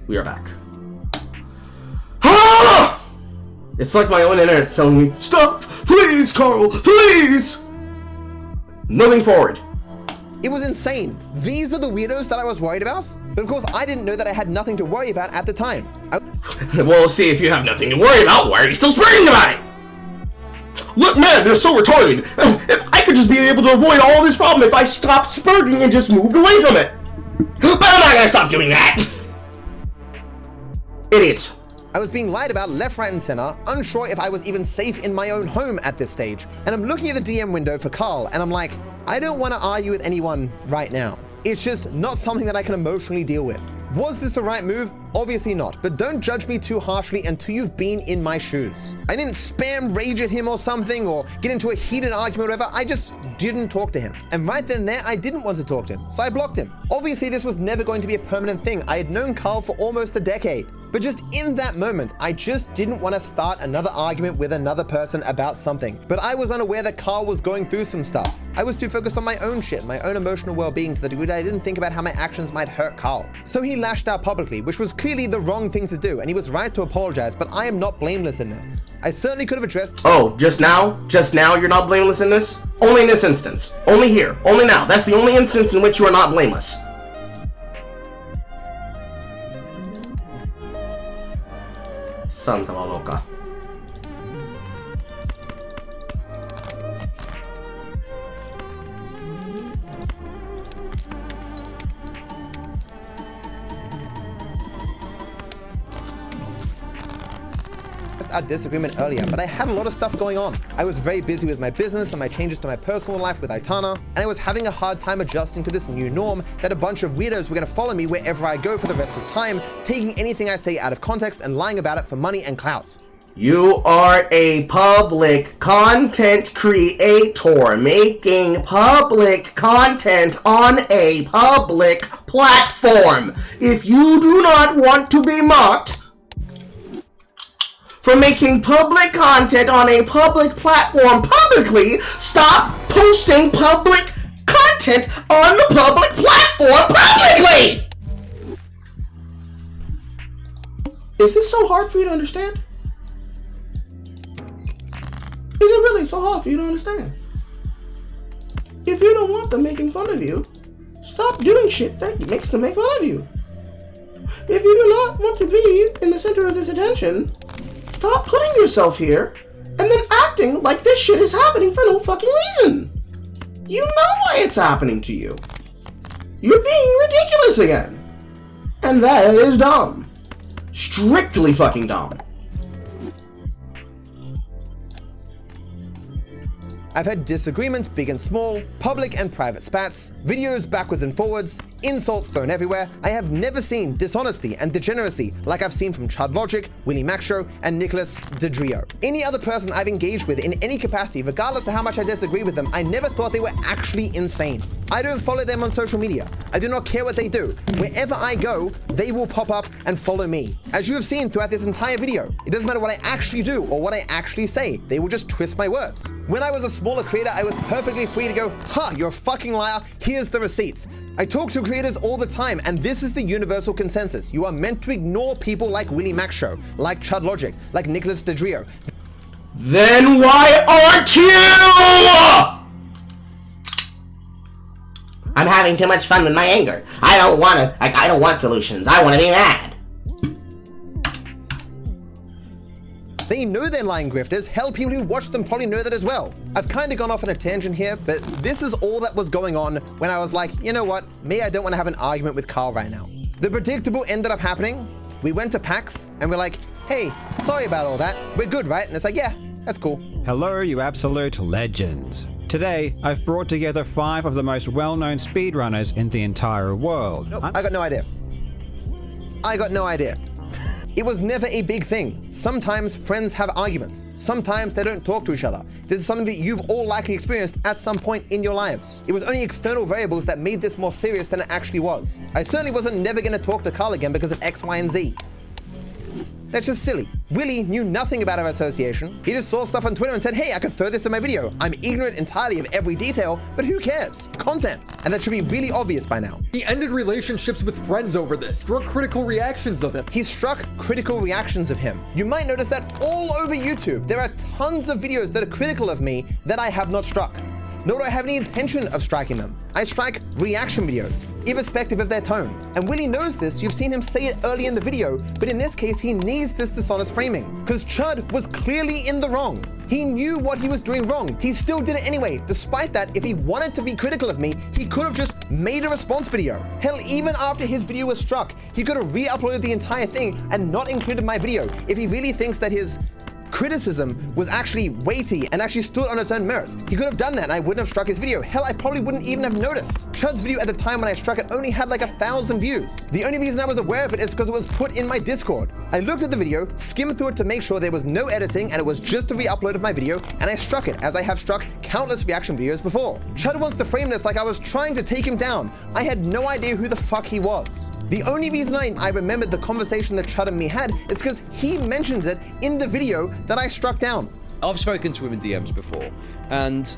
We are back. Ah! It's like my own internet telling me, stop! Please, Carl! Please! Moving forward. It was insane. These are the weirdos that I was worried about? But of course, I didn't know that I had nothing to worry about at the time. Well, see, if you have nothing to worry about, why are you still spurting about it? Look, man, they're so retarded. If I could just be able to avoid all this problem if I stopped spurting and just moved away from it. But I'm not gonna stop doing that. Idiots. I was being lied about left, right, and center, unsure if I was even safe in my own home at this stage. And I'm looking at the DM window for Carl, and I'm like, I don't want to argue with anyone right now. It's just not something that I can emotionally deal with. Was this the right move? Obviously not, but don't judge me too harshly until you've been in my shoes. I didn't spam rage at him or something, or get into a heated argument or whatever. I just didn't talk to him. And right then and there, I didn't want to talk to him, so I blocked him. Obviously, this was never going to be a permanent thing. I had known Carl for almost a decade. But just in that moment, I just didn't want to start another argument with another person about something. But I was unaware that Carl was going through some stuff. I was too focused on my own shit, my own emotional well-being, to the degree that I didn't think about how my actions might hurt Carl. So he lashed out publicly, which was clearly the wrong thing to do, and he was right to apologize, but I am not blameless in this. I certainly could have addressed— Oh, just now you're not blameless in this? Only in this instance. Only here. Only now. That's the only instance in which you are not blameless. Santa la loca. our disagreement earlier, but I had a lot of stuff going on. I was very busy with my business and my changes to my personal life with Aitana, and I was having a hard time adjusting to this new norm that a bunch of weirdos were going to follow me wherever I go for the rest of time, taking anything I say out of context and lying about it for money and clout. You are a public content creator making public content on a public platform. If you do not want to be mocked for making public content on a public platform publicly, stop posting public content on the public platform publicly! Is this so hard for you to understand? Is it really so hard for you to understand? If you don't want them making fun of you, stop doing shit that makes them make fun of you. If you do not want to be in the center of this attention, stop putting yourself here and then acting like this shit is happening for no fucking reason. You know why it's happening to you. You're being ridiculous again. And that is dumb. Strictly fucking dumb. I've had disagreements, big and small, public and private spats, videos backwards and forwards, insults thrown everywhere. I have never seen dishonesty and degeneracy like I've seen from Chad Logic, Willie Maxshow, and Nicholas DeDrio. Any other person I've engaged with in any capacity, regardless of how much I disagree with them, I never thought they were actually insane. I don't follow them on social media. I do not care what they do. Wherever I go, they will pop up and follow me. As you have seen throughout this entire video, it doesn't matter what I actually do or what I actually say, they will just twist my words. When I was a smaller creator, I was perfectly free to go, "Ha, you're a fucking liar, here's the receipts." I talk to creators all the time, and this is the universal consensus. You are meant to ignore people like Willie Maxshow, like Chad Logic, like Nicholas DeDrio. Then why aren't you? I'm having too much fun with my anger. I don't want solutions. I want to be mad. They know they're lying grifters. Hell, people who watch them probably know that as well. I've kind of gone off on a tangent here, but this is all that was going on when I was like, you know what? Maybe I don't want to have an argument with Carl right now. The predictable ended up happening. We went to PAX and we're like, hey, sorry about all that. We're good, right? And it's like, yeah, that's cool. Hello, you absolute legends. Today, I've brought together 5 of the most well-known speedrunners in the entire world. Nope, I got no idea. I got no idea. It was never a big thing. Sometimes friends have arguments. Sometimes they don't talk to each other. This is something that you've all likely experienced at some point in your lives. It was only external variables that made this more serious than it actually was. I certainly wasn't never going to talk to Carl again because of X, Y, and Z. That's just silly. Willie knew nothing about our association. He just saw stuff on Twitter and said, hey, I could throw this in my video. I'm ignorant entirely of every detail, but who cares? Content. And that should be really obvious by now. He ended relationships with friends over this, struck critical reactions of him. He struck critical reactions of him. You might notice that all over YouTube, there are tons of videos that are critical of me that I have not struck. Nor do I have any intention of striking them. I strike reaction videos, irrespective of their tone. And Willie knows this, you've seen him say it early in the video, but in this case, he needs this dishonest framing, because Chud was clearly in the wrong. He knew what he was doing wrong. He still did it anyway. Despite that, if he wanted to be critical of me, he could have just made a response video. Hell, even after his video was struck, he could have re-uploaded the entire thing and not included my video if he really thinks that his criticism was actually weighty and actually stood on its own merits. He could have done that and I wouldn't have struck his video. Hell, I probably wouldn't even have noticed. Chud's video at the time when I struck it only had like 1,000 views. The only reason I was aware of it is because it was put in my Discord. I looked at the video, skimmed through it to make sure there was no editing and it was just a re-upload of my video, and I struck it as I have struck countless reaction videos before. Chud wants to frame this like I was trying to take him down. I had no idea who the fuck he was. The only reason I remembered the conversation that Chud and me had is because he mentions it in the video that I struck down. I've spoken to him in DMs before, and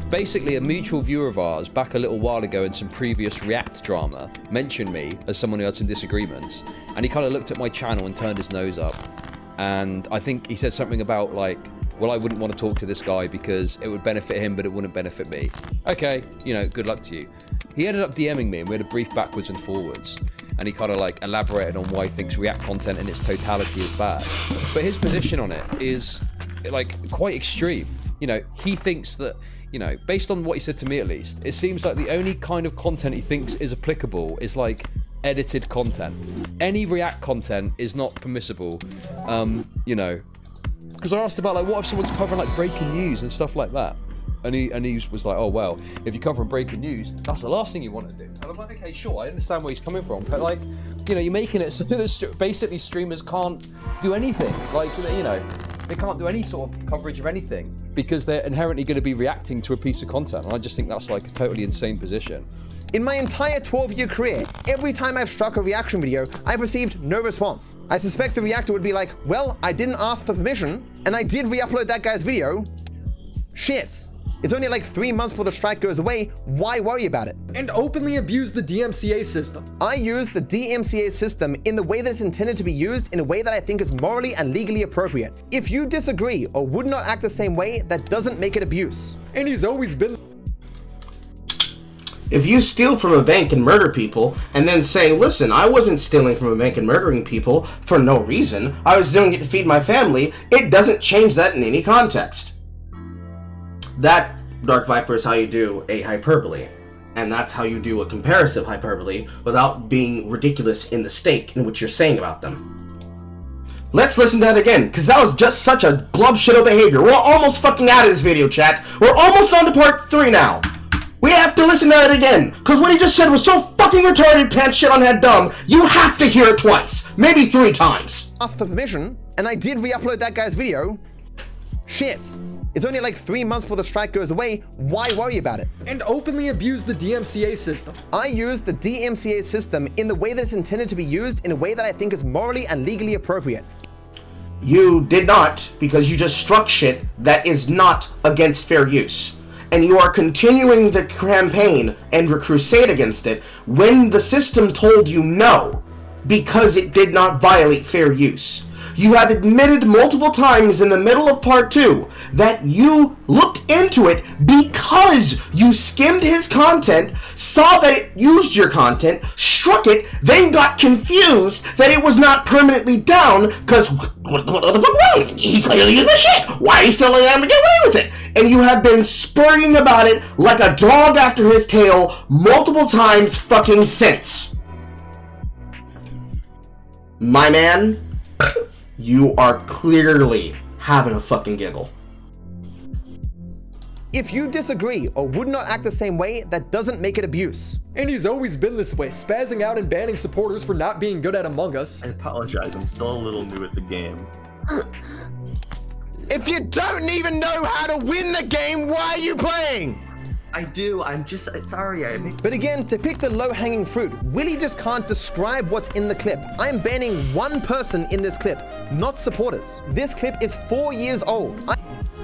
basically a mutual viewer of ours back a little while ago in some previous React drama mentioned me as someone who had some disagreements, and he kind of looked at my channel and turned his nose up, and I think he said something about like, well, I wouldn't want to talk to this guy because it would benefit him, but it wouldn't benefit me. Okay, you know, good luck to you. He ended up DMing me and we had a brief backwards and forwards. And he kind of like elaborated on why he thinks React content in its totality is bad. But his position on it is like quite extreme. You know, he thinks that, you know, based on what he said to me at least, it seems like the only kind of content he thinks is applicable is like edited content. Any React content is not permissible, you know. Because I asked about like, what if someone's covering like breaking news and stuff like that? And he was like, oh, well, if you're covering breaking news, that's the last thing you want to do. And I'm like, okay, sure, I understand where he's coming from. But like, you know, you're making it so that basically streamers can't do anything. Like, you know, they can't do any sort of coverage of anything because they're inherently going to be reacting to a piece of content. And I just think that's like a totally insane position. In my entire 12-year career, every time I've struck a reaction video, I've received no response. I suspect the reactor would be like, well, I didn't ask for permission, and I did re-upload that guy's video. Shit. It's only like 3 months before the strike goes away. Why worry about it? And openly abuse the DMCA system. I use the DMCA system in the way that it's intended to be used, in a way that I think is morally and legally appropriate. If you disagree or would not act the same way, that doesn't make it abuse. And he's always been... If you steal from a bank and murder people, and then say, listen, I wasn't stealing from a bank and murdering people for no reason, I was doing it to feed my family, it doesn't change that in any context. That, Dark Viper, is how you do a hyperbole. And that's how you do a comparative hyperbole without being ridiculous in the stake in which you're saying about them. Let's listen to that again, because that was just such a glub shitto behavior. We're almost fucking out of this video, chat. We're almost on to part 3 now. We have to listen to that again, because what he just said was so fucking retarded, pants shit on head dumb, you have to hear it twice, maybe 3 times. Asked for permission, and I did re-upload that guy's video. Shit. It's only like 3 months before the strike goes away. Why worry about it? And openly abuse the DMCA system. I use the DMCA system in the way that it's intended to be used, in a way that I think is morally and legally appropriate. You did not, because you just struck shit that is not against fair use. And you are continuing the campaign and the crusade against it when the system told you no, because it did not violate fair use. You have admitted multiple times in the middle of part 2 that you looked into it because you skimmed his content, saw that it used your content, struck it, then got confused that it was not permanently down because what the fuck wrong? He clearly used my shit. Why are you still letting him get away with it? And you have been spurring about it like a dog after his tail multiple times fucking since. My man, you are clearly having a fucking giggle. If you disagree or would not act the same way, that doesn't make it abuse. And he's always been this way, spazzing out and banning supporters for not being good at Among Us. I apologize, I'm still a little new at the game. If you don't even know how to win the game, why are you playing? I do. I'm just sorry. But again, to pick the low-hanging fruit, Willie just can't describe what's in the clip. I'm banning one person in this clip, not supporters. This clip is 4 years old.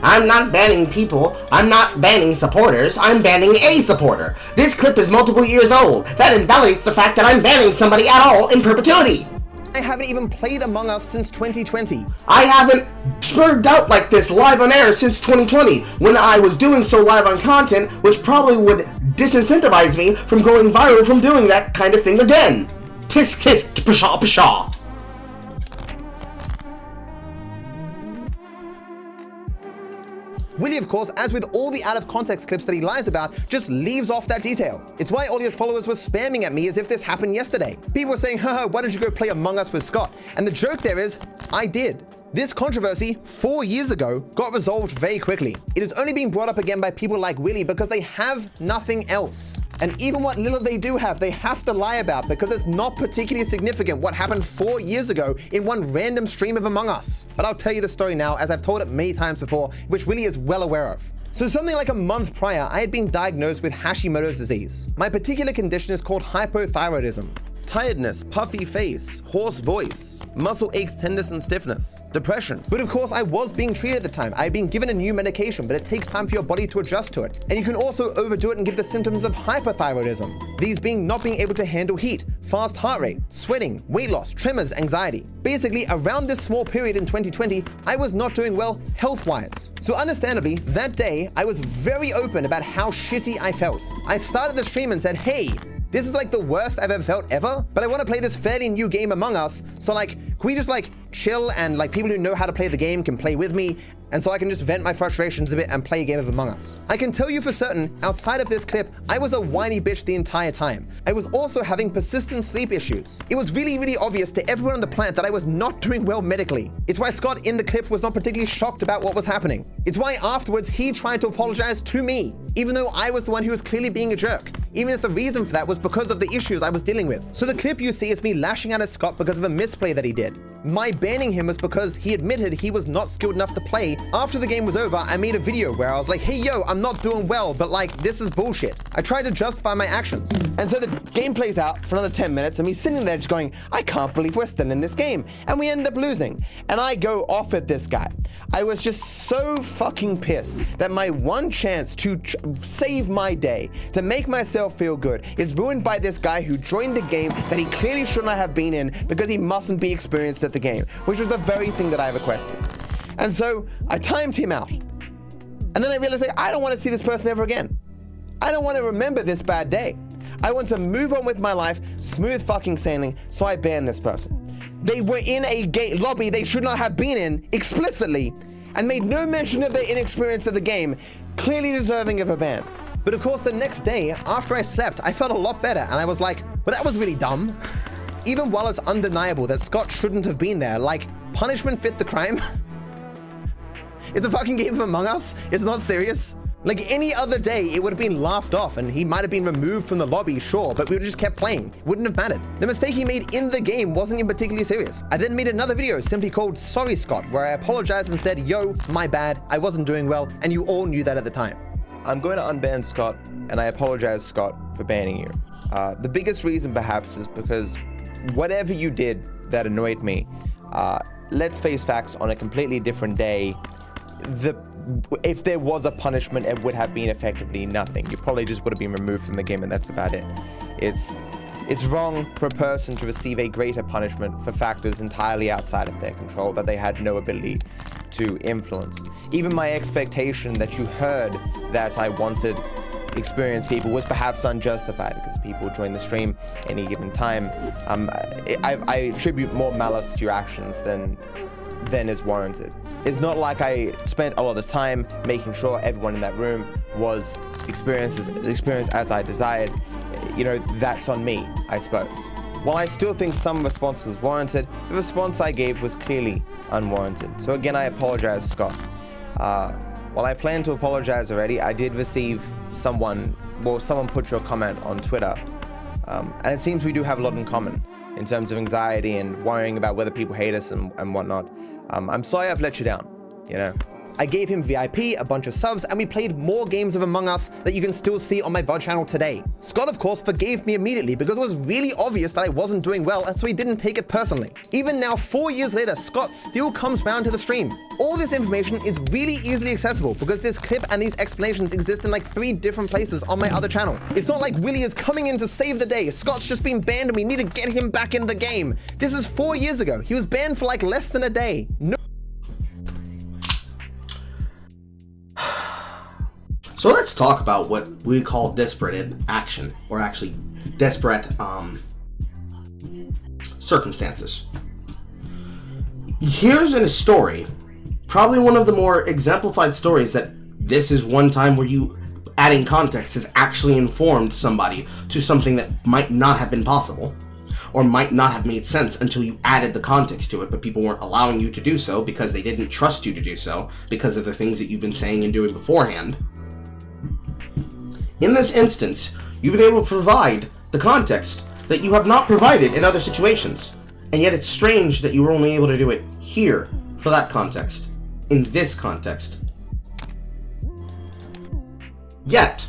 I'm not banning people, I'm not banning supporters, I'm banning a supporter. This clip is multiple years old. That invalidates the fact that I'm banning somebody at all in perpetuity. I haven't even played Among Us since 2020. I haven't spurred out like this live on air since 2020, when I was doing so live on content, which probably would disincentivize me from going viral from doing that kind of thing again. Tisk tisk pshaw pshaw. Willie, of course, as with all the out-of-context clips that he lies about, just leaves off that detail. It's why all his followers were spamming at me as if this happened yesterday. People were saying, haha, why don't you go play Among Us with Scott? And the joke there is, I did. This controversy 4 years ago got resolved very quickly. It is only being brought up again by people like Willie because they have nothing else. And even what little they do have, they have to lie about because it's not particularly significant what happened 4 years ago in one random stream of Among Us. But I'll tell you the story now, as I've told it many times before, which Willie is well aware of. So something like a month prior, I had been diagnosed with Hashimoto's disease. My particular condition is called hypothyroidism. Tiredness, puffy face, hoarse voice, muscle aches, tenderness and stiffness, depression. But of course, I was being treated at the time. I had been given a new medication, but it takes time for your body to adjust to it. And you can also overdo it and give the symptoms of hyperthyroidism. These being not being able to handle heat, fast heart rate, sweating, weight loss, tremors, anxiety. Basically, around this small period in 2020, I was not doing well health-wise. So understandably, that day, I was very open about how shitty I felt. I started the stream and said, hey, this is like the worst I've ever felt ever, but I want to play this fairly new game Among Us, so like, can we just like chill and like people who know how to play the game can play with me, and so I can just vent my frustrations a bit and play a game of Among Us. I can tell you for certain, outside of this clip, I was a whiny bitch the entire time. I was also having persistent sleep issues. It was really, really obvious to everyone on the planet that I was not doing well medically. It's why Scott in the clip was not particularly shocked about what was happening. It's why afterwards he tried to apologize to me, even though I was the one who was clearly being a jerk. Even if the reason for that was because of the issues I was dealing with. So the clip you see is me lashing out at Scott because of a misplay that he did. My banning him was because he admitted he was not skilled enough to play. After the game was over, I made a video where I was like, hey yo, I'm not doing well, but like, this is bullshit. I tried to justify my actions. And so the game plays out for another 10 minutes and me sitting there just going, I can't believe we're still in this game. And we end up losing. And I go off at this guy. I was just so fucking pissed that my one chance to save my day, to make myself feel good, is ruined by this guy who joined a game that he clearly should not have been in because he mustn't be experienced at the game, which was the very thing that I requested. And so I timed him out. And then I realized like, I don't want to see this person ever again. I don't want to remember this bad day. I want to move on with my life, smooth fucking sailing, so I banned this person. They were in a lobby they should not have been in explicitly and made no mention of their inexperience of the game, clearly deserving of a ban. But of course, the next day, after I slept, I felt a lot better and I was like, well, that was really dumb. Even while it's undeniable that Scott shouldn't have been there, like, punishment fit the crime? It's a fucking game of Among Us. It's not serious. Like any other day, it would have been laughed off and he might have been removed from the lobby, sure, but we would have just kept playing. Wouldn't have mattered. The mistake he made in the game wasn't even particularly serious. I then made another video simply called Sorry Scott, where I apologized and said, yo, my bad, I wasn't doing well, and you all knew that at the time. I'm going to unban Scott, and I apologize, Scott, for banning you. The biggest reason perhaps is because whatever you did that annoyed me, let's face facts, on a completely different day, if there was a punishment, it would have been effectively nothing. You probably just would have been removed from the game and that's about it. It's wrong for a person to receive a greater punishment for factors entirely outside of their control that they had no ability to influence. Even my expectation that you heard that I wanted experienced people was perhaps unjustified because people join the stream any given time. I attribute more malice to your actions than is warranted. It's not like I spent a lot of time making sure everyone in that room was experienced as I desired. You know, that's on me, I suppose. While I still think some response was warranted, the response I gave was clearly unwarranted. So again, I apologize, Scott. While I plan to apologize already, I did receive someone put your comment on Twitter. And it seems we do have a lot in common in terms of anxiety and worrying about whether people hate us and whatnot. I'm sorry I've let you down, you know. I gave him VIP, a bunch of subs, and we played more games of Among Us that you can still see on my VOD channel today. Scott, of course, forgave me immediately because it was really obvious that I wasn't doing well, and so he didn't take it personally. Even now, 4 years later, Scott still comes round to the stream. All this information is really easily accessible because this clip and these explanations exist in like 3 different places on my other channel. It's not like Willie is coming in to save the day. Scott's just been banned and we need to get him back in the game. This is 4 years ago. He was banned for like less than a day. No. So let's talk about what we call desperate action, or actually desperate circumstances. Here's in a story, probably one of the more exemplified stories that this is one time where you adding context has actually informed somebody to something that might not have been possible or might not have made sense until you added the context to it, but people weren't allowing you to do so because they didn't trust you to do so because of the things that you've been saying and doing beforehand. In this instance, you've been able to provide the context that you have not provided in other situations, and yet it's strange that you were only able to do it here for that context, in this context. Yet,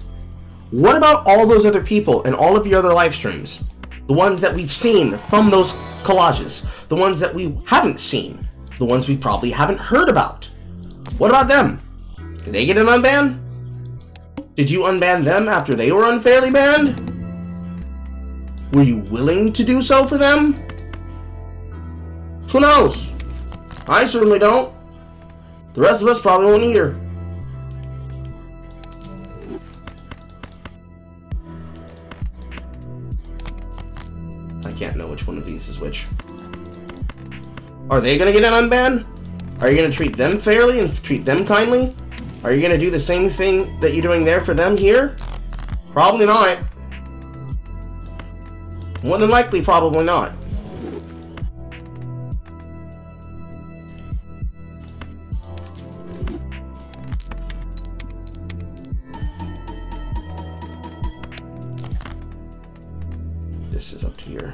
what about all those other people and all of your other live streams? The ones that we've seen from those collages, the ones that we haven't seen, the ones we probably haven't heard about. What about them? Did they get an unban? Did you unban them after they were unfairly banned? Were you willing to do so for them? Who knows? I certainly don't. The rest of us probably won't either. I can't know which one of these is which. Are they gonna get an unban? Are you gonna treat them fairly and treat them kindly? Are you gonna do the same thing that you're doing there for them here? Probably not. More than likely, probably not. This is up to here.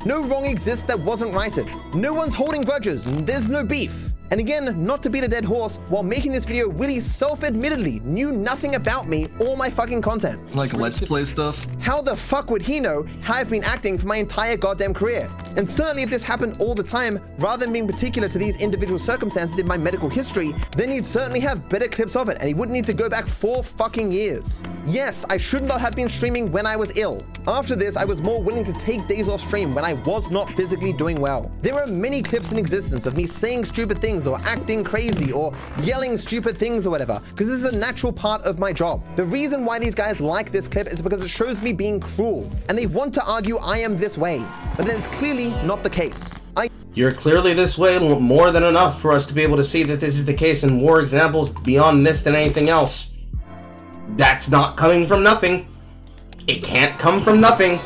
No wrong exists that wasn't righted. No one's holding grudges. There's no beef. And again, not to beat a dead horse, while making this video, Willie self-admittedly knew nothing about me or my fucking content. Like Let's Play stuff? How the fuck would he know how I've been acting for my entire goddamn career? And certainly if this happened all the time, rather than being particular to these individual circumstances in my medical history, then he'd certainly have better clips of it and he wouldn't need to go back 4 fucking years. Yes, I should not have been streaming when I was ill. After this, I was more willing to take days off stream when I was not physically doing well. There are many clips in existence of me saying stupid things or acting crazy or yelling stupid things or whatever, because this is a natural part of my job. The reason why these guys like this clip is because it shows me being cruel, and they want to argue I am this way, but that is clearly not the case. You're clearly this way more than enough for us to be able to see that this is the case, and more examples beyond this than anything else. That's not coming from nothing. It can't come from nothing.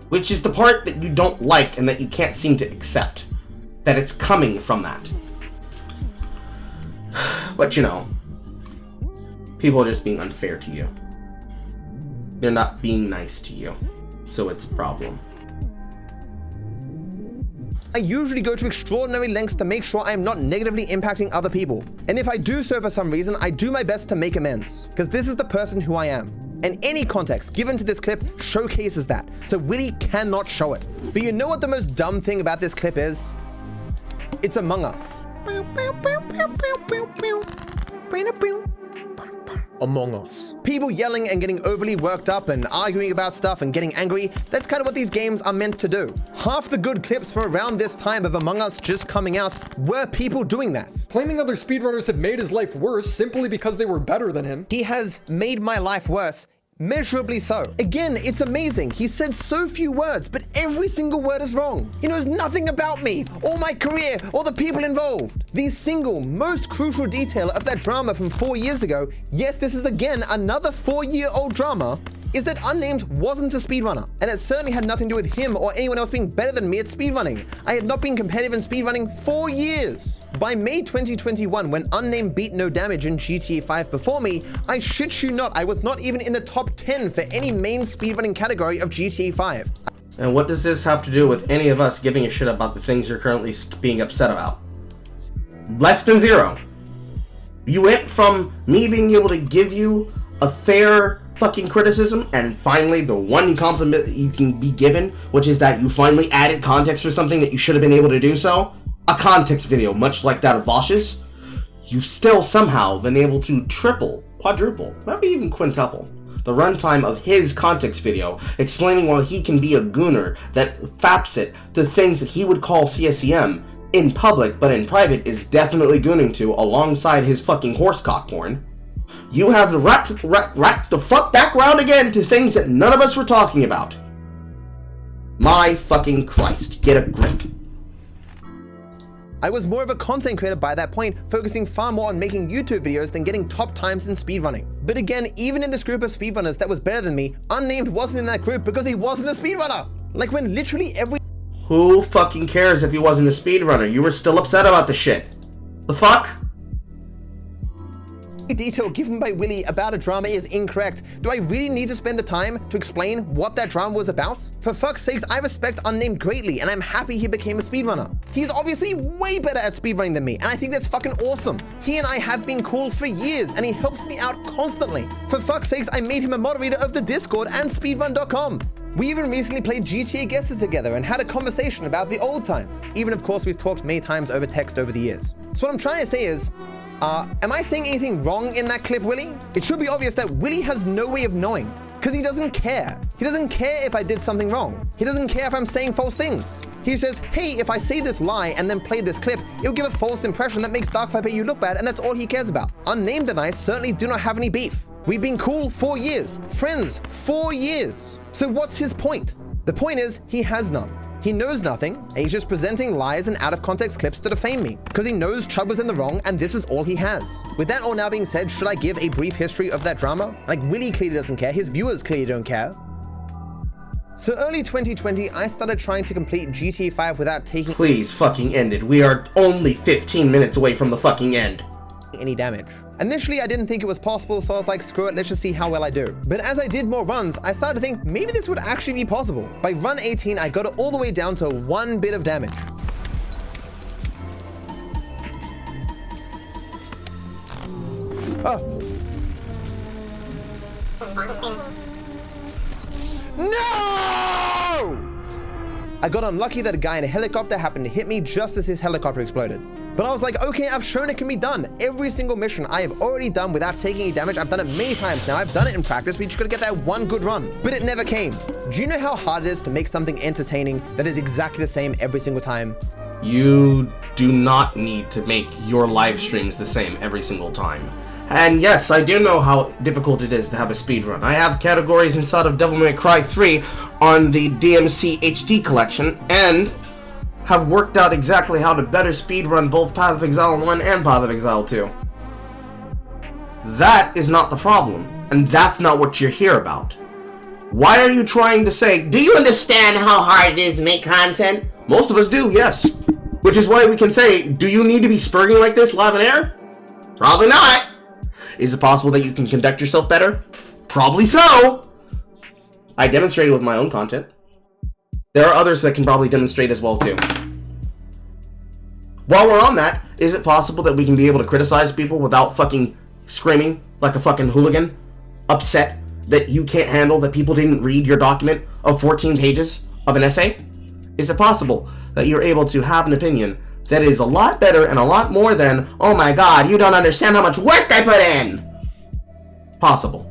Which is the part that you don't like and that you can't seem to accept. That it's coming from that. But you know, people are just being unfair to you. They're not being nice to you. So it's a problem. I usually go to extraordinary lengths to make sure I am not negatively impacting other people. And if I do so for some reason, I do my best to make amends. Because this is the person who I am. And any context given to this clip showcases that. So Willie cannot show it. But you know what the most dumb thing about this clip is? It's Among Us. Among Us. People yelling and getting overly worked up and arguing about stuff and getting angry, that's kind of what these games are meant to do. Half the good clips from around this time of Among Us just coming out were people doing that. Claiming other speedrunners have made his life worse simply because they were better than him. He has made my life worse. Measurably so. Again, it's amazing. He said so few words, but every single word is wrong. He knows nothing about me, or my career, or the people involved. The single most crucial detail of that drama from 4 years ago, yes, this is again another 4-year-old drama, is that Unnamed wasn't a speedrunner, and it certainly had nothing to do with him or anyone else being better than me at speedrunning. I had not been competitive in speedrunning 4 years. By May 2021, when Unnamed beat No Damage in GTA 5 before me, I shit you not, I was not even in the top 10 for any main speedrunning category of GTA 5. And what does this have to do with any of us giving a shit about the things you're currently being upset about? Less than zero. You went from me being able to give you a fair fucking criticism, and finally the one compliment that you can be given, which is that you finally added context for something that you should have been able to do so, a context video much like that of Vosh's, you've still somehow been able to triple, quadruple, maybe even quintuple the runtime of his context video, explaining why he can be a gooner that faps it to things that he would call CSEM in public, but in private is definitely gooning to alongside his fucking horsecock porn. You have wrapped the fuck back round again to things that none of us were talking about. My fucking Christ, get a grip. I was more of a content creator by that point, focusing far more on making YouTube videos than getting top times in speedrunning. But again, even in this group of speedrunners that was better than me, Unnamed wasn't in that group because he wasn't a speedrunner. Like when literally every... Who fucking cares if he wasn't a speedrunner? You were still upset about the shit. The fuck? detail given by Willy about a drama is incorrect. Do I really need to spend the time to explain what that drama was about? For fuck's sakes, I respect Unnamed greatly, and I'm happy he became a speedrunner. He's obviously way better at speedrunning than me, and I think that's fucking awesome. He and I have been cool for years, and he helps me out constantly. For fuck's sakes, I made him a moderator of the Discord and speedrun.com. We even recently played GTA Guesses together and had a conversation about the old time. Even, of course, we've talked many times over text over the years. So what I'm trying to say is, am I saying anything wrong in that clip, Willy? It should be obvious that Willy has no way of knowing, because he doesn't care. He doesn't care if I did something wrong. He doesn't care if I'm saying false things. He says, hey, if I say this lie and then play this clip, it'll give a false impression that makes DarkViperAU look bad, and that's all he cares about. Unnamed and I certainly do not have any beef. We've been cool 4 years, friends 4 years. So what's his point? The point is, he has none. He knows nothing, and he's just presenting lies and out-of-context clips to defame me, because he knows Chubb was in the wrong, and this is all he has. With that all now being said, should I give a brief history of that drama? Like, Willy clearly doesn't care, his viewers clearly don't care. So early 2020, I started trying to complete GTA 5 without taking— Please fucking end it. We are only 15 minutes away from the fucking end. any damage. Initially, I didn't think it was possible, so I was like, screw it, let's just see how well I do. But as I did more runs, I started to think maybe this would actually be possible. By run 18, I got it all the way down to 1 bit of damage. Oh. No! I got unlucky that a guy in a helicopter happened to hit me just as his helicopter exploded. But I was like, okay, I've shown it can be done. Every single mission I have already done without taking any damage. I've done it many times now. I've done it in practice. We just gotta get that one good run. But it never came. Do you know how hard it is to make something entertaining that is exactly the same every single time? You do not need to make your live streams the same every single time. And yes, I do know how difficult it is to have a speedrun. I have categories inside of Devil May Cry 3 on the DMC HD collection, and have worked out exactly how to better speedrun both Path of Exile 1 and Path of Exile 2. That is not the problem, and that's not what you're here about. Why are you trying to say, do you understand how hard it is to make content? Most of us do, yes. Which is why we can say, do you need to be spurging like this live in air? Probably not. Is it possible that you can conduct yourself better? Probably so. I demonstrated with my own content. There are others that can probably demonstrate as well too. While we're on that, is it possible that we can be able to criticize people without fucking screaming like a fucking hooligan? Upset that you can't handle that people didn't read your document of 14 pages of an essay? Is it possible that you're able to have an opinion that is a lot better and a lot more than, oh my god, you don't understand how much work I put in? Possible.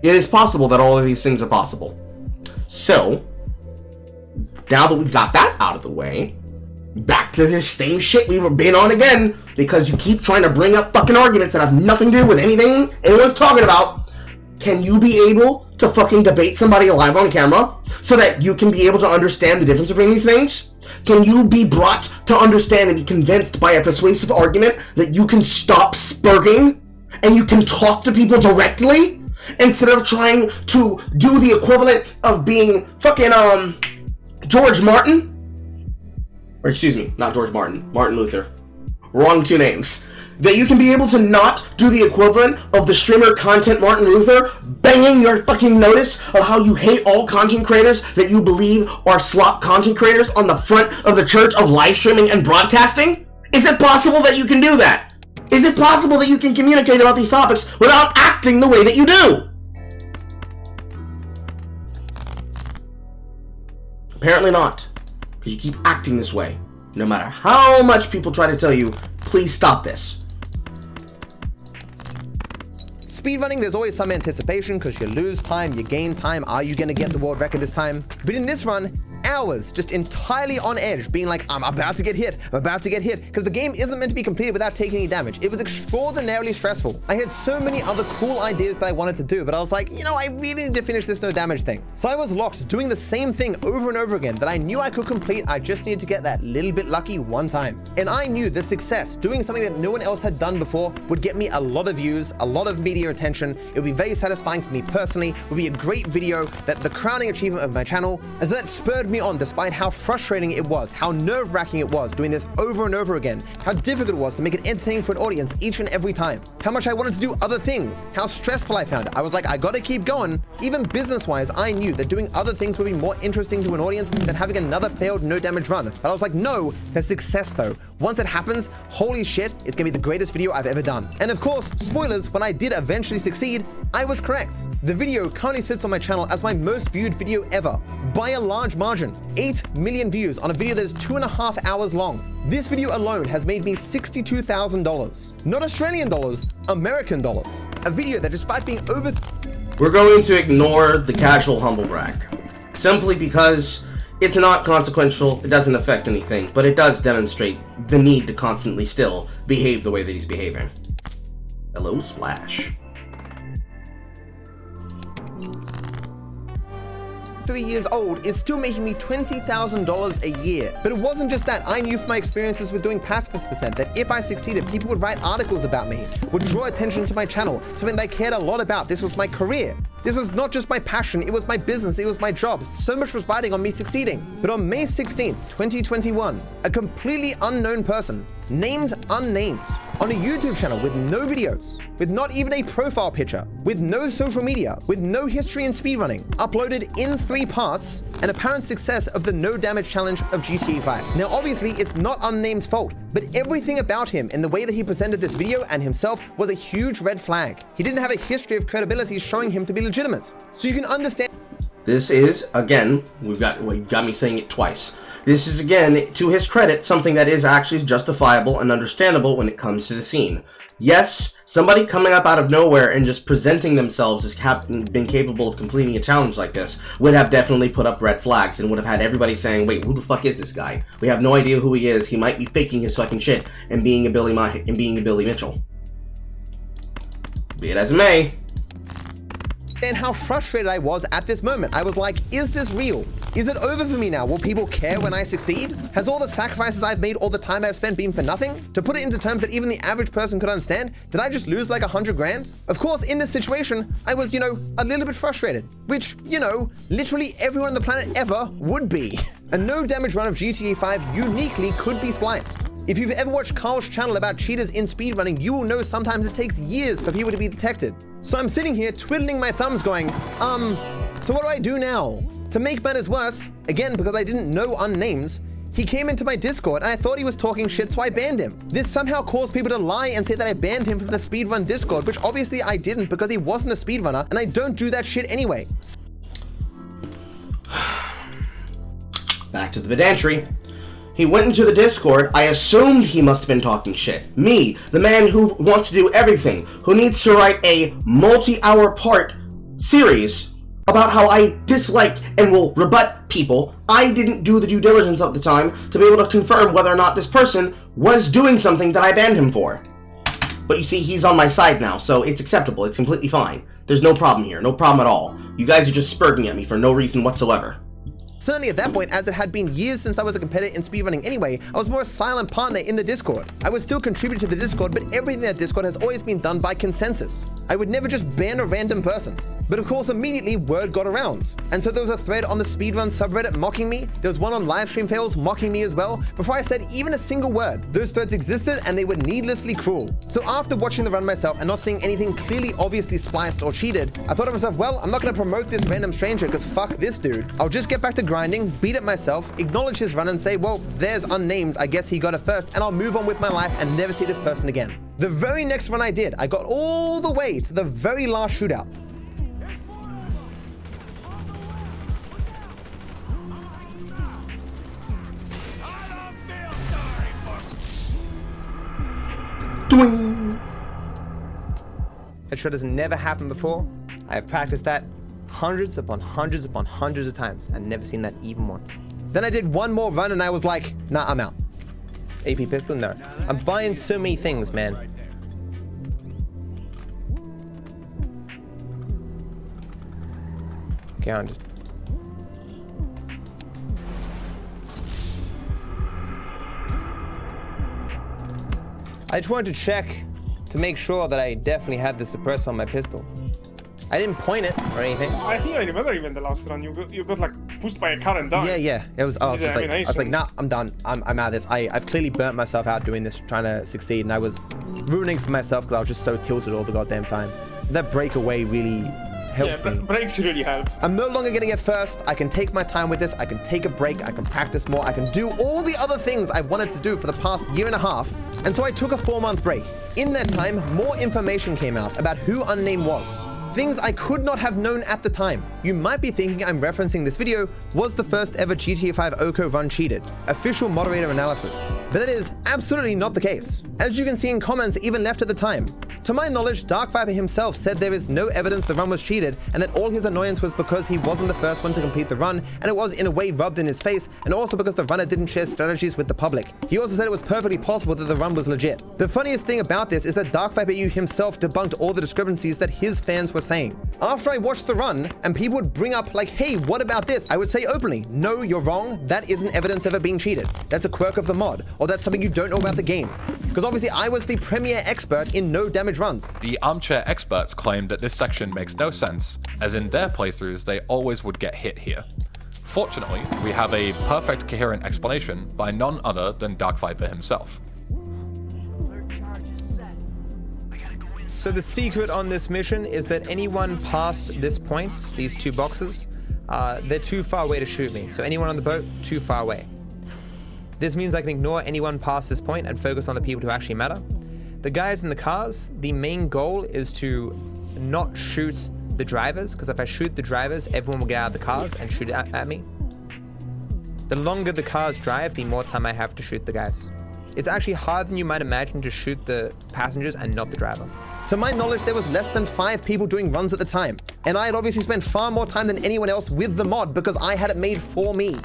It is possible that all of these things are possible. So, now that we've got that out of the way, back to this same shit we've been on again, because you keep trying to bring up fucking arguments that have nothing to do with anything anyone's talking about. Can you be able to fucking debate somebody live on camera so that you can be able to understand the difference between these things? Can you be brought to understand and be convinced by a persuasive argument that you can stop spurging and you can talk to people directly instead of trying to do the equivalent of being fucking George Martin? Or excuse me, not George Martin, Martin Luther. Wrong 2 names. that you can be able to not do the equivalent of the streamer content Martin Luther banging your fucking notice of how you hate all content creators that you believe are slop content creators on the front of the church of live streaming and broadcasting? Is it possible that you can do that? Is it possible that you can communicate about these topics without acting the way that you do? Apparently not, because you keep acting this way. No matter how much people try to tell you, please stop this. Speedrunning, there's always some anticipation because you lose time, you gain time. Are you going to get the world record this time? But in this run, hours just entirely on edge, being like, I'm about to get hit, because the game isn't meant to be completed without taking any damage. It was extraordinarily stressful. I had so many other cool ideas that I wanted to do, but I was like, you know, I really need to finish this no damage thing. So I was locked doing the same thing over and over again that I knew I could complete. I just needed to get that little bit lucky one time. And I knew the success, doing something that no one else had done before, would get me a lot of views, a lot of media attention. It would be very satisfying for me personally. It would be a great video, that the crowning achievement of my channel, as that spurred me on despite how frustrating it was, how nerve-wracking it was doing this over and over again, how difficult it was to make it entertaining for an audience each and every time, how much I wanted to do other things, how stressful I found it. I was like, I gotta keep going. Even business-wise, I knew that doing other things would be more interesting to an audience than having another failed no damage run. But I was like, no, there's success though. Once it happens, holy shit, it's gonna be the greatest video I've ever done. And of course, spoilers, when I did eventually succeed, I was correct. The video currently sits on my channel as my most viewed video ever, by a large margin. 8 million views on a video that is 2.5 hours long. This video alone has made me $62,000. Not Australian dollars, American dollars. A video that, despite being over... We're going to ignore the casual humble brag, simply because it's not consequential, it doesn't affect anything, but it does demonstrate the need to constantly still behave the way that he's behaving. Hello, Splash. 3 years old is still making me $20,000 a year. But it wasn't just that. I knew from my experiences with doing Pacifist Percent that if I succeeded, people would write articles about me, would draw attention to my channel, something they cared a lot about. This was my career. This was not just my passion, it was my business, it was my job. So much was riding on me succeeding. But on May 16th, 2021, a completely unknown person, named unnamed, on a YouTube channel with no videos, with not even a profile picture, with no social media, with no history in speedrunning, uploaded in 3 parts, an apparent success of the no damage challenge of GTA 5. Now obviously it's not Unnamed's fault, but everything about him and the way that he presented this video and himself was a huge red flag. He didn't have a history of credibility showing him to be legitimate. So you can understand. This is, again, you got me saying it twice. This is, again, to his credit, something that is actually justifiable and understandable when it comes to the scene. Yes, somebody coming up out of nowhere and just presenting themselves as being capable of completing a challenge like this would have definitely put up red flags and would have had everybody saying, wait, who the fuck is this guy? We have no idea who he is. He might be faking his fucking shit and being a Billy Mitchell. Be it as it may. And how frustrated I was at this moment. I was like, is this real? Is it over for me now? Will people care when I succeed? Has all the sacrifices I've made, all the time I've spent been for nothing? To put it into terms that even the average person could understand, did I just lose like 100 grand? Of course, in this situation, I was, a little bit frustrated, which, literally everyone on the planet ever would be. A no damage run of GTA 5 uniquely could be spliced. If you've ever watched Carl's channel about cheaters in speedrunning, you will know sometimes it takes years for people to be detected. So I'm sitting here twiddling my thumbs going, so what do I do now? To make matters worse, again, because I didn't know Unnamed, he came into my Discord and I thought he was talking shit, so I banned him. This somehow caused people to lie and say that I banned him from the speedrun Discord, which obviously I didn't because he wasn't a speedrunner and I don't do that shit anyway. Back to the pedantry. He went into the Discord. I assumed he must have been talking shit. Me, the man who wants to do everything, who needs to write a multi-hour part series about how I dislike and will rebut people. I didn't do the due diligence at the time to be able to confirm whether or not this person was doing something that I banned him for. But you see, he's on my side now, so it's acceptable. It's completely fine. There's no problem here. No problem at all. You guys are just spurting at me for no reason whatsoever. Certainly at that point, as it had been years since I was a competitor in speedrunning anyway, I was more a silent partner in the Discord. I would still contribute to the Discord, but everything in that Discord has always been done by consensus. I would never just ban a random person. But of course, immediately word got around. And so there was a thread on the speedrun subreddit mocking me. There was one on livestream fails mocking me as well. Before I said even a single word, those threads existed and they were needlessly cruel. So after watching the run myself and not seeing anything clearly obviously spliced or cheated, I thought to myself, well, I'm not going to promote this random stranger because fuck this dude. I'll just get back to grinding, beat it myself, acknowledge his run and say, well, there's unnamed, I guess he got it first, and I'll move on with my life and never see this person again. The very next run I did, I got all the way to the very last shootout. Doing. Headshot has never happened before. I have practiced that hundreds upon hundreds upon hundreds of times and never seen that even once. Then I did one more run and I was like, nah, I'm out. AP pistol? No. I'm buying so many things, man. Okay, I'm just... I just wanted to check to make sure that I definitely had the suppressor on my pistol. I didn't point it or anything. I think I remember even the last run. You got like pushed by a car and died. Yeah. It was. I was like, nah, I'm done. I'm out of this. I've clearly burnt myself out doing this, trying to succeed, and I was ruining for myself because I was just so tilted all the goddamn time. That breakaway really helped me. Breaks really help. I'm no longer getting it first. I can take my time with this. I can take a break. I can practice more. I can do all the other things I wanted to do for the past year and a half. And so I took a 4-month break. In that time, more information came out about who Unnamed was. Things I could not have known at the time. You might be thinking I'm referencing this video was the first ever GTA 5 Oko run cheated. Official moderator analysis. But that is absolutely not the case. As you can see in comments even left at the time. To my knowledge, DarkViper himself said there is no evidence the run was cheated and that all his annoyance was because he wasn't the first one to complete the run and it was in a way rubbed in his face and also because the runner didn't share strategies with the public. He also said it was perfectly possible that the run was legit. The funniest thing about this is that DarkViperAU himself debunked all the discrepancies that his fans were saying. After I watched the run and people would bring up like, hey, what about this? I would say openly, no, you're wrong. That isn't evidence of it being cheated. That's a quirk of the mod, or that's something you don't know about the game. Because obviously I was the premier expert in no damage runs. The armchair experts claim that this section makes no sense, as in their playthroughs they always would get hit here. Fortunately, we have a perfect coherent explanation by none other than DarkViper himself. So the secret on this mission is that anyone past this point, these two boxes, they're too far away to shoot me. So anyone on the boat, too far away. This means I can ignore anyone past this point and focus on the people who actually matter. The guys in the cars, the main goal is to not shoot the drivers, because if I shoot the drivers, everyone will get out of the cars and shoot at me. The longer the cars drive, the more time I have to shoot the guys. It's actually harder than you might imagine to shoot the passengers and not the driver. To my knowledge, there was less than 5 people doing runs at the time, and I had obviously spent far more time than anyone else with the mod because I had it made for me.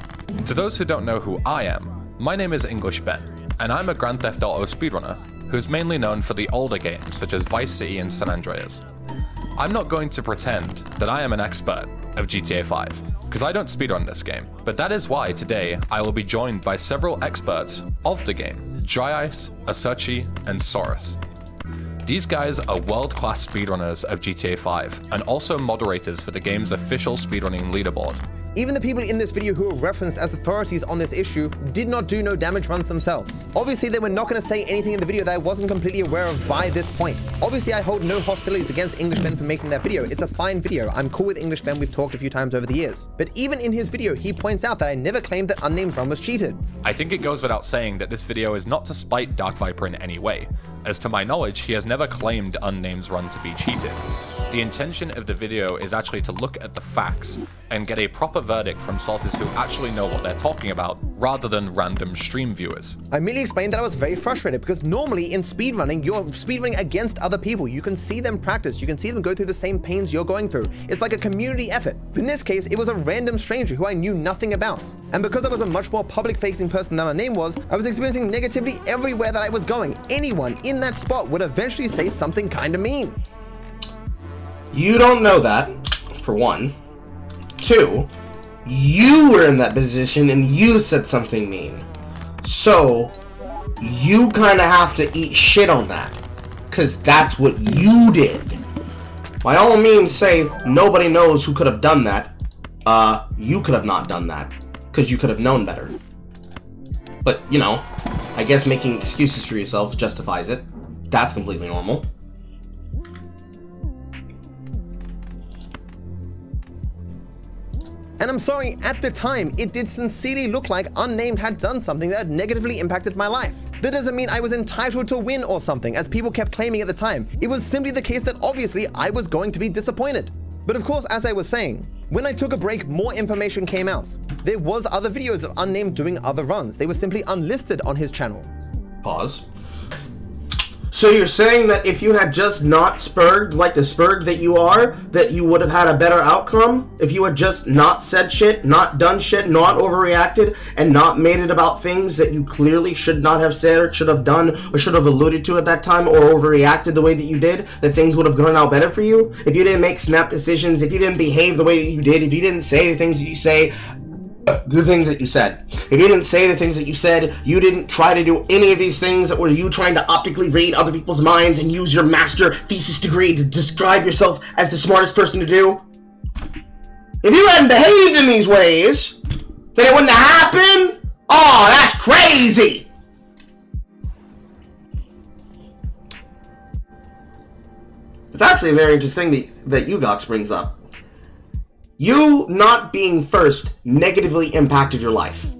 To those who don't know who I am, my name is English Ben, and I'm a Grand Theft Auto speedrunner who's mainly known for the older games such as Vice City and San Andreas. I'm not going to pretend that I am an expert of GTA 5, because I don't speedrun this game, but that is why today I will be joined by several experts of the game, Dry Ice, Asurchi, and Saurus. These guys are world-class speedrunners of GTA 5, and also moderators for the game's official speedrunning leaderboard. Even the people in this video who are referenced as authorities on this issue did not do no damage runs themselves. Obviously, they were not going to say anything in the video that I wasn't completely aware of by this point. Obviously, I hold no hostilities against English Ben for making that video. It's a fine video. I'm cool with English Ben. We've talked a few times over the years. But even in his video, he points out that I never claimed that Unnamed Run was cheated. I think it goes without saying that this video is not to spite DarkViper in any way, as to my knowledge, he has never claimed Unnamed's run to be cheated. The intention of the video is actually to look at the facts and get a proper verdict from sources who actually know what they're talking about, rather than random stream viewers. I merely explained that I was very frustrated because normally in speedrunning, you're speedrunning against other people. You can see them practice. You can see them go through the same pains you're going through. It's like a community effort. But in this case, it was a random stranger who I knew nothing about. And because I was a much more public-facing person than Unnamed was, I was experiencing negativity everywhere that I was going. Anyone in that spot would eventually say something kind of mean. You don't know that, for one. 2, you were in that position and you said something mean. So, you kind of have to eat shit on that. Because that's what you did. by all means say nobody knows who could have done that. You could have not done that, because you could have known better. But, you know, I guess making excuses for yourself justifies it. That's completely normal. And I'm sorry, at the time, it did sincerely look like Unnamed had done something that had negatively impacted my life. That doesn't mean I was entitled to win or something, as people kept claiming at the time. It was simply the case that obviously I was going to be disappointed. But of course, as I was saying, when I took a break, more information came out. There was other videos of Unnamed doing other runs. They were simply unlisted on his channel. Pause. So you're saying that if you had just not spurged like the spurg that you are, that you would have had a better outcome? If you had just not said shit, not done shit, not overreacted, and not made it about things that you clearly should not have said or should have done or should have alluded to at that time, or overreacted the way that you did, that things would have gone out better for you? If you didn't make snap decisions, if you didn't behave the way that you did, if you didn't say the things that you say, the things that you said. If you didn't say the things that you said, you didn't try to do any of these things that were you trying to optically read other people's minds and use your master thesis degree to describe yourself as the smartest person to do. If you hadn't behaved in these ways, then it wouldn't have happened? Oh, that's crazy! It's actually a very interesting thing that Ugox brings up. You not being first negatively impacted your life.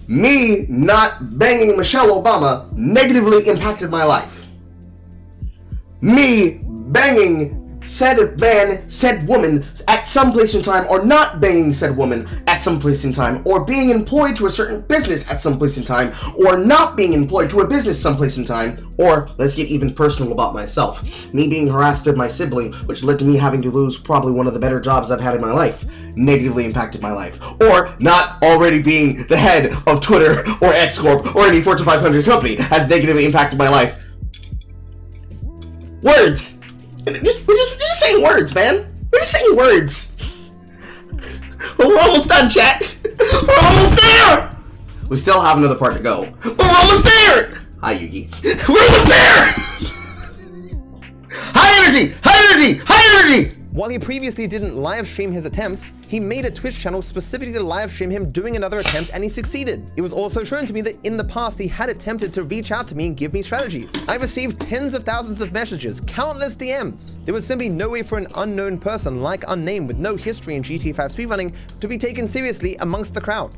Me not banging Michelle Obama negatively impacted my life. Me banging said man, said woman at some place in time, or not banging said woman at some place in time, or being employed to a certain business at some place in time, or not being employed to a business someplace in time, or let's get even personal about myself. Me being harassed by my sibling, which led to me having to lose probably one of the better jobs I've had in my life, negatively impacted my life. Or not already being the head of Twitter or X Corp or any Fortune 500 company has negatively impacted my life. Words. We're just saying words, man. We're just saying words. But we're almost done, chat. We're almost there. We still have another part to go. But we're almost there. Hi, Yugi. We're almost there. High energy. High energy. High energy. While he previously didn't live stream his attempts, he made a Twitch channel specifically to live stream him doing another attempt, and he succeeded. It was also shown to me that in the past he had attempted to reach out to me and give me strategies. I received tens of thousands of messages, countless DMs. There was simply no way for an unknown person like Unnamed with no history in GTA 5 speedrunning to be taken seriously amongst the crowd.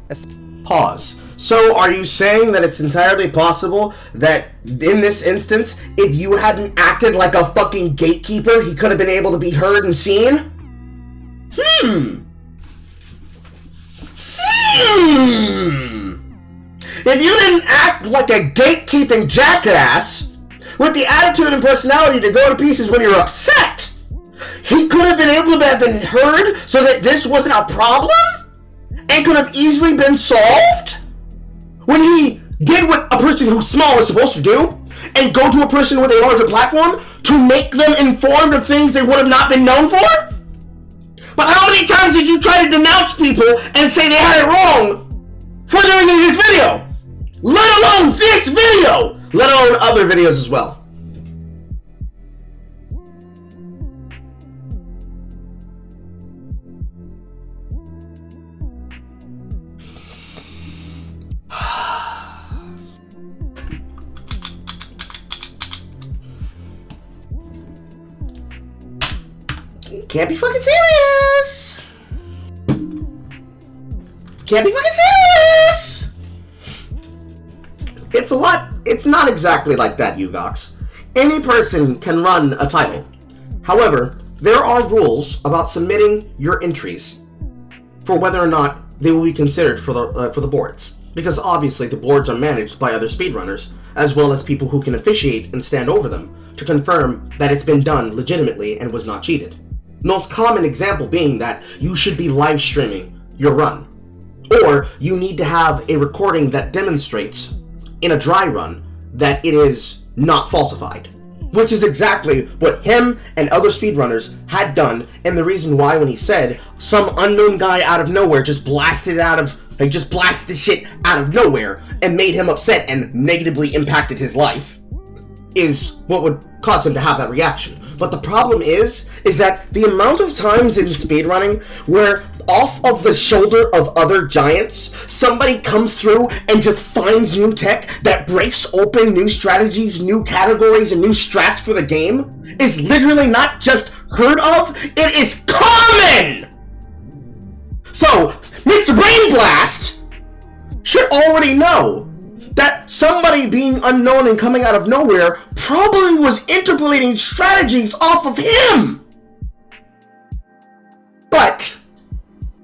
Pause. So are you saying that it's entirely possible that in this instance, if you hadn't acted like a fucking gatekeeper, he could have been able to be heard and seen? If you didn't act like a gatekeeping jackass with the attitude and personality to go to pieces when you're upset, he could have been able to have been heard so that this wasn't a problem? And could have easily been solved when he did what a person who's small is supposed to do and go to a person with a larger platform to make them informed of things they would have not been known for? But how many times did you try to denounce people and say they had it wrong for doing this video? Let alone this video, let alone other videos as well. Can't be fucking serious! Can't be fucking serious! It's a lot. It's not exactly like that, Ugox. Any person can run a title. However, there are rules about submitting your entries for whether or not they will be considered for the boards. Because obviously the boards are managed by other speedrunners, as well as people who can officiate and stand over them to confirm that it's been done legitimately and was not cheated. Most common example being that you should be live streaming your run, or you need to have a recording that demonstrates in a dry run that it is not falsified, which is exactly what him and other speedrunners had done, and the reason why when he said some unknown guy out of nowhere just blasted the shit out of nowhere and made him upset and negatively impacted his life is what would cause him to have that reaction. But the problem is that the amount of times in speedrunning where off of the shoulder of other giants, somebody comes through and just finds new tech that breaks open new strategies, new categories, and new strats for the game is literally not just heard of, it is common! So, Mr. Brain Blast should already know that somebody being unknown and coming out of nowhere probably was interpolating strategies off of him! But,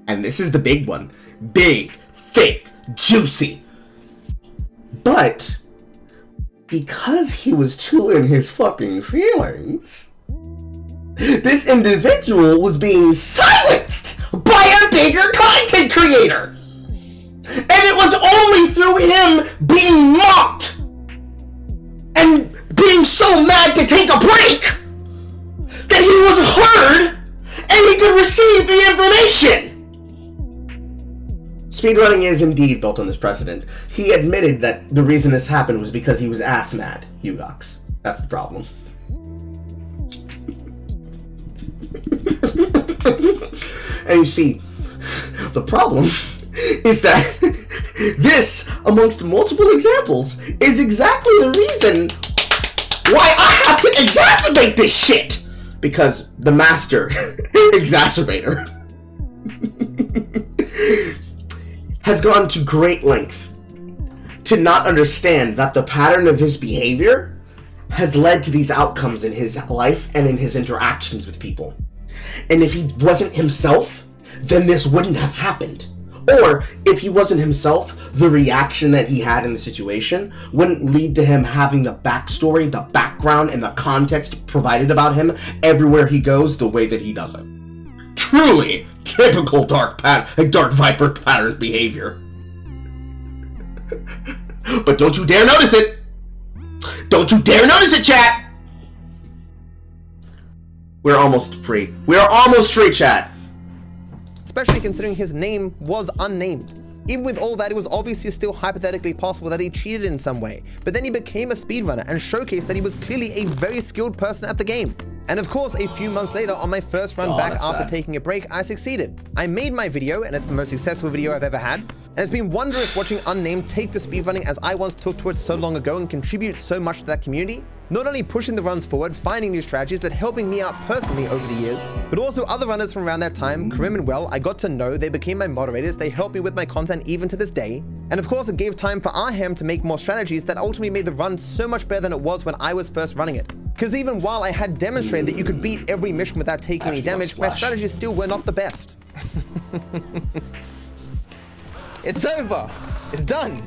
and this is the big one, big, thick, juicy, but because he was too in his fucking feelings, this individual was being silenced by a bigger content creator! And it was only through him being mocked and being so mad to take a break that he was heard and he could receive the information. Speedrunning is indeed built on this precedent. He admitted that the reason this happened was because he was ass mad, Hugox. That's the problem. And you see, the problem is that this, amongst multiple examples, is exactly the reason why I have to exacerbate this shit! Because the master exacerbator has gone to great length to not understand that the pattern of his behavior has led to these outcomes in his life and in his interactions with people. And if he wasn't himself, then this wouldn't have happened. Or, if he wasn't himself, the reaction that he had in the situation wouldn't lead to him having the backstory, the background, and the context provided about him everywhere he goes the way that he does it. Truly typical Dark Viper pattern behavior. But don't you dare notice it! Don't you dare notice it, chat! We're almost free. We are almost free, chat! Especially considering his name was unnamed. Even with all that, it was obviously still hypothetically possible that he cheated in some way, but then he became a speedrunner and showcased that he was clearly a very skilled person at the game. And of course, a few months later, on my first run back after taking a break, I succeeded. I made my video, and it's the most successful video I've ever had, and it's been wondrous watching Unnamed take to speedrunning as I once took to it so long ago and contribute so much to that community. Not only pushing the runs forward, finding new strategies, but helping me out personally over the years. But also other runners from around that time, Karim and Well, I got to know, they became my moderators, they helped me with my content even to this day. And of course, it gave time for Arham to make more strategies that ultimately made the run so much better than it was when I was first running it. Because even while I had demonstrated that you could beat every mission without taking any damage, my strategies still were not the best. It's over! It's done!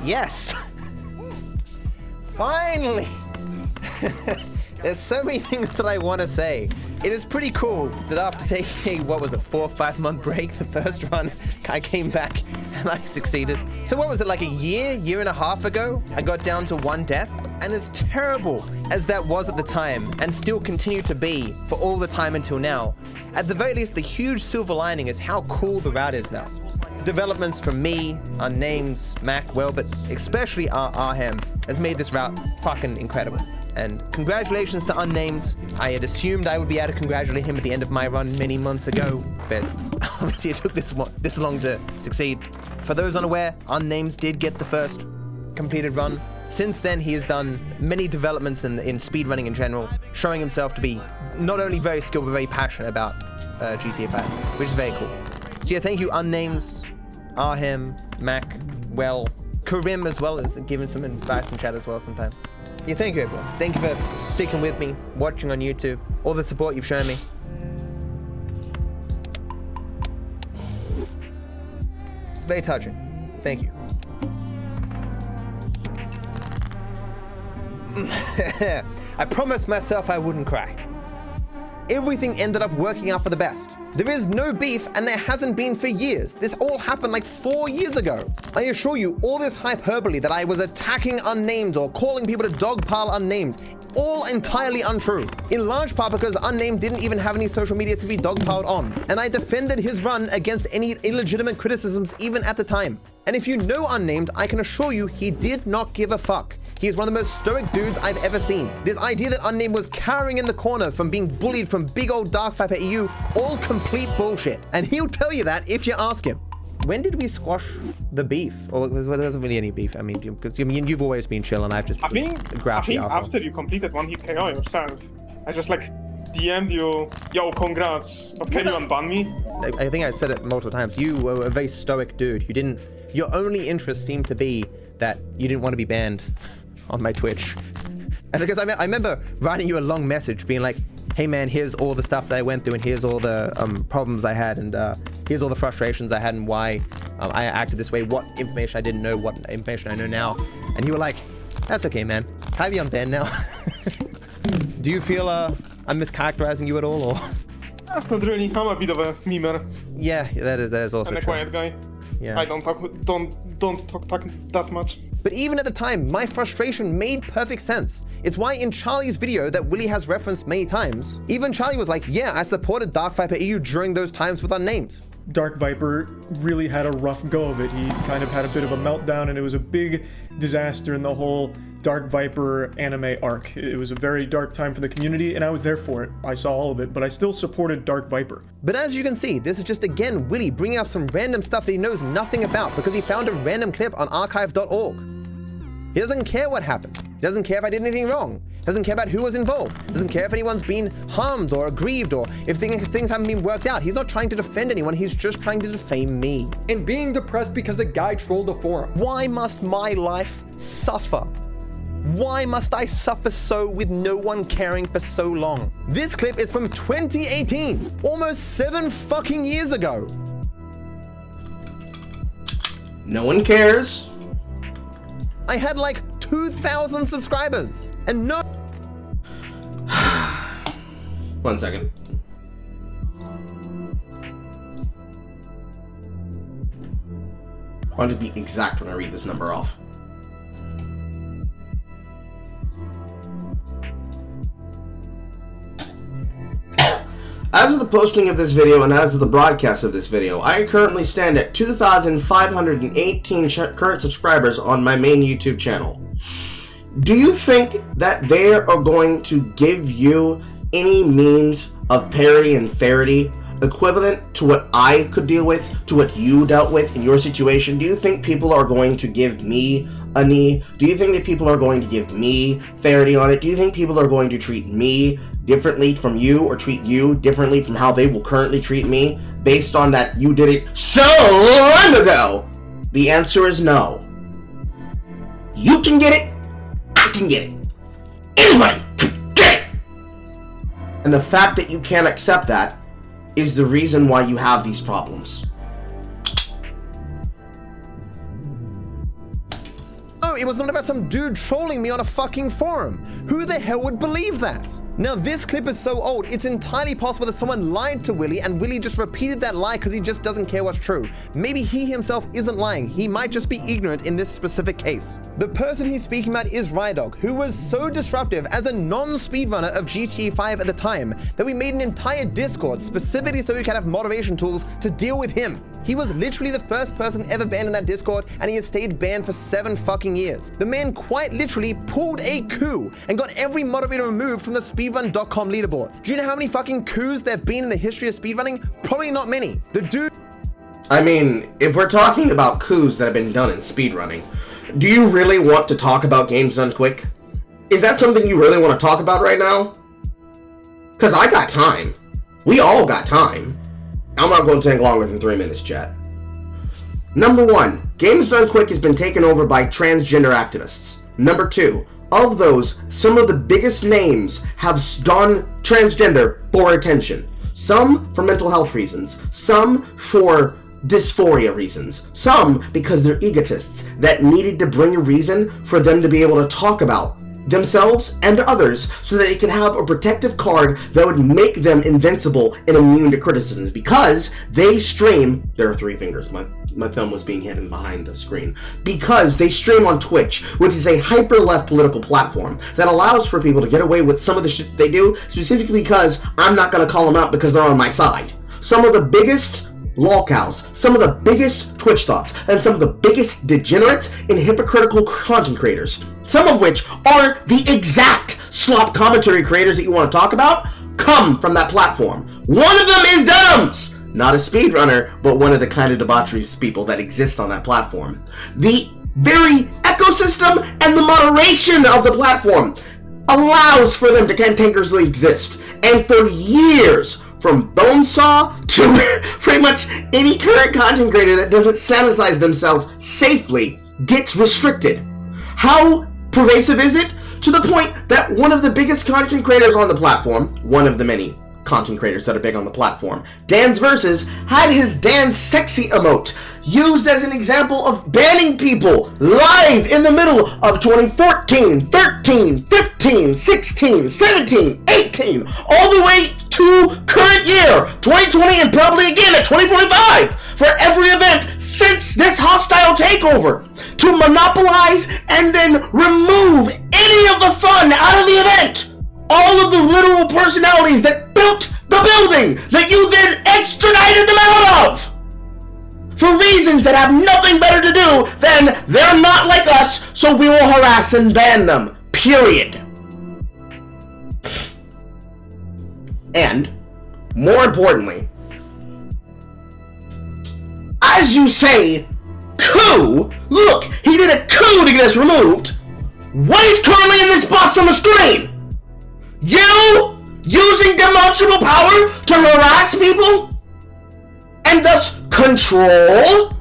Yes! Finally! There's so many things that I want to say. It is pretty cool that after taking a, what was it, 4 or 5 month break, the first run, I came back and I succeeded. So what was it, like a year and a half ago? I got down to 1 death, and as terrible as that was at the time, and still continue to be for all the time until now, at the very least, the huge silver lining is how cool the route is now. Developments from me, Unnamed, Mac, well, but especially Arham has made this route fucking incredible. And congratulations to Unnamed. I had assumed I would be able to congratulate him at the end of my run many months ago, but obviously it took this long to succeed. For those unaware, Unnamed did get the first completed run. Since then, he has done many developments in speedrunning in general, showing himself to be not only very skilled, but very passionate about GTA 5, which is very cool. So yeah, thank you, Unnamed, Arham, Mac, Well, Karim as well, as giving some advice in chat as well sometimes. Yeah, thank you everyone. Thank you for sticking with me, watching on YouTube, all the support you've shown me. It's very touching. Thank you. I promised myself I wouldn't cry. Everything ended up working out for the best. There is no beef, and there hasn't been for years. This all happened like 4 years ago. I assure you, all this hyperbole that I was attacking Unnamed or calling people to dogpile Unnamed, all entirely untrue. In large part because Unnamed didn't even have any social media to be dogpiled on, and I defended his run against any illegitimate criticisms even at the time. And if you know Unnamed, I can assure you he did not give a fuck. He's one of the most stoic dudes I've ever seen. This idea that Unnamed was cowering in the corner from being bullied from big old DarkViperAU, all complete bullshit. And he'll tell you that if you ask him. When did we squash the beef? Or there wasn't really any beef. I mean, you've always been chill and I've just I think after you completed one hit KO yourself, I just like DM'd you, yo, congrats, but can you unban me? I think I said it multiple times. You were a very stoic dude. Your only interest seemed to be that you didn't want to be banned on my Twitch. And because I remember writing you a long message being like, hey man, here's all the stuff that I went through and here's all the problems I had and here's all the frustrations I had and why I acted this way, what information I didn't know, what information I know now. And you were like, that's okay, man. Have you unbanned now? Do you feel I'm mischaracterizing you at all, or? Not really. I'm a bit of a memer. Yeah, that is also I'm a true. quiet guy. Yeah. I don't talk that much. But even at the time, my frustration made perfect sense. It's why in Charlie's video that Willie has referenced many times, even Charlie was like, yeah, I supported DarkViperAU during those times with Unnamed. Dark Viper really had a rough go of it. He kind of had a bit of a meltdown and it was a big disaster in the whole Dark Viper anime arc. It was a very dark time for the community and I was there for it. I saw all of it, but I still supported Dark Viper. But as you can see, this is just again Willie bringing up some random stuff that he knows nothing about because he found a random clip on archive.org. He doesn't care what happened. He doesn't care if I did anything wrong. He doesn't care about who was involved. He doesn't care if anyone's been harmed or aggrieved or if things haven't been worked out. He's not trying to defend anyone. He's just trying to defame me. And being depressed because a guy trolled a forum. Why must my life suffer? Why must I suffer so with no one caring for so long? This clip is from 2018, almost 7 fucking years ago. No one cares. I had like 2,000 subscribers and no. 1 second. I want to be exact when I read this number off. As of the posting of this video and as of the broadcast of this video, I currently stand at 2,518 current subscribers on my main YouTube channel. Do you think that they are going to give you any means of parity and fairity equivalent to what I could deal with, to what you dealt with in your situation? Do you think people are going to give me a knee? Do you think that people are going to give me fairity on it? Do you think people are going to treat me differently from you or treat you differently from how they will currently treat me based on that you did it so long ago? The answer is no. You can get it. I can get it. Anybody can get it. And the fact that you can't accept that is the reason why you have these problems. Oh, it was not about some dude trolling me on a fucking forum. Who the hell would believe that? Now this clip is so old, it's entirely possible that someone lied to Willie and Willie just repeated that lie because he just doesn't care what's true. Maybe he himself isn't lying. He might just be ignorant in this specific case. The person he's speaking about is Rydog, who was so disruptive as a non-speedrunner of GTA 5 at the time that we made an entire Discord specifically so we could have moderation tools to deal with him. He was literally the first person ever banned in that Discord, and he has stayed banned for 7 fucking years. The man quite literally pulled a coup and got every moderator removed from the speedrun.com leaderboards. Do you know how many fucking coups there have been in the history of speedrunning? Probably not many. The dude... I mean, if we're talking about coups that have been done in speedrunning, do you really want to talk about games done quick? Is that something you really want to talk about right now? Because I got time. We all got time. I'm not going to take longer than 3 minutes, chat. Number 1, games done quick has been taken over by transgender activists. Number 2, of those, some of the biggest names have gone transgender for attention. Some for mental health reasons, some for dysphoria reasons, some because they're egotists that needed to bring a reason for them to be able to talk about themselves and others so that they could have a protective card that would make them invincible and immune to criticism because they stream. There are 3 fingers. My thumb was being hidden behind the screen. Because they stream on Twitch, which is a hyper-left political platform that allows for people to get away with some of the shit they do, specifically because I'm not going to call them out because they're on my side. Some of the biggest lolcows, some of the biggest Twitch thoughts, and some of the biggest degenerates and hypocritical content creators, some of which are the exact slop commentary creators that you want to talk about, come from that platform. One of them is Denims! Not a speedrunner, but one of the kind of debauchery people that exist on that platform. The very ecosystem and the moderation of the platform allows for them to cantankerously exist. And for years, from Bonesaw to pretty much any current content creator that doesn't sanitize themselves safely gets restricted. How pervasive is it? To the point that one of the biggest content creators on the platform, one of the many content creators that are big on the platform, Dan's Versus, had his Dan Sexy emote used as an example of banning people live in the middle of 2014, 13, 15, 16, 17, 18, all the way to current year, 2020, and probably again at 2045, for every event since this hostile takeover, to monopolize and then remove any of the fun out of the event. All of the literal personalities that built the building that you then extradited them out of for reasons that have nothing better to do than they're not like us, so we will harass and ban them. Period. And, more importantly, as you say, coup, look, he did a coup to get us removed. What is currently in this box on the screen? You using demonstrable power to harass people and thus control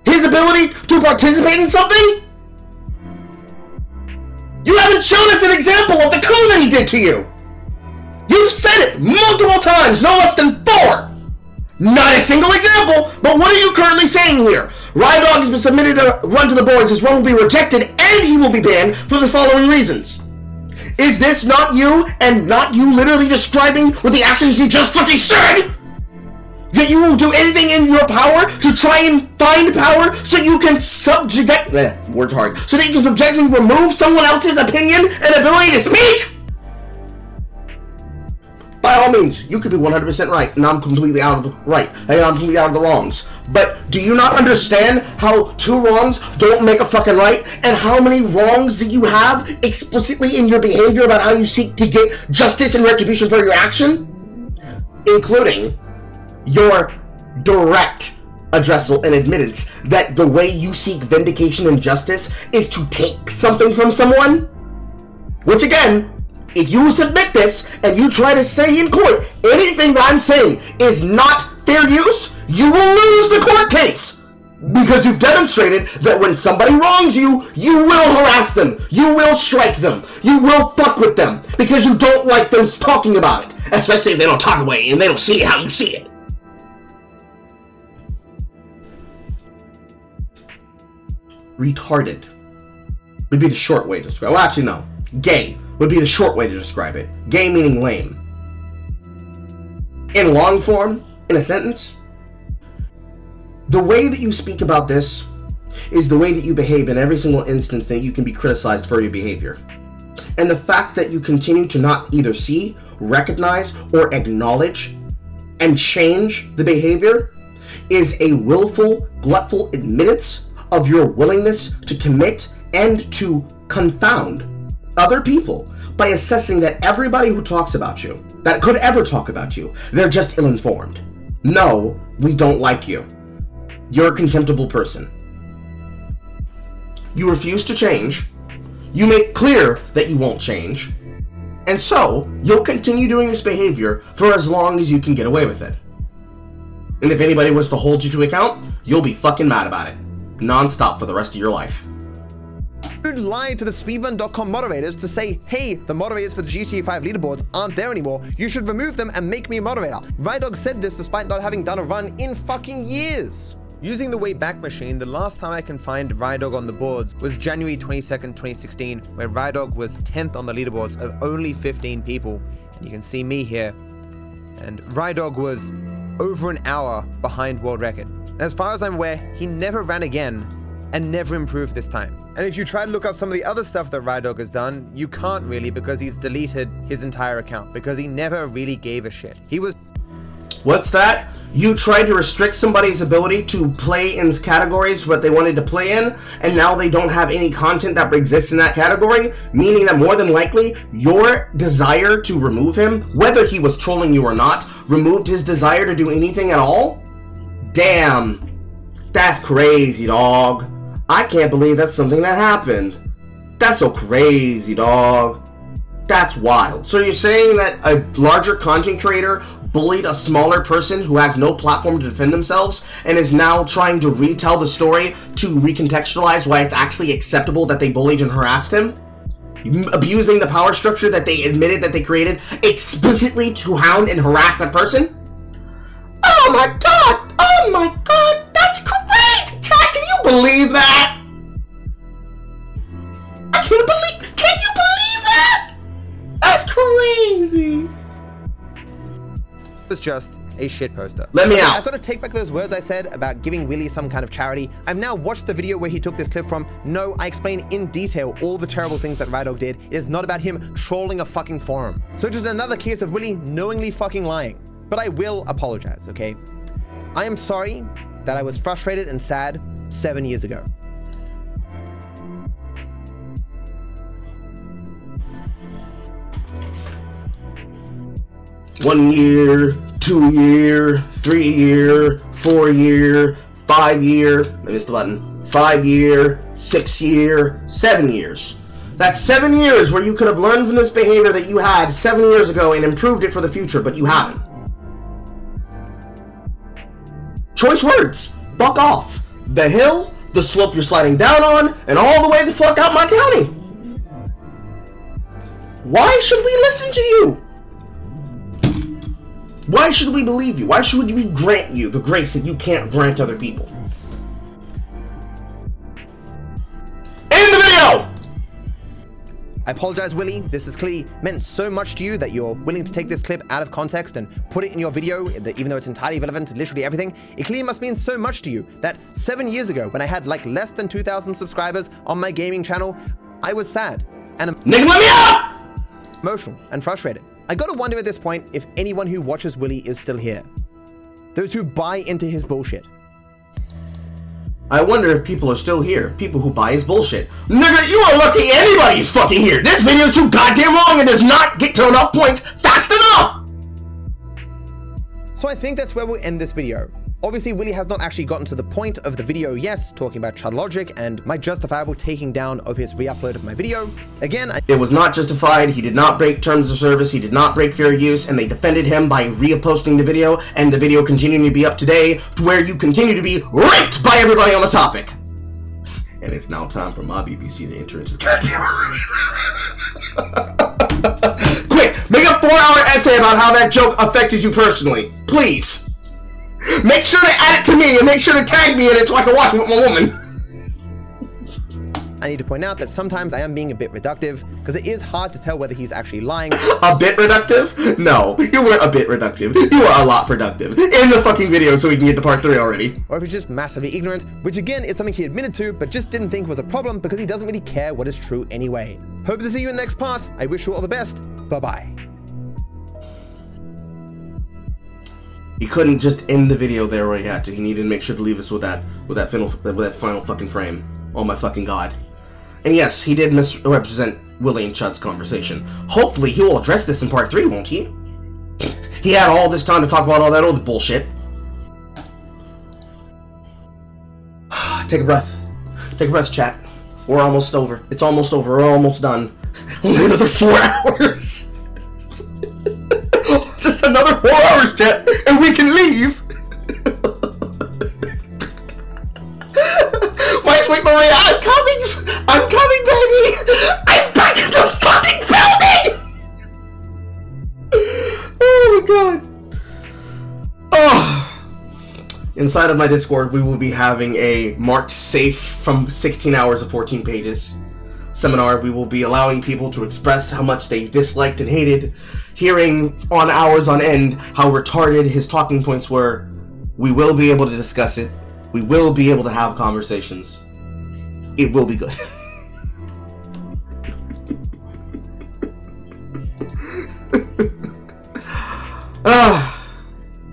his ability to participate in something? You haven't shown us an example of the coup that he did to you. You've said it multiple times, no less than 4. Not a single example, but what are you currently saying here? Rydog has been submitted to run to the boards, his run will be rejected, and he will be banned for the following reasons. Is this not you, and not you literally describing with the actions you just fucking said? That you will do anything in your power to try and find power so you can words hard. So that you can subjectively remove someone else's opinion and ability to speak? By all means, you could be 100% right, and I'm completely out of the right, and I'm completely out of the wrongs. But do you not understand how 2 wrongs don't make a fucking right, and how many wrongs that you have explicitly in your behavior about how you seek to get justice and retribution for your action? Including your direct addressal and admittance that the way you seek vindication and justice is to take something from someone? Which again, if you submit this and you try to say in court anything that I'm saying is not fair use, you will lose the court case. Because you've demonstrated that when somebody wrongs you, you will harass them, you will strike them, you will fuck with them, because you don't like them talking about it. Especially if they don't talk about it and they don't see it how you see it. Retarded would be the short way to describe it. Well, actually, no. Gay would be the short way to describe it. Gay meaning lame. In long form, in a sentence, the way that you speak about this is the way that you behave in every single instance that you can be criticized for your behavior. And the fact that you continue to not either see, recognize, or acknowledge and change the behavior is a willful, gluttful admittance of your willingness to commit and to confound other people by assessing that everybody who talks about you, that could ever talk about you, they're just ill-informed. No, we don't like you. You're a contemptible person. You refuse to change. You make clear that you won't change. And so, you'll continue doing this behavior for as long as you can get away with it. And if anybody was to hold you to account, you'll be fucking mad about it. Non-stop for the rest of your life. Dude lied to the speedrun.com moderators to say, hey, the moderators for the GTA 5 leaderboards aren't there anymore. You should remove them and make me a moderator. Rydog said this despite not having done a run in fucking years. Using the Wayback Machine, the last time I can find Rydog on the boards was January 22nd, 2016, where Rydog was 10th on the leaderboards of only 15 people. And you can see me here. And Rydog was over an hour behind world record. And as far as I'm aware, he never ran again and never improved this time. And if you try to look up some of the other stuff that Rydog has done, you can't really, because he's deleted his entire account, because he never really gave a shit. He was... What's that? You tried to restrict somebody's ability to play in categories what they wanted to play in, and now they don't have any content that exists in that category, meaning that more than likely your desire to remove him, whether he was trolling you or not, removed his desire to do anything at all? Damn. That's crazy, dog. I can't believe that's something that happened. That's so crazy, dog. That's wild. So you're saying that a larger content creator bullied a smaller person who has no platform to defend themselves and is now trying to retell the story to recontextualize why it's actually acceptable that they bullied and harassed him? Abusing the power structure that they admitted that they created explicitly to hound and harass that person? Oh my god! Oh my god! That's crazy! Chat, can you believe that? I can't believe... Can you believe that? That's crazy! It was just a shit poster. Let me out. I've got to take back those words I said about giving Willy some kind of charity. I've now watched the video where he took this clip from. No, I explain in detail all the terrible things that Rydog did. It is not about him trolling a fucking forum. So just another case of Willy knowingly fucking lying. But I will apologize, okay? I am sorry that I was frustrated and sad 7 years ago. One year, 2 year, 3 year, 4 year, 5 year, I missed the button, 5 year, 6 year, 7 years. That's 7 years where you could have learned from this behavior that you had 7 years ago and improved it for the future, but you haven't. Choice words. Buck off. The hill, the slope you're sliding down on, and all the way the fuck out my county. Why should we listen to you? Why should we believe you? Why should we grant you the grace that you can't grant other people? End the video! I apologize, Willy. This has clearly meant so much to you that you're willing to take this clip out of context and put it in your video, that even though it's entirely relevant to literally everything, it clearly must mean so much to you that 7 years ago, when I had like less than 2,000 subscribers on my gaming channel, I was sad and Nigga, let me out! Emotional and frustrated. I gotta wonder at this point if anyone who watches Willy is still here. Those who buy into his bullshit. I wonder if people are still here. People who buy his bullshit. Nigga, you are lucky anybody's fucking here. This video is too goddamn long and does not get to enough points fast enough! So I think that's where we'll end this video. Obviously, Willy has not actually gotten to the point of the video, yes, talking about child logic and my justifiable taking down of his re-upload of my video. Again, it was not justified, he did not break terms of service, he did not break fair use, and they defended him by re-posting the video, and the video continuing to be up today, to where you continue to be raped by everybody on the topic. And it's now time for my BBC to enter into the goddamn Quick, make a 4-hour essay about how that joke affected you personally. Please. Make sure to add it to me and make sure to tag me in it so I can watch it with my woman. I need to point out that sometimes I am being a bit reductive, because it is hard to tell whether he's actually lying. A bit reductive? No, you weren't a bit reductive. You were a lot productive. In the fucking video so we can get to part 3 already. Or if he's just massively ignorant, which again is something he admitted to, but just didn't think was a problem because he doesn't really care what is true anyway. Hope to see you in the next part. I wish you all the best. Bye-bye. He couldn't just end the video there where he had to. He needed to make sure to leave us with that final fucking frame. Oh my fucking god. And yes, he did misrepresent Willy and Chud's conversation. Hopefully he will address this in part 3, won't he? He had all this time to talk about all that other bullshit. Take a breath. Take a breath, chat. We're almost over. It's almost over. We're almost done. Only another 4 hours. Just another 4 hours, chat, and we can leave. My sweet Maria, I'm coming. I'm coming, baby. I'm back in the fucking building. Oh my god. Oh. Inside of my Discord, we will be having a marked safe from 16 hours of 14 pages seminar. We will be allowing people to express how much they disliked and hated, hearing on hours on end how retarded his talking points were. We will be able to discuss it. We will be able to have conversations. It will be good.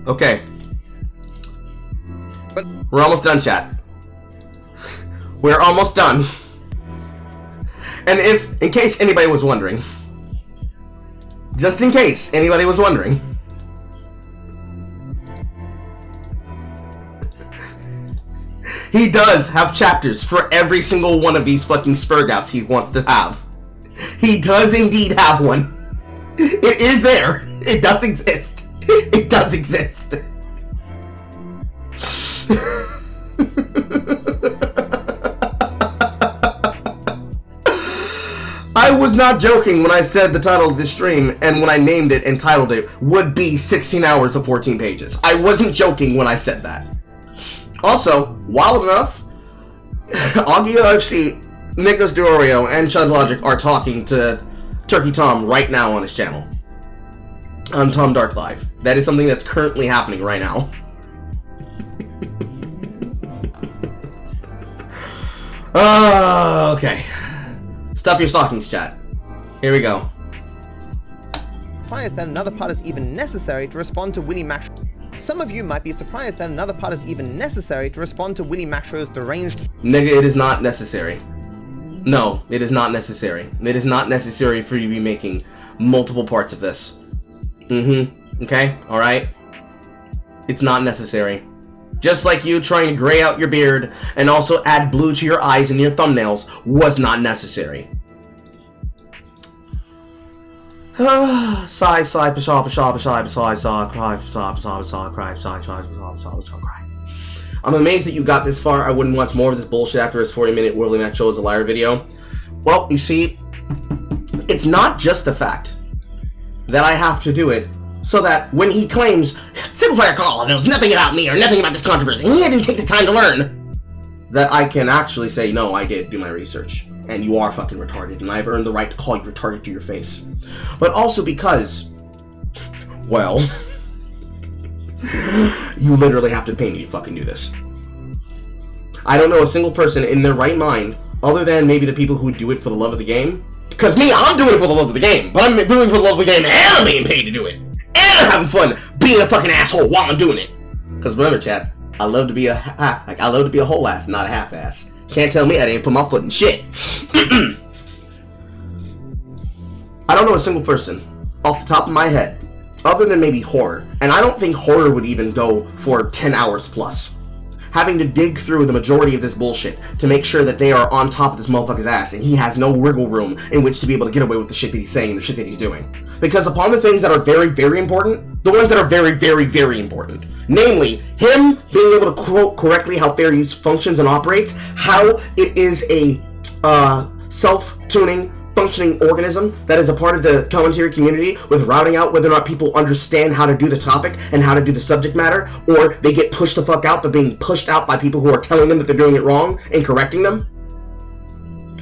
Okay. But we're almost done, chat. We're almost done. And in case anybody was wondering, just in case anybody was wondering, he does have chapters for every single one of these fucking Spurgouts he wants to have. He does indeed have one. It is there. It does exist. It does exist. I was not joking when I said the title of this stream, and when I named it and titled it, would be 16 hours of 14 pages. I wasn't joking when I said that. Also, wild enough, Augie OFC, Nicholas Diorio, and Chud Logic are talking to Turkey Tom right now on his channel. On Tom Dark Live. That is something that's currently happening right now. Okay. Stuff your stockings, chat. Here we go. surprised that another part is even necessary to respond to Willie Maxwell. Some of you might be surprised that another part is even necessary to respond to Willie Maxwell's deranged. Nigga, it is not necessary. No, it is not necessary. It is not necessary for you to be making multiple parts of this. Okay? Alright? It's not necessary. Just like you trying to gray out your beard and also add blue to your eyes and your thumbnails was not necessary. Sigh, sigh, pshaw, pshaw, pshaw, pshaw, pshaw, cry, pshaw, pshaw, pshaw, cry, pshaw, pshaw, pshaw, pshaw, pshaw, cry. I'm amazed that you got this far. I wouldn't watch more of this bullshit after his 40-minute Willie Mac Show is a liar video. Well, you see, it's not just the fact that I have to do it so that when he claims, Single Fire Call knows nothing about me or nothing about this controversy, and he didn't take the time to learn, that I can actually say, no, I did do my research, and you are fucking retarded, and I've earned the right to call you retarded to your face. But also because, well, you literally have to pay me to fucking do this. I don't know a single person in their right mind, other than maybe the people who do it for the love of the game. Because me, I'm doing it for the love of the game, but I'm doing it for the love of the game, and I'm being paid to do it. And I'm having fun being a fucking asshole while I'm doing it. Because remember, chat, I love to be a whole ass, not a half ass. Can't tell me I didn't put my foot in shit. I don't know a single person off the top of my head, other than maybe horror, and I don't think horror would even go for 10 hours plus, having to dig through the majority of this bullshit to make sure that they are on top of this motherfucker's ass, and he has no wiggle room in which to be able to get away with the shit that he's saying and the shit that he's doing. Because upon the things that are very, very important, the ones that are very, very, very important, namely, him being able to quote correctly how fair use functions and operates, how it is a self-tuning, functioning organism that is a part of the commentary community, with routing out whether or not people understand how to do the topic and how to do the subject matter, or they get pushed the fuck out but being pushed out by people who are telling them that they're doing it wrong and correcting them.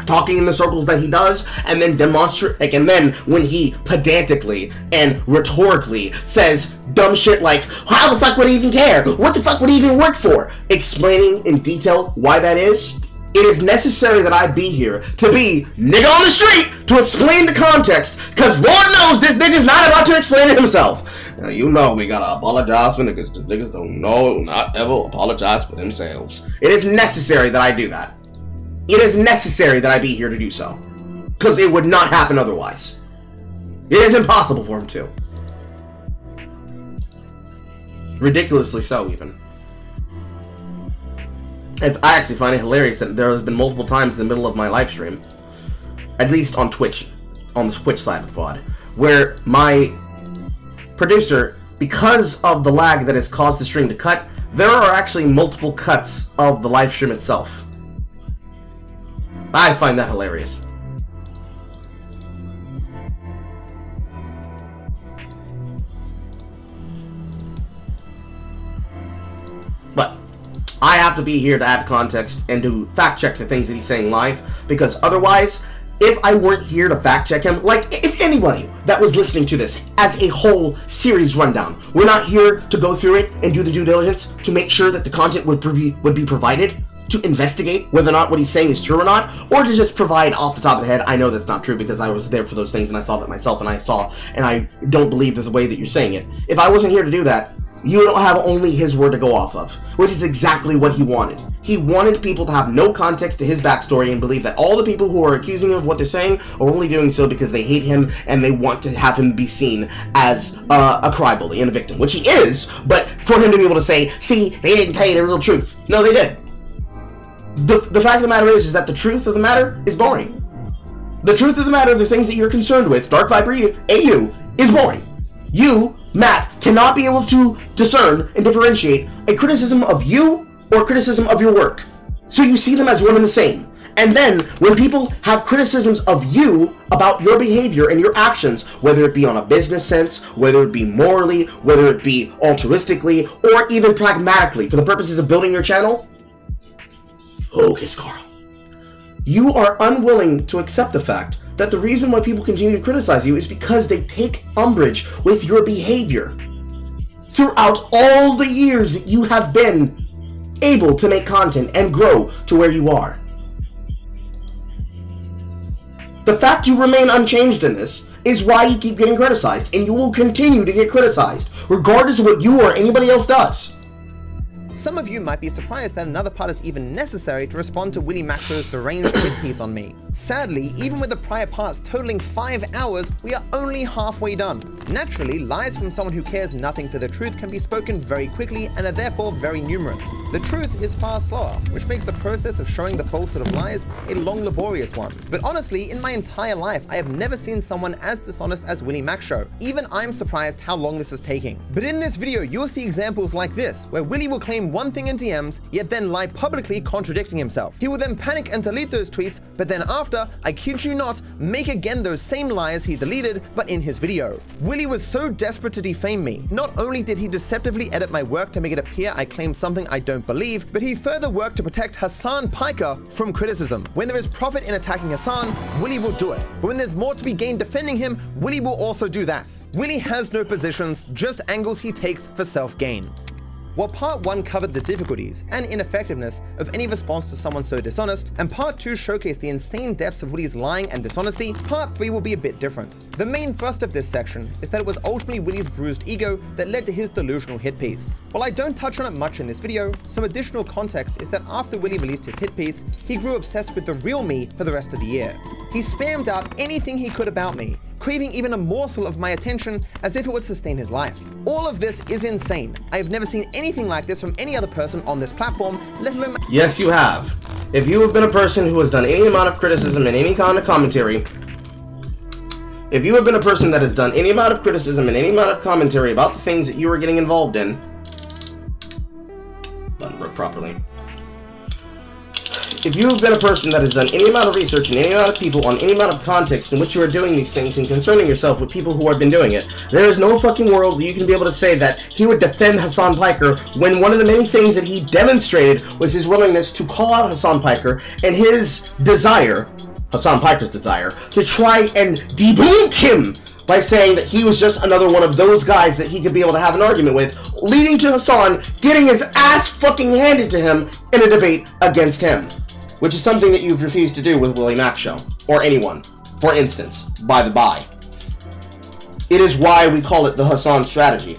Talking in the circles that he does, and then demonstrate, and then when he pedantically and rhetorically says dumb shit like, how the fuck would he even care? What the fuck would he even work for? Explaining in detail why that is. It is necessary that I be here to be nigga on the street to explain the context, because Lord knows this nigga's not about to explain it himself. Now, you know we gotta apologize for niggas, because niggas don't know, not ever apologize for themselves. It is necessary that I do that. It is necessary that I be here to do so, because it would not happen otherwise. It is impossible for him to. Ridiculously so, even. I actually find it hilarious that there has been multiple times in the middle of my live stream, at least on Twitch, on the Twitch side of the pod, where my producer, because of the lag that has caused the stream to cut, there are actually multiple cuts of the live stream itself. I find that hilarious. But I have to be here to add context and to fact check the things that he's saying live, because otherwise, if I weren't here to fact check him, like if anybody that was listening to this as a whole series rundown, we're not here to go through it and do the due diligence to make sure that the content would be provided, to investigate whether or not what he's saying is true or not, or to just provide off the top of the head, I know that's not true because I was there for those things and I saw that myself, and I don't believe the way that you're saying it. If I wasn't here to do that, you don't have only his word to go off of, which is exactly what he wanted. He wanted people to have no context to his backstory and believe that all the people who are accusing him of what they're saying are only doing so because they hate him and they want to have him be seen as a crybaby and a victim, which he is, but for him to be able to say, see, they didn't tell you the real truth. No, they did. The fact of the matter is that the truth of the matter is boring. The truth of the matter, the things that you're concerned with, DarkViperAU, is boring. You, Matt, cannot be able to discern and differentiate a criticism of you or criticism of your work. So you see them as one and the same. And then, when people have criticisms of you about your behavior and your actions, whether it be on a business sense, whether it be morally, whether it be altruistically, or even pragmatically, for the purposes of building your channel, focus, Carl. You are unwilling to accept the fact that the reason why people continue to criticize you is because they take umbrage with your behavior throughout all the years that you have been able to make content and grow to where you are. The fact you remain unchanged in this is why you keep getting criticized, and you will continue to get criticized, regardless of what you or anybody else does. Some of you might be surprised that another part is even necessary to respond to Willie Macro's deranged hit piece on me. Sadly, even with the prior parts totaling 5 hours, we are only halfway done. Naturally, lies from someone who cares nothing for the truth can be spoken very quickly and are therefore very numerous. The truth is far slower, which makes the process of showing the falsehood of lies a long, laborious one. But honestly, in my entire life, I have never seen someone as dishonest as Willie Macro. Even I'm surprised how long this is taking. But in this video, you'll see examples like this, where Willie will claim one thing in DMs, yet then lie publicly contradicting himself. He will then panic and delete those tweets, but then after, I kid you not, make again those same lies he deleted, but in his video. Willie was so desperate to defame me. Not only did he deceptively edit my work to make it appear I claim something I don't believe, but he further worked to protect Hassan Piker from criticism. When there is profit in attacking Hassan, Willie will do it. But when there's more to be gained defending him, Willie will also do that. Willie has no positions, just angles he takes for self-gain. While part 1 covered the difficulties and ineffectiveness of any response to someone so dishonest, and part 2 showcased the insane depths of Willie's lying and dishonesty, part 3 will be a bit different. The main thrust of this section is that it was ultimately Willie's bruised ego that led to his delusional hit piece. While I don't touch on it much in this video, some additional context is that after Willie released his hit piece, he grew obsessed with the real me for the rest of the year. He spammed out anything he could about me, craving even a morsel of my attention as if it would sustain his life. All of this is insane. I have never seen anything like this from any other person on this platform, let alone— Yes, you have. If you have been a person who has done any amount of criticism and any kind of commentary, if you have been a person that has done any amount of criticism and any amount of commentary about the things that you are getting involved in, doesn't work properly. If you have been a person that has done any amount of research and any amount of people on any amount of context in which you are doing these things and concerning yourself with people who have been doing it, there is no fucking world that you can be able to say that he would defend Hassan Piker when one of the many things that he demonstrated was his willingness to call out Hassan Piker and his desire, Hassan Piker's desire, to try and debunk him by saying that he was just another one of those guys that he could be able to have an argument with, leading to Hassan getting his ass fucking handed to him in a debate against him. Which is something that you've refused to do with Willie Macro, or anyone, for instance, by the by. It is why we call it the Hassan strategy,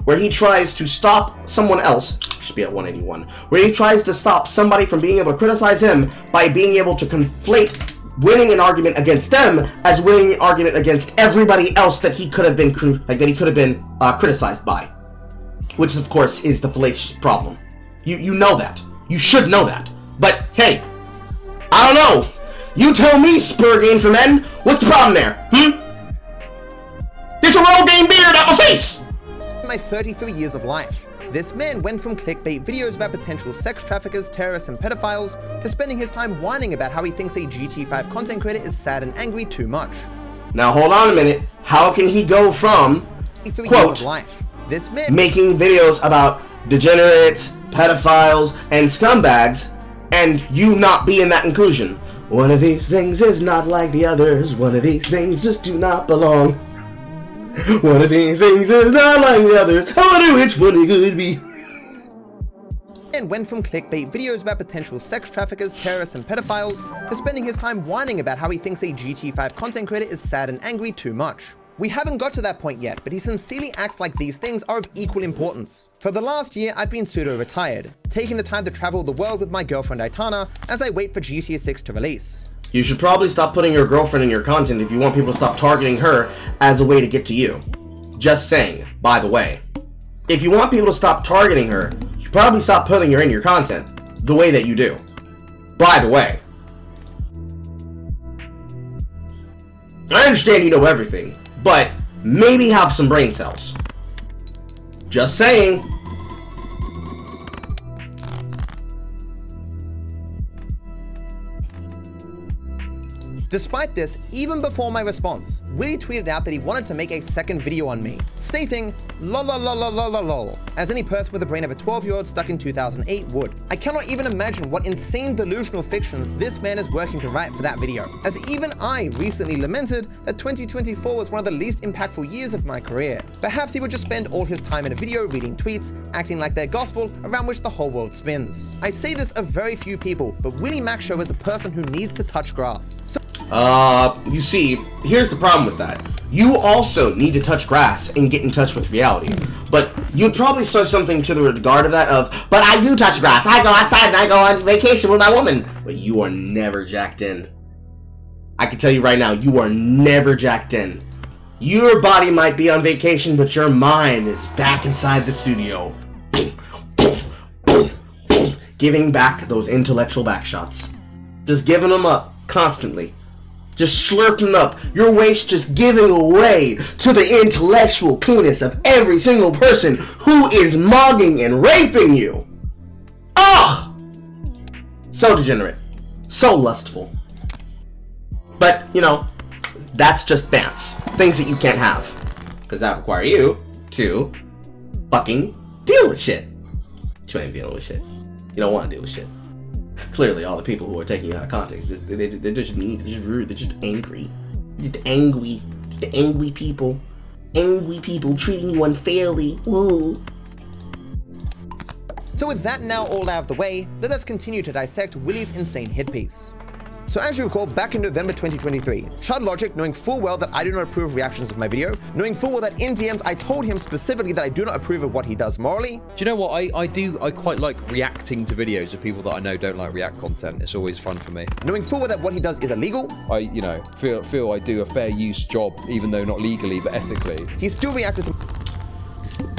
where he tries to stop someone else, should be at 181, where he tries to stop somebody from being able to criticize him by being able to conflate winning an argument against them as winning an argument against everybody else that he could have been criticized by, which of course is the fallacious problem. You know that. You should know that. But hey, I don't know. You tell me, Spur Game for Men. What's the problem there? Get your roll game beard out my face! My 33 years of life. This man went from clickbait videos about potential sex traffickers, terrorists, and pedophiles to spending his time whining about how he thinks a GT5 content creator is sad and angry too much. Now hold on a minute. How can he go from, quote, this man making videos about degenerates, pedophiles, and scumbags, and you not be in that inclusion? One of these things is not like the others. One of these things just do not belong. One of these things is not like the others. I wonder which one it could be. And went from clickbait videos about potential sex traffickers, terrorists, and pedophiles to spending his time whining about how he thinks a GT5 content creator is sad and angry too much. We haven't got to that point yet, but he sincerely acts like these things are of equal importance. For the last year, I've been pseudo-retired, taking the time to travel the world with my girlfriend Aitana as I wait for GTA 6 to release. You should probably stop putting your girlfriend in your content if you want people to stop targeting her as a way to get to you. Just saying, by the way. If you want people to stop targeting her, you should probably stop putting her in your content the way that you do. By the way. I understand you know everything, but maybe have some brain cells. Just saying. Despite this, even before my response, Willy tweeted out that he wanted to make a second video on me, stating, lol lol lol lol lol lol, as any person with the brain of a 12-year-old stuck in 2008 would. I cannot even imagine what insane delusional fictions this man is working to write for that video, as even I recently lamented that 2024 was one of the least impactful years of my career. Perhaps he would just spend all his time in a video reading tweets, acting like they're gospel around which the whole world spins. I say this of very few people, but Willy Maxshow is a person who needs to touch grass. So you see, here's the problem with that. You also need to touch grass and get in touch with reality. But you'd probably say something to the regard of that of, but I do touch grass. I go outside and I go on vacation with my woman. But you are never jacked in. I can tell you right now, you are never jacked in. Your body might be on vacation, but your mind is back inside the studio. Giving back those intellectual back shots. Just giving them up constantly. Just slurping up your waist, just giving away to the intellectual penis of every single person who is mogging and raping you. Ugh! So degenerate. So lustful. But, you know, that's just bants. Things that you can't have. Because that require you to fucking deal with shit. You ain't dealing with shit. You don't want to deal with shit. Clearly, all the people who are taking you out of context, they're just mean, they're just rude, they're just angry. Just angry people. Angry people treating you unfairly. Woo. So with that now all out of the way, let us continue to dissect Willy's insane hit piece. So as you recall, back in November 2023, Chud Logic, knowing full well that I do not approve of reactions of my video, knowing full well that in DMs I told him specifically that I do not approve of what he does morally. Do you know what? I quite like reacting to videos of people that I know don't like React content. It's always fun for me. Knowing full well that what he does is illegal. I, you know, feel I do a fair use job, even though not legally, but ethically. He still reacted to...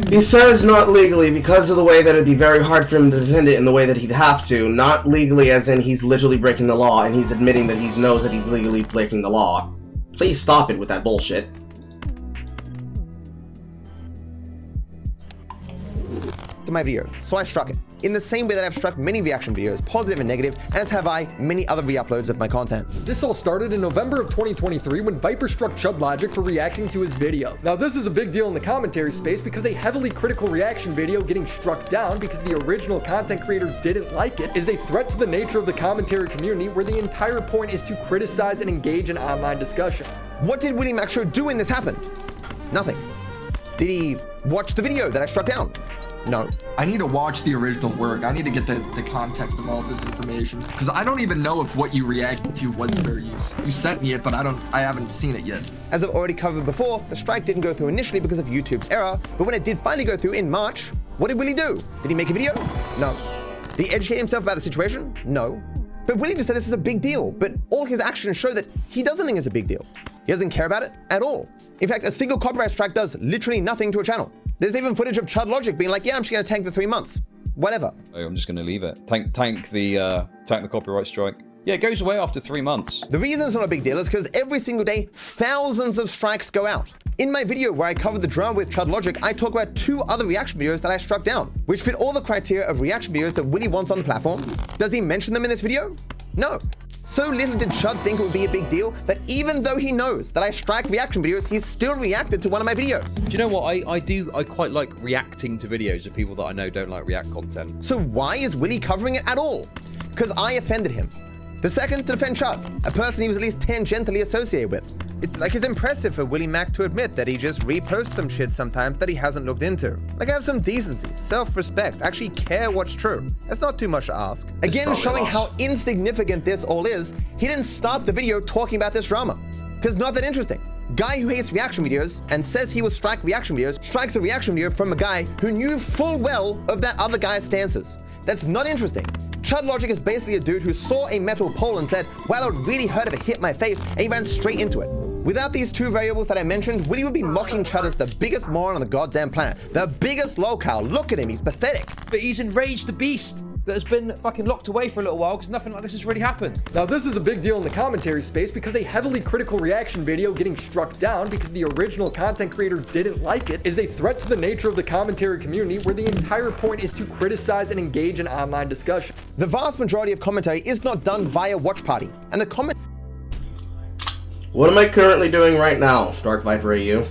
He says not legally because of the way that it'd be very hard for him to defend it in the way that he'd have to. Not legally as in he's literally breaking the law and he's admitting that he knows that he's legally breaking the law. Please stop it with that bullshit. To my video, so I struck it. In the same way that I've struck many reaction videos, positive and negative, as have I many other re-uploads of my content. This all started in November of 2023 when Viper struck Chud Logic for reacting to his video. Now this is a big deal in the commentary space because a heavily critical reaction video getting struck down because the original content creator didn't like it is a threat to the nature of the commentary community where the entire point is to criticize and engage in online discussion. What did Willy Maxshow do when this happened? Nothing. Did he watch the video that I struck down? No. I need to watch the original work. I need to get the context of all of this information. Because I don't even know if what you reacted to was fair use. You sent me it, but I haven't seen it yet. As I've already covered before, the strike didn't go through initially because of YouTube's error, but when it did finally go through in March, what did Willy do? Did he make a video? No. Did he educate himself about the situation? No. But Willy just said this is a big deal, but all his actions show that he doesn't think it's a big deal. He doesn't care about it at all. In fact, a single copyright strike does literally nothing to a channel. There's even footage of Chud Logic being like, yeah, I'm just gonna tank the 3 months. Whatever. I'm just gonna leave it. Tank the copyright strike. Yeah, it goes away after 3 months. The reason it's not a big deal is because every single day, thousands of strikes go out. In my video where I covered the drama with Chud Logic, I talk about 2 other reaction videos that I struck down, which fit all the criteria of reaction videos that Willy wants on the platform. Does he mention them in this video? No. So little did Chud think it would be a big deal that even though he knows that I strike reaction videos, he's still reacted to one of my videos. Do you know what? I quite like reacting to videos of people that I know don't like React content. So why is Willy covering it at all? Because I offended him. The second, to defend Chud, a person he was at least tangentially associated with. It's impressive for Willy Mac to admit that he just reposts some shit sometimes that he hasn't looked into. Like, have some decency, self-respect, actually care what's true. That's not too much to ask. Again, showing how insignificant this all is, he didn't start the video talking about this drama. Because not that interesting. Guy who hates reaction videos and says he will strike reaction videos strikes a reaction video from a guy who knew full well of that other guy's stances. That's not interesting. Chud Logic is basically a dude who saw a metal pole and said, wow, that would really hurt if it hit my face, and he ran straight into it. Without these two variables that I mentioned, Woody would be mocking Chud as the biggest moron on the goddamn planet. The biggest lolcow. Look at him, he's pathetic. But he's enraged the beast that has been fucking locked away for a little while because nothing like this has really happened. Now this is a big deal in the commentary space because a heavily critical reaction video getting struck down because the original content creator didn't like it is a threat to the nature of the commentary community where the entire point is to criticize and engage in online discussion. The vast majority of commentary is not done via watch party, and the comment. What am I currently doing right now, DarkViperAU?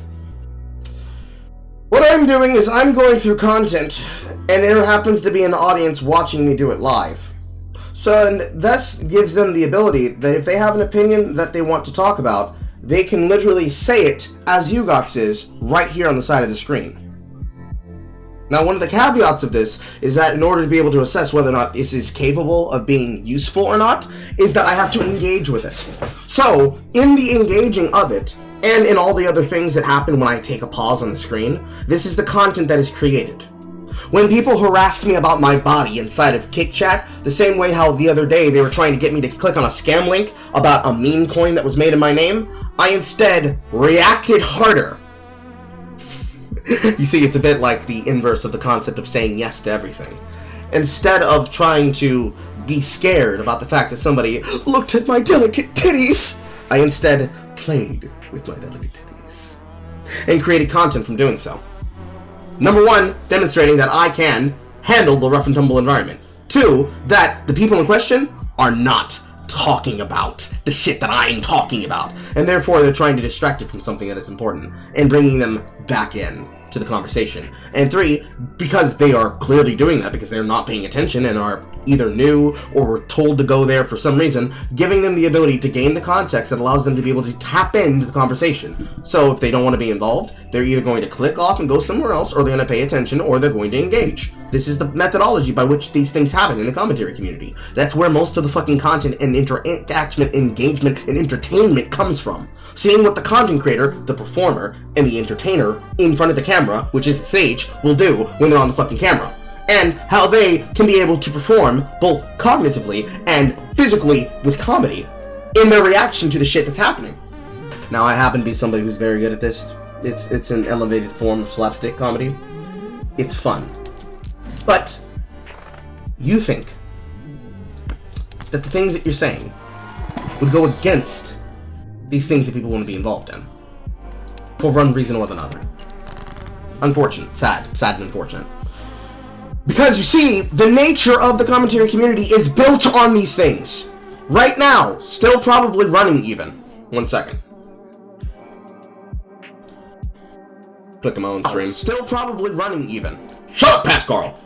What I'm doing is I'm going through content, and there happens to be an audience watching me do it live. So, and this gives them the ability that if they have an opinion that they want to talk about, they can literally say it as Ugox is right here on the side of the screen. Now, one of the caveats of this is that in order to be able to assess whether or not this is capable of being useful or not, is that I have to engage with it. So, in the engaging of it, and in all the other things that happen when I take a pause on the screen, this is the content that is created. When people harassed me about my body inside of KickChat, the same way how the other day they were trying to get me to click on a scam link about a meme coin that was made in my name, I instead reacted harder. You see, it's a bit like the inverse of the concept of saying yes to everything. Instead of trying to be scared about the fact that somebody looked at my delicate titties, I instead played with my delicate titties and created content from doing so. Number one, demonstrating that I can handle the rough and tumble environment. Two, that the people in question are not talking about the shit that I'm talking about, and therefore they're trying to distract it from something that is important and bringing them back in to the conversation. And three, because they are clearly doing that because they're not paying attention and are either new or were told to go there for some reason, giving them the ability to gain the context that allows them to be able to tap into the conversation. So if they don't want to be involved, they're either going to click off and go somewhere else, or they're going to pay attention, or they're going to engage. This is the methodology by which these things happen in the commentary community. That's where most of the fucking content and interaction, engagement, and entertainment comes from. Seeing what the content creator, the performer, and the entertainer in front of the camera, which is the stage, will do when they're on the fucking camera. And how they can be able to perform both cognitively and physically with comedy in their reaction to the shit that's happening. Now, I happen to be somebody who's very good at this. It's an elevated form of slapstick comedy. It's fun. But you think that the things that you're saying would go against these things that people want to be involved in for one reason or another. Unfortunate. Sad and unfortunate. Because you see, the nature of the commentary community is built on these things. Right now, still probably running even. 1 second. Click on my own stream. Still probably running even. Shut up, Pascal!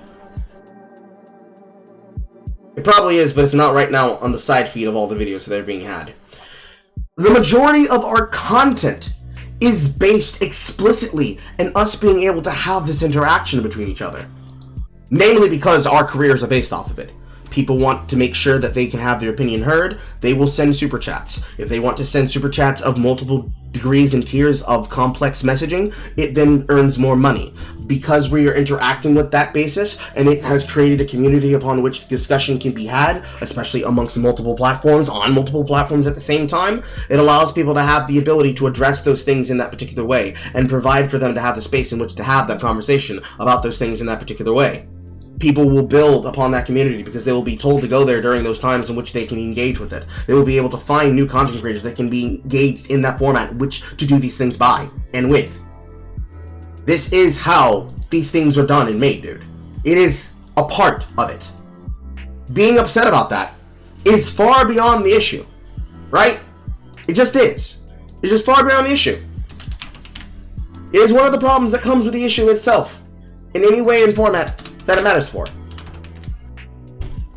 It probably is, but it's not right now on the side feed of all the videos that are being had. The majority of our content is based explicitly in us being able to have this interaction between each other. Namely because our careers are based off of it. People want to make sure that they can have their opinion heard, they will send super chats. If they want to send super chats of multiple degrees and tiers of complex messaging, it then earns more money. Because we are interacting with that basis, and it has created a community upon which discussion can be had, especially amongst multiple platforms, on multiple platforms at the same time, it allows people to have the ability to address those things in that particular way, and provide for them to have the space in which to have that conversation about those things in that particular way. People will build upon that community because they will be told to go there during those times in which they can engage with it. They will be able to find new content creators that can be engaged in that format which to do these things by and with. This is how these things are done and made, dude. It is a part of it. Being upset about that is far beyond the issue, right? It just is. It's just far beyond the issue. It is one of the problems that comes with the issue itself, in any way and format that it matters for.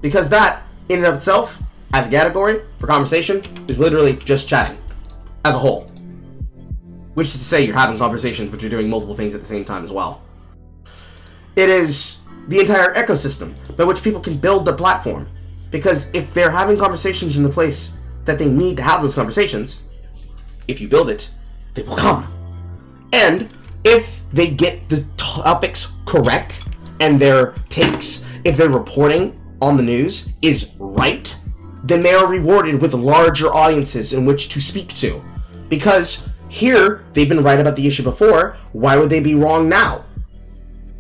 Because that, in and of itself, as a category for conversation, is literally just chatting, as a whole. Which is to say you're having conversations, but you're doing multiple things at the same time as well. It is the entire ecosystem by which people can build their platform. Because if they're having conversations in the place that they need to have those conversations, if you build it, they will come. And if they get the topics correct and their takes, if their reporting on the news is right, then they are rewarded with larger audiences in which to speak to. Because here, they've been right about the issue before, why would they be wrong now?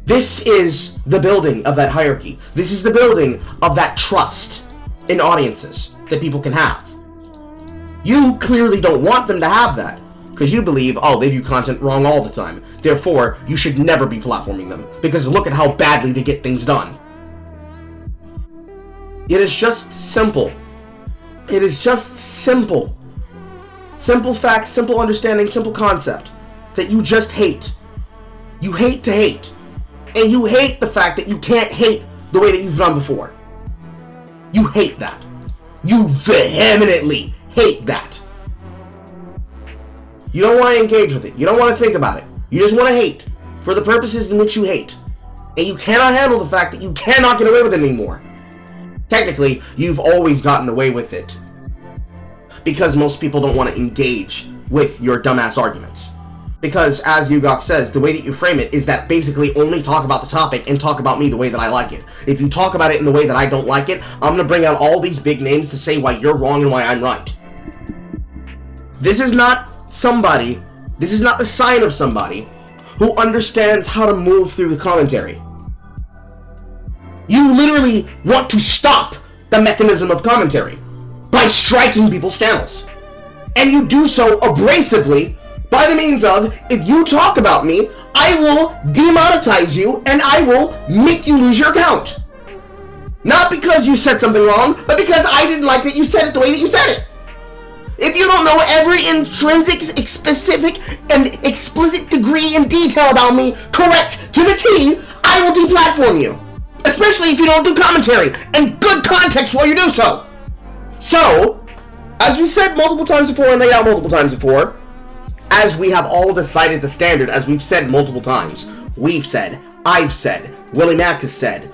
This is the building of that hierarchy. This is the building of that trust in audiences that people can have. You clearly don't want them to have that, because you believe, oh, they do content wrong all the time. Therefore, you should never be platforming them, because look at how badly they get things done. It is just simple. It is just simple. Simple facts, simple understanding, simple concept that you just hate. You hate to hate. And you hate the fact that you can't hate the way that you've done before. You hate that. You vehemently hate that. You don't want to engage with it. You don't want to think about it. You just want to hate for the purposes in which you hate. And you cannot handle the fact that you cannot get away with it anymore. Technically, you've always gotten away with it. Because most people don't want to engage with your dumbass arguments. Because, as Ugok says, the way that you frame it is that basically only talk about the topic and talk about me the way that I like it. If you talk about it in the way that I don't like it, I'm going to bring out all these big names to say why you're wrong and why I'm right. This is not somebody, this is not the sign of somebody who understands how to move through the commentary. You literally want to stop the mechanism of commentary by striking people's channels. And you do so abrasively by the means of, if you talk about me, I will demonetize you and I will make you lose your account. Not because you said something wrong, but because I didn't like that you said it the way that you said it. If you don't know every intrinsic, specific, and explicit degree and detail about me correct to the T, I will deplatform you. Especially if you don't do commentary and good context while you do so. So, as we said multiple times before and laid out multiple times before, as we have all decided the standard, as we've said multiple times, we've said, I've said, Willie Mack has said,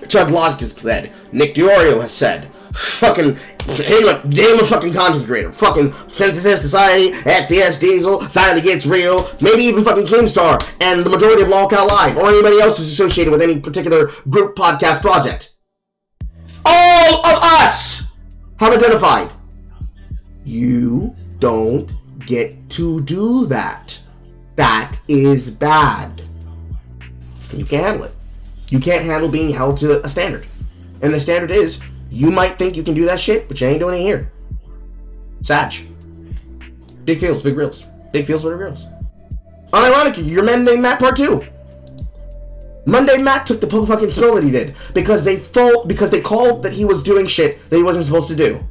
Chud Logic has said, Nick DiOrio has said, fucking, name a fucking content creator, fucking Sensitive Society, FPS Diesel, Silently Gets Real, maybe even fucking Keemstar, and the majority of Lolcow Live, or anybody else who's associated with any particular group podcast project. All of us have identified. You don't get to do that. That is bad. You can't handle it. You can't handle being held to a standard. And the standard is, you might think you can do that shit, but you ain't doing it here. Sag. Big feels, big reels. Big feels, big reels. Unironically, your men named Matt Part 2. Monday Matt took the fucking spill that he did because they called that he was doing shit that he wasn't supposed to do.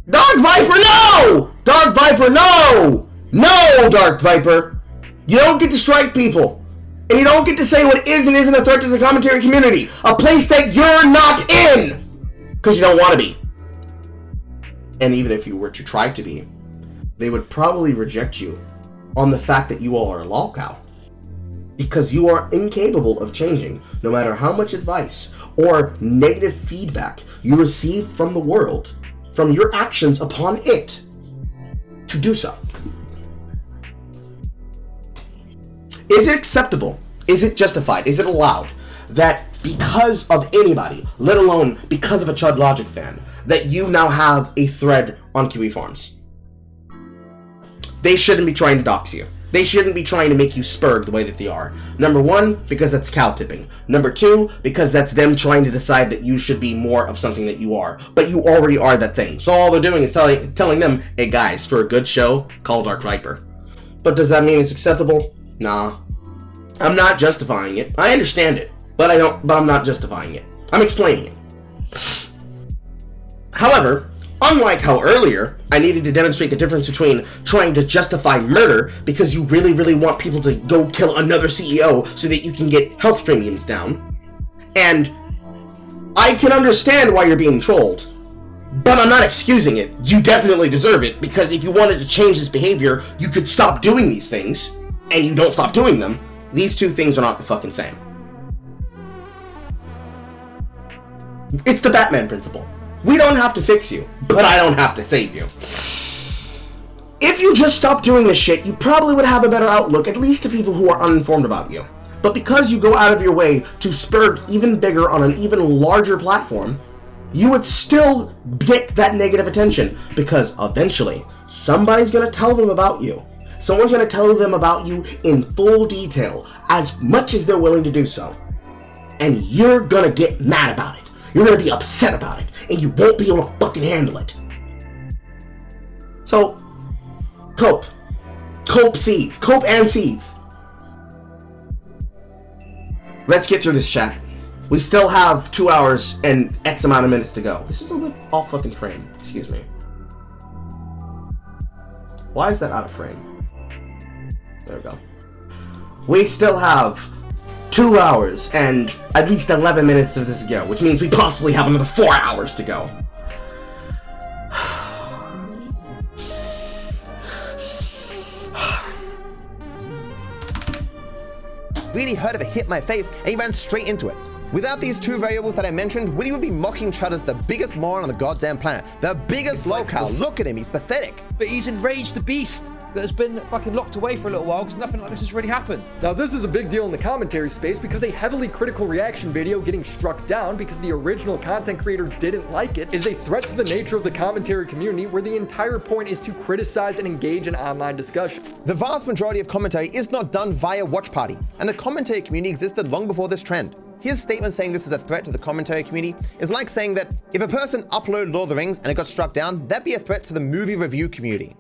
Dark Viper, no! Dark Viper, no! No, Dark Viper! You don't get to strike people. And you don't get to say what is and isn't a threat to the commentary community. A place that you're not in! Because you don't want to be. And even if you were to try to be, they would probably reject you on the fact that you all are a lolcow. Because you are incapable of changing, no matter how much advice or negative feedback you receive from the world, from your actions upon it, to do so. Is it acceptable? Is it justified? Is it allowed that because of anybody, let alone because of a Chud Logic fan, that you now have a thread on Kiwi Farms? They shouldn't be trying to dox you. They shouldn't be trying to make you spurg the way that they are. Number one, because that's cow tipping. Number two, because that's them trying to decide that you should be more of something that you are. But you already are that thing. So all they're doing is telling them, hey guys, for a good show, call Dark Viper. But does that mean it's acceptable? Nah. I'm not justifying it. I understand it. But I'm not justifying it. I'm explaining it. However, unlike how earlier I needed to demonstrate the difference between trying to justify murder because you really, really want people to go kill another CEO so that you can get health premiums down, and I can understand why you're being trolled, but I'm not excusing it. You definitely deserve it, because if you wanted to change this behavior, you could stop doing these things, and you don't stop doing them. These two things are not the fucking same. It's the Batman principle. We don't have to fix you, but I don't have to save you. If you just stopped doing this shit, you probably would have a better outlook, at least to people who are uninformed about you. But because you go out of your way to spurge even bigger on an even larger platform, you would still get that negative attention, because eventually somebody's going to tell them about you. Someone's going to tell them about you in full detail, as much as they're willing to do so. And you're going to get mad about it. You're going to be upset about it, and you won't be able to fucking handle it. So, cope. Cope, seethe. Cope and seethe. Let's get through this, chat. We still have 2 hours and X amount of minutes to go. This is a bit off fucking frame. Excuse me. Why is that out of frame? There we go. We still have 2 hours and at least 11 minutes of this to go, which means we possibly have another 4 hours to go. Really heard of it hit my face, and he ran straight into it. Without these two variables that I mentioned, Willie would be mocking Chud as the biggest moron on the goddamn planet. The biggest lolcow. Look at him, he's pathetic. But he's enraged the beast that has been fucking locked away for a little while because nothing like this has really happened. Now this is a big deal in the commentary space because a heavily critical reaction video getting struck down because the original content creator didn't like it is a threat to the nature of the commentary community, where the entire point is to criticize and engage in online discussion. The vast majority of commentary is not done via Watch Party, and the commentary community existed long before this trend. His statement saying this is a threat to the commentary community is like saying that if a person uploaded Lord of the Rings and it got struck down, that'd be a threat to the movie review community.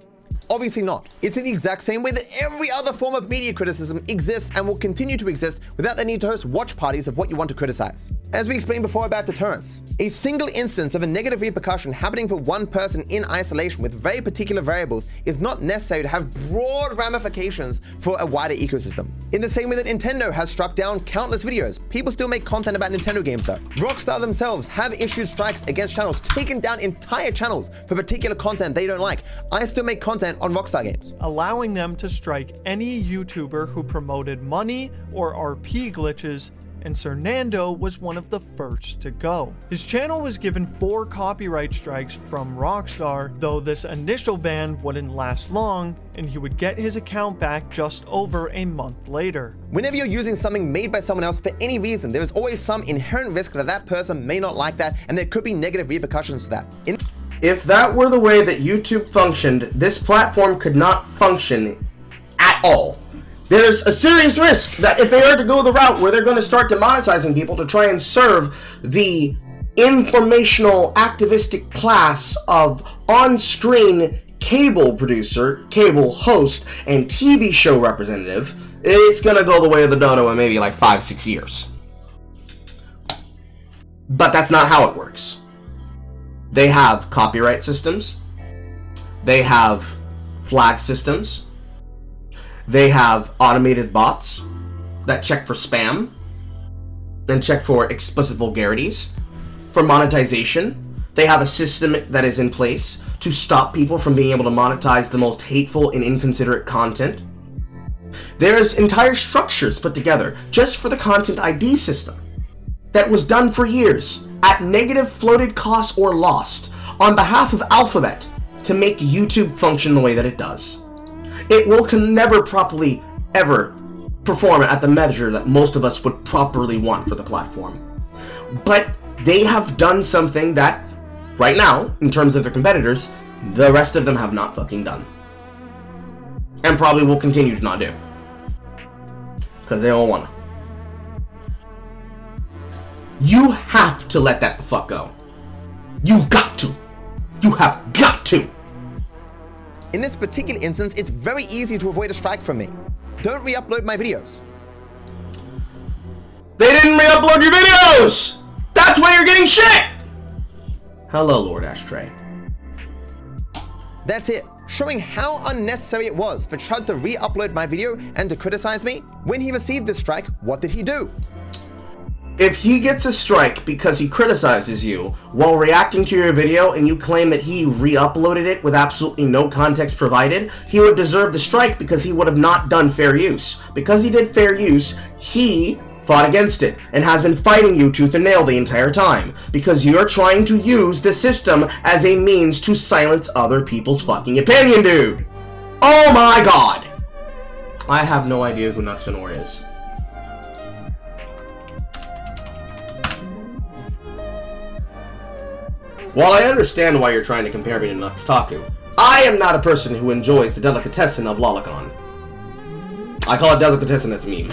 Obviously not. It's in the exact same way that every other form of media criticism exists and will continue to exist without the need to host watch parties of what you want to criticize. As we explained before about deterrence, a single instance of a negative repercussion happening for one person in isolation with very particular variables is not necessary to have broad ramifications for a wider ecosystem. In the same way that Nintendo has struck down countless videos, people still make content about Nintendo games though. Rockstar themselves have issued strikes against channels, taken down entire channels for particular content they don't like. I still make content on Rockstar games, allowing them to strike any YouTuber who promoted money or RP glitches, and Cernando was one of the first to go. His channel was given 4 copyright strikes from Rockstar, though this initial ban wouldn't last long, and he would get his account back just over a month later. Whenever you're using something made by someone else for any reason, there is always some inherent risk that that person may not like that, and there could be negative repercussions to that. If that were the way that YouTube functioned, this platform could not function at all. There's a serious risk that if they are to go the route where they're going to start demonetizing people to try and serve the informational activistic class of on-screen cable producer, cable host, and TV show representative, it's going to go the way of the dodo in maybe like 5-6 years. But that's not how it works. They have copyright systems, they have flag systems, they have automated bots that check for spam, and check for explicit vulgarities. For monetization, they have a system that is in place to stop people from being able to monetize the most hateful and inconsiderate content. There's entire structures put together just for the content ID system that was done for years at negative floated cost or lost on behalf of Alphabet to make YouTube function the way that it does. It can never properly ever perform at the measure that most of us would properly want for the platform. But they have done something that, right now, in terms of their competitors, the rest of them have not fucking done. And probably will continue to not do. Because they don't want to. You have to let that the fuck go. You got to. You have got to. In this particular instance, it's very easy to avoid a strike from me. Don't re-upload my videos. They didn't re-upload your videos! That's why you're getting shit! Hello, Lord Ashtray. That's it. Showing how unnecessary it was for Chud to re-upload my video and to criticize me. When he received this strike, what did he do? If he gets a strike because he criticizes you while reacting to your video and you claim that he re-uploaded it with absolutely no context provided, he would deserve the strike because he would have not done fair use. Because he did fair use, he fought against it and has been fighting you tooth and nail the entire time because you're trying to use the system as a means to silence other people's fucking opinion, dude. Oh my god! I have no idea who Nuxanor is. While I understand why you're trying to compare me to Nuxtaku, I am not a person who enjoys the delicatessen of lolicon. I call it delicatessen as a meme.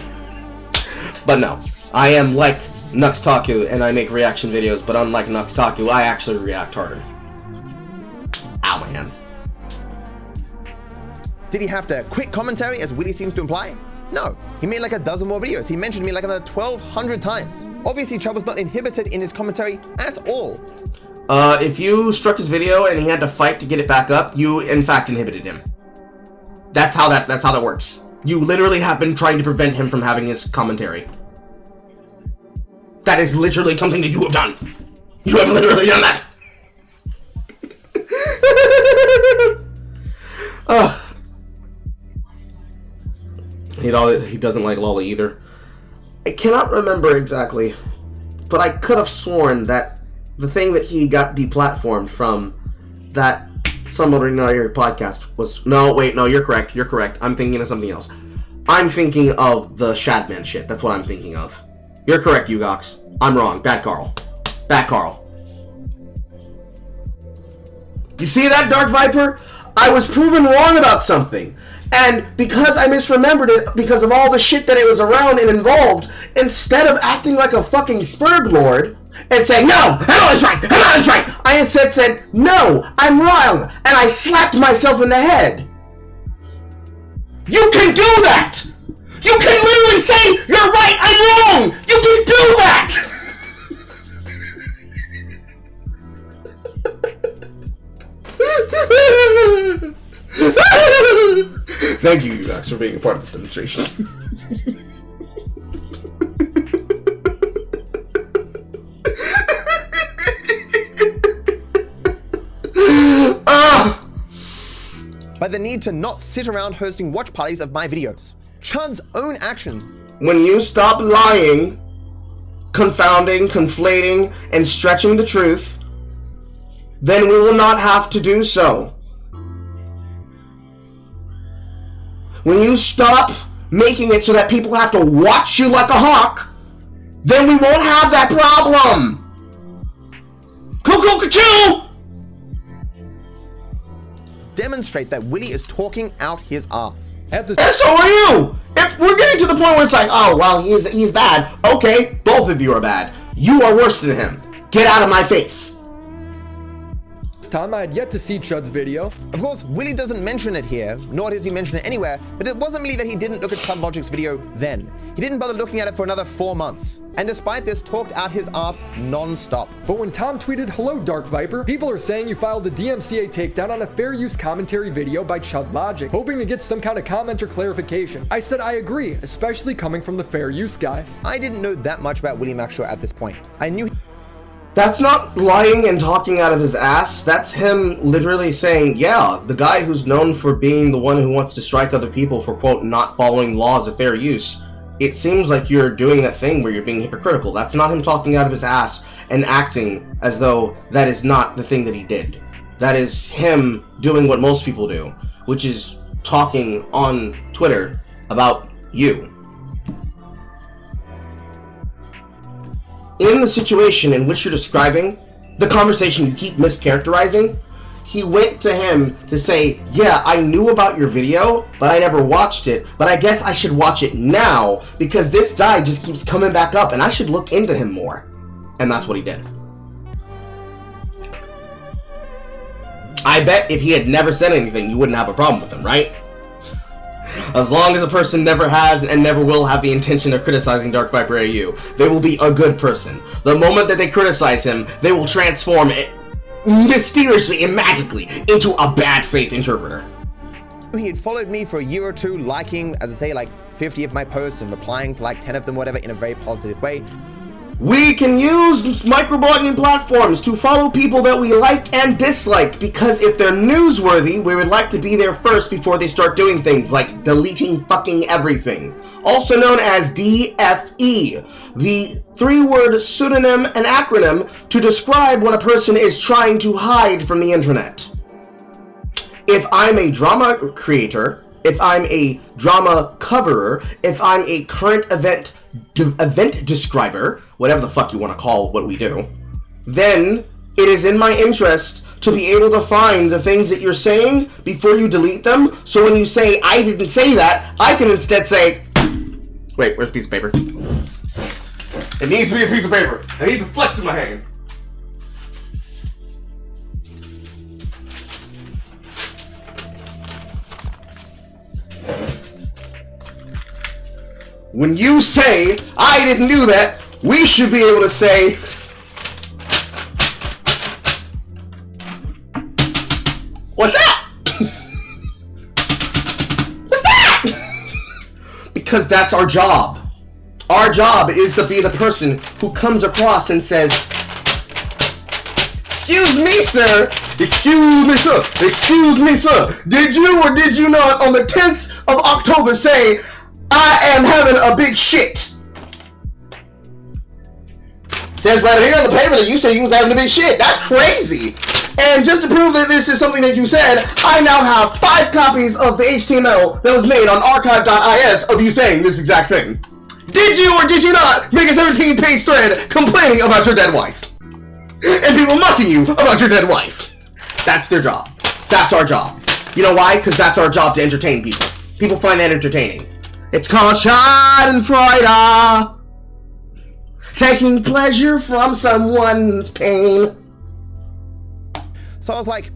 But no, I am like Nuxtaku and I make reaction videos, but unlike Nuxtaku, I actually react harder. Ow, my hand. Did he have to quit commentary, as Willie seems to imply? No, he made like a dozen more videos. He mentioned me like another 1,200 times. Obviously, Chubb was not inhibited in his commentary at all. If you struck his video and he had to fight to get it back up, you in fact inhibited him. That's how that works. You literally have been trying to prevent him from having his commentary. That is literally something that you have done. You have literally done that. He doesn't like Lolly either. I cannot remember exactly, but I could have sworn that the thing that he got deplatformed from that Somebody Know Your podcast was... No, wait, no, you're correct. You're correct. I'm thinking of something else. I'm thinking of the Shadman shit. That's what I'm thinking of. You're correct, Ugox. I'm wrong. Bad Carl. Bad Carl. You see that, Dark Viper? I was proven wrong about something. And because I misremembered it, because of all the shit that it was around and involved, instead of acting like a fucking Spurg Lord and saying, no, I'm always right, I'm always right, I instead said, no, I'm wrong, and I slapped myself in the head. You can do that! You can literally say, you're right, I'm wrong! You can do that! Thank you, Ugox, for being a part of this demonstration. By the need to not sit around hosting watch parties of my videos. Chud's own actions. When you stop lying, confounding, conflating, and stretching the truth, then we will not have to do so. When you stop making it so that people have to watch you like a hawk, then we won't have that problem. Cuckoo-cuckoo! Demonstrate that Willie is talking out his ass. And so are you! If we're getting to the point where it's like, oh, well, he's bad. Okay, both of you are bad. You are worse than him. Get out of my face. This time I had yet to see Chud's video. Of course, Willie doesn't mention it here, nor does he mention it anywhere, but it wasn't really that he didn't look at Chud Logic's video then. He didn't bother looking at it for another 4 months. And despite this, talked out his ass non-stop. But when Tom tweeted, hello Dark Viper, people are saying you filed a DMCA takedown on a fair use commentary video by Chud Logic, hoping to get some kind of comment or clarification. I said I agree, especially coming from the fair use guy. I didn't know that much about Willie Maxshaw at this point. I knew... That's not lying and talking out of his ass. That's him literally saying, yeah, the guy who's known for being the one who wants to strike other people for, quote, not following laws of fair use. It seems like you're doing that thing where you're being hypocritical. That's not him talking out of his ass and acting as though that is not the thing that he did. That is him doing what most people do, which is talking on Twitter about you. In the situation in which you're describing, the conversation you keep mischaracterizing, he went to him to say, yeah, I knew about your video, but I never watched it, but I guess I should watch it now because this guy just keeps coming back up and I should look into him more. And that's what he did. I bet if he had never said anything, you wouldn't have a problem with him, right? As long as a person never has and never will have the intention of criticizing DarkViperAU, they will be a good person. The moment that they criticize him, they will transform it mysteriously and magically into a bad faith interpreter. He had followed me for a year or two, liking, as I say, like 50 of my posts and replying to like 10 of them, whatever, in a very positive way. We can use microblogging platforms to follow people that we like and dislike, because if they're newsworthy, we would like to be there first before they start doing things like deleting fucking everything. Also known as DFE, the 3-word pseudonym and acronym to describe when a person is trying to hide from the internet. If I'm a drama creator, if I'm a drama coverer, if I'm a current event describer, whatever the fuck you want to call what we do, then it is in my interest to be able to find the things that you're saying before you delete them. So when you say, I didn't say that, I can instead say, wait, where's a piece of paper? It needs to be a piece of paper. I need to flex in my hand. When you say, I didn't do that, we should be able to say, what's that? What's that? Because that's our job. Our job is to be the person who comes across and says, excuse me, sir. Excuse me, sir. Excuse me, sir. Did you or did you not on the 10th of October say, I am having a big shit? Says right here on the paper that you said you was having a big shit. That's crazy. And just to prove that this is something that you said, I now have 5 copies of the HTML that was made on archive.is of you saying this exact thing. Did you or did you not make a 17-page thread complaining about your dead wife? And people mocking you about your dead wife. That's their job. That's our job. You know why? Because that's our job to entertain people. People find that entertaining. It's called Schadenfreude. Taking pleasure from someone's pain. So I was like,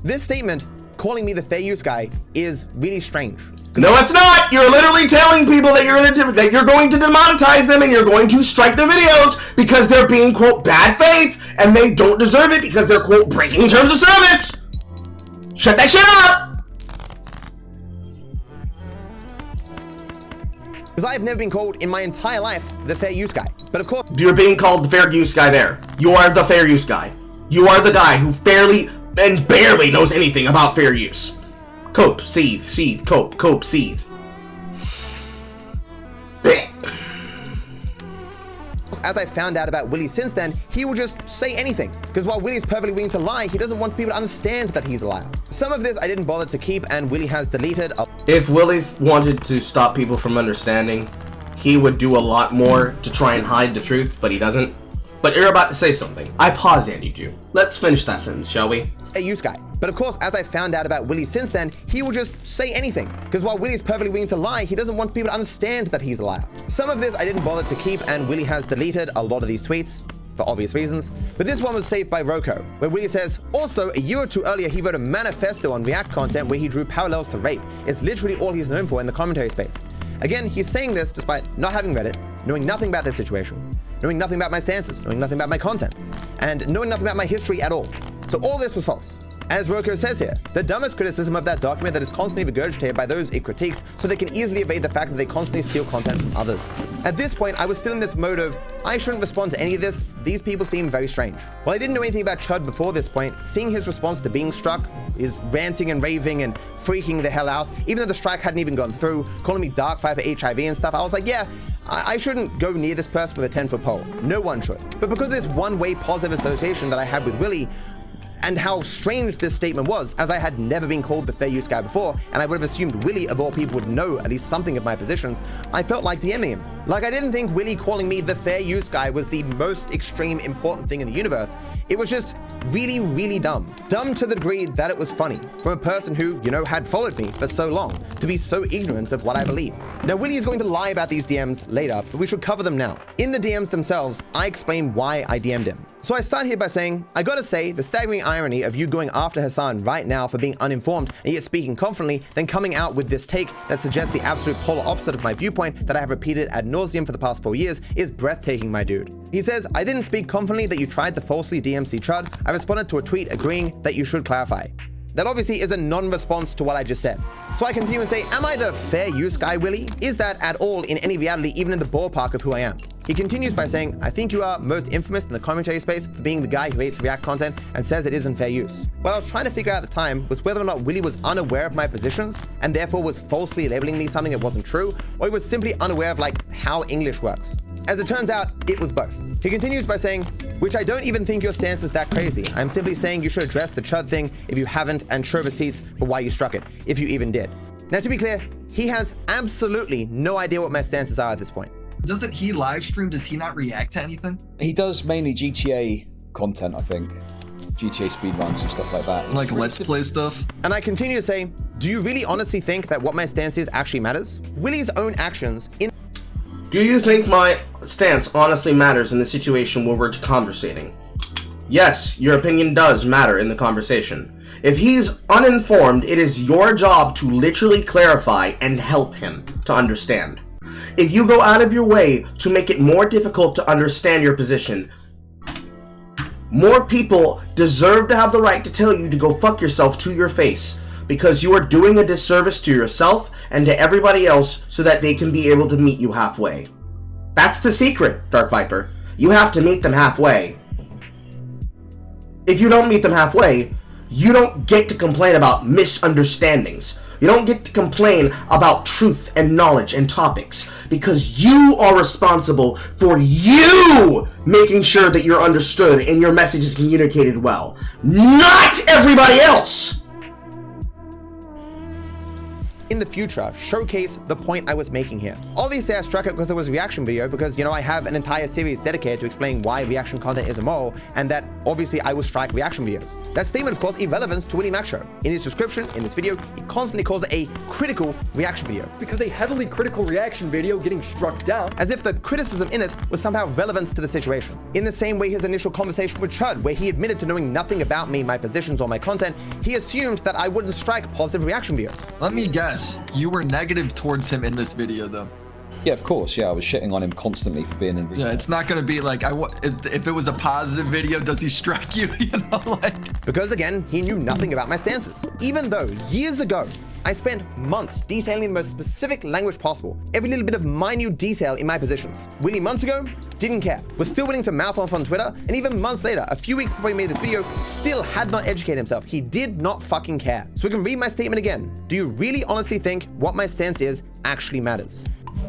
this statement, calling me the fair use guy, is really strange. No, it's not. You're literally telling people that that you're going to demonetize them and you're going to strike their videos because they're being, quote, bad faith and they don't deserve it because they're, quote, breaking terms of service. Shut that shit up. Because I've never been called in my entire life the fair use guy. But of course, you're being called the fair use guy there. You are the fair use guy. You are the guy who fairly and barely knows anything about fair use. Cope, seethe, cope, seethe. As I found out about Willie since then, he will just say anything. Because while Willie's perfectly willing to lie, he doesn't want people to understand that he's a liar. Some of this I didn't bother to keep, and Willie has deleted. If Willie wanted to stop people from understanding, he would do a lot more to try and hide the truth, but he doesn't. But you're about to say something. I pause-ended you. Let's finish that sentence, shall we? A use guy. But of course, as I found out about Willie since then, he will just say anything. Because while Willie's perfectly willing to lie, he doesn't want people to understand that he's a liar. Some of this I didn't bother to keep, and Willie has deleted a lot of these tweets, for obvious reasons. But this one was saved by Roko, where Willie says, also, a year or two earlier, he wrote a manifesto on React content where he drew parallels to rape. It's literally all he's known for in the commentary space. Again, he's saying this despite not having read it, knowing nothing about their situation, knowing nothing about my stances, knowing nothing about my content, and knowing nothing about my history at all. So all this was false. As Roko says here, the dumbest criticism of that document that is constantly regurgitated by those it critiques so they can easily evade the fact that they constantly steal content from others. At this point, I was still in this mode of, I shouldn't respond to any of this, these people seem very strange. While I didn't know anything about Chud before this point, seeing his response to being struck, is ranting and raving and freaking the hell out, even though the strike hadn't even gone through, calling me DarkViperAU and stuff, I was like, yeah, I shouldn't go near this person with a 10-foot pole. No one should. But because of this one-way positive association that I had with Willie, and how strange this statement was, as I had never been called the fair use guy before, and I would have assumed Willie, of all people, would know at least something of my positions, I felt like DMing him. Like, I didn't think Willie calling me the fair use guy was the most extreme important thing in the universe. It was just really, really dumb. Dumb to the degree that it was funny, from a person who, you know, had followed me for so long, to be so ignorant of what I believe. Now, Willie is going to lie about these DMs later, but we should cover them now. In the DMs themselves, I explain why I DM'd him. So I start here by saying, I gotta say, the staggering irony of you going after Hassan right now for being uninformed and yet speaking confidently, then coming out with this take that suggests the absolute polar opposite of my viewpoint that I have repeated ad nauseum for the past 4 years is breathtaking, my dude. He says, I didn't speak confidently that you tried to falsely DMC Chud. I responded to a tweet agreeing that you should clarify. That obviously is a non-response to what I just said. So I continue and say, am I the fair use guy, Willie? Is that at all in any reality, even in the ballpark of who I am? He continues by saying, I think you are most infamous in the commentary space for being the guy who hates React content and says it isn't fair use. What I was trying to figure out at the time was whether or not Willie was unaware of my positions and therefore was falsely labeling me something that wasn't true, or he was simply unaware of like how English works. As it turns out, it was both. He continues by saying, which I don't even think your stance is that crazy. I'm simply saying you should address the chud thing if you haven't and show receipts for why you struck it, if you even did. Now, to be clear, he has absolutely no idea what my stances are at this point. Doesn't he live stream? Does he not react to anything? He does mainly GTA content, I think. GTA speedruns and stuff like that. Like Let's Play stuff? And I continue to say, do you really honestly think that what my stance is actually matters? Willy's own actions in... Do you think my stance honestly matters in the situation where we're conversating? Yes, your opinion does matter in the conversation. If he's uninformed, it is your job to literally clarify and help him to understand. If you go out of your way to make it more difficult to understand your position, more people deserve to have the right to tell you to go fuck yourself to your face, because you are doing a disservice to yourself and to everybody else so that they can be able to meet you halfway. That's the secret, Dark Viper. You have to meet them halfway. If you don't meet them halfway, you don't get to complain about misunderstandings. You don't get to complain about truth and knowledge and topics, because you are responsible for you making sure that you're understood and your message is communicated well, not everybody else. In the future, showcase the point I was making here. Obviously, I struck it because it was a reaction video because, I have an entire series dedicated to explain why reaction content is immoral, and that obviously I will strike reaction videos. That statement, of course, irrelevance to Willy Mac Show. In his description, in this video, he constantly calls it a critical reaction video. Because a heavily critical reaction video getting struck down. As if the criticism in it was somehow relevant to the situation. In the same way his initial conversation with Chud, where he admitted to knowing nothing about me, my positions, or my content, he assumed that I wouldn't strike positive reaction videos. Let me guess. You were negative towards him in this video, though. Yeah, of course. Yeah, I was shitting on him constantly for being in. Yeah, it's not going to be like, if it was a positive video, does he strike you? Because again, he knew nothing about my stances. Even though years ago, I spent months detailing the most specific language possible, every little bit of minute detail in my positions. Willy months ago, didn't care, was still willing to mouth off on Twitter, and even months later, a few weeks before he made this video, still had not educated himself. He did not fucking care. So we can read my statement again. Do you really honestly think what my stance is actually matters?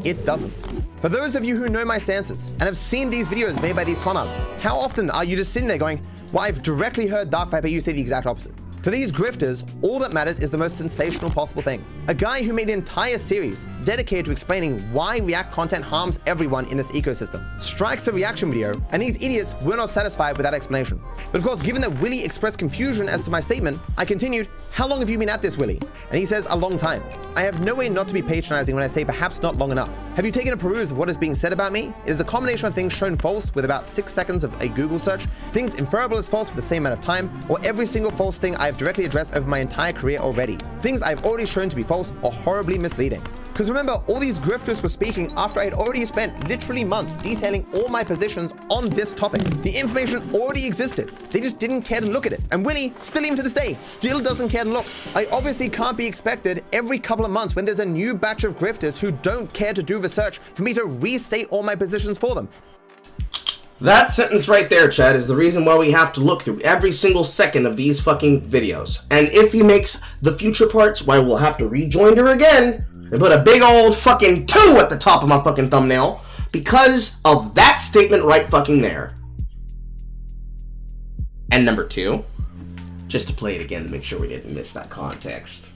It doesn't. For those of you who know my stances and have seen these videos made by these con artists, how often are you just sitting there going, well, I've directly heard DarkViperAU say the exact opposite? To these grifters, all that matters is the most sensational possible thing. A guy who made an entire series dedicated to explaining why React content harms everyone in this ecosystem strikes a reaction video, and these idiots were not satisfied with that explanation. But of course, given that Willy expressed confusion as to my statement, I continued, how long have you been at this, Willy? And he says, a long time. I have no way not to be patronizing when I say perhaps not long enough. Have you taken a peruse of what is being said about me? It is a combination of things shown false with about 6 seconds of a Google search, things inferable as false with the same amount of time, or every single false thing I've directly addressed over my entire career already. Things I've already shown to be false or horribly misleading. Because remember, all these grifters were speaking after I had already spent literally months detailing all my positions on this topic. The information already existed. They just didn't care to look at it. And Willy, still even to this day, still doesn't care to look. I obviously can't be expected every couple of months when there's a new batch of grifters who don't care to do research for me to restate all my positions for them. That sentence right there, Chad, is the reason why we have to look through every single second of these fucking videos. And if he makes the future parts, why we'll have to rejoin her again and put a big old fucking 2 at the top of my fucking thumbnail because of that statement right fucking there. And number 2, just to play it again to make sure we didn't miss that context.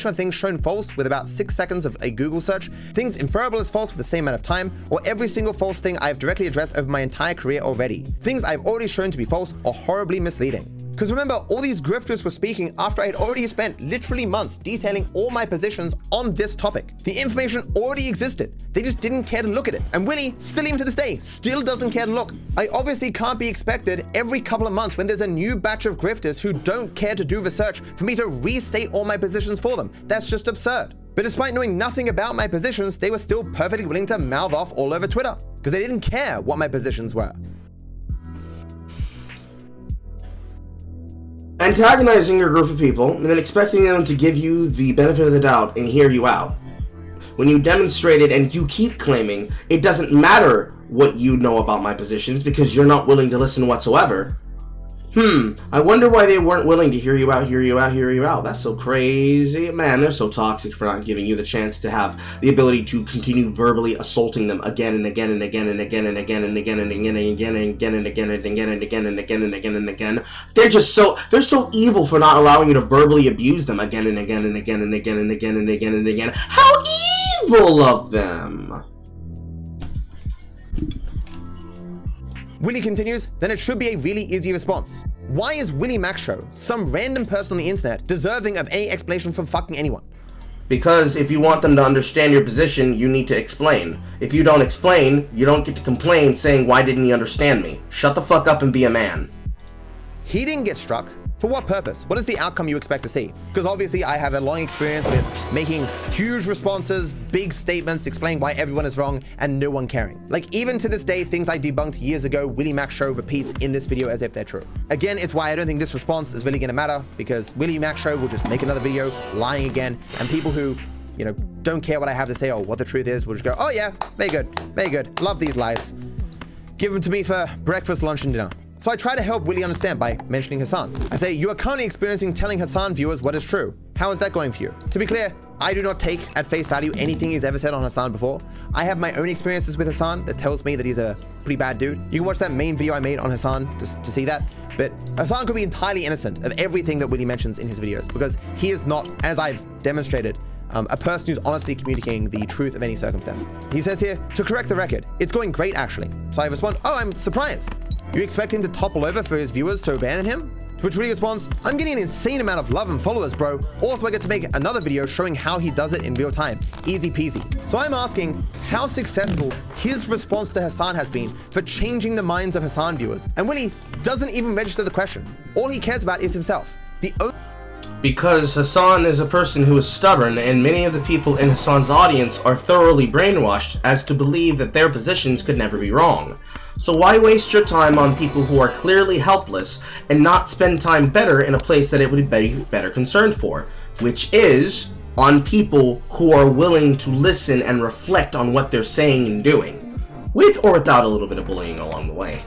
Of things shown false with about 6 seconds of a Google search, things inferable as false with the same amount of time, or every single false thing I've directly addressed over my entire career already. Things I've already shown to be false or horribly misleading. Because remember, all these grifters were speaking after I had already spent literally months detailing all my positions on this topic. The information already existed. They just didn't care to look at it. And Willy, still even to this day, still doesn't care to look. I obviously can't be expected every couple of months when there's a new batch of grifters who don't care to do research for me to restate all my positions for them. That's just absurd. But despite knowing nothing about my positions, they were still perfectly willing to mouth off all over Twitter because they didn't care what my positions were. Antagonizing your group of people and then expecting them to give you the benefit of the doubt and hear you out. When you demonstrated and you keep claiming it doesn't matter what you know about my positions because you're not willing to listen whatsoever, I wonder why they weren't willing to hear you out. That's so crazy. Man, they're so toxic for not giving you the chance to have the ability to continue verbally assaulting them again and again and again and again and again and again and again and again and again and again and again and again and again and again and again. They're so evil for not allowing you to verbally abuse them again and again and again and again and again and again and again. How evil of them! Willie continues, then it should be a really easy response. Why is Willie Max Show, some random person on the internet, deserving of any explanation from fucking anyone? Because if you want them to understand your position, you need to explain. If you don't explain, you don't get to complain saying, why didn't he understand me? Shut the fuck up and be a man. He didn't get struck. For what purpose? What is the outcome you expect to see? Because obviously I have a long experience with making huge responses, big statements, explaining why everyone is wrong, and no one caring. Like, even to this day, things I debunked years ago, Willie Max Show repeats in this video as if they're true. Again, it's why I don't think this response is really gonna matter, because Willie Max Show will just make another video lying again, and people who, you know, don't care what I have to say or what the truth is will just go, oh yeah, very good, love these lies. Give them to me for breakfast, lunch, and dinner. So I try to help Willie understand by mentioning Hassan. I say, you are currently experiencing telling Hassan viewers what is true. How is that going for you? To be clear, I do not take at face value anything he's ever said on Hassan before. I have my own experiences with Hassan that tells me that he's a pretty bad dude. You can watch that main video I made on Hassan just to see that. But Hassan could be entirely innocent of everything that Willie mentions in his videos because he is not, as I've demonstrated, a person who's honestly communicating the truth of any circumstance. He says here, to correct the record, it's going great actually. So I respond, oh, I'm surprised. You expect him to topple over for his viewers to abandon him? To which Willie responds, I'm getting an insane amount of love and followers, bro. Also, I get to make another video showing how he does it in real time. Easy peasy. So I'm asking how successful his response to Hassan has been for changing the minds of Hassan viewers. And Willie doesn't even register the question. All he cares about is himself. Because Hassan is a person who is stubborn, and many of the people in Hassan's audience are thoroughly brainwashed as to believe that their positions could never be wrong. So why waste your time on people who are clearly helpless and not spend time better in a place that it would be better concerned for, which is on people who are willing to listen and reflect on what they're saying and doing, with or without a little bit of bullying along the way.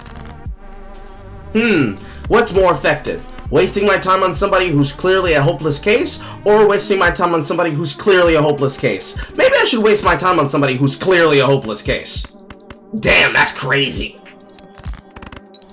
What's more effective? Wasting my time on somebody who's clearly a hopeless case, or wasting my time on somebody who's clearly a hopeless case? Maybe I should waste my time on somebody who's clearly a hopeless case. Damn, that's crazy.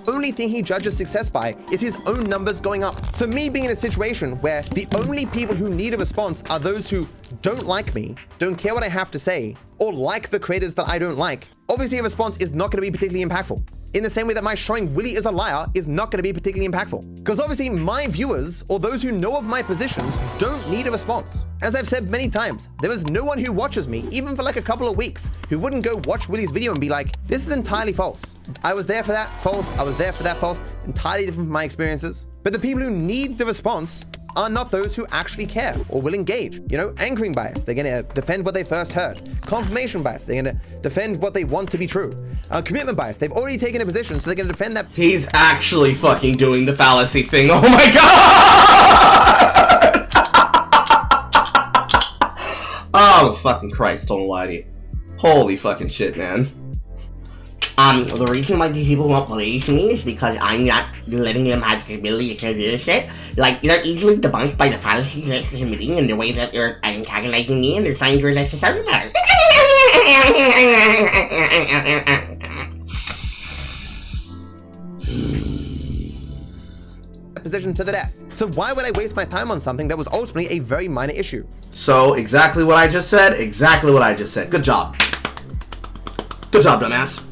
Only thing he judges success by is his own numbers going up. So me being in a situation where the only people who need a response are those who don't like me, don't care what I have to say, or like the creators that I don't like, obviously a response is not going to be particularly impactful. In the same way that my showing Willie is a liar is not going to be particularly impactful. Because obviously my viewers, or those who know of my positions, don't need a response. As I've said many times, there is no one who watches me, even for like a couple of weeks, who wouldn't go watch Willie's video and be like, this is entirely false. I was there for that, false. I was there for that, false. Entirely different from my experiences. But the people who need the response are not those who actually care or will engage. You know, anchoring bias, they're gonna defend what they first heard. Confirmation bias, they're gonna defend what they want to be true. Commitment bias, they've already taken a position, so they're gonna defend that. He's actually fucking doing the fallacy thing. Oh my god! Oh fucking Christ, don't lie to you. Holy fucking shit, man. The reason why these people won't believe me is because I'm not letting them have the ability to do this shit. Like, they're easily debunked by the fallacies they're committing and the way that they're antagonizing me and they're trying to resist the subject matter. Position to the death. So why would I waste my time on something that was ultimately a very minor issue? So, exactly what I just said, exactly what I just said. Good job. Good job, dumbass.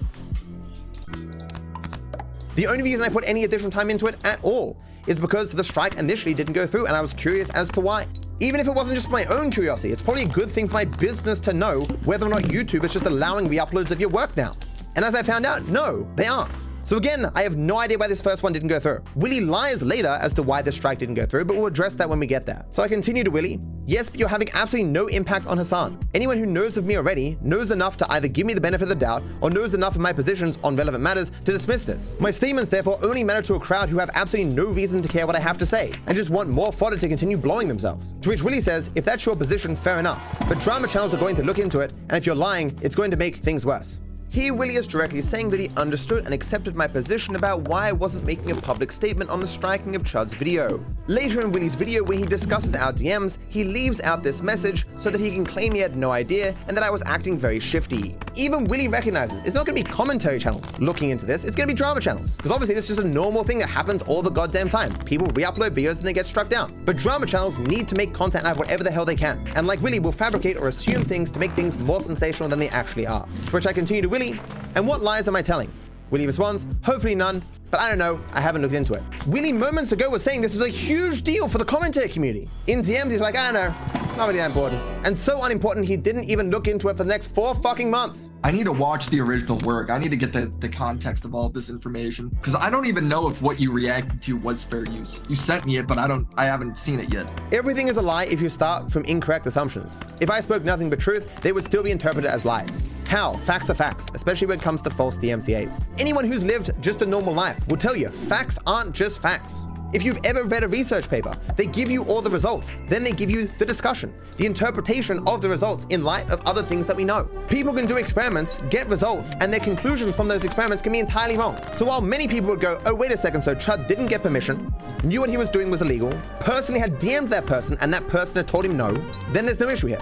The only reason I put any additional time into it at all is because the strike initially didn't go through and I was curious as to why. Even if it wasn't just my own curiosity, it's probably a good thing for my business to know whether or not YouTube is just allowing re-uploads of your work now. And as I found out, no, they aren't. So again, I have no idea why this first one didn't go through. Willie lies later as to why the strike didn't go through, but we'll address that when we get there. So I continue to Willie. Yes, but you're having absolutely no impact on Hassan. Anyone who knows of me already knows enough to either give me the benefit of the doubt or knows enough of my positions on relevant matters to dismiss this. My statements therefore only matter to a crowd who have absolutely no reason to care what I have to say and just want more fodder to continue blowing themselves. To which Willie says, if that's your position, fair enough. But drama channels are going to look into it, and if you're lying, it's going to make things worse. Here Willie is directly saying that he understood and accepted my position about why I wasn't making a public statement on the striking of Chud's video. Later in Willie's video, when he discusses our DMs, he leaves out this message so that he can claim he had no idea and that I was acting very shifty. Even Willie recognizes it's not going to be commentary channels looking into this, it's going to be drama channels. Because obviously this is just a normal thing that happens all the goddamn time. People re-upload videos and they get struck down. But drama channels need to make content out of whatever the hell they can. And like Willie will fabricate or assume things to make things more sensational than they actually are. To which I continue to Willie, and what lies am I telling? Willie responds, hopefully none, but I don't know, I haven't looked into it. Willie moments ago was saying this was a huge deal for the commentator community. In DMs, he's like, I don't know, it's not really that important. And so unimportant, he didn't even look into it for the next 4 fucking months. I need to watch the original work. I need to get the context of all of this information. Because I don't even know if what you reacted to was fair use. You sent me it, but I haven't seen it yet. Everything is a lie if you start from incorrect assumptions. If I spoke nothing but truth, they would still be interpreted as lies. How? Facts are facts, especially when it comes to false DMCAs. Anyone who's lived just a normal life will tell you facts aren't just facts. If you've ever read a research paper, they give you all the results, then they give you the discussion, the interpretation of the results in light of other things that we know. People can do experiments, get results, and their conclusions from those experiments can be entirely wrong. So while many people would go, oh wait a second, so Chud didn't get permission, knew what he was doing was illegal, personally had DM'd that person and that person had told him no, then there's no issue here.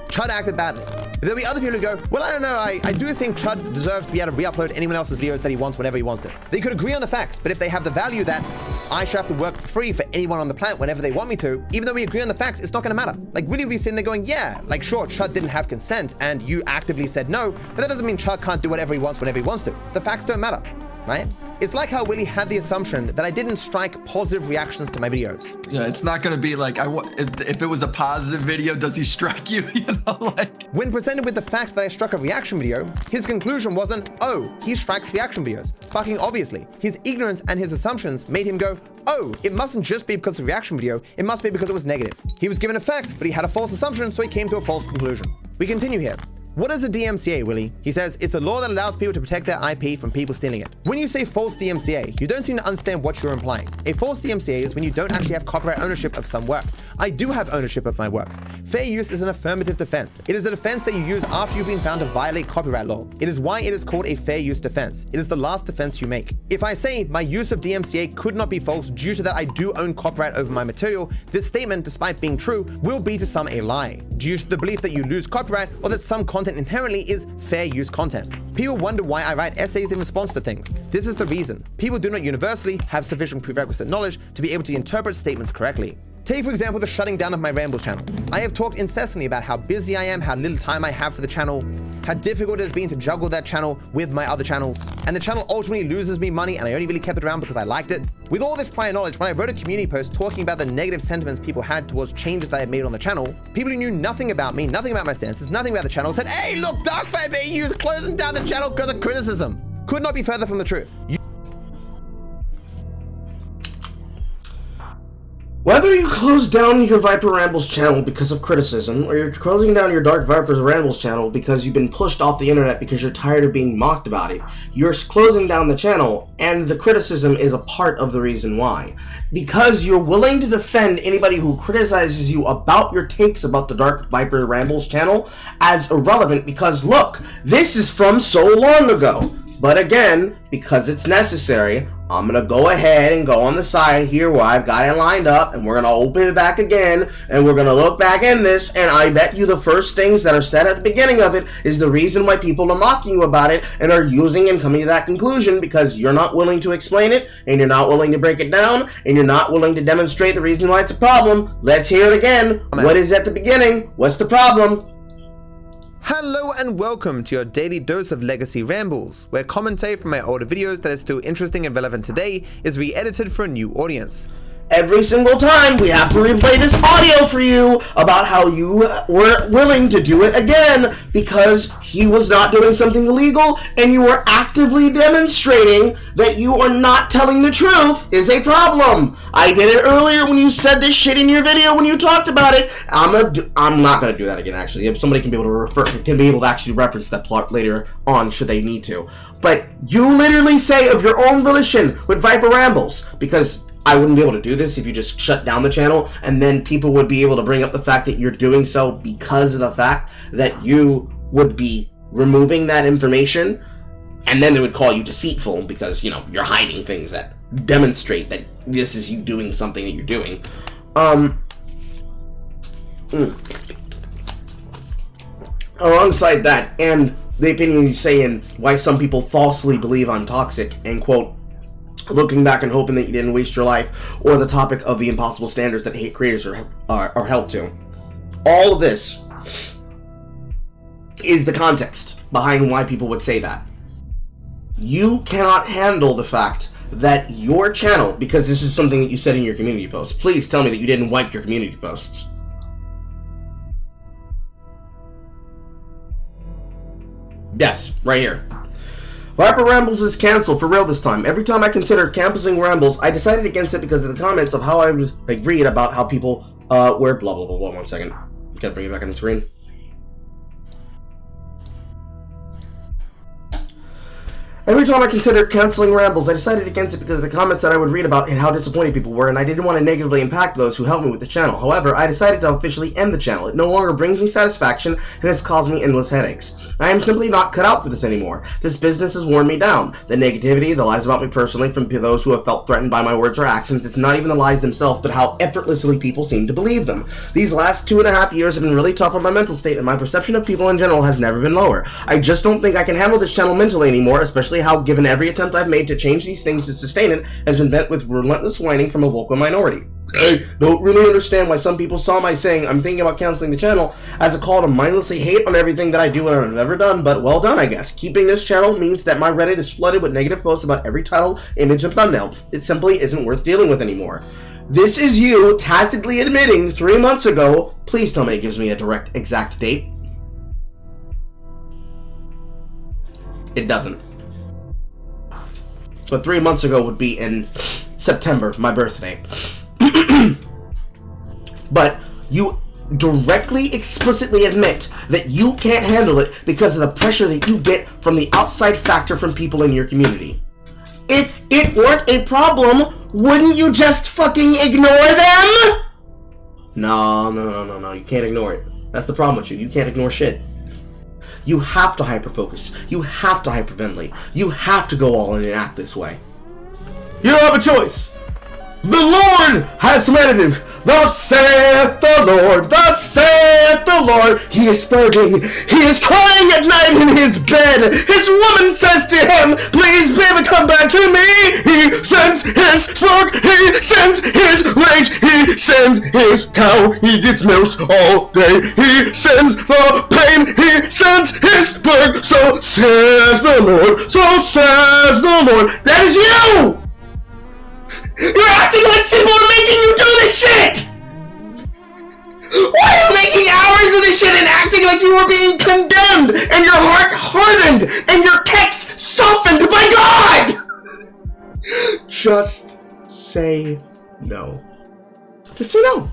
Chud acted badly. There'll be other people who go, well, I don't know, I do think Chud deserves to be able to re-upload anyone else's videos that he wants whenever he wants to. They could agree on the facts, but if they have the value that I should have to work for free for anyone on the planet whenever they want me to, even though we agree on the facts, it's not gonna matter. Like, Willie will be sitting there going, yeah, like sure, Chud didn't have consent and you actively said no, but that doesn't mean Chud can't do whatever he wants whenever he wants to. The facts don't matter, right? It's like how Willie had the assumption that I didn't strike positive reactions to my videos. Yeah, it's not gonna be like, if it was a positive video, does he strike you? You know, like. When presented with the fact that I struck a reaction video, his conclusion wasn't, oh, he strikes reaction videos. Fucking obviously. His ignorance and his assumptions made him go, oh, it mustn't just be because of a reaction video, it must be because it was negative. He was given a fact, but he had a false assumption, so he came to a false conclusion. We continue here. What is a DMCA, Willie? He says, it's a law that allows people to protect their IP from people stealing it. When you say false DMCA, you don't seem to understand what you're implying. A false DMCA is when you don't actually have copyright ownership of some work. I do have ownership of my work. Fair use is an affirmative defense. It is a defense that you use after you've been found to violate copyright law. It is why it is called a fair use defense. It is the last defense you make. If I say my use of DMCA could not be false due to that I do own copyright over my material, this statement, despite being true, will be to some a lie, due to the belief that you lose copyright or that some content inherently is fair use content. People wonder why I write essays in response to things. This is the reason. People do not universally have sufficient prerequisite knowledge to be able to interpret statements correctly. Take, for example, the shutting down of my Rambles channel. I have talked incessantly about how busy I am, how little time I have for the channel, how difficult it has been to juggle that channel with my other channels, and the channel ultimately loses me money and I only really kept it around because I liked it. With all this prior knowledge, when I wrote a community post talking about the negative sentiments people had towards changes that I had made on the channel, people who knew nothing about me, nothing about my stances, nothing about the channel said, hey, look, DarkViperAU is closing down the channel because of criticism. Could not be further from the truth. Whether you close down your Viper Rambles channel because of criticism, or you're closing down your Dark Vipers Rambles channel because you've been pushed off the internet because you're tired of being mocked about it, you're closing down the channel, and the criticism is a part of the reason why. Because you're willing to defend anybody who criticizes you about your takes about the Dark Viper Rambles channel as irrelevant because, look, this is from so long ago. But again, because it's necessary, I'm going to go ahead and go on the side here where I've got it lined up, and we're going to open it back again, and we're going to look back in this, and I bet you the first things that are said at the beginning of it is the reason why people are mocking you about it and are using and coming to that conclusion because you're not willing to explain it, and you're not willing to break it down, and you're not willing to demonstrate the reason why it's a problem. Let's hear it again. What is at the beginning? What's the problem? Hello and welcome to your daily dose of Legacy Rambles, where commentary from my older videos that is still interesting and relevant today is re-edited for a new audience. Every single time we have to replay this audio for you about how you were willing to do it again because he was not doing something illegal and you were actively demonstrating that you are not telling the truth is a problem. I did it earlier when you said this shit in your video when you talked about it. I'm not gonna do that again actually. If somebody can be able to actually reference that plot later on should they need to. But you literally say of your own volition with Viper Rambles, because I wouldn't be able to do this if you just shut down the channel, and then people would be able to bring up the fact that you're doing so because of the fact that you would be removing that information And then they would call you deceitful because, you know, you're hiding things that demonstrate that this is you doing something that you're doing. Alongside that, and the opinion you say in why some people falsely believe I'm toxic, and quote, looking back and hoping that you didn't waste your life, or the topic of the impossible standards that hate creators are held to. All of this is the context behind why people would say that. You cannot handle the fact that your channel, because this is something that you said in your community post, please tell me that you didn't wipe your community posts. Yes, right here. Viper Rambles is cancelled for real this time. Every time I considered cancelling Rambles, I decided against it because of the comments of how I was agreed about how people were blah blah blah blah. 1 second. Gotta bring it back on the screen. Every time I considered canceling Rambles, I decided against it because of the comments that I would read about and how disappointed people were, and I didn't want to negatively impact those who helped me with the channel. However, I decided to officially end the channel. It no longer brings me satisfaction and has caused me endless headaches. I am simply not cut out for this anymore. This business has worn me down. The negativity, the lies about me personally from those who have felt threatened by my words or actions, it's not even the lies themselves, but how effortlessly people seem to believe them. These last 2.5 years have been really tough on my mental state, and my perception of people in general has never been lower. I just don't think I can handle this channel mentally anymore, especially how, given every attempt I've made to change these things to sustain it, has been met with relentless whining from a vocal minority. I don't really understand why some people saw my saying I'm thinking about canceling the channel as a call to mindlessly hate on everything that I do and I've ever done, but well done, I guess. Keeping this channel means that my Reddit is flooded with negative posts about every title, image, and thumbnail. It simply isn't worth dealing with anymore. This is you tacitly admitting 3 months ago. Please tell me it gives me a direct, exact date. It doesn't. But 3 months ago would be in September, my birthday. But you directly, explicitly admit that you can't handle it because of the pressure that you get from the outside factor from people in your community. If it weren't a problem, wouldn't you just fucking ignore them? No, you can't ignore it. That's the problem with you. You can't ignore shit. You have to hyper-focus. You have to hyperventilate. You have to go all in and act this way. You don't have a choice. The Lord has commanded him. Thus saith the Lord. Thus saith the Lord. He is spurting. He is crying at night in his bed. His woman says to him, please, baby, come back to me. He sends his spark. He sends his rage. He sends his cow. He gets milk all day. He sends the pain. He sends his plague. So says the Lord. So says the Lord. That is you. You're acting like people are making you do this shit! Why are you making hours of this shit and acting like you were being condemned and your heart hardened and your text softened by God? Just say no. Just say no.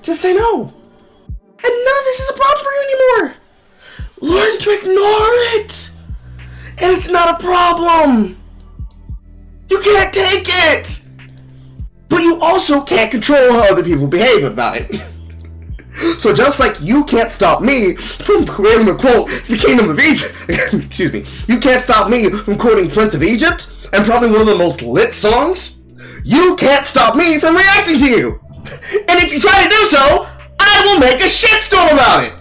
Just say no. And none of this is a problem for you anymore. Learn to ignore it. And it's not a problem. You can't take it. But you also can't control how other people behave about it. So just like you can't stop me from quoting a quote, the Kingdom of Egypt, excuse me, you can't stop me from quoting Prince of Egypt, and probably one of the most lit songs, you can't stop me from reacting to you. And if you try to do so, I will make a shitstorm about it.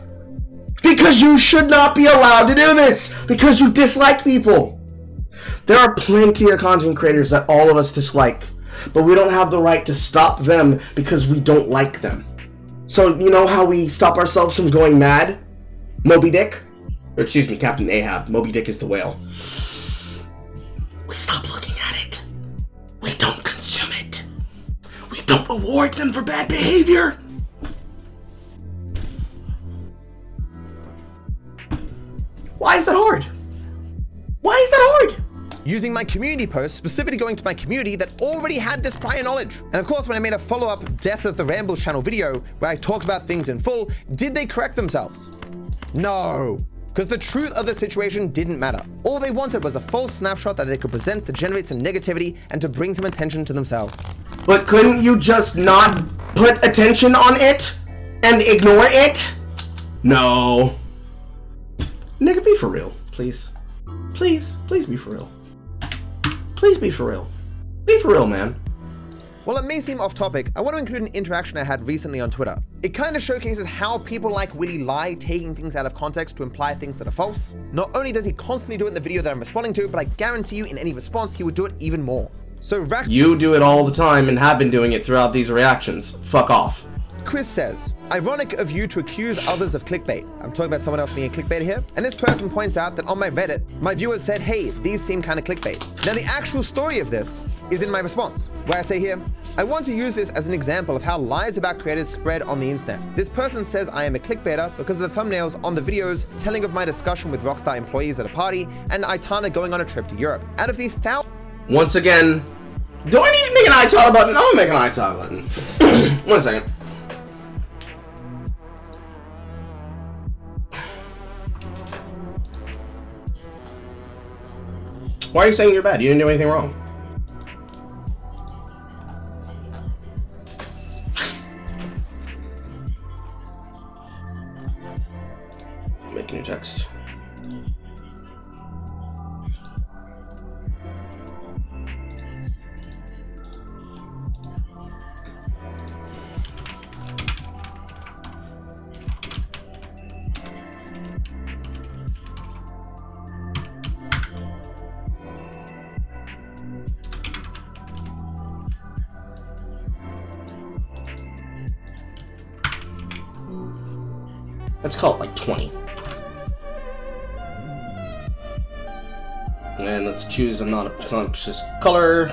Because you should not be allowed to do this, because you dislike people. There are plenty of content creators that all of us dislike, but we don't have the right to stop them because we don't like them. So you know how we stop ourselves from going mad? Moby Dick? Or excuse me, Captain Ahab. Moby Dick is the whale. We stop looking at it. We don't consume it. We don't reward them for bad behavior. Why is that hard? Why is that hard? Using my community post, specifically going to my community that already had this prior knowledge. And of course, when I made a follow-up Death of the Rambles channel video where I talked about things in full, did they correct themselves? No, because the truth of the situation didn't matter. All they wanted was a false snapshot that they could present to generate some negativity and to bring some attention to themselves. But couldn't you just not put attention on it and ignore it? No. Nigga, be for real, please. Please be for real. Please be for real. Be for real, man. While it may seem off topic, I want to include an interaction I had recently on Twitter. It kind of showcases how people like Willy lie, taking things out of context to imply things that are false. Not only does he constantly do it in the video that I'm responding to, but I guarantee you in any response, he would do it even more. So you do it all the time and have been doing it throughout these reactions. Fuck off. Chris says, ironic of you to accuse others of clickbait. I'm talking about someone else being a clickbait here. And this person points out that on my Reddit, my viewers said, hey, these seem kind of clickbait. Now the actual story of this is in my response, where I say here, I want to use this as an example of how lies about creators spread on the internet. This person says I am a clickbaiter because of the thumbnails on the videos telling of my discussion with Rockstar employees at a party and Aitana going on a trip to Europe. Out of the Once again, do I need to make an iTalk button? I'm gonna make an iTalk button. 1 second. Why are you saying you're bad? You didn't do anything wrong. Make a new text. Let's call it like 20. And let's choose a non-obnoxious color.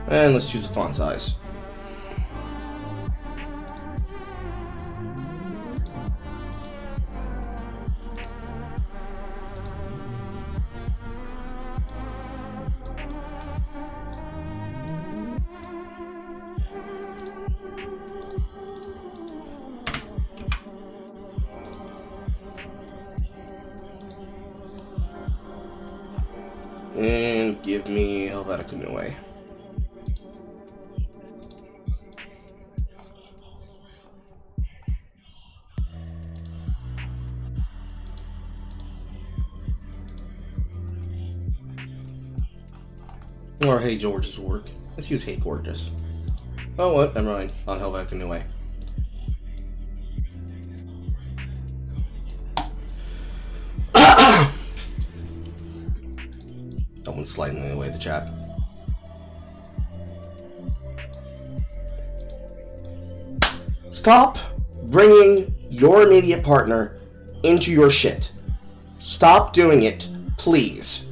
And let's choose a font size. And give me Helvetica New Way. Or Hey George's work. Let's use Hey Gorgeous. Oh, what? Never mind. On Helvetica New Way. Someone's sliding away the chat. Stop bringing your immediate partner into your shit. Stop doing it, please.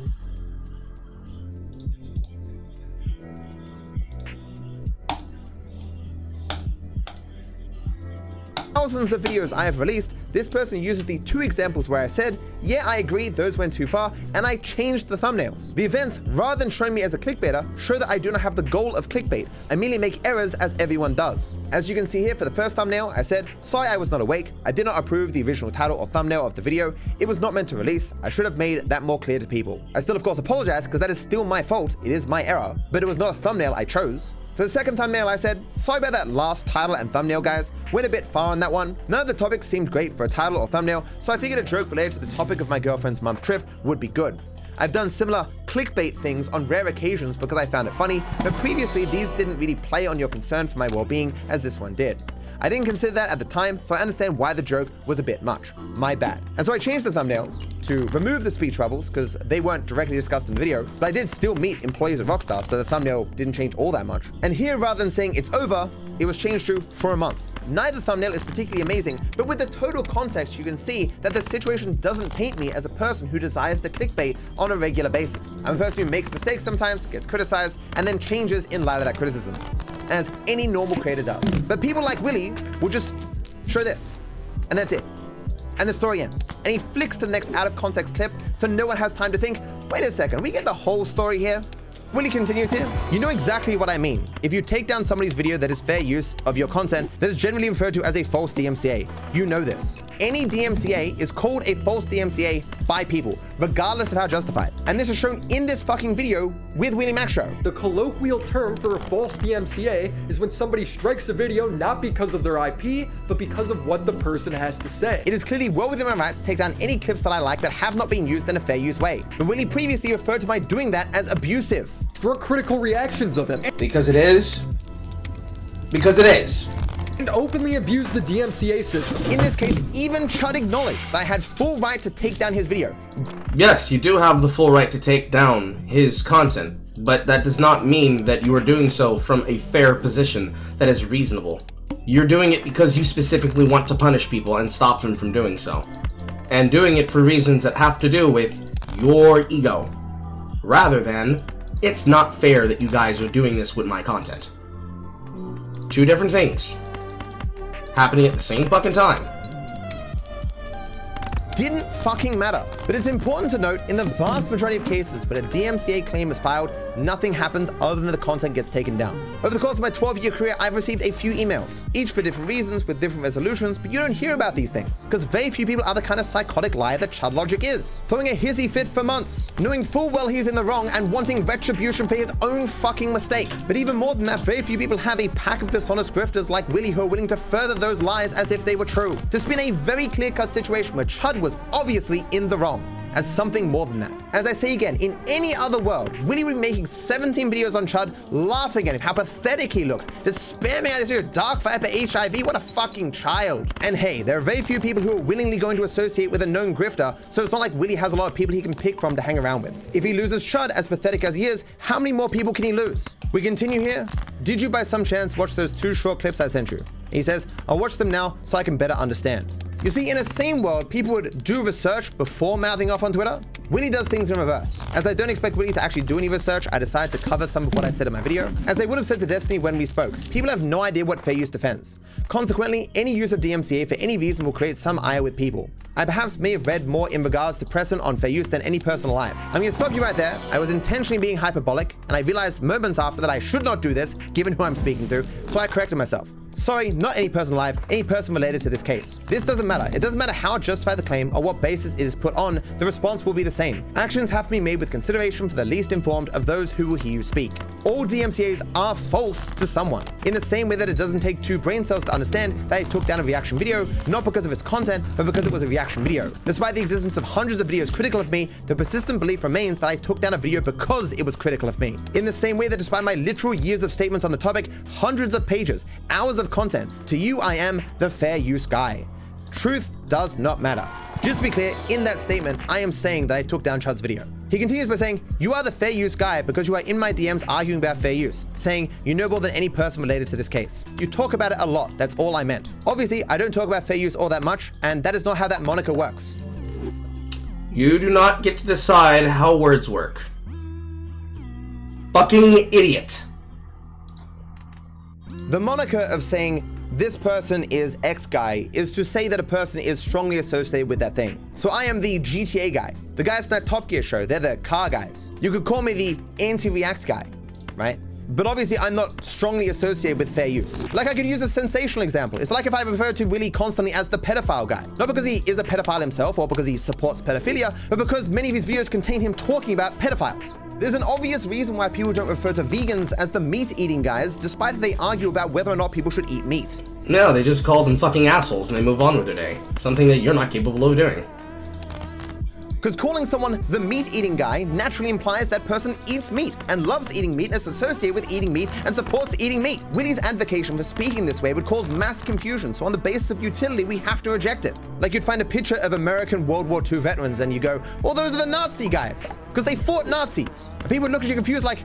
Thousands of videos I have released, this person uses the 2 examples where I said, yeah, I agree, those went too far, and I changed the thumbnails. The events, rather than showing me as a clickbaiter, show that I do not have the goal of clickbait. I merely make errors as everyone does. As you can see here, for the first thumbnail, I said, sorry I was not awake. I did not approve the original title or thumbnail of the video. It was not meant to release. I should have made that more clear to people. I still, of course, apologize because that is still my fault. It is my error, but it was not a thumbnail I chose. For the second thumbnail, I said, sorry about that last title and thumbnail, guys. Went a bit far on that one. None of the topics seemed great for a title or thumbnail, so I figured a joke related to the topic of my girlfriend's month trip would be good. I've done similar clickbait things on rare occasions because I found it funny, but previously these didn't really play on your concern for my well-being as this one did. I didn't consider that at the time, so I understand why the joke was a bit much. My bad. And so I changed the thumbnails to remove the speech bubbles because they weren't directly discussed in the video, but I did still meet employees of Rockstar, so the thumbnail didn't change all that much. And here, rather than saying it's over, it was changed to for a month. Neither thumbnail is particularly amazing, but with the total context, you can see that the situation doesn't paint me as a person who desires to clickbait on a regular basis. I'm a person who makes mistakes sometimes, gets criticized, and then changes in light of that criticism, as any normal creator does. But people like Willy will just show this, and that's it. And the story ends. And he flicks to the next out of context clip, so no one has time to think, wait a second, we get the whole story here? Willie continues here. You know exactly what I mean. If you take down somebody's video that is fair use of your content, that is generally referred to as a false DMCA. You know this. Any DMCA is called a false DMCA by people, regardless of how justified. And this is shown in this fucking video with Willie Mac Show. The colloquial term for a false DMCA is when somebody strikes a video not because of their IP, but because of what the person has to say. It is clearly well within my rights to take down any clips that I like that have not been used in a fair use way. But Willie previously referred to my doing that as abusive. For critical reactions of him. Because it is. Because it is. And openly abuse the DMCA system. In this case, even Chud acknowledged that I had full right to take down his video. Yes, you do have the full right to take down his content, but that does not mean that you are doing so from a fair position that is reasonable. You're doing it because you specifically want to punish people and stop them from doing so. And doing it for reasons that have to do with your ego. Rather than, it's not fair that you guys are doing this with my content. Two different things. Happening at the same fucking time. Didn't fucking matter. But it's important to note, in the vast majority of cases where a DMCA claim is filed, nothing happens other than the content gets taken down. Over the course of my 12-year career, I've received a few emails, each for different reasons with different resolutions, but you don't hear about these things, because very few people are the kind of psychotic liar that Chud Logic is. Throwing a hissy fit for months, knowing full well he's in the wrong and wanting retribution for his own fucking mistake. But even more than that, very few people have a pack of dishonest grifters like Willie who are willing to further those lies as if they were true. To spin a very clear-cut situation where Chud was obviously in the wrong, as something more than that. As I say again, in any other world, Willie would be making 17 videos on Chud, laughing at him, how pathetic he looks, just spamming out this here Dark Viper HIV, what a fucking child. And hey, there are very few people who are willingly going to associate with a known grifter, so it's not like Willie has a lot of people he can pick from to hang around with. If he loses Chud, as pathetic as he is, how many more people can he lose? We continue here. Did you by some chance watch those 2 short clips I sent you? He says, I'll watch them now so I can better understand. You see, in a sane world, people would do research before mouthing off on Twitter. Willie does things in reverse. As I don't expect Willie to actually do any research, I decided to cover some of what I said in my video. As I would have said to Destiny when we spoke, people have no idea what fair use defends. Consequently, any use of DMCA for any reason will create some ire with people. I perhaps may have read more in regards to precedent on fair use than any person alive. I'm gonna stop you right there. I was intentionally being hyperbolic, and I realized moments after that I should not do this, given who I'm speaking to, so I corrected myself. Sorry, not any person alive, any person related to this case. This doesn't matter. It doesn't matter how justified the claim or what basis it is put on, the response will be the same. Actions have to be made with consideration for the least informed of those who will hear you speak. All DMCAs are false to someone, in the same way that it doesn't take 2 brain cells to understand that I took down a reaction video, not because of its content, but because it was a reaction video. Despite the existence of hundreds of videos critical of me, the persistent belief remains that I took down a video because it was critical of me. In the same way that despite my literal years of statements on the topic, hundreds of pages, hours of content, to you I am the fair use guy. Truth does not matter. Just to be clear, in that statement, I am saying that I took down Chud's video. He continues by saying, you are the fair use guy because you are in my DMs arguing about fair use, saying you know more than any person related to this case. You talk about it a lot, that's all I meant. Obviously, I don't talk about fair use all that much, and that is not how that moniker works. You do not get to decide how words work. Fucking idiot. The moniker of saying this person is X guy is to say that a person is strongly associated with that thing. So I am the GTA guy. The guys in that Top Gear show, they're the car guys. You could call me the anti-react guy, right? But obviously I'm not strongly associated with fair use. Like I could use a sensational example. It's like if I referred to Willie constantly as the pedophile guy. Not because he is a pedophile himself or because he supports pedophilia, but because many of his videos contain him talking about pedophiles. There's an obvious reason why people don't refer to vegans as the meat-eating guys, despite that they argue about whether or not people should eat meat. No, they just call them fucking assholes and they move on with their day. Something that you're not capable of doing. Because calling someone the meat-eating guy naturally implies that person eats meat and loves eating meat and is associated with eating meat and supports eating meat. Willie's advocation for speaking this way would cause mass confusion, so on the basis of utility, we have to reject it. Like you'd find a picture of American World War II veterans and you go, well, those are the Nazi guys, because they fought Nazis. And people would look at you confused like,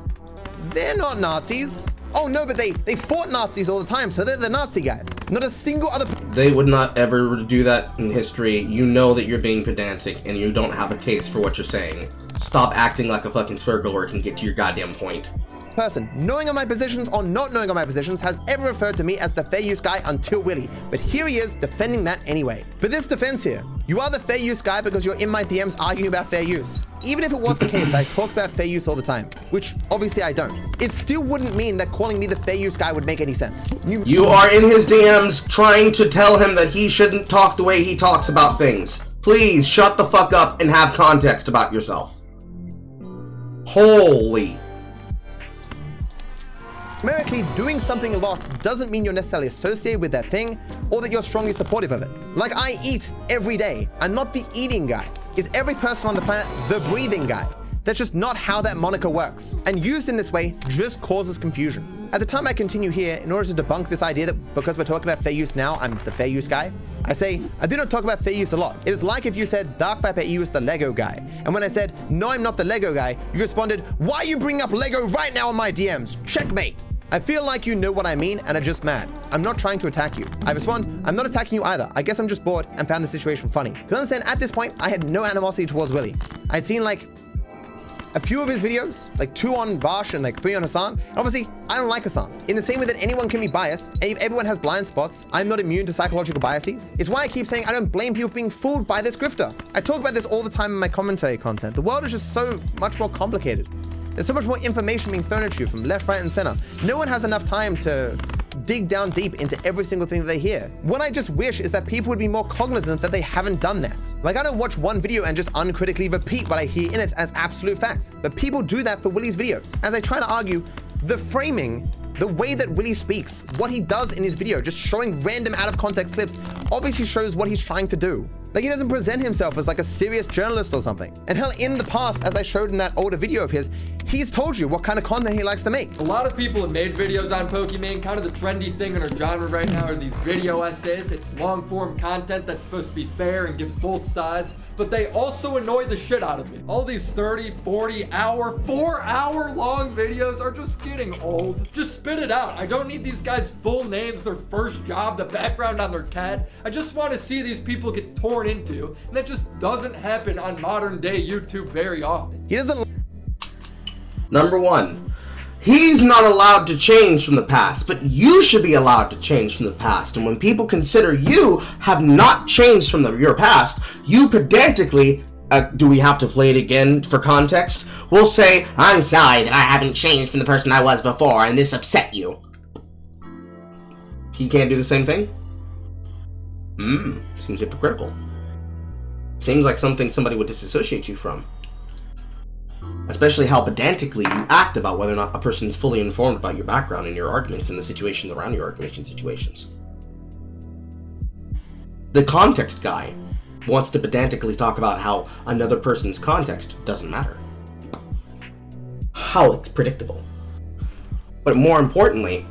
they're not Nazis. Oh no, but they fought Nazis all the time, so they're the Nazi guys. Not a single other... They would not ever do that in history. You know that you're being pedantic and you don't have a case for what you're saying. Stop acting like a fucking swirgler and get to your goddamn point. Person, knowing on my positions or not knowing on my positions, has ever referred to me as the fair use guy until Willie, but here he is defending that anyway. But this defense here, You are the fair use guy because you're in my DMs arguing about fair use. Even if it was the case that I talk about fair use all the time, which obviously I don't, it still wouldn't mean that calling me the fair use guy would make any sense. You are in his DMs trying to tell him that he shouldn't talk the way he talks about things. Please shut the fuck up and have context about yourself. Holy. Numerically, doing something a lot doesn't mean you're necessarily associated with that thing or that you're strongly supportive of it. Like, I eat every day. I'm not the eating guy. Is every person on the planet the breathing guy? That's just not how that moniker works. And used in this way just causes confusion. At the time I continue here, in order to debunk this idea that because we're talking about fair use now, I'm the fair use guy, I say, I do not talk about fair use a lot. It is like if you said DarkViperAU is the Lego guy. And when I said, no, I'm not the Lego guy, you responded, why are you bringing up Lego right now in my DMs? Checkmate. I feel like you know what I mean and are just mad. I'm not trying to attack you. I respond, I'm not attacking you either. I guess I'm just bored and found the situation funny. Because understand, at this point, I had no animosity towards Willy. I'd seen like a few of his videos, like 2 on Vash and like 3 on Hassan. And obviously, I don't like Hassan. In the same way that anyone can be biased, everyone has blind spots, I'm not immune to psychological biases. It's why I keep saying I don't blame people for being fooled by this grifter. I talk about this all the time in my commentary content. The world is just so much more complicated. There's so much more information being thrown at you from left, right, and center. No one has enough time to dig down deep into every single thing that they hear. What I just wish is that people would be more cognizant that they haven't done that. Like, I don't watch one video and just uncritically repeat what I hear in it as absolute facts. But people do that for Willy's videos. As I try to argue, the framing, the way that Willy speaks, what he does in his video, just showing random out of context clips, obviously shows what he's trying to do. Like, he doesn't present himself as like a serious journalist or something. And hell, in the past, as I showed in that older video of his, he's told you what kind of content he likes to make. A lot of people have made videos on Pokemon. Kind of the trendy thing in our genre right now are these video essays. It's long form content that's supposed to be fair and gives both sides, but they also annoy the shit out of me. All these 30, 40 hour, 4-hour long videos are just getting old. Just spit it out. I don't need these guys' full names, their first job, the background on their cat. I just want to see these people get torn into, and that just doesn't happen on modern day YouTube very often. He doesn't. Number 1, he's not allowed to change from the past, but you should be allowed to change from the past. And when people consider you have not changed from your past, you pedantically, do we have to play it again for context? We'll say, I'm sorry that I haven't changed from the person I was before, and this upset you. He can't do the same thing? Seems hypocritical. Seems like something somebody would disassociate you from. Especially how pedantically you act about whether or not a person is fully informed about your background and your arguments and the situations around your argumentation situations. The context guy wants to pedantically talk about how another person's context doesn't matter. How it's predictable. But more importantly,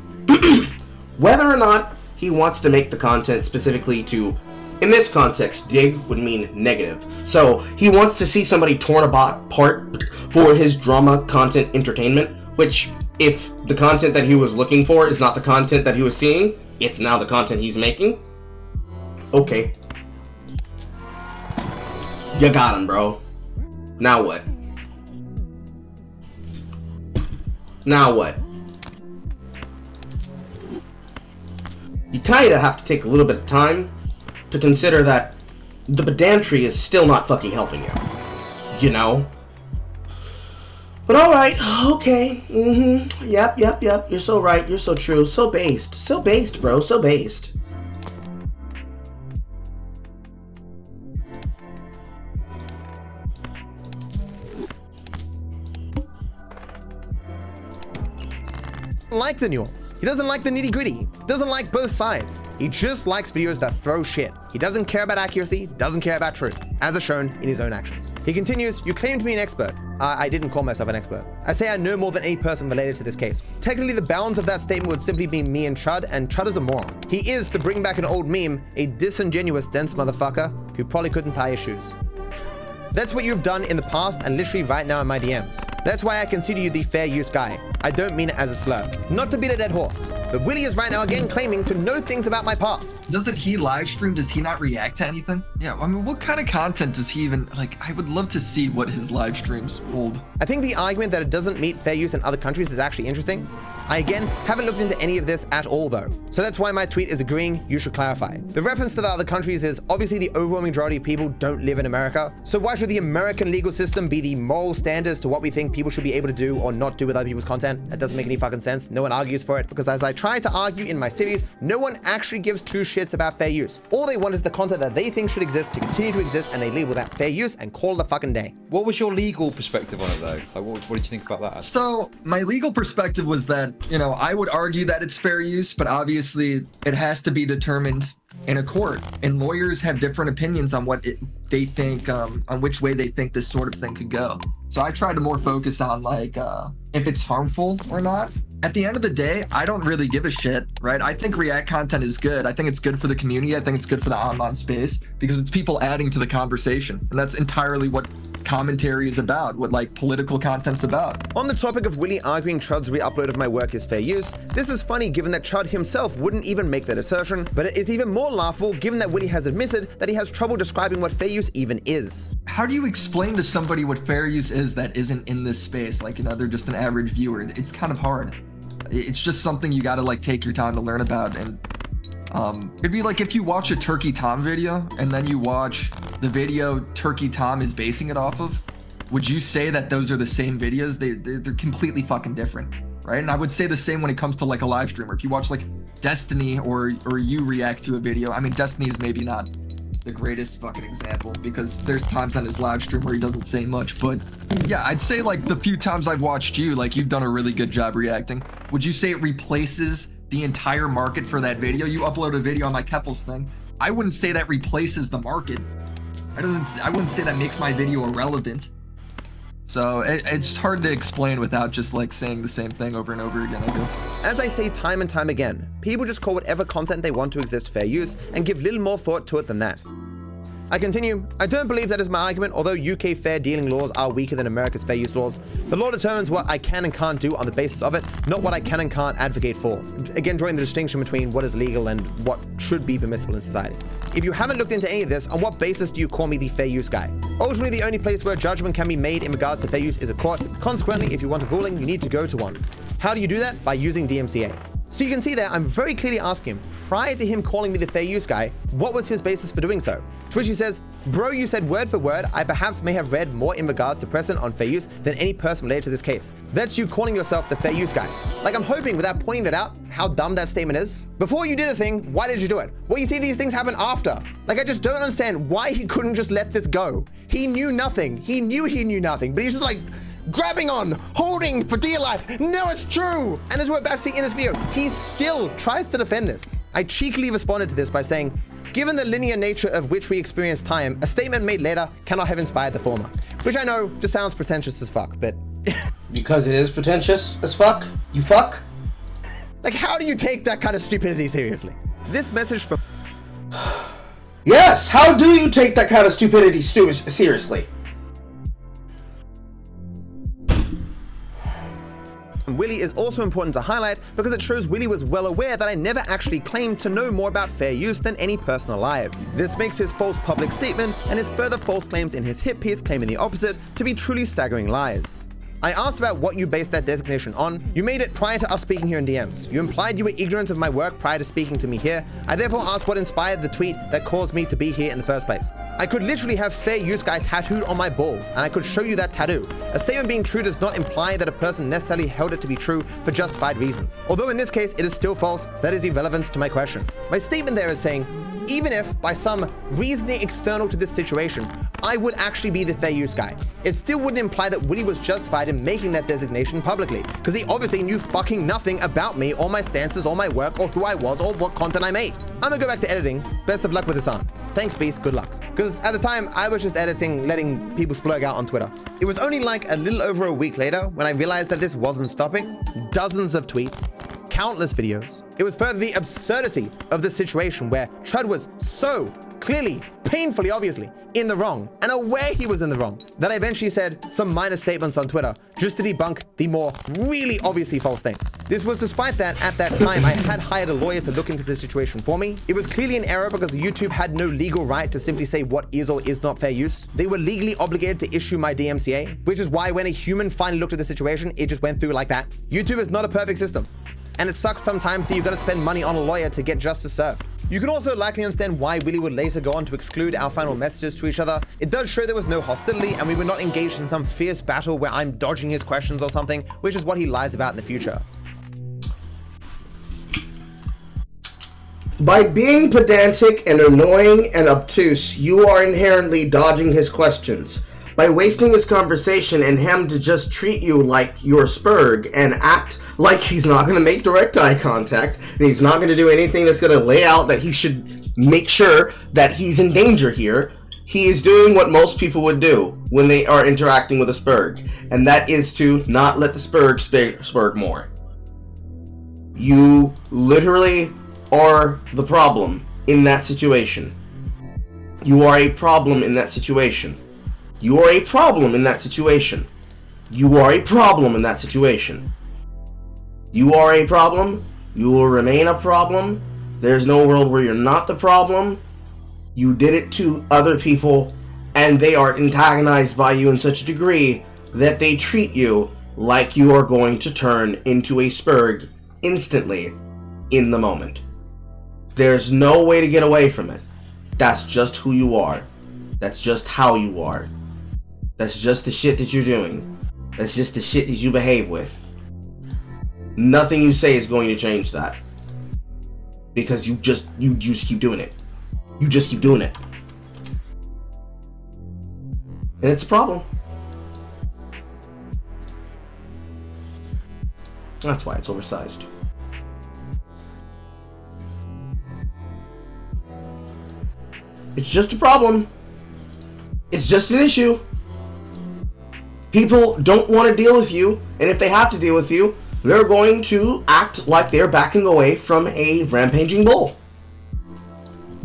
whether or not he wants to make the content specifically to, in this context, dig would mean negative. So he wants to see somebody torn apart for his drama content entertainment, which if the content that he was looking for is not the content that he was seeing, it's now the content he's making. Okay. You got him, bro. Now what? Now what? You kinda have to take a little bit of time to consider that the pedantry is still not fucking helping you. You know? But alright, okay. Yep. You're so right, you're so true. So based. So based, bro. So based. Like the nuance. He doesn't like the nitty gritty. Doesn't like both sides. He just likes videos that throw shit. He doesn't care about accuracy, doesn't care about truth, as is shown in his own actions. He continues, you claim to be an expert. I didn't call myself an expert. I say I know more than any person related to this case. Technically, the bounds of that statement would simply be me and Chud is a moron. He is, to bring back an old meme, a disingenuous, dense motherfucker who probably couldn't tie his shoes. That's what you've done in the past and literally right now in my DMs. That's why I consider you the fair use guy. I don't mean it as a slur. Not to beat a dead horse, but Willy is right now again claiming to know things about my past. Doesn't he live stream? Does he not react to anything? Yeah, I mean, what kind of content does he even, like, I would love to see what his live streams hold. I think the argument that it doesn't meet fair use in other countries is actually interesting. I again haven't looked into any of this at all though. So that's why my tweet is agreeing you should clarify. The reference to the other countries is obviously the overwhelming majority of people don't live in America. So why should the American legal system be the moral standards to what we think people should be able to do or not do with other people's content? That doesn't make any fucking sense. No one argues for it because as I try to argue in my series, no one actually gives two shits about fair use. All they want is the content that they think should exist to continue to exist, and they label that fair use and call it a fucking day. What was your legal perspective on it though? Like, what did you think about that? So my legal perspective was that, you know, I would argue that it's fair use, but obviously it has to be determined in a court, and lawyers have different opinions on what they think, on which way they think this sort of thing could go. So I tried to more focus on like if it's harmful or not. At the end of the day, I don't really give a shit, right? I think React content is good. I think it's good for the community. I think it's good for the online space because it's people adding to the conversation. And that's entirely what commentary is about, what like political content's about. On the topic of Willy arguing Chud's re-upload of my work is fair use, this is funny given that Chud himself wouldn't even make that assertion, but it is even more laughable given that Willy has admitted that he has trouble describing what fair use even is. How do you explain to somebody what fair use is that isn't in this space? Like, you know, they're just an average viewer. It's kind of hard. It's just something you gotta like take your time to learn about. And it'd be like if you watch a Turkey Tom video and then you watch the video Turkey Tom is basing it off of, would you say that those are the same videos? They're completely fucking different, right? And I would say the same when it comes to like a live streamer. If you watch like Destiny or you react to a video, I mean, Destiny is maybe not the greatest fucking example because there's times on his live stream where he doesn't say much, but yeah, I'd say like the few times I've watched you, like you've done a really good job reacting. Would you say it replaces the entire market for that video? You upload a video on my Keffels thing. I wouldn't say that replaces the market. I wouldn't say that makes my video irrelevant. So it's hard to explain without just like saying the same thing over and over again, I guess. As I say time and time again, people just call whatever content they want to exist fair use and give little more thought to it than that. I continue, I don't believe that is my argument, although UK fair dealing laws are weaker than America's fair use laws. The law determines what I can and can't do on the basis of it, not what I can and can't advocate for. Again, drawing the distinction between what is legal and what should be permissible in society. If you haven't looked into any of this, on what basis do you call me the fair use guy? Ultimately, the only place where judgment can be made in regards to fair use is a court. Consequently, if you want a ruling, you need to go to one. How do you do that? By using DMCA. So you can see there, I'm very clearly asking him, prior to him calling me the fair use guy, what was his basis for doing so? To which he says, bro, you said word for word, I perhaps may have read more in regards to precedent on fair use than any person related to this case. That's you calling yourself the fair use guy. Like, I'm hoping without pointing that out, how dumb that statement is. Before you did a thing, why did you do it? Well, you see these things happen after. Like, I just don't understand why he couldn't just let this go. He knew nothing. He knew nothing, but he's just like, grabbing on, holding for dear life. No, it's true. And as we're about to see in this video, he still tries to defend this. I cheekily responded to this by saying, given the linear nature of which we experience time, a statement made later cannot have inspired the former. Which I know just sounds pretentious as fuck, but... Because it is pretentious as fuck? You fuck? Like, how do you take that kind of stupidity seriously? This message from... Yes, how do you take that kind of stupidity seriously? Willy is also important to highlight because it shows Willy was well aware that I never actually claimed to know more about fair use than any person alive. This makes his false public statement and his further false claims in his hit piece claiming the opposite to be truly staggering lies. I asked about what you based that designation on. You made it prior to us speaking here in DMs. You implied you were ignorant of my work prior to speaking to me here. I therefore asked what inspired the tweet that caused me to be here in the first place. I could literally have fair use guy tattooed on my balls, and I could show you that tattoo. A statement being true does not imply that a person necessarily held it to be true for justified reasons. Although in this case it is still false, that is irrelevant to my question. My statement there is saying, even if, by some reasoning external to this situation, I would actually be the fair use guy, it still wouldn't imply that Willy was justified in making that designation publicly, because he obviously knew fucking nothing about me, or my stances, or my work, or who I was, or what content I made. I'm gonna go back to editing. Best of luck with this on. Thanks, Beast. Good luck. Because at the time, I was just editing, letting people splurge out on Twitter. It was only like a little over a week later when I realized that this wasn't stopping. Dozens of tweets, countless videos. It was further the absurdity of the situation where Chud was so clearly, painfully, obviously, in the wrong, and aware he was in the wrong. Then I eventually said some minor statements on Twitter just to debunk the more really obviously false things. This was despite that at that time I had hired a lawyer to look into the situation for me. It was clearly an error because YouTube had no legal right to simply say what is or is not fair use. They were legally obligated to issue my DMCA, which is why when a human finally looked at the situation, it just went through like that. YouTube is not a perfect system. And it sucks sometimes that you've got to spend money on a lawyer to get justice served. You can also likely understand why Willie would later go on to exclude our final messages to each other. It does show there was no hostility and we were not engaged in some fierce battle where I'm dodging his questions or something, which is what he lies about in the future. By being pedantic and annoying and obtuse, you are inherently dodging his questions. By wasting his conversation and him to just treat you like you're Spurg and act like he's not going to make direct eye contact and he's not going to do anything that's going to lay out that he should make sure that he's in danger here, he is doing what most people would do when they are interacting with a Spurg, and that is to not let the Spurg more. You literally are the problem in that situation. You are a problem in that situation. You are a problem in that situation. You are a problem in that situation. You are a problem. You will remain a problem. There's no world where you're not the problem. You did it to other people, and they are antagonized by you in such a degree that they treat you like you are going to turn into a Spurg instantly in the moment. There's no way to get away from it. That's just who you are. That's just how you are. That's just the shit that you're doing. That's just the shit that you behave with. Nothing you say is going to change that. Because you just keep doing it. You just keep doing it. And it's a problem. That's why it's oversized. It's just a problem. It's just an issue. People don't want to deal with you, and if they have to deal with you, they're going to act like they're backing away from a rampaging bull.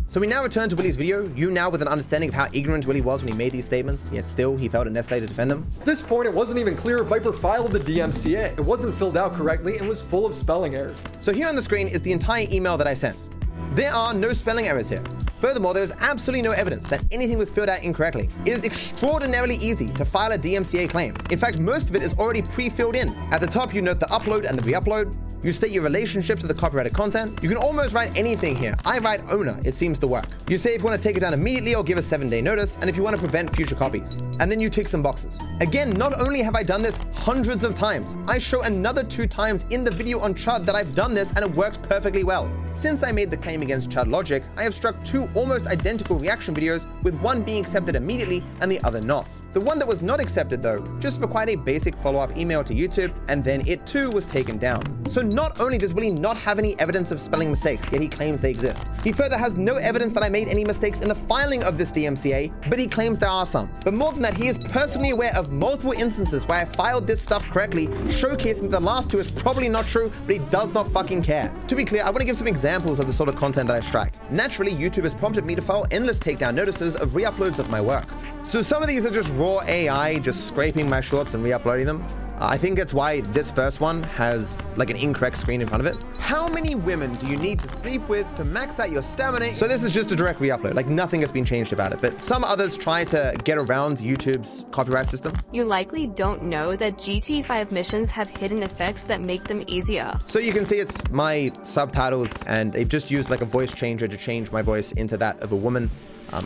So we now return to Willie's video, you now with an understanding of how ignorant Willie was when he made these statements, yet still he felt it necessary to defend them. At this point, it wasn't even clear if Viper filed the DMCA. It wasn't filled out correctly and was full of spelling errors. So here on the screen is the entire email that I sent. There are no spelling errors here. Furthermore, there is absolutely no evidence that anything was filled out incorrectly. It is extraordinarily easy to file a DMCA claim. In fact, most of it is already pre-filled in. At the top, you note the upload and the re-upload. You state your relationship to the copyrighted content. You can almost write anything here. I write owner, it seems to work. You say if you want to take it down immediately or give a 7-day notice, and if you want to prevent future copies. And then you tick some boxes. Again, not only have I done this hundreds of times, I show another 2 times in the video on Chud that I've done this and it works perfectly well. Since I made the claim against Chud Logic, I have struck 2 almost identical reaction videos, with one being accepted immediately and the other not. The one that was not accepted though, just required a basic follow-up email to YouTube, and then it too was taken down. So not only does Willie not have any evidence of spelling mistakes, yet he claims they exist. He further has no evidence that I made any mistakes in the filing of this DMCA, but he claims there are some. But more than that, he is personally aware of multiple instances where I filed this stuff correctly, showcasing that the last 2 is probably not true, but he does not fucking care. To be clear, I want to give some examples of the sort of content that I strike. Naturally, YouTube has prompted me to file endless takedown notices of re-uploads of my work. So some of these are just raw AI, just scraping my shorts and re-uploading them. I think that's why this first one has like an incorrect screen in front of it. How many women do you need to sleep with to max out your stamina? So this is just a direct re-upload, like nothing has been changed about it, but some others try to get around YouTube's copyright system. You likely don't know that GT5 missions have hidden effects that make them easier. So you can see it's my subtitles, and they've just used like a voice changer to change my voice into that of a woman.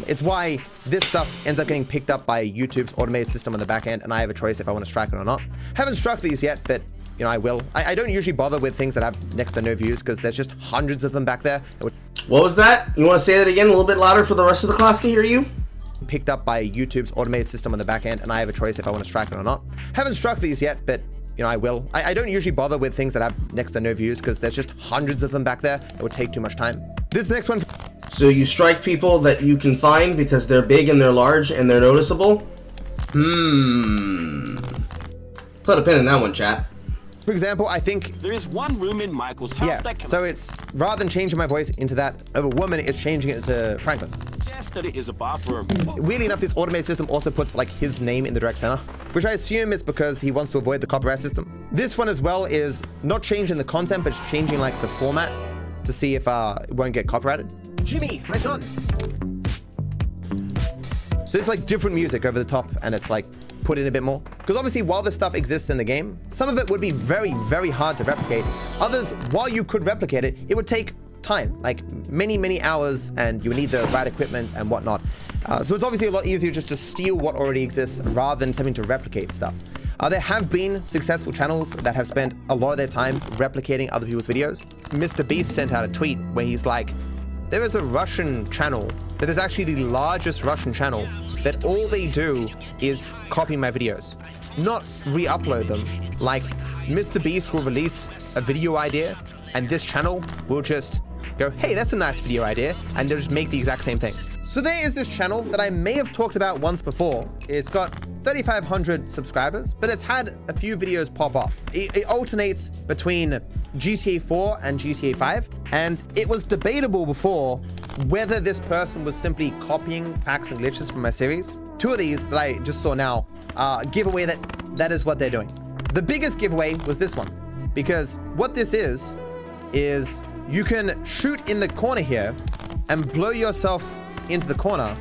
It's why this stuff ends up getting picked up by YouTube's automated system on the back end, and I have a choice if I want to strike it or not. Haven't struck these yet, but you know, I will. I don't usually bother with things that have next to no views because there's just hundreds of them back there. What was that? You want to say that again a little bit louder for the rest of the class to hear you? Picked up by YouTube's automated system on the back end, and I have a choice if I want to strike it or not. Haven't struck these yet, but you know, I will. I don't usually bother with things that have next to no views because there's just hundreds of them back there. It would take too much time. This next one. So you strike people that you can find because they're big and they're large and they're noticeable? Put a pin in that one, chat. For example, I think there is one room in Michael's house that can... So it's, rather than changing my voice into that of a woman, it's changing it to Franklin. Just that it is a bathroom. Weirdly enough, this automated system also puts like his name in the direct center, which I assume is because he wants to avoid the copyright system. This one as well is not changing the content, but it's changing like the format to see if it won't get copyrighted. Jimmy, my son. So it's like different music over the top, and it's like put in a bit more. Because obviously, while this stuff exists in the game, some of it would be very, very hard to replicate. Others, while you could replicate it, it would take time, like many, many hours, and you would need the right equipment and whatnot. So it's obviously a lot easier just to steal what already exists rather than having to replicate stuff. There have been successful channels that have spent a lot of their time replicating other people's videos. Mr. Beast sent out a tweet where he's like, there is a Russian channel that is actually the largest Russian channel that all they do is copy my videos, not re-upload them. Like, Mr. Beast will release a video idea, and this channel will just go, hey, that's a nice video idea, and they'll just make the exact same thing. So there is this channel that I may have talked about once before. It's got 3,500 subscribers, but it's had a few videos pop off. It alternates between GTA 4 and GTA 5, and it was debatable before whether this person was simply copying facts and glitches from my series. Two of these that I just saw now give away that is what they're doing. The biggest giveaway was this one, because what this is you can shoot in the corner here and blow yourself into the corner,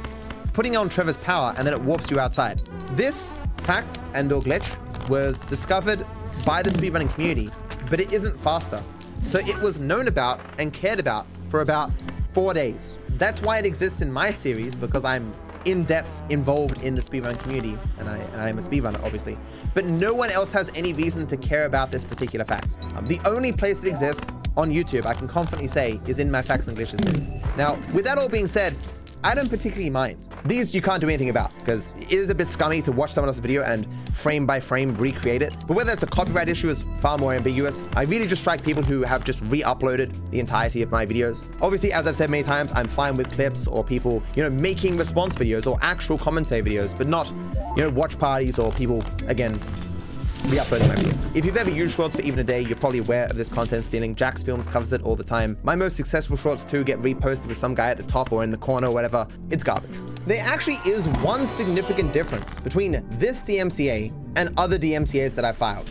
putting on Trevor's power, and then it warps you outside. This fact and/or glitch was discovered by the speedrunning community, but it isn't faster. So it was known about and cared about for about 4 days. That's why it exists in my series, because I'm in-depth involved in the speedrunning community, and I am a speedrunner, obviously. But no one else has any reason to care about this particular fact. The only place that exists on YouTube, I can confidently say, is in my Facts and Glitches series. Now, with that all being said, I don't particularly mind. These you can't do anything about, because it is a bit scummy to watch someone else's video and frame by frame recreate it. But whether it's a copyright issue is far more ambiguous. I really just strike people who have just re-uploaded the entirety of my videos. Obviously, as I've said many times, I'm fine with clips or people, making response videos or actual commentary videos, but not, watch parties or people, again, re-uploading my videos. If you've ever used Shorts for even a day, you're probably aware of this content stealing. Jax Films covers it all the time. My most successful Shorts too get reposted with some guy at the top or in the corner or whatever. It's garbage. There actually is one significant difference between this DMCA and other DMCAs that I filed.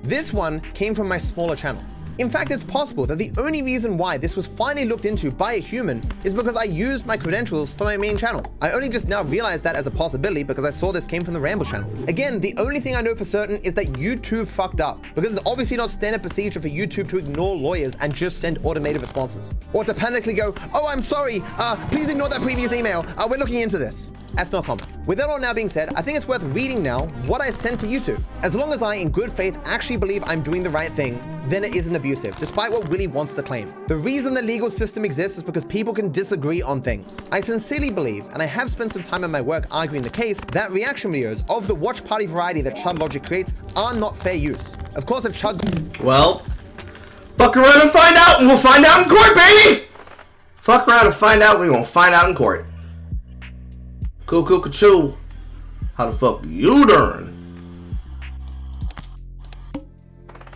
This one came from my smaller channel. In fact, it's possible that the only reason why this was finally looked into by a human is because I used my credentials for my main channel. I only just now realized that as a possibility because I saw this came from the Ramble channel. Again, the only thing I know for certain is that YouTube fucked up, because it's obviously not standard procedure for YouTube to ignore lawyers and just send automated responses. Or to panically go, oh, I'm sorry, please ignore that previous email, we're looking into this. That's not common. With that all now being said, I think it's worth reading now what I sent to YouTube. As long as I, in good faith, actually believe I'm doing the right thing, then it isn't abusive, despite what Willie wants to claim. The reason the legal system exists is because people can disagree on things. I sincerely believe, and I have spent some time in my work arguing the case, that reaction videos of the watch party variety that Chud Logic creates are not fair use. Of course, if Chud... Well, fuck around and find out, and we'll find out in court, baby! Fuck around and find out, we're gonna find out in court. Cool, choo. How the fuck you doing?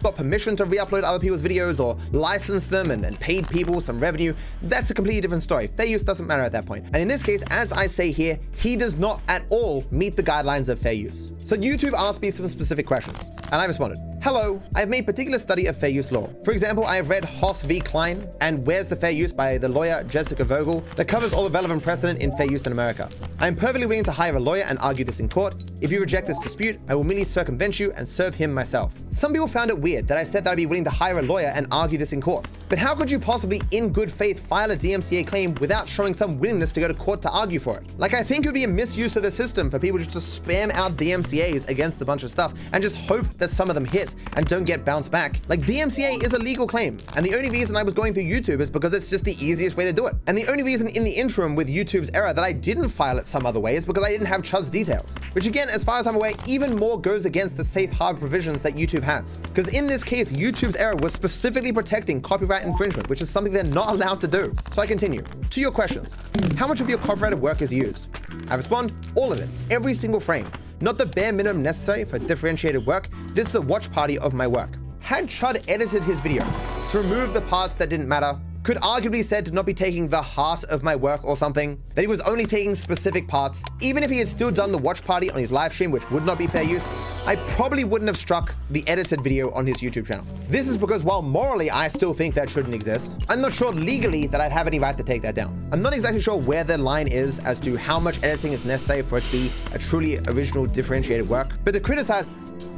Got permission to re-upload other people's videos or license them and paid people some revenue, that's a completely different story. Fair use doesn't matter at that point. And in this case, as I say here, he does not at all meet the guidelines of fair use. So YouTube asked me some specific questions, and I responded. Hello, I've made particular study of fair use law. For example, I have read Hoss v. Klein and Where's the Fair Use by the lawyer Jessica Vogel that covers all the relevant precedent in fair use in America. I am perfectly willing to hire a lawyer and argue this in court. If you reject this dispute, I will merely circumvent you and serve him myself. Some people found it weird that I said that I'd be willing to hire a lawyer and argue this in court. But how could you possibly, in good faith, file a DMCA claim without showing some willingness to go to court to argue for it? Like, I think it would be a misuse of the system for people just to spam out DMCAs against a bunch of stuff and just hope that some of them hit and don't get bounced back. Like, DMCA is a legal claim, and the only reason I was going through YouTube is because it's just the easiest way to do it. And the only reason in the interim with YouTube's error that I didn't file it some other way is because I didn't have Chud's details. Which again, as far as I'm aware, even more goes against the safe harbor provisions that YouTube has. Because in this case, YouTube's error was specifically protecting copyright infringement, which is something they're not allowed to do. So I continue. To your questions, how much of your copyrighted work is used? I respond, all of it, every single frame. Not the bare minimum necessary for differentiated work. This is a watch party of my work. had Chud edited his video to remove the parts that didn't matter, could arguably said to not be taking the heart of my work or something, that he was only taking specific parts, even if he had still done the watch party on his live stream, which would not be fair use, I probably wouldn't have struck the edited video on his YouTube channel. This is because while morally I still think that shouldn't exist, I'm not sure legally that I'd have any right to take that down. I'm not exactly sure where the line is as to how much editing is necessary for it to be a truly original differentiated work, but to criticize...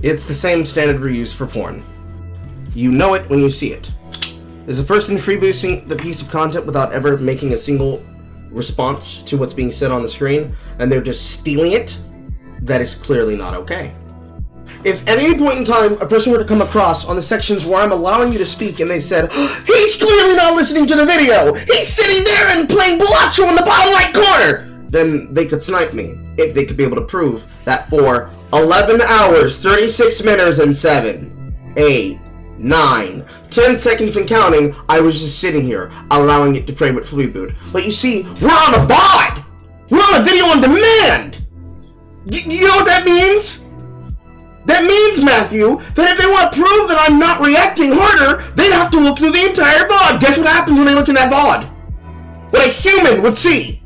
It's the same standard we use for porn. You know it when you see it. Is a person freeboosting the piece of content without ever making a single response to what's being said on the screen, and they're just stealing it? That is clearly not okay. If at any point in time a person were to come across on the sections where I'm allowing you to speak and they said, he's clearly not listening to the video, he's sitting there and playing Bellaccio in the bottom right corner, then they could snipe me if they could be able to prove that for 11 hours, 36 minutes and 7, 8, 9, 10 seconds and counting, I was just sitting here, allowing it to play with Freeboot. But you see, we're on a VOD! We're on a video on demand! You know what that means? That means, Matthew, that if they want to prove that I'm not reacting harder, they'd have to look through the entire VOD. Guess what happens when they look in that VOD? What a human would see!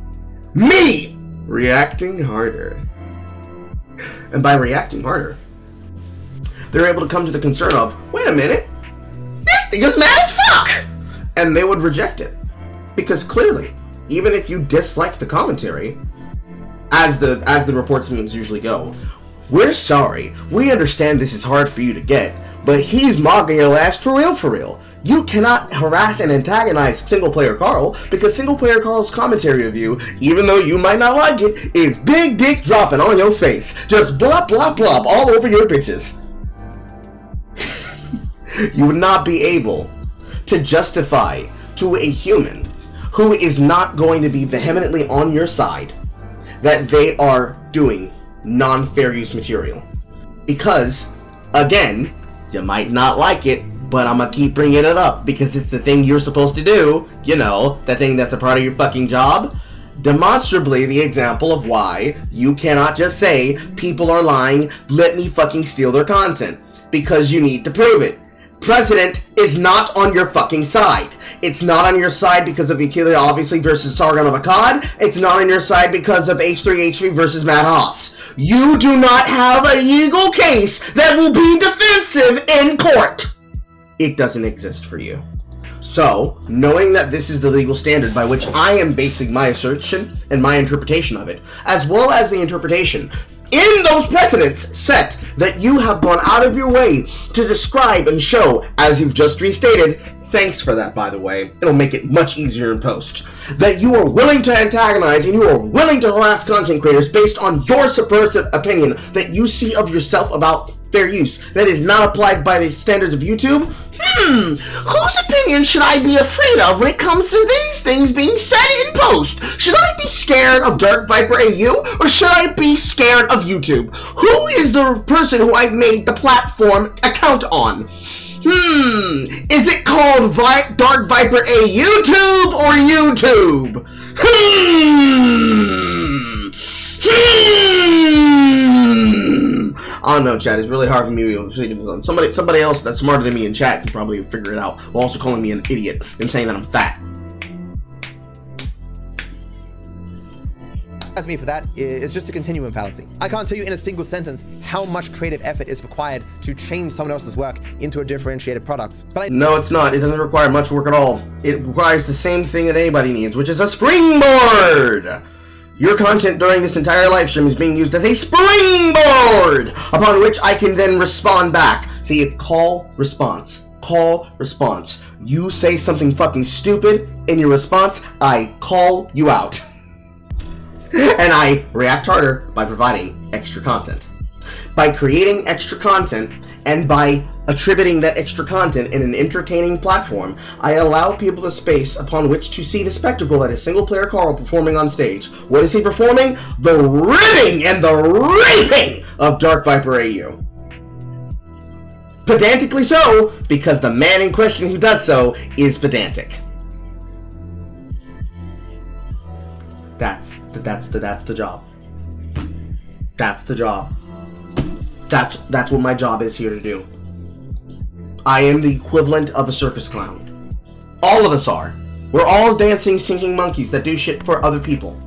Me reacting harder. And by reacting harder, they're able to come to the concern of, wait a minute, this thing is mad as fuck! And they would reject it. Because clearly, even if you dislike the commentary, as the reports usually go, we're sorry, we understand this is hard for you to get, but he's mocking your ass for real. You cannot harass and antagonize Single Player Carl, because Single Player Carl's commentary of you, even though you might not like it, is big dick dropping on your face. Just blop blop blop all over your bitches. You would not be able to justify to a human who is not going to be vehemently on your side that they are doing non-fair use material. Because, again, you might not like it, but I'm gonna keep bringing it up because it's the thing you're supposed to do, you know, that thing that's a part of your fucking job. Demonstrably the example of why you cannot just say, people are lying, let me fucking steal their content. Because you need to prove it. President is not on your fucking side. It's not on your side because of Aquila, obviously, versus Sargon of Akkad. It's not on your side because of H3H3 versus Matt Haas. You do not have a legal case that will be defensive in court. It doesn't exist for you. So, knowing that this is the legal standard by which I am basing my assertion and my interpretation of it, as well as the interpretation in those precedents set that you have gone out of your way to describe and show, as you've just restated, thanks for that, by the way, it'll make it much easier in post, that you are willing to antagonize and you are willing to harass content creators based on your subversive opinion that you see of yourself about fair use that is not applied by the standards of YouTube. Whose opinion should I be afraid of when it comes to these things being said in post? Should I be scared of DarkViperAU or should I be scared of YouTube? Who is the person who I made the platform account on? Is it called DarkViperAU YouTube or YouTube? I don't know, chat. It's really hard for me to be able to figure this out. Somebody else that's smarter than me in chat can probably figure it out, while also calling me an idiot and saying that I'm fat. As me for that is just a continuum fallacy. I can't tell you in a single sentence how much creative effort is required to change someone else's work into a differentiated product. But no, it's not. It doesn't require much work at all. It requires the same thing that anybody needs, which is a springboard. Your content during this entire live stream is being used as a springboard upon which I can then respond back. See, it's call, response. Call, response. You say something fucking stupid in your response, I call you out. And I react harder by providing extra content. By creating extra content and by attributing that extra content in an entertaining platform, I allow people the space upon which to see the spectacle that is Single Player Carl performing on stage. What is he performing? The ripping and the raping of DarkViperAU. Pedantically so, because the man in question who does so is pedantic. That's the job. That's the job. That's what my job is here to do. I am the equivalent of a circus clown. All of us are. We're all dancing, singing monkeys that do shit for other people.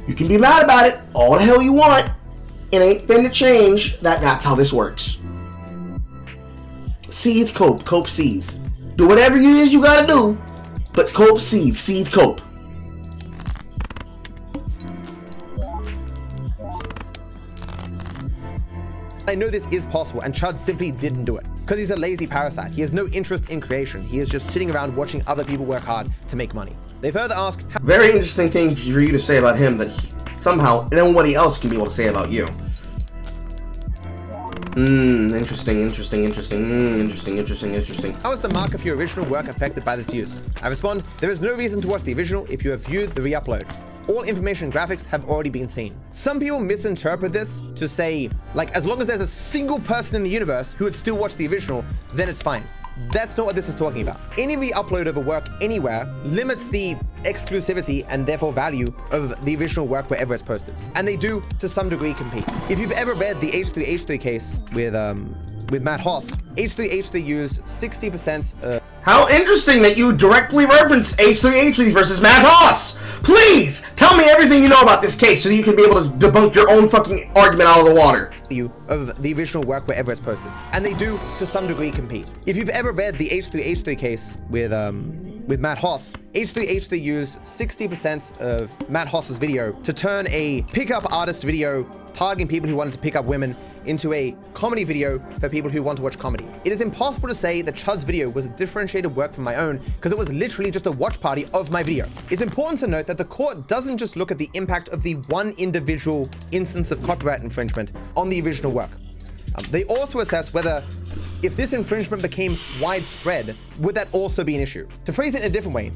You can be mad about it all the hell you want. It ain't finna change that's how this works. Seethe, cope, cope, seethe. Do whatever it is you gotta do, but cope, seethe, seethe, cope. I know this is possible, and Chud simply didn't do it. Because he's a lazy parasite. He has no interest in creation. He is just sitting around watching other people work hard to make money. They further ask... Very interesting thing for you to say about him that somehow nobody else can be able to say about you. Interesting. How is the mark of your original work affected by this use? I respond, there is no reason to watch the original if you have viewed the re-upload. All information and graphics have already been seen. Some people misinterpret this to say, like, as long as there's a single person in the universe who would still watch the original, then it's fine. That's not what this is talking about. Any re-upload of a work anywhere limits the exclusivity and therefore value of the original work wherever it's posted. And they do, to some degree, compete. If you've ever read the H3H3 case with Matt Hoss, H3H3 used 60%... How interesting that you directly referenced H3H3 versus Matt Hoss! Please, tell me everything you know about this case so that you can be able to debunk your own fucking argument out of the water. Of the original work wherever it's posted. And they do, to some degree, compete. If you've ever read the H3H3 case with Matt Hoss, H3H3 used 60% of Matt Hoss's video to turn a pickup artist video targeting people who wanted to pick up women into a comedy video for people who want to watch comedy. It is impossible to say that Chud's video was a differentiated work from my own because it was literally just a watch party of my video. It's important to note that the court doesn't just look at the impact of the one individual instance of copyright infringement on the original work. They also assess whether, if this infringement became widespread, would that also be an issue? To phrase it in a different way,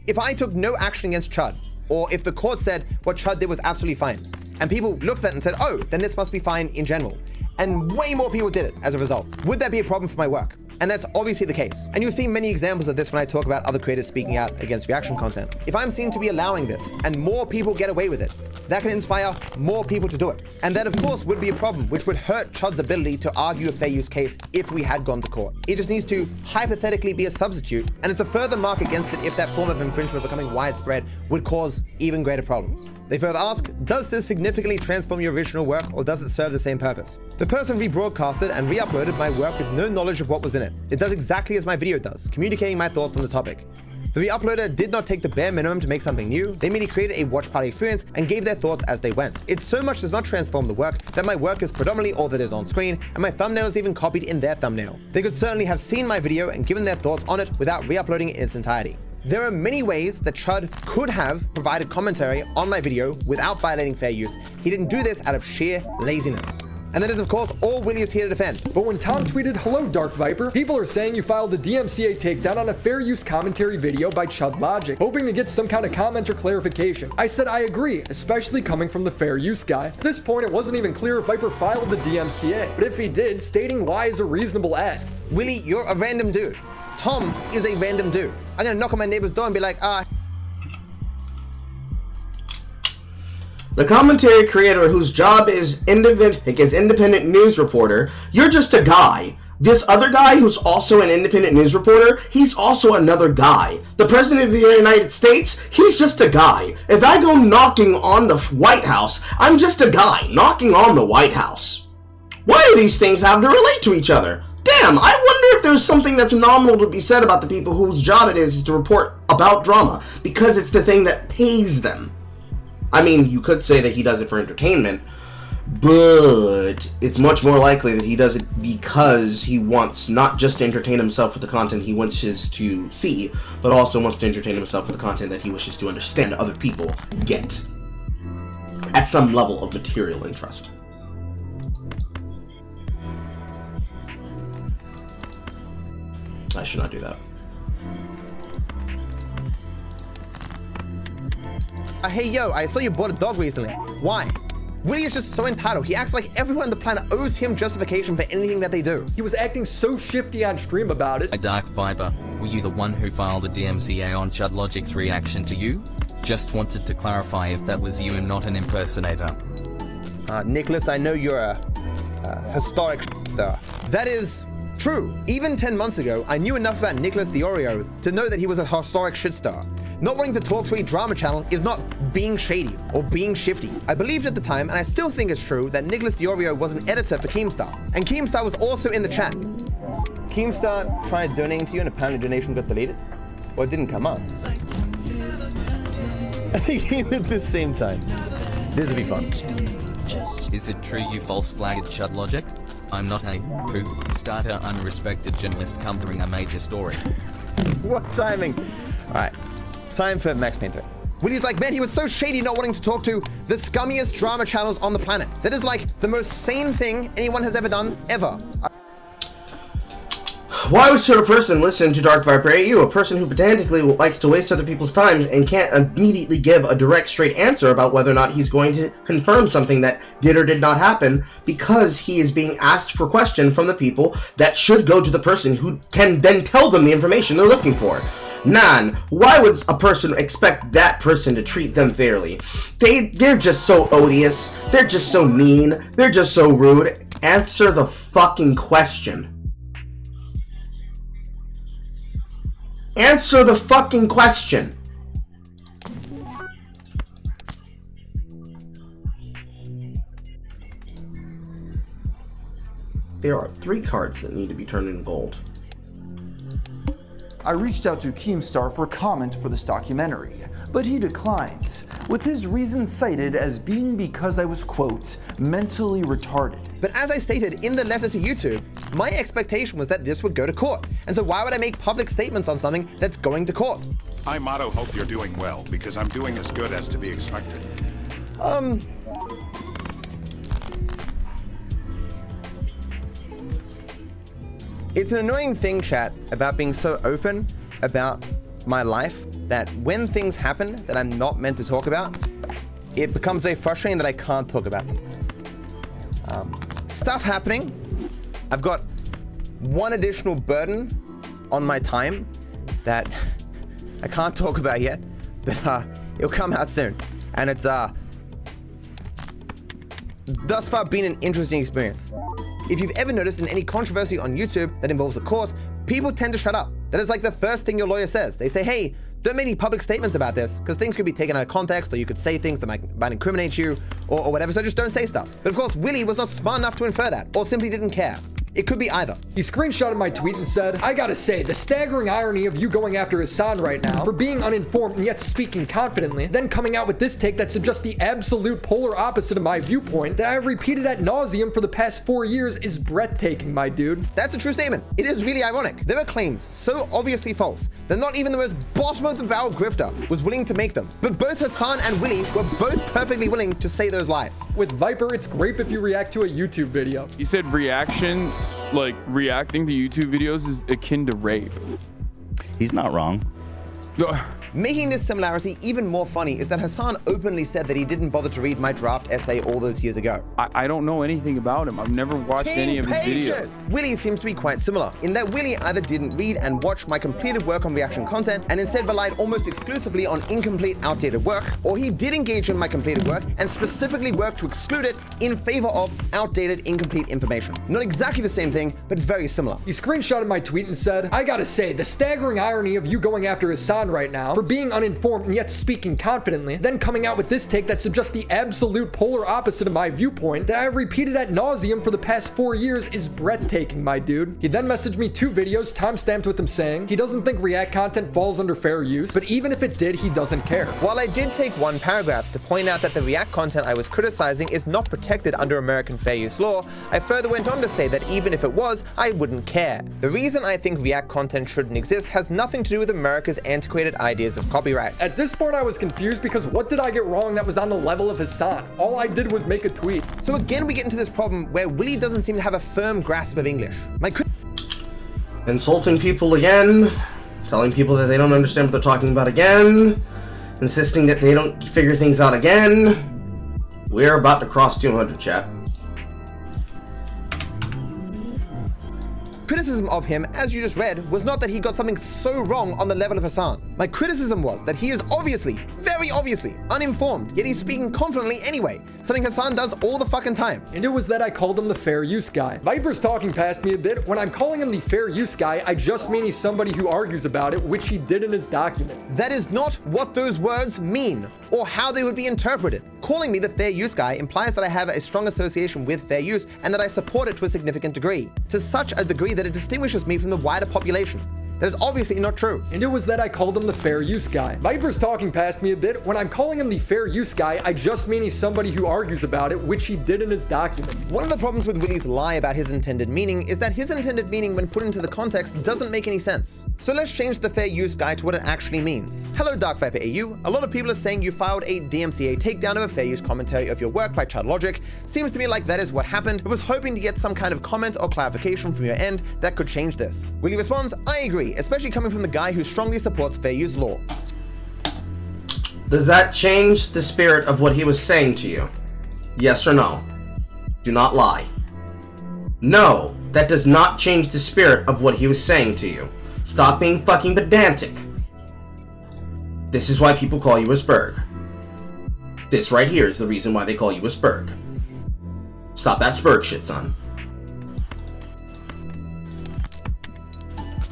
if I took no action against Chud, or if the court said what Chud did was absolutely fine, and people looked at it and said, oh, then this must be fine in general, and way more people did it as a result, would that be a problem for my work? And that's obviously the case. And you'll see many examples of this when I talk about other creators speaking out against reaction content. If I'm seen to be allowing this, and more people get away with it, that can inspire more people to do it. And that, of course, would be a problem, which would hurt Chud's ability to argue a fair use case if we had gone to court. It just needs to hypothetically be a substitute, and it's a further mark against it if that form of infringement becoming widespread would cause even greater problems. They further ask, does this significantly transform your original work, or does it serve the same purpose? The person rebroadcasted and re-uploaded my work with no knowledge of what was in it. It does exactly as my video does, communicating my thoughts on the topic. The re-uploader did not take the bare minimum to make something new. They merely created a watch party experience and gave their thoughts as they went. It so much does not transform the work that my work is predominantly all that is on screen, and my thumbnail is even copied in their thumbnail. They could certainly have seen my video and given their thoughts on it without re-uploading it in its entirety. There are many ways that Chud could have provided commentary on my video without violating fair use. He didn't do this out of sheer laziness. And that is, of course, all Willie is here to defend. But when Tom tweeted, hello, Dark Viper, people are saying you filed a DMCA takedown on a fair use commentary video by Chud Logic, hoping to get some kind of comment or clarification. I said I agree, especially coming from the fair use guy. At this point, it wasn't even clear if Viper filed the DMCA, but if he did, stating why is a reasonable ask. Willie, you're a random dude. Tom is a random dude. I'm gonna knock on my neighbor's door and be like, The commentary creator whose job is independent news reporter, you're just a guy. This other guy who's also an independent news reporter, he's also another guy. The president of the United States, he's just a guy. If I go knocking on the White House, I'm just a guy knocking on the White House. Why do these things have to relate to each other? Damn, I wonder if there's something that's nominal to be said about the people whose job it is to report about drama, because it's the thing that pays them. I mean, you could say that he does it for entertainment, but it's much more likely that he does it because he wants not just to entertain himself with the content he wishes to see, but also wants to entertain himself with the content that he wishes to understand other people get at some level of material interest. I should not do that. Hey yo, I saw you bought a dog recently. Why? Willie is just so entitled. He acts like everyone on the planet owes him justification for anything that they do. He was acting so shifty on stream about it. Dark Viper, were you the one who filed a DMCA on Chud Logic's reaction to you? Just wanted to clarify if that was you and not an impersonator. Nicholas, I know you're a historic shitstar. That is true. Even 10 months ago, I knew enough about Nicholas Diorio to know that he was a historic shitstar. Not wanting to talk to a drama channel is not being shady or being shifty. I believed at the time, and I still think it's true, that Nicholas Diorio was an editor for Keemstar. And Keemstar was also in the chat. Keemstar tried donating to you and apparently donation got deleted. Or it didn't come up. I think at the same time. This will be fun. Is it true you false flagged Chud Logic? I'm not a proof starter unrespected journalist covering a major story. What timing? Alright, time for Max Painter. Willie's like, man, he was so shady not wanting to talk to the scummiest drama channels on the planet. That is like the most sane thing anyone has ever done, ever. Why would should a person listen to DarkViperAU, a person who pedantically likes to waste other people's time and can't immediately give a direct, straight answer about whether or not he's going to confirm something that did or did not happen, because he is being asked for question from the people that should go to the person who can then tell them the information they're looking for. Nan, why would a person expect that person to treat them fairly? They're just so odious, they're just so mean, they're just so rude. Answer the fucking question. Answer the fucking question. There are 3 cards that need to be turned into gold. I reached out to Keemstar for comment for this documentary, but he declined, with his reasons cited as being because I was, quote, mentally retarded. But as I stated in the letter to YouTube, my expectation was that this would go to court. And so why would I make public statements on something that's going to court? I motto hope you're doing well, because I'm doing as good as to be expected. It's an annoying thing, chat, about being so open about my life that when things happen that I'm not meant to talk about, it becomes very frustrating that I can't talk about them. Stuff happening. I've got one additional burden on my time that I can't talk about yet, but it'll come out soon. And it's thus far been an interesting experience. If you've ever noticed in any controversy on YouTube that involves a court, people tend to shut up. That is like the first thing your lawyer says. They say, hey, don't make any public statements about this, because things could be taken out of context, or you could say things that might incriminate you, or whatever, so just don't say stuff. But of course, Willie was not smart enough to infer that, or simply didn't care. It could be either. He screenshotted my tweet and said, I gotta say, the staggering irony of you going after Hassan right now for being uninformed and yet speaking confidently, then coming out with this take that suggests the absolute polar opposite of my viewpoint that I have repeated ad nauseum for the past 4 years is breathtaking, my dude. That's a true statement. It is really ironic. There were claims so obviously false that not even the most bottom of the barrel grifter was willing to make them. But both Hassan and Willie were both perfectly willing to say those lies. With Viper, it's great if you react to a YouTube video. He said reaction, like reacting to YouTube videos, is akin to rape. He's not wrong. Making this similarity even more funny is that Hassan openly said that he didn't bother to read my draft essay all those years ago. I don't know anything about him. I've never watched any of his videos. Willie seems to be quite similar, in that Willie either didn't read and watch my completed work on reaction content and instead relied almost exclusively on incomplete, outdated work, or he did engage in my completed work and specifically worked to exclude it in favor of outdated, incomplete information. Not exactly the same thing, but very similar. He screenshotted my tweet and said, I gotta say, the staggering irony of you going after Hassan right now for being uninformed and yet speaking confidently, then coming out with this take that suggests the absolute polar opposite of my viewpoint that I have repeated ad nauseum for the past 4 years is breathtaking, my dude. He then messaged me 2 videos timestamped with him saying he doesn't think React content falls under fair use, but even if it did, he doesn't care. While I did take one paragraph to point out that the React content I was criticizing is not protected under American fair use law, I further went on to say that even if it was, I wouldn't care. The reason I think React content shouldn't exist has nothing to do with America's antiquated ideas of copyright. At this point, I was confused because what did I get wrong that was on the level of Hassan? All I did was make a tweet. So again, we get into this problem where Willie doesn't seem to have a firm grasp of English. Insulting people again, telling people that they don't understand what they're talking about again, insisting that they don't figure things out again. We're about to cross 200, chat. Criticism of him, as you just read, was not that he got something so wrong on the level of Hassan. My criticism was that he is obviously, very obviously, uninformed, yet he's speaking confidently anyway, something Hassan does all the fucking time. And it was that I called him the fair use guy. Viper's talking past me a bit. When I'm calling him the fair use guy, I just mean he's somebody who argues about it, which he did in his document. That is not what those words mean, or how they would be interpreted. Calling me the fair use guy implies that I have a strong association with fair use and that I support it to a significant degree, to such a degree that it distinguishes me from the wider population. That is obviously not true. And it was that I called him the fair use guy. Viper's talking past me a bit. When I'm calling him the fair use guy, I just mean he's somebody who argues about it, which he did in his document. One of the problems with Willy's lie about his intended meaning is that his intended meaning when put into the context doesn't make any sense. So let's change the fair use guy to what it actually means. Hello DarkViperAU, a lot of people are saying you filed a DMCA takedown of a fair use commentary of your work by Chud Logic. Seems to me like that is what happened, but was hoping to get some kind of comment or clarification from your end that could change this. Willy responds, I agree, especially coming from the guy who strongly supports fair use law. Does that change the spirit of what he was saying to you? Yes or no? Do not lie. No, that does not change the spirit of what he was saying to you. Stop being fucking pedantic. This is why people call you a Spurg. This right here is the reason why they call you a Spurg. Stop that Spurg shit, son.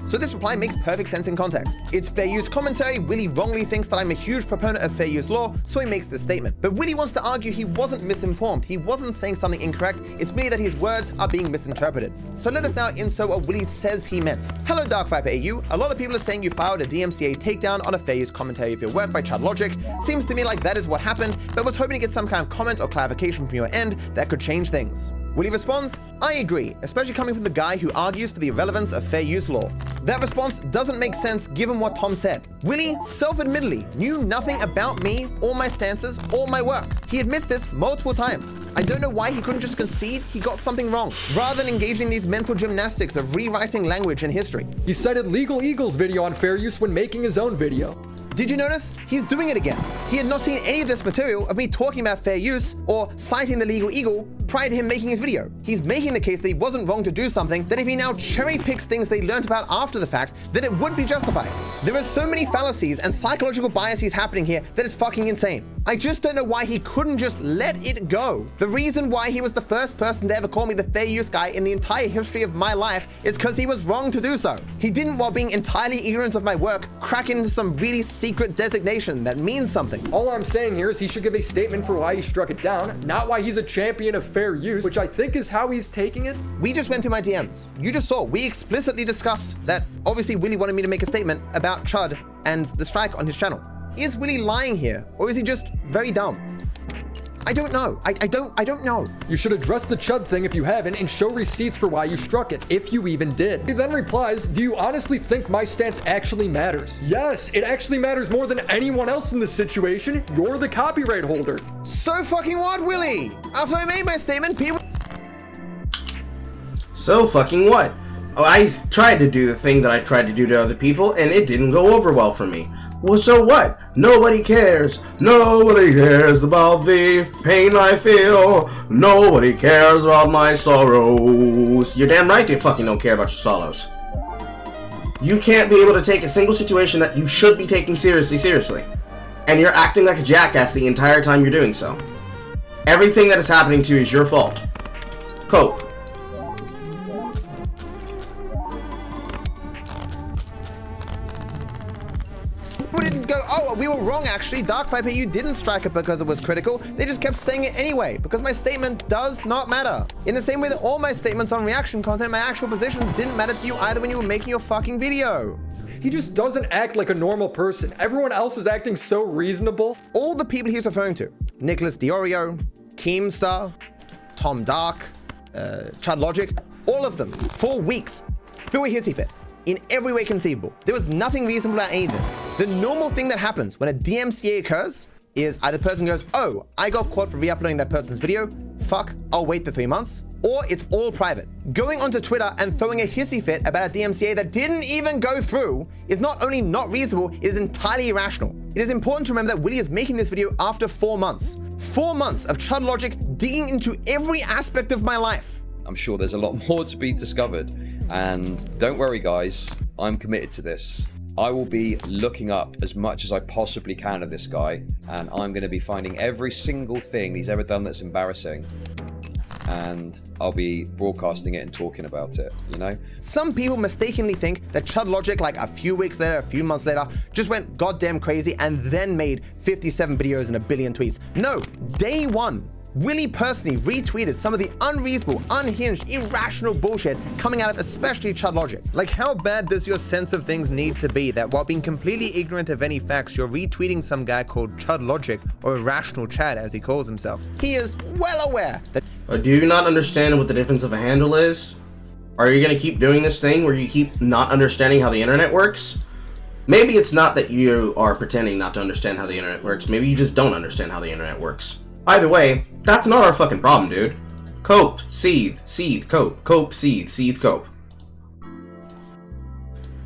So this reply makes perfect sense in context. It's fair use commentary. Willy wrongly thinks that I'm a huge proponent of fair use law, so he makes this statement. But Willy wants to argue he wasn't misinformed. He wasn't saying something incorrect. It's merely that his words are being misinterpreted. So let us now insert what Willy says he meant. Hello DarkViperAU, a lot of people are saying you filed a DMCA takedown on a fair use commentary of your work by Chud Logic. Seems to me like that is what happened, but was hoping to get some kind of comment or clarification from your end that could change things. Willy responds, I agree, especially coming from the guy who argues for the irrelevance of fair use law. That response doesn't make sense given what Tom said. Willy self-admittedly knew nothing about me or my stances or my work. He admits this multiple times. I don't know why he couldn't just concede he got something wrong, rather than engaging in these mental gymnastics of rewriting language and history. He cited Legal Eagle's video on fair use when making his own video. Did you notice? He's doing it again. He had not seen any of this material of me talking about fair use or citing the Legal Eagle prior to him making his video. He's making the case that he wasn't wrong to do something, that if he now cherry picks things they learned about after the fact, then it would be justified. There are so many fallacies and psychological biases happening here that it's fucking insane. I just don't know why he couldn't just let it go. The reason why he was the first person to ever call me the fair use guy in the entire history of my life is because he was wrong to do so. He didn't, while being entirely ignorant of my work, crack into some really secret designation that means something. All I'm saying here is he should give a statement for why he struck it down, not why he's a champion of fair use, which I think is how he's taking it. We just went through my DMs. You just saw, we explicitly discussed that obviously Willy wanted me to make a statement about Chud and the strike on his channel. Is Willy lying here, or is he just very dumb? I don't know. I don't know. You should address the Chud thing if you haven't and show receipts for why you struck it, if you even did. He then replies, do you honestly think my stance actually matters? Yes, it actually matters more than anyone else in this situation. You're the copyright holder. So fucking what, Willy? After I made my statement, people... So fucking what? Oh, I tried to do the thing that I tried to do to other people, and it didn't go over well for me. Well, so what? Nobody cares. Nobody cares about the pain I feel. Nobody cares about my sorrows. You're damn right they fucking don't care about your sorrows. You can't be able to take a single situation that you should be taking seriously. And you're acting like a jackass the entire time you're doing so. Everything that is happening to you is your fault. Cope. People didn't go, oh, we were wrong actually. DarkViperAU didn't strike it because it was critical. They just kept saying it anyway, because my statement does not matter. In the same way that all my statements on reaction content, my actual positions didn't matter to you either when you were making your fucking video. He just doesn't act like a normal person. Everyone else is acting so reasonable. All the people he's referring to, Nicholas Diorio, Keemstar, Tom Dark, Chud Logic, all of them, for weeks, threw a hissy fit. In every way conceivable. There was nothing reasonable about any of this. The normal thing that happens when a DMCA occurs is either the person goes, oh, I got caught for re-uploading that person's video, fuck, I'll wait for 3 months, or it's all private. Going onto Twitter and throwing a hissy fit about a DMCA that didn't even go through is not only not reasonable, it is entirely irrational. It is important to remember that Willy is making this video after 4 months. 4 months of Chud Logic digging into every aspect of my life. I'm sure there's a lot more to be discovered. And don't worry, guys, I'm committed to this. I will be looking up as much as I possibly can of this guy, and I'm going to be finding every single thing he's ever done that's embarrassing, and I'll be broadcasting it and talking about it, you know? Some people mistakenly think that Chud Logic, like a few weeks later, a few months later, just went goddamn crazy and then made 57 videos and a billion tweets. No, day one, Willy personally retweeted some of the unreasonable, unhinged, irrational bullshit coming out of especially Chud Logic. Like, how bad does your sense of things need to be that while being completely ignorant of any facts, you're retweeting some guy called Chud Logic, or Irrational Chad as he calls himself? He is well aware that... Do you not understand what the difference of a handle is? Are you going to keep doing this thing where you keep not understanding how the internet works? Maybe it's not that you are pretending not to understand how the internet works. Maybe you just don't understand how the internet works. Either way, that's not our fucking problem, dude. Cope, seethe, cope, cope, seethe, cope.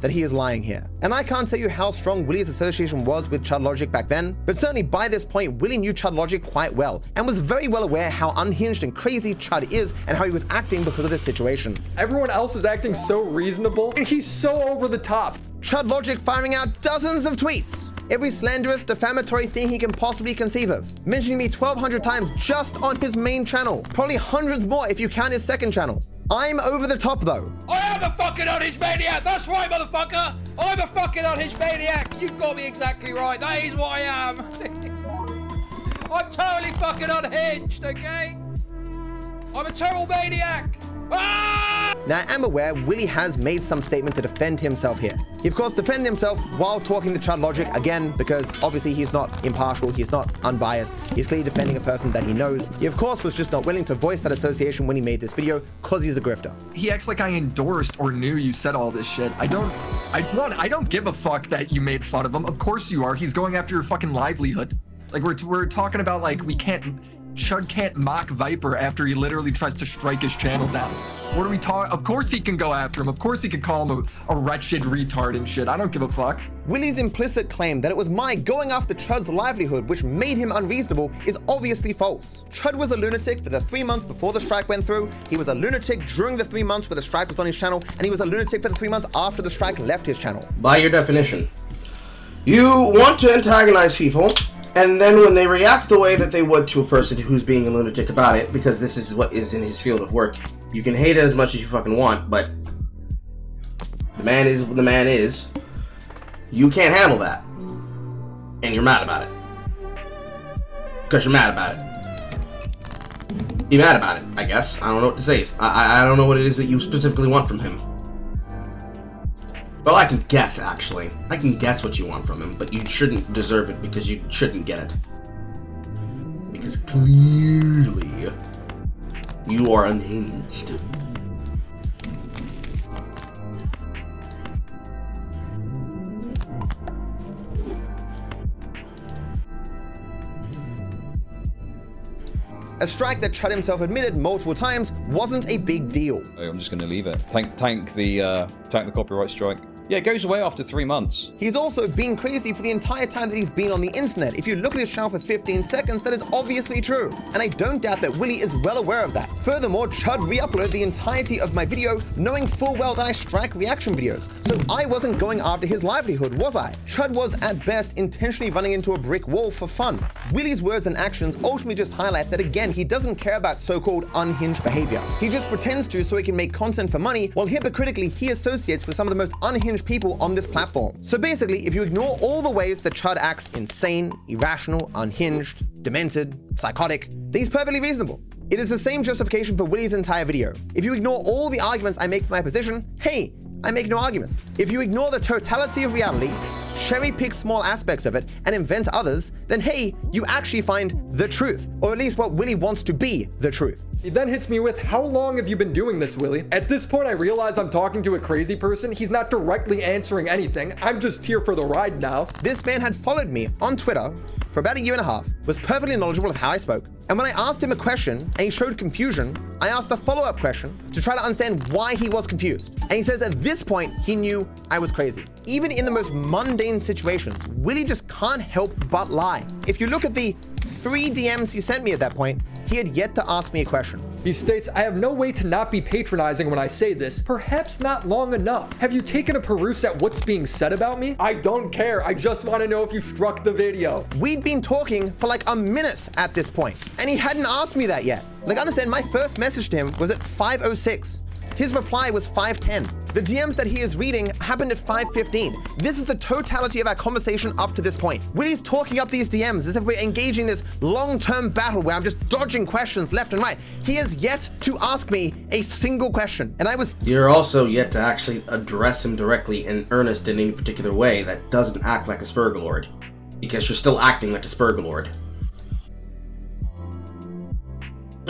That he is lying here. And I can't tell you how strong Willy's association was with Chud Logic back then, but certainly by this point, Willy knew Chud Logic quite well, and was very well aware how unhinged and crazy Chud is, and how he was acting because of this situation. Everyone else is acting so reasonable, and he's so over the top. Chud Logic firing out dozens of tweets. Every slanderous, defamatory thing he can possibly conceive of. Mentioning me 1,200 times just on his main channel. Probably hundreds more if you count his second channel. I'm over the top though. I am a fucking unhinged maniac! That's right, motherfucker! I'm a fucking unhinged maniac! You've got me exactly right. That is what I am. I'm totally fucking unhinged, okay? I'm a total maniac! Ah! Now, I am aware Willy has made some statement to defend himself here. He, of course, defended himself while talking to Chud Logic again, because obviously he's not impartial, he's not unbiased. He's clearly defending a person that he knows. He, of course, was just not willing to voice that association when he made this video, because he's a grifter. He acts like I endorsed or knew you said all this shit. I don't give a fuck that you made fun of him. Of course you are. He's going after your fucking livelihood. Like, we're talking about, like, Chud can't mock Viper after he literally tries to strike his channel down. What are we talking? Of course he can go after him. Of course he can call him a wretched retard and shit. I don't give a fuck. Willy's implicit claim that it was my going after Chud's livelihood which made him unreasonable is obviously false. Chud was a lunatic for the 3 months before the strike went through. He was a lunatic during the 3 months where the strike was on his channel, and he was a lunatic for the 3 months after the strike left his channel. By your definition, you want to antagonize people, and then when they react the way that they would to a person who's being a lunatic about it, because this is what is in his field of work, you can hate it as much as you fucking want, but the man is what the man is. You can't handle that. And you're mad about it. Because you're mad about it. You're mad about it, I guess. I don't know what to say. I don't know what it is that you specifically want from him. Well, I can guess, actually. I can guess what you want from him, but you shouldn't deserve it because you shouldn't get it. Because clearly, you are unhinged. A strike that Chud himself admitted multiple times wasn't a big deal. I'm just going to leave it. Tank the copyright strike. Yeah, it goes away after 3 months. He's also been crazy for the entire time that he's been on the internet. If you look at his channel for 15 seconds, that is obviously true. And I don't doubt that Willy is well aware of that. Furthermore, Chud re-uploaded the entirety of my video knowing full well that I strike reaction videos. So I wasn't going after his livelihood, was I? Chud was at best intentionally running into a brick wall for fun. Willy's words and actions ultimately just highlight that again, he doesn't care about so-called unhinged behavior. He just pretends to so he can make content for money, while hypocritically he associates with some of the most unhinged people on this platform. So basically, if you ignore all the ways that Chud acts insane, irrational, unhinged, demented, psychotic, then he's perfectly reasonable. It is the same justification for Willy's entire video. If you ignore all the arguments I make for my position, hey, I make no arguments. If you ignore the totality of reality, cherry pick small aspects of it, and invent others, then hey, you actually find the truth, or at least what Willy wants to be the truth. He then hits me with, how long have you been doing this, Willy? At this point, I realize I'm talking to a crazy person. He's not directly answering anything. I'm just here for the ride now. This man had followed me on Twitter for about 1.5 years, was perfectly knowledgeable of how I spoke. And when I asked him a question and he showed confusion, I asked a follow-up question to try to understand why he was confused. And he says at this point, he knew I was crazy. Even in the most mundane situations, Willy just can't help but lie. If you look at the 3 DMs he sent me at that point, he had yet to ask me a question. He states, I have no way to not be patronizing when I say this, perhaps not long enough. Have you taken a peruse at what's being said about me? I don't care, I just want to know if you struck the video. We'd been talking for like a minute at this point, and he hadn't asked me that yet. Like, understand, my first message to him was at 5:06. His reply was 5:10. The DMs that he is reading happened at 5:15. This is the totality of our conversation up to this point. Willie's talking up these DMs as if we're engaging this long-term battle where I'm just dodging questions left and right. He has yet to ask me a single question, and I was... You're also yet to actually address him directly in earnest in any particular way that doesn't act like a Spurgalord. Because you're still acting like a Spurgalord.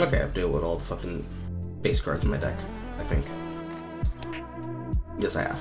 Okay, I've dealt with all the fucking base cards in my deck, I think. Yes, I have.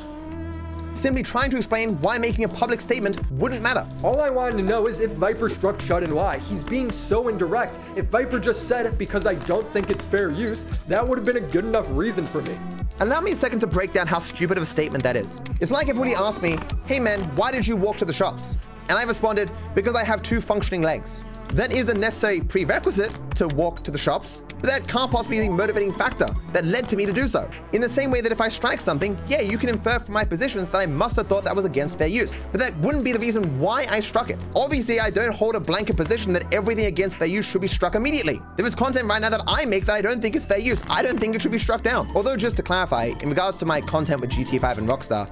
Simply trying to explain why making a public statement wouldn't matter. All I wanted to know is if Viper struck Chud and why. He's being so indirect. If Viper just said it because I don't think it's fair use, that would have been a good enough reason for me. Allow me a second to break down how stupid of a statement that is. It's like if Willie asked me, hey man, why did you walk to the shops? And I responded, because I have 2 functioning legs. That is a necessary prerequisite to walk to the shops, but that can't possibly be the motivating factor that led to me to do so. In the same way that if I strike something, yeah, you can infer from my positions that I must have thought that was against fair use, but that wouldn't be the reason why I struck it. Obviously, I don't hold a blanket position that everything against fair use should be struck immediately. There is content right now that I make that I don't think is fair use. I don't think it should be struck down. Although, just to clarify, in regards to my content with GT5 and Rockstar,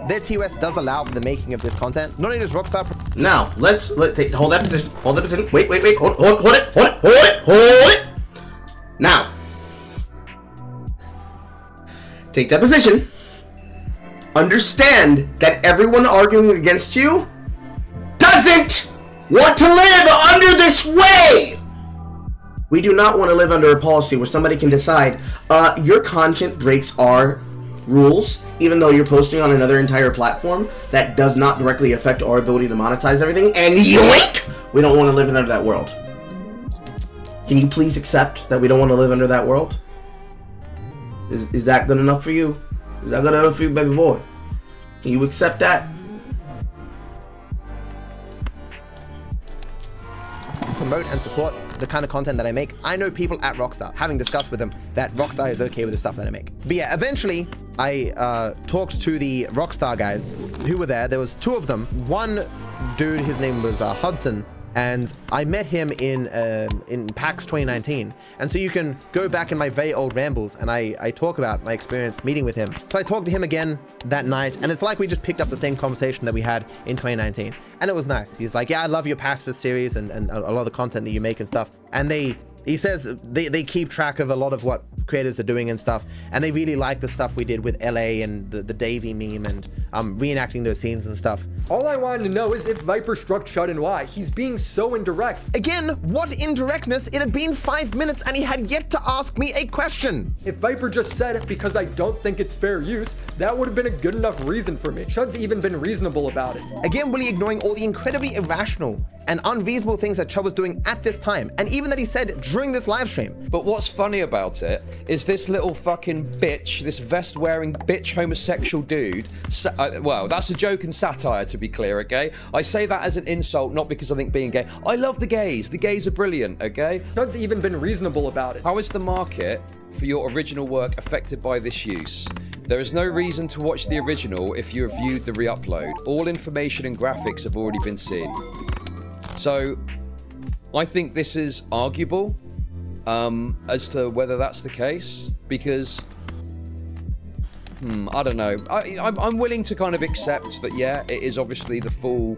their TOS does allow for the making of this content. Not only does Rockstar... Now, let's hold that position. Hold that position. Wait. Hold it. Now, take that position. Understand that everyone arguing against you doesn't want to live under this way. We do not want to live under a policy where somebody can decide, your content breaks our rules, even though you're posting on another entire platform that does not directly affect our ability to monetize everything, and yoink! We don't want to live under that world. Can you please accept that we don't want to live under that world? Is that good enough for you? Is that good enough for you, baby boy? Can you accept that? Promote and support the kind of content that I make. I know people at Rockstar, having discussed with them, that Rockstar is okay with the stuff that I make. But yeah, eventually I talked to the Rockstar guys who were there. There was 2 of them. One dude, his name was Hudson, and I met him in PAX 2019. And so you can go back in my very old rambles and I talk about my experience meeting with him. So I talked to him again that night, and it's like we just picked up the same conversation that we had in 2019. And it was nice. He's like, yeah, I love your pacifist series and a lot of the content that you make and stuff. And he says they keep track of a lot of what creators are doing and stuff, and they really like the stuff we did with LA and the Davey meme and reenacting those scenes and stuff. All I wanted to know is if Viper struck Chud and why. He's being so indirect. Again, what indirectness? It had been 5 minutes and he had yet to ask me a question. If Viper just said it because I don't think it's fair use, that would have been a good enough reason for me. Chud's even been reasonable about it. Again, Willie ignoring all the incredibly irrational and unreasonable things that Chud was doing at this time, and even that he said during this live stream. But what's funny about it is this little fucking bitch, this vest-wearing bitch homosexual dude, well, that's a joke and satire, to be clear, okay? I say that as an insult, not because I think being gay. I love the gays are brilliant, okay? Chud's even been reasonable about it. How is the market for your original work affected by this use? There is no reason to watch the original if you have viewed the re-upload. All information and graphics have already been seen. So, I think this is arguable as to whether that's the case, because, I don't know. I'm willing to kind of accept that, yeah, it is obviously the full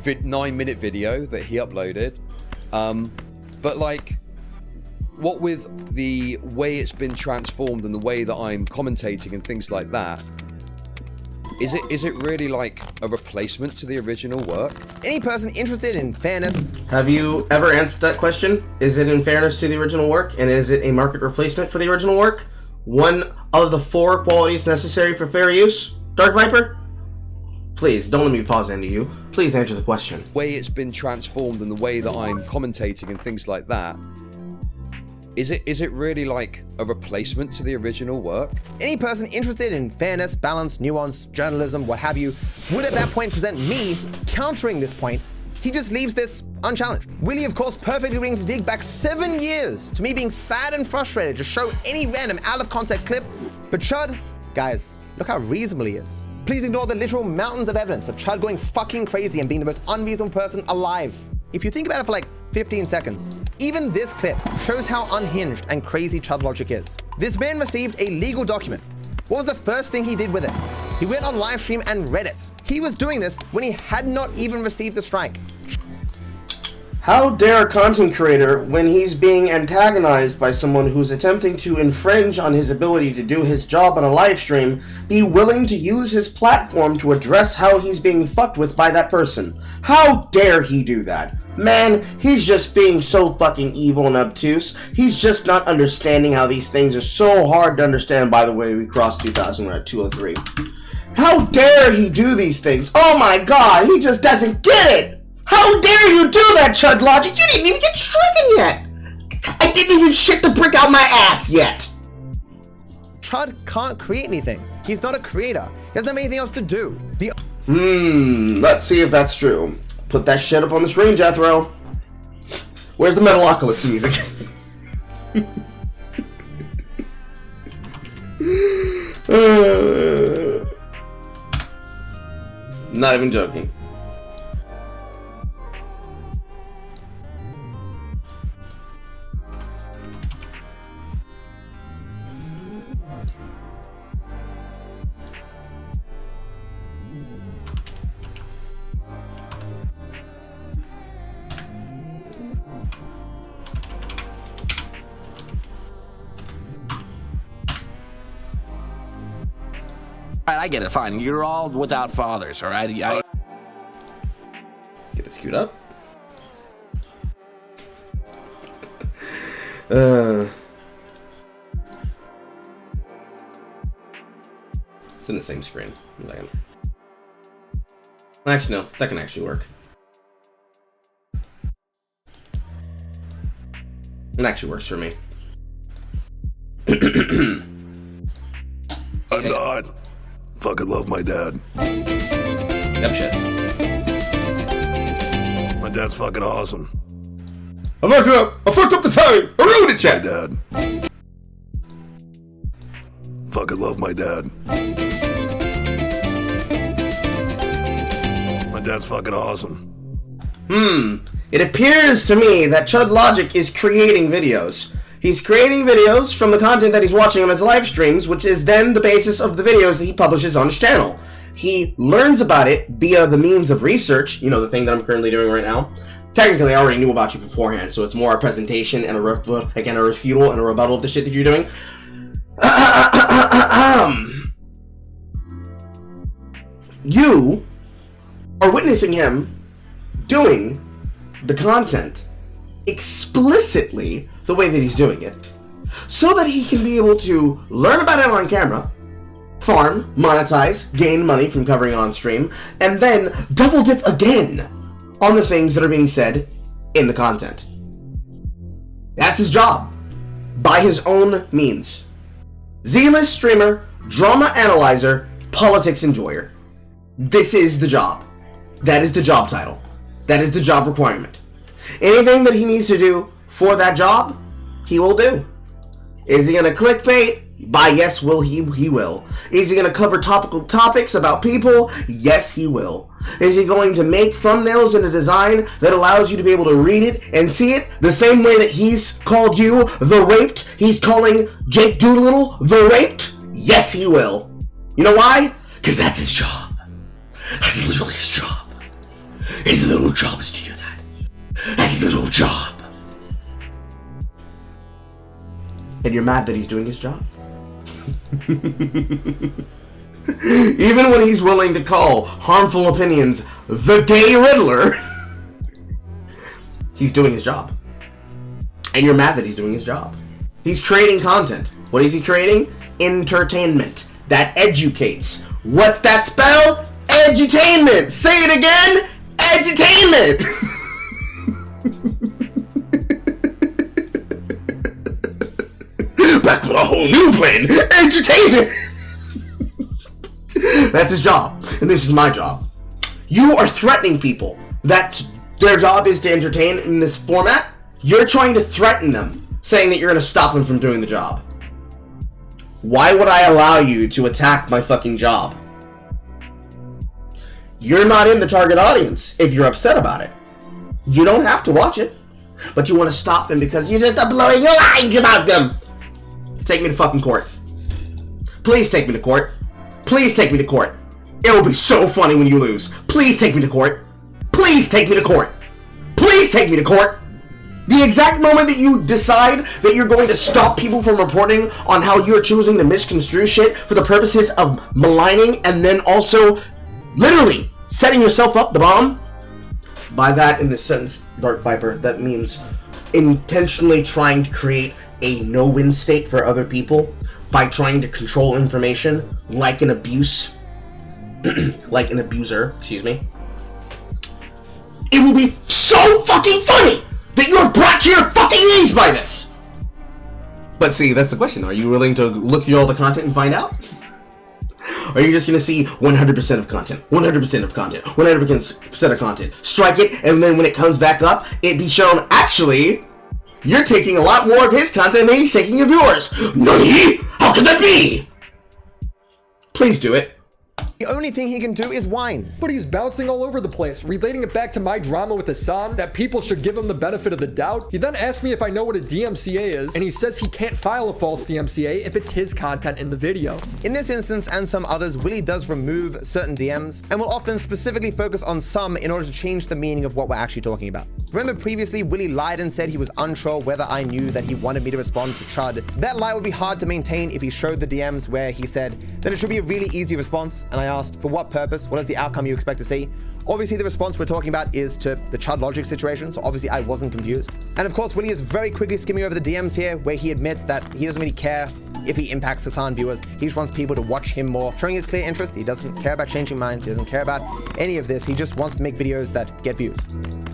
9-minute video that he uploaded, but like, what with the way it's been transformed and the way that I'm commentating and things like that, is it really like a replacement to the original work? Any person interested in fairness... Have you ever answered that question? Is it in fairness to the original work, and is it a market replacement for the original work? One of the 4 qualities necessary for fair use? Dark Viper? Please, don't let me pause into you. Please answer the question. The way it's been transformed and the way that I'm commentating and things like that, is it really like a replacement to the original work? Any person interested in fairness, balance, nuance, journalism, what have you, would at that point present me countering this point he just leaves this unchallenged. Willie, of course, perfectly willing to dig back 7 years to me being sad and frustrated to show any random out-of-context clip. But Chud, guys, look how reasonable he is. Please ignore the literal mountains of evidence of Chud going fucking crazy and being the most unreasonable person alive. If you think about it for like 15 seconds, even this clip shows how unhinged and crazy Chud logic is. This man received a legal document. What was the first thing he did with it? He went on live stream and read it. He was doing this when he had not even received the strike. How dare a content creator, when he's being antagonized by someone who's attempting to infringe on his ability to do his job on a live stream, be willing to use his platform to address how he's being fucked with by that person? How dare he do that? Man, he's just being so fucking evil and obtuse. He's just not understanding how these things are so hard to understand. By the way, we crossed 2,000, we're at 203. How dare he do these things? Oh my god, he just doesn't get it! How dare you do that, Chud Logic? You didn't even get stricken yet! I didn't even shit the brick out my ass yet! Chud can't create anything. He's not a creator. He doesn't have anything else to do. Let's see if that's true. Put that shit up on the screen, Jethro. Where's the Metalocalypse music? Not even joking. Alright, I get it, fine. You're all without fathers, alright? Get it queued up. It's in the same screen. A second. Actually, no. That can actually work. It actually works for me. I'm not. Fucking love my dad. Yep, shit. My dad's fucking awesome. I fucked it up. I fucked up the time. I ruined it, chat. My dad. Fucking love my dad. My dad's fucking awesome. It appears to me that Chud Logic is creating videos. He's creating videos from the content that he's watching on his live streams, which is then the basis of the videos that he publishes on his channel. He learns about it via the means of research, you know, the thing that I'm currently doing right now. Technically, I already knew about you beforehand, so it's more a presentation and a refutal and a rebuttal of the shit that you're doing. You are witnessing him doing the content explicitly the way that he's doing it, so that he can be able to learn about it on camera, farm, monetize, gain money from covering it on stream, and then double dip again on the things that are being said in the content. That's his job, by his own means. Z-list streamer, drama analyzer, politics enjoyer. This is the job. That is the job title. That is the job requirement. Anything that he needs to do for that job, he will do. Is he gonna clickbait? By yes, he will. Is he gonna cover topical topics about people? Yes, he will. Is he going to make thumbnails in a design that allows you to be able to read it and see it the same way that he's called you the raped? He's calling Jake Doolittle the raped? Yes, he will. You know why? Because that's his job. That's literally his job. His little job is to do that. That's his little job. And you're mad that he's doing his job? Even when he's willing to call harmful opinions the Gay Riddler, he's doing his job. And you're mad that he's doing his job. He's creating content. What is he creating? Entertainment. That educates. What's that spell? Edutainment. Say it again. Edutainment. Back with a whole new plan. Entertainment. That's his job, and this is my job. You are threatening people that their job is to entertain in this format, you're trying to threaten them, saying that you're going to stop them from doing the job. Why would I allow you to attack my fucking job? You're not in the target audience if you're upset about it. You don't have to watch it, but you want to stop them because you're just blowing your lines about them. Take me to fucking court. Please take me to court. Please take me to court. It will be so funny when you lose. Please take me to court. Please take me to court. Please take me to court. The exact moment that you decide that you're going to stop people from reporting on how you're choosing to misconstrue shit for the purposes of maligning and then also literally setting yourself up the bomb. By that, in this sentence, Dark Viper, that means intentionally trying to create a no-win state for other people by trying to control information like an abuse, like an abuser, excuse me. It will be so fucking funny that you're brought to your fucking knees by this! But see, that's the question. Are you willing to look through all the content and find out? Or are you just going to see 100% of content, 100% of content, 100% of content, strike it, and then when it comes back up, it be shown, actually, you're taking a lot more of his content than he's taking of yours. Nani? How could that be? Please do it. The only thing he can do is whine. But he's bouncing all over the place, relating it back to my drama with Hassan, that people should give him the benefit of the doubt. He then asked me if I know what a DMCA is, and he says he can't file a false DMCA if it's his content in the video. In this instance and some others, Willy does remove certain DMs and will often specifically focus on some in order to change the meaning of what we're actually talking about. Remember previously, Willy lied and said he was unsure whether I knew that he wanted me to respond to Chud. That lie would be hard to maintain if he showed the DMs where he said that it should be a really easy response, and I asked, for what purpose? What is the outcome you expect to see? Obviously, the response we're talking about is to the Chud logic situation, so obviously I wasn't confused. And of course, Willy is very quickly skimming over the DMs here, where he admits that he doesn't really care if he impacts Hassan viewers. He just wants people to watch him more, showing his clear interest. He doesn't care about changing minds. He doesn't care about any of this. He just wants to make videos that get views.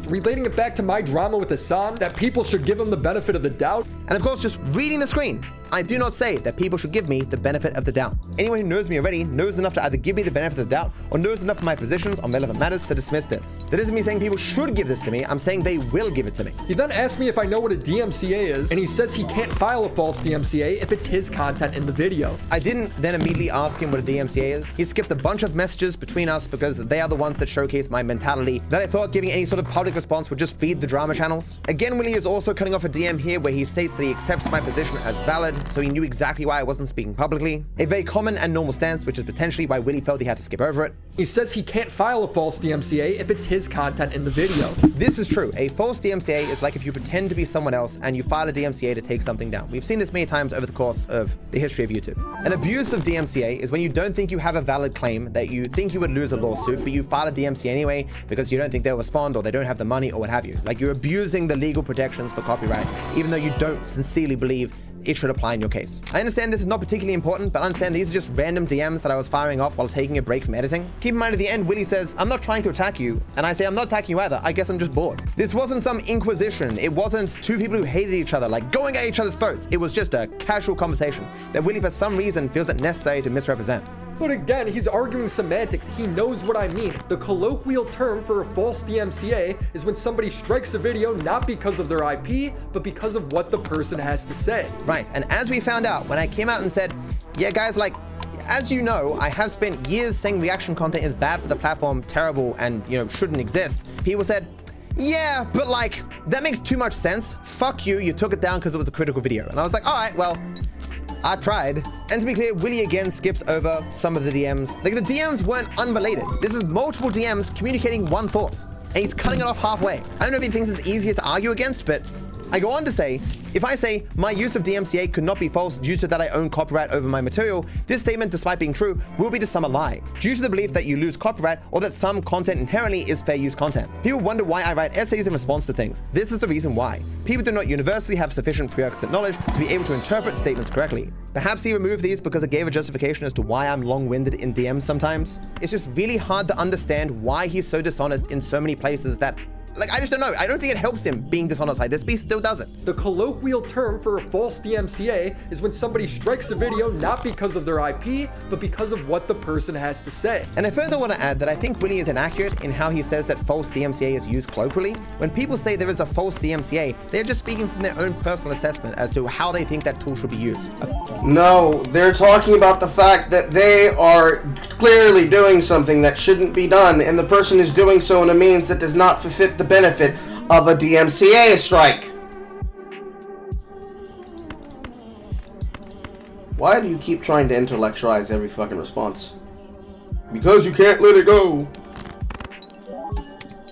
Relating it back to my drama with Hassan, that people should give him the benefit of the doubt. And of course, just reading the screen, I do not say that people should give me the benefit of the doubt. Anyone who knows me already knows enough to either give me the benefit of the doubt or knows enough of my positions on relevant matters to dismiss this. That isn't me saying people should give this to me, I'm saying they will give it to me. He then asked me if I know what a DMCA is, and he says he can't file a false DMCA if it's his content in the video. I didn't then immediately ask him what a DMCA is. He skipped a bunch of messages between us because they are the ones that showcase my mentality that I thought giving any sort of public response would just feed the drama channels. Again, Willy is also cutting off a DM here where he states that he accepts my position as valid, so he knew exactly why I wasn't speaking publicly. A very common and normal stance, which is potentially why Willy felt he had to skip over it. He says he can't file a false DMCA if it's his content in the video. This is true. A false DMCA is like if you pretend to be someone else and you file a DMCA to take something down. We've seen this many times over the course of the history of YouTube. An abuse of DMCA is when you don't think you have a valid claim, that you think you would lose a lawsuit, but you file a DMCA anyway because you don't think they'll respond or they don't have the money or what have you. Like you're abusing the legal protections for copyright, even though you don't sincerely believe it should apply in your case. I understand this is not particularly important, but understand these are just random DMs that I was firing off while taking a break from editing. Keep in mind at the end, Willy says, I'm not trying to attack you, and I say, I'm not attacking you either, I guess I'm just bored. This wasn't some inquisition, it wasn't two people who hated each other, like going at each other's throats. It was just a casual conversation that Willy for some reason feels it necessary to misrepresent. But again, he's arguing semantics. He knows what I mean. The colloquial term for a false DMCA is when somebody strikes a video not because of their IP, but because of what the person has to say. Right, and as we found out, when I came out and said, yeah guys, like, as you know, I have spent years saying reaction content is bad for the platform, terrible, and, you know, shouldn't exist. People said, yeah, but like, that makes too much sense. Fuck you, you took it down because it was a critical video. And I was like, all right, well, I tried. And to be clear, Willy again skips over some of the DMs. Like the DMs weren't unrelated. This is multiple DMs communicating one thought, and he's cutting it off halfway. I don't know if he thinks it's easier to argue against, but I go on to say, if I say my use of DMCA could not be false due to that I own copyright over my material, this statement, despite being true, will be to some a lie, due to the belief that you lose copyright or that some content inherently is fair use content. People wonder why I write essays in response to things. This is the reason why. People do not universally have sufficient prerequisite knowledge to be able to interpret statements correctly. Perhaps he removed these because it gave a justification as to why I'm long-winded in DMs sometimes. It's just really hard to understand why he's so dishonest in so many places that Like, I just don't know. I don't think it helps him being dishonest like this, but he still does it. The colloquial term for a false DMCA is when somebody strikes a video not because of their IP, but because of what the person has to say. And I further want to add that I think Willie is inaccurate in how he says that false DMCA is used colloquially. When people say there is a false DMCA, they're just speaking from their own personal assessment as to how they think that tool should be used. No, they're talking about the fact that they are clearly doing something that shouldn't be done, and the person is doing so in a means that does not fit the benefit of a DMCA strike. Why do you keep trying to intellectualize every fucking response? Because you can't let it go.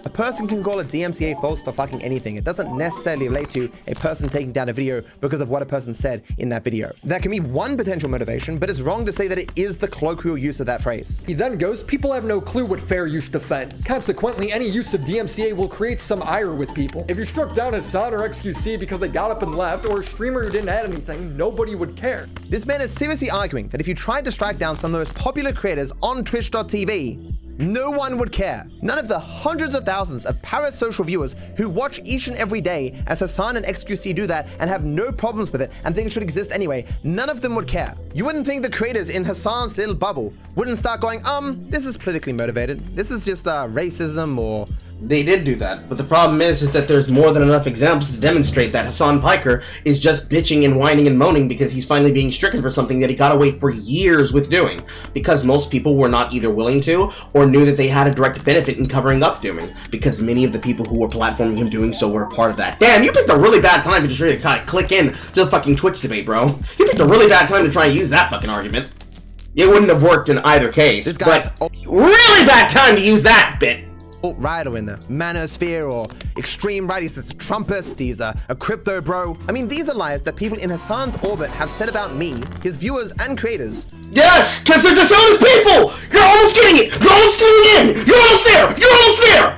A person can call a DMCA false for fucking anything. It doesn't necessarily relate to a person taking down a video because of what a person said in that video. That can be one potential motivation, but it's wrong to say that it is the colloquial use of that phrase. He then goes, people have no clue what fair use defends. Consequently, any use of DMCA will create some ire with people. If you struck down Hassan or XQC because they got up and left, or a streamer who didn't add anything, nobody would care. This man is seriously arguing that if you tried to strike down some of the most popular creators on Twitch.tv, no one would care. None of the hundreds of thousands of parasocial viewers who watch each and every day as Hassan and XQC do that and have no problems with it and think it should exist anyway, none of them would care. You wouldn't think the creators in Hassan's little bubble wouldn't start going, this is politically motivated. This is just racism or... They did do that, but the problem is that there's more than enough examples to demonstrate that Hassan Piker is just bitching and whining and moaning because he's finally being stricken for something that he got away for years with doing, because most people were not either willing to or knew that they had a direct benefit in covering up dooming, because many of the people who were platforming him doing so were a part of that. Damn, you picked a really bad time to just really kind of click in to the fucking Twitch debate, bro. You picked a really bad time to try and use that fucking argument. It wouldn't have worked in either case, this guy's but really bad time to use that bit. Alt-right or in the manosphere or extreme right, he's just a Trumpist, he's a crypto bro. I mean, these are lies that people in Hassan's orbit have said about me, his viewers and creators. Yes, because they're dishonest people! You're almost getting it! You're almost tuning in! You're almost there! You're almost there!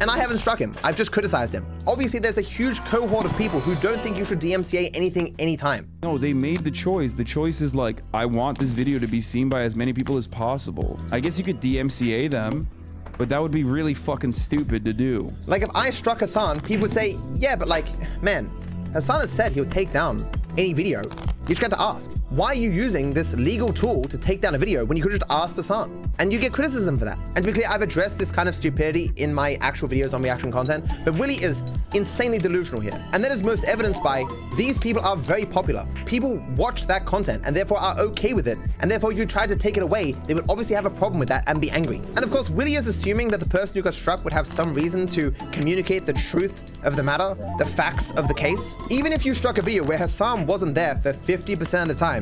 And I haven't struck him, I've just criticized him. Obviously, there's a huge cohort of people who don't think you should DMCA anything, anytime. No, they made the choice. The choice is like, I want this video to be seen by as many people as possible. I guess you could DMCA them, but that would be really fucking stupid to do. Like, if I struck Hassan, people would say, yeah, but like, man, Hassan has said he'll take down any video. You just got to ask, why are you using this legal tool to take down a video when you could just ask Hassan? And you get criticism for that. And to be clear, I've addressed this kind of stupidity in my actual videos on reaction content, but Willie is insanely delusional here. And that is most evidenced by these people are very popular. People watch that content and therefore are okay with it. And therefore, if you tried to take it away, they would obviously have a problem with that and be angry. And of course, Willie is assuming that the person who got struck would have some reason to communicate the truth of the matter, the facts of the case. Even if you struck a video where Hassan wasn't there for 50% of the time,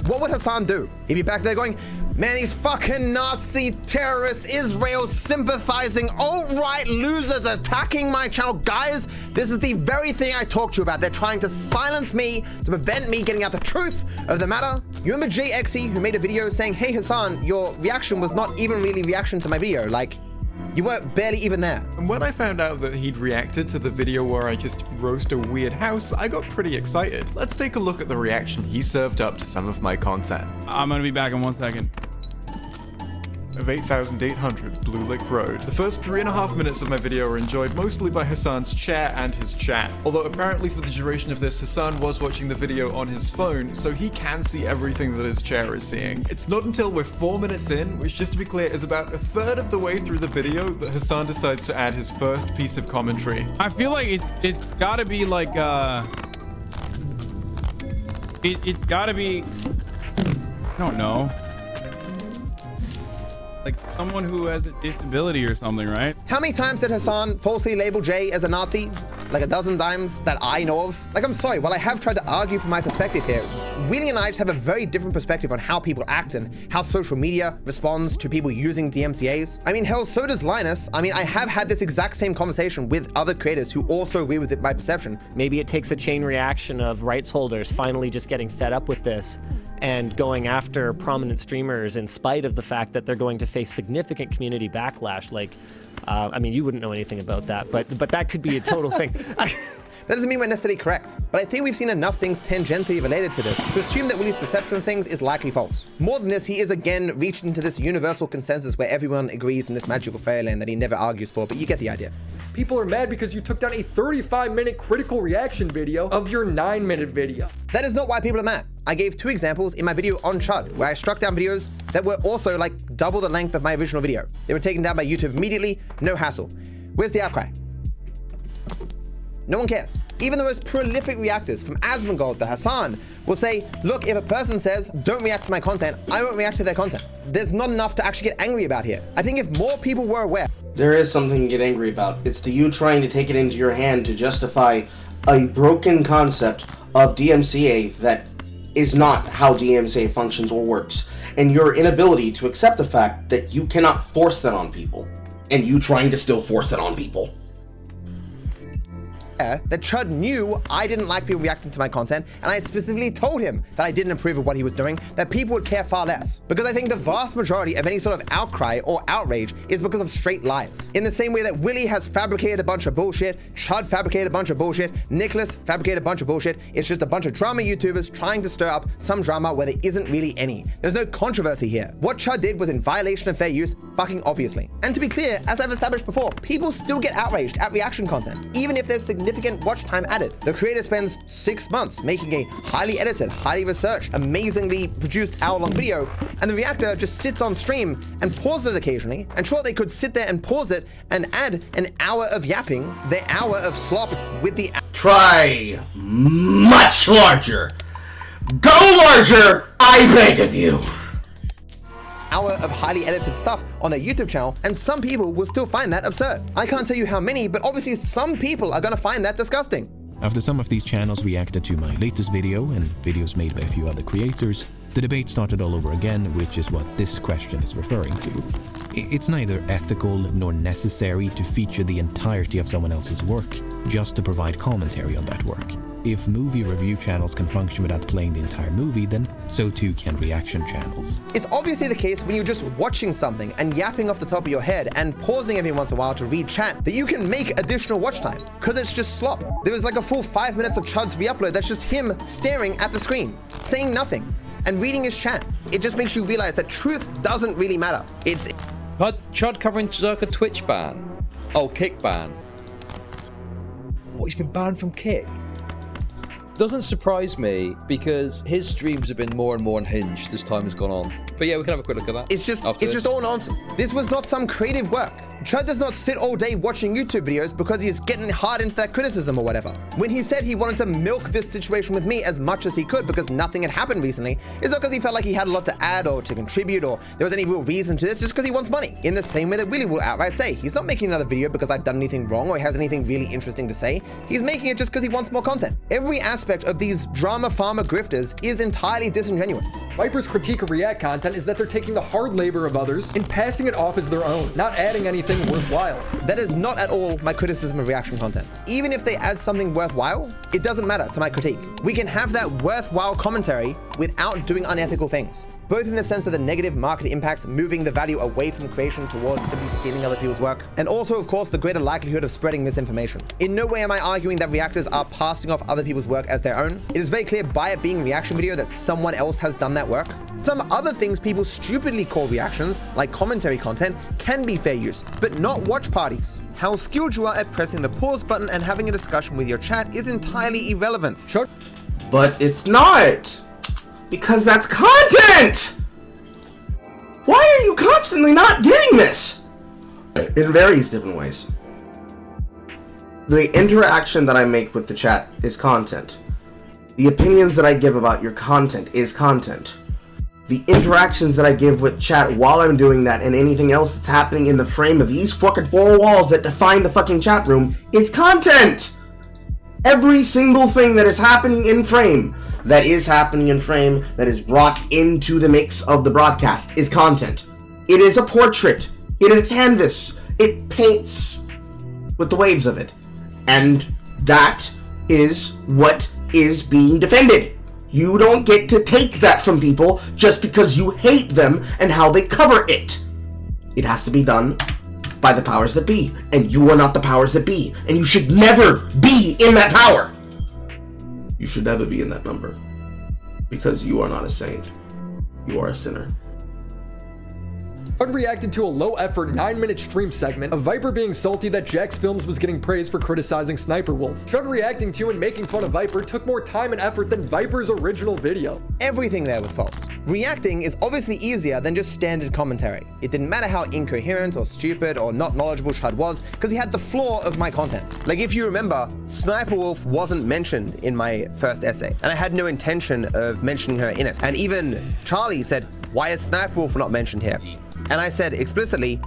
what would Hassan do? He'd be back there going, man, these fucking Nazi terrorists, Israel sympathizing, alt-right losers attacking my channel. Guys, this is the very thing I talked to you about. They're trying to silence me to prevent me getting out the truth of the matter. You remember JXE who made a video saying, hey Hassan, your reaction was not even really reaction to my video. Like, you weren't barely even there. And when I found out that he'd reacted to the video where I just roast a weird house, I got pretty excited. Let's take a look at the reaction he served up to some of my content. I'm gonna be back in 1 second. Of 8,800 Blue Lick Road. The first 3.5 minutes of my video were enjoyed mostly by Hassan's chair and his chat. Although apparently for the duration of this, Hassan was watching the video on his phone, so he can see everything that his chair is seeing. It's not until we're 4 minutes in, which just to be clear is about a third of the way through the video, that Hassan decides to add his first piece of commentary. I feel like it's gotta be like it's gotta be, I don't know, like someone who has a disability or something, right? How many times did Hassan falsely label Jay as a Nazi? Like a dozen times that I know of. Like, I'm sorry, while I have tried to argue from my perspective here, Willie and I just have a very different perspective on how people act and how social media responds to people using DMCAs. I mean, hell, so does Linus. I mean, I have had this exact same conversation with other creators who also agree with my perception. Maybe it takes a chain reaction of rights holders finally just getting fed up with this and going after prominent streamers in spite of the fact that they're going to face significant community backlash. Like, I mean, you wouldn't know anything about that, but that could be a total thing. That doesn't mean we're necessarily correct, but I think we've seen enough things tangentially related to this to assume that Willy's perception of things is likely false. More than this, he is again reached into this universal consensus where everyone agrees in this magical fairyland that he never argues for, but you get the idea. People are mad because you took down a 35-minute critical reaction video of your 9-minute video. That is not why people are mad. I gave 2 examples in my video on Chud, where I struck down videos that were also like double the length of my original video. They were taken down by YouTube immediately, no hassle. Where's the outcry? No one cares. Even the most prolific reactors, from Asmongold to Hassan, will say, look, if a person says, don't react to my content, I won't react to their content. There's not enough to actually get angry about here. I think if more people were aware. There is something to get angry about. It's the you trying to take it into your hand to justify a broken concept of DMCA that is not how DMCA functions or works, and your inability to accept the fact that you cannot force that on people, and you trying to still force it on people. That Chud knew I didn't like people reacting to my content, and I specifically told him that I didn't approve of what he was doing, that people would care far less. Because I think the vast majority of any sort of outcry or outrage is because of straight lies. In the same way that Willy has fabricated a bunch of bullshit, Chud fabricated a bunch of bullshit, Nicholas fabricated a bunch of bullshit, it's just a bunch of drama YouTubers trying to stir up some drama where there isn't really any. There's no controversy here. What Chud did was in violation of fair use, fucking obviously. And to be clear, as I've established before, people still get outraged at reaction content, even if there's significant watch time added. The creator spends 6 months making a highly edited, highly researched, amazingly produced hour-long video, and the reactor just sits on stream and pauses it occasionally. And sure, they could sit there and pause it and add an hour of yapping, their hour of slop with the... Try much larger. Go larger, I beg of you. Hour of highly edited stuff on their YouTube channel, and some people will still find that absurd. I can't tell you how many, but obviously some people are gonna find that disgusting. After some of these channels reacted to my latest video and videos made by a few other creators, the debate started all over again, which is what this question is referring to. It's neither ethical nor necessary to feature the entirety of someone else's work, just to provide commentary on that work. If movie review channels can function without playing the entire movie, then so too can reaction channels. It's obviously the case when you're just watching something and yapping off the top of your head and pausing every once in a while to read chat that you can make additional watch time, because it's just slop. There was like a full 5 minutes of Chud's re-upload that's just him staring at the screen, saying nothing, and reading his chat. It just makes you realize that truth doesn't really matter. It's... Chud covering Zerka Twitch ban. Oh, Kick ban. What, he's been banned from Kick? Doesn't surprise me because his streams have been more and more unhinged as time has gone on. But yeah, we can have a quick look at that. It's just all nonsense. This was not some creative work. Chud does not sit all day watching YouTube videos because he's getting hard into that criticism or whatever. When he said he wanted to milk this situation with me as much as he could because nothing had happened recently, it's not because he felt like he had a lot to add or to contribute or there was any real reason to this, just because he wants money. In the same way that Willy will outright say, he's not making another video because I've done anything wrong or he has anything really interesting to say. He's making it just because he wants more content. Every aspect of these drama farmer grifters is entirely disingenuous. Viper's critique of React content is that they're taking the hard labor of others and passing it off as their own, not adding anything worthwhile. That is not at all my criticism of reaction content. Even if they add something worthwhile, it doesn't matter to my critique. We can have that worthwhile commentary without doing unethical things. Both in the sense that the negative market impacts moving the value away from creation towards simply stealing other people's work, and also, of course, the greater likelihood of spreading misinformation. In no way am I arguing that reactors are passing off other people's work as their own. It is very clear by it being reaction video that someone else has done that work. Some other things people stupidly call reactions, like commentary content, can be fair use, but not watch parties. How skilled you are at pressing the pause button and having a discussion with your chat is entirely irrelevant. Sure. But it's not! Because that's content! Why are you constantly not getting this? In various different ways. The interaction that I make with the chat is content. The opinions that I give about your content is content. The interactions that I give with chat while I'm doing that and anything else that's happening in the frame of these fucking 4 walls that define the fucking chat room is content! Every single thing that is happening in frame, that is brought into the mix of the broadcast is content. It is a portrait. It is a canvas. It paints with the waves of it. And that is what is being defended. You don't get to take that from people just because you hate them and how they cover it. It has to be done by the powers that be, and you are not the powers that be, and you should never be in that power. You should never be in that number, because you are not a saint. You are a sinner. Chud reacted to a low-effort 9-minute stream segment of Viper being salty that Jax Films was getting praised for criticizing Sniper Wolf. Chud reacting to and making fun of Viper took more time and effort than Viper's original video. Everything there was false. Reacting is obviously easier than just standard commentary. It didn't matter how incoherent or stupid or not knowledgeable Chud was, because he had the flaw of my content. Like, if you remember, Sniper Wolf wasn't mentioned in my first essay, and I had no intention of mentioning her in it. And even Charlie said, "Why is Sniper Wolf not mentioned here?" And I said explicitly,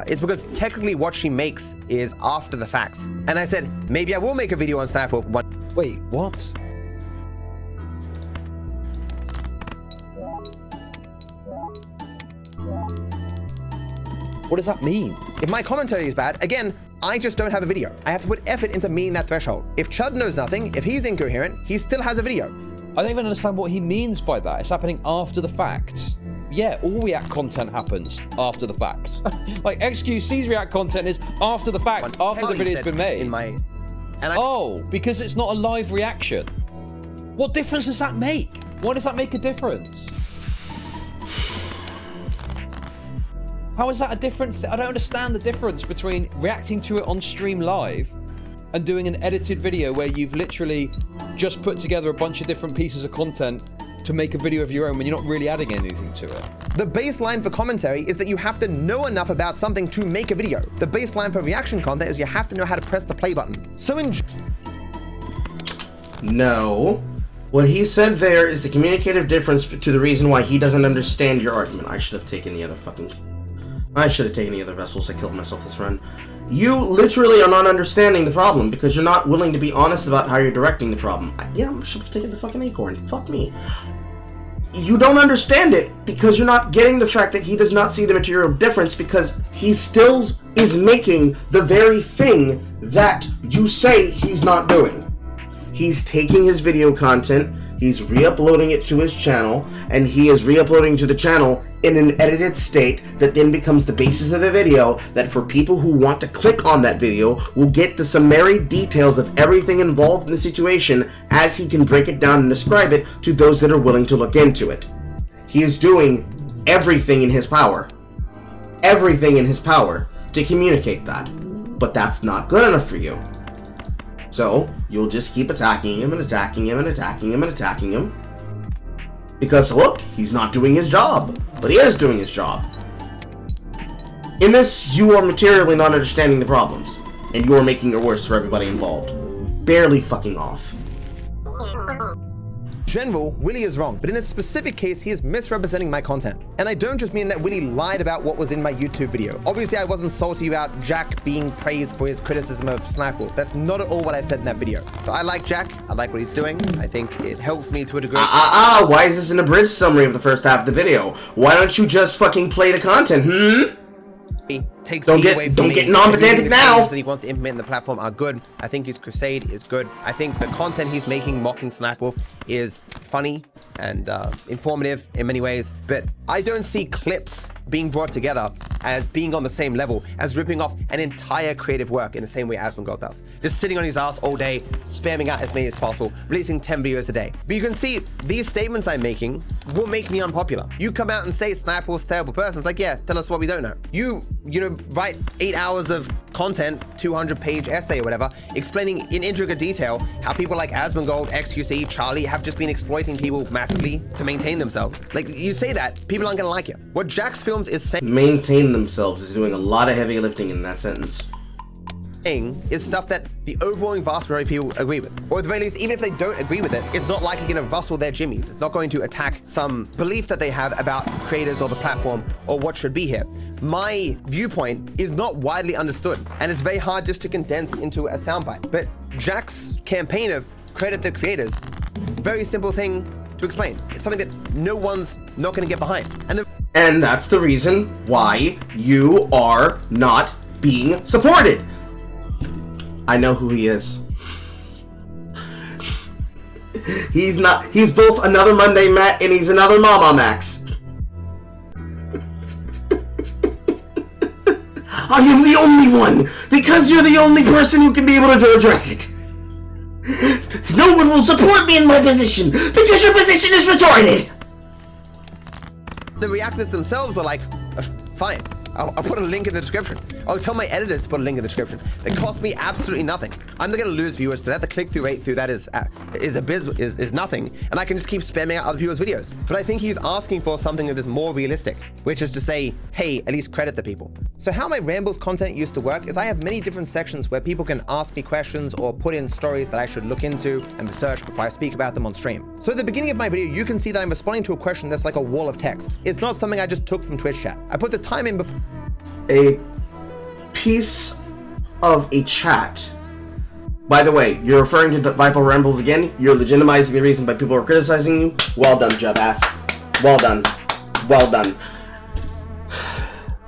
it's because technically what she makes is after the facts. And I said, maybe I will make a video on Sniper Wolf. Wait, what? What does that mean? If my commentary is bad, again, I just don't have a video. I have to put effort into meeting that threshold. If Chud knows nothing, if he's incoherent, he still has a video. I don't even understand what he means by that. It's happening after the fact. Yeah, all React content happens after the fact. Like, XQC's React content is after the fact, after the video's been made. Oh, because it's not a live reaction. What difference does that make? Why does that make a difference? How is that a different I don't understand the difference between reacting to it on stream live and doing an edited video where you've literally just put together a bunch of different pieces of content to make a video of your own when you're not really adding anything to it. The baseline for commentary is that you have to know enough about something to make a video. The baseline for reaction content is you have to know how to press the play button. So No. What he said there is the communicative difference to the reason why he doesn't understand your argument. I should have taken the other vessels. I killed myself this run. You literally are not understanding the problem because you're not willing to be honest about how you're directing the problem. Yeah, I should have taken the fucking acorn. Fuck me. You don't understand it because you're not getting the fact that he does not see the material difference because he still is making the very thing that you say he's not doing. He's taking his video content, he's re-uploading it to his channel, and he is re-uploading to the channel in an edited state that then becomes the basis of the video that for people who want to click on that video will get the summary details of everything involved in the situation as he can break it down and describe it to those that are willing to look into it. He is doing everything in his power. Everything in his power to communicate that. But that's not good enough for you. So, you'll just keep attacking him and attacking him and attacking him and attacking him. Because, look, he's not doing his job. But he is doing his job. In this, you are materially not understanding the problems. And you are making it worse for everybody involved. Barely fucking off. General, Willie is wrong, but in this specific case, he is misrepresenting my content. And I don't just mean that Willie lied about what was in my YouTube video. Obviously, I wasn't salty about Jack being praised for his criticism of Sniper Wolf. That's not at all what I said in that video. So I like Jack, I like what he's doing. I think it helps me to a degree. Why is this an abridged summary of the first half of the video? Why don't you just fucking play the content, Don't get non-pedantic now. That he wants to implement in the platform are good. I think his crusade is good. I think the content he's making mocking Sniper Wolf is funny and informative in many ways, but I don't see clips being brought together as being on the same level as ripping off an entire creative work in the same way Asmongold does. Just sitting on his ass all day, spamming out as many as possible, releasing 10 videos a day. But you can see these statements I'm making will make me unpopular. You come out and say Sniper Wolf's a terrible person. It's like, yeah, tell us what we don't know. You know, write 8 hours of content, 200-page essay or whatever, explaining in intricate detail how people like Asmongold, XQC, Charlie have just been exploiting people massively to maintain themselves. Like, you say that, people aren't gonna like you. What Jax Films is saying— maintain themselves is doing a lot of heavy lifting in that sentence. Is stuff that the overwhelming vast majority of people agree with. Or at the very least, even if they don't agree with it, it's not likely going to rustle their jimmies. It's not going to attack some belief that they have about creators or the platform or what should be here. My viewpoint is not widely understood, and it's very hard just to condense into a soundbite. But Jack's campaign of credit the creators, very simple thing to explain. It's something that no one's not going to get behind. And that's the reason why you are not being supported. I know who he is. He's both another Monday Matt and he's another Mama Max. I am the only one, because you're the only person who can be able to address it. No one will support me in my position, because your position is retarded. The reactors themselves are like, fine, I'll put a link in the description. I'll tell my editors to put a link in the description. It costs me absolutely nothing. I'm not gonna lose viewers to that. The click-through rate through that is nothing, and I can just keep spamming out other people's videos. But I think he's asking for something that is more realistic, which is to say, hey, at least credit the people. So how my Rambles content used to work is I have many different sections where people can ask me questions or put in stories that I should look into and research before I speak about them on stream. So at the beginning of my video, you can see that I'm responding to a question that's like a wall of text. It's not something I just took from Twitch chat. I put the time in before. A piece of a chat. By the way, you're referring to Viper Rambles again. You're legitimizing the reason why people are criticizing you. Well done, Jubass. Well done. Well done.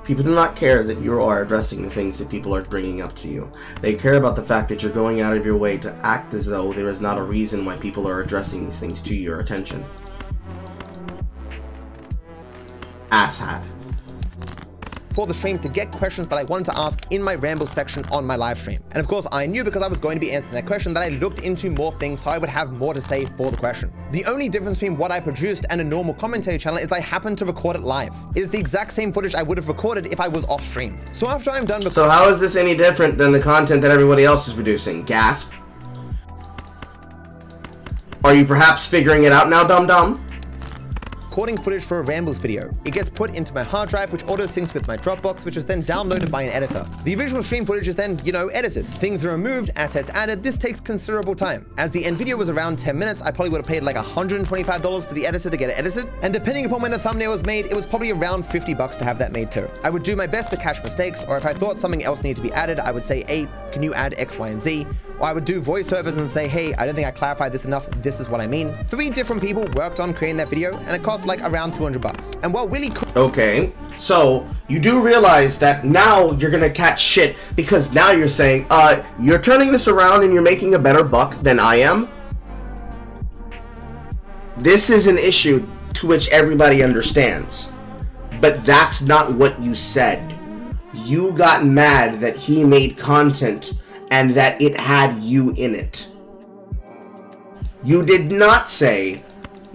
People do not care that you are addressing the things that people are bringing up to you. They care about the fact that you're going out of your way to act as though there is not a reason why people are addressing these things to your attention. Asshat. For the stream to get questions that I wanted to ask in my Ramble section on my live stream. And of course, I knew because I was going to be answering that question that I looked into more things so I would have more to say for the question. The only difference between what I produced and a normal commentary channel is I happened to record it live. It is the exact same footage I would have recorded if I was off stream. So after I'm done with— So how is this any different than the content that everybody else is producing? Gasp. Are you perhaps figuring it out now, dum-dum? Recording footage for a Rambles video. It gets put into my hard drive, which auto syncs with my Dropbox, which is then downloaded by an editor. The original stream footage is then, edited. Things are removed, assets added. This takes considerable time. As the end video was around 10 minutes, I probably would have paid like $125 to the editor to get it edited. And depending upon when the thumbnail was made, it was probably around $50 to have that made too. I would do my best to catch mistakes, or if I thought something else needed to be added, I would say, hey, can you add X, Y, and Z? Or I would do voiceovers and say, hey, I don't think I clarified this enough. This is what I mean. 3 different people worked on creating that video, and it cost like around $200. And while Willie could— Okay, so you do realize that now you're gonna catch shit because now you're saying, you're turning this around and you're making a better buck than I am. This is an issue to which everybody understands, but that's not what you said. You got mad that he made content and that it had you in it. You did not say,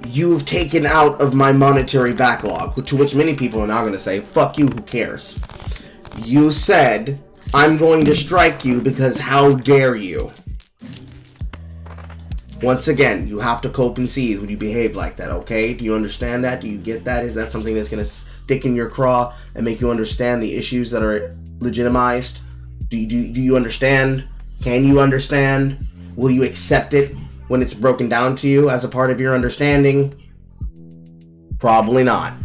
you've taken out of my monetary backlog, to which many people are now going to say, fuck you, who cares? You said, I'm going to strike you because how dare you? Once again, you have to cope and seethe when you behave like that, okay? Do you understand that? Do you get that? Is that something that's going to stick in your craw and make you understand the issues that are legitimized? Do you understand? Can you understand? Will you accept it when it's broken down to you as a part of your understanding? Probably not.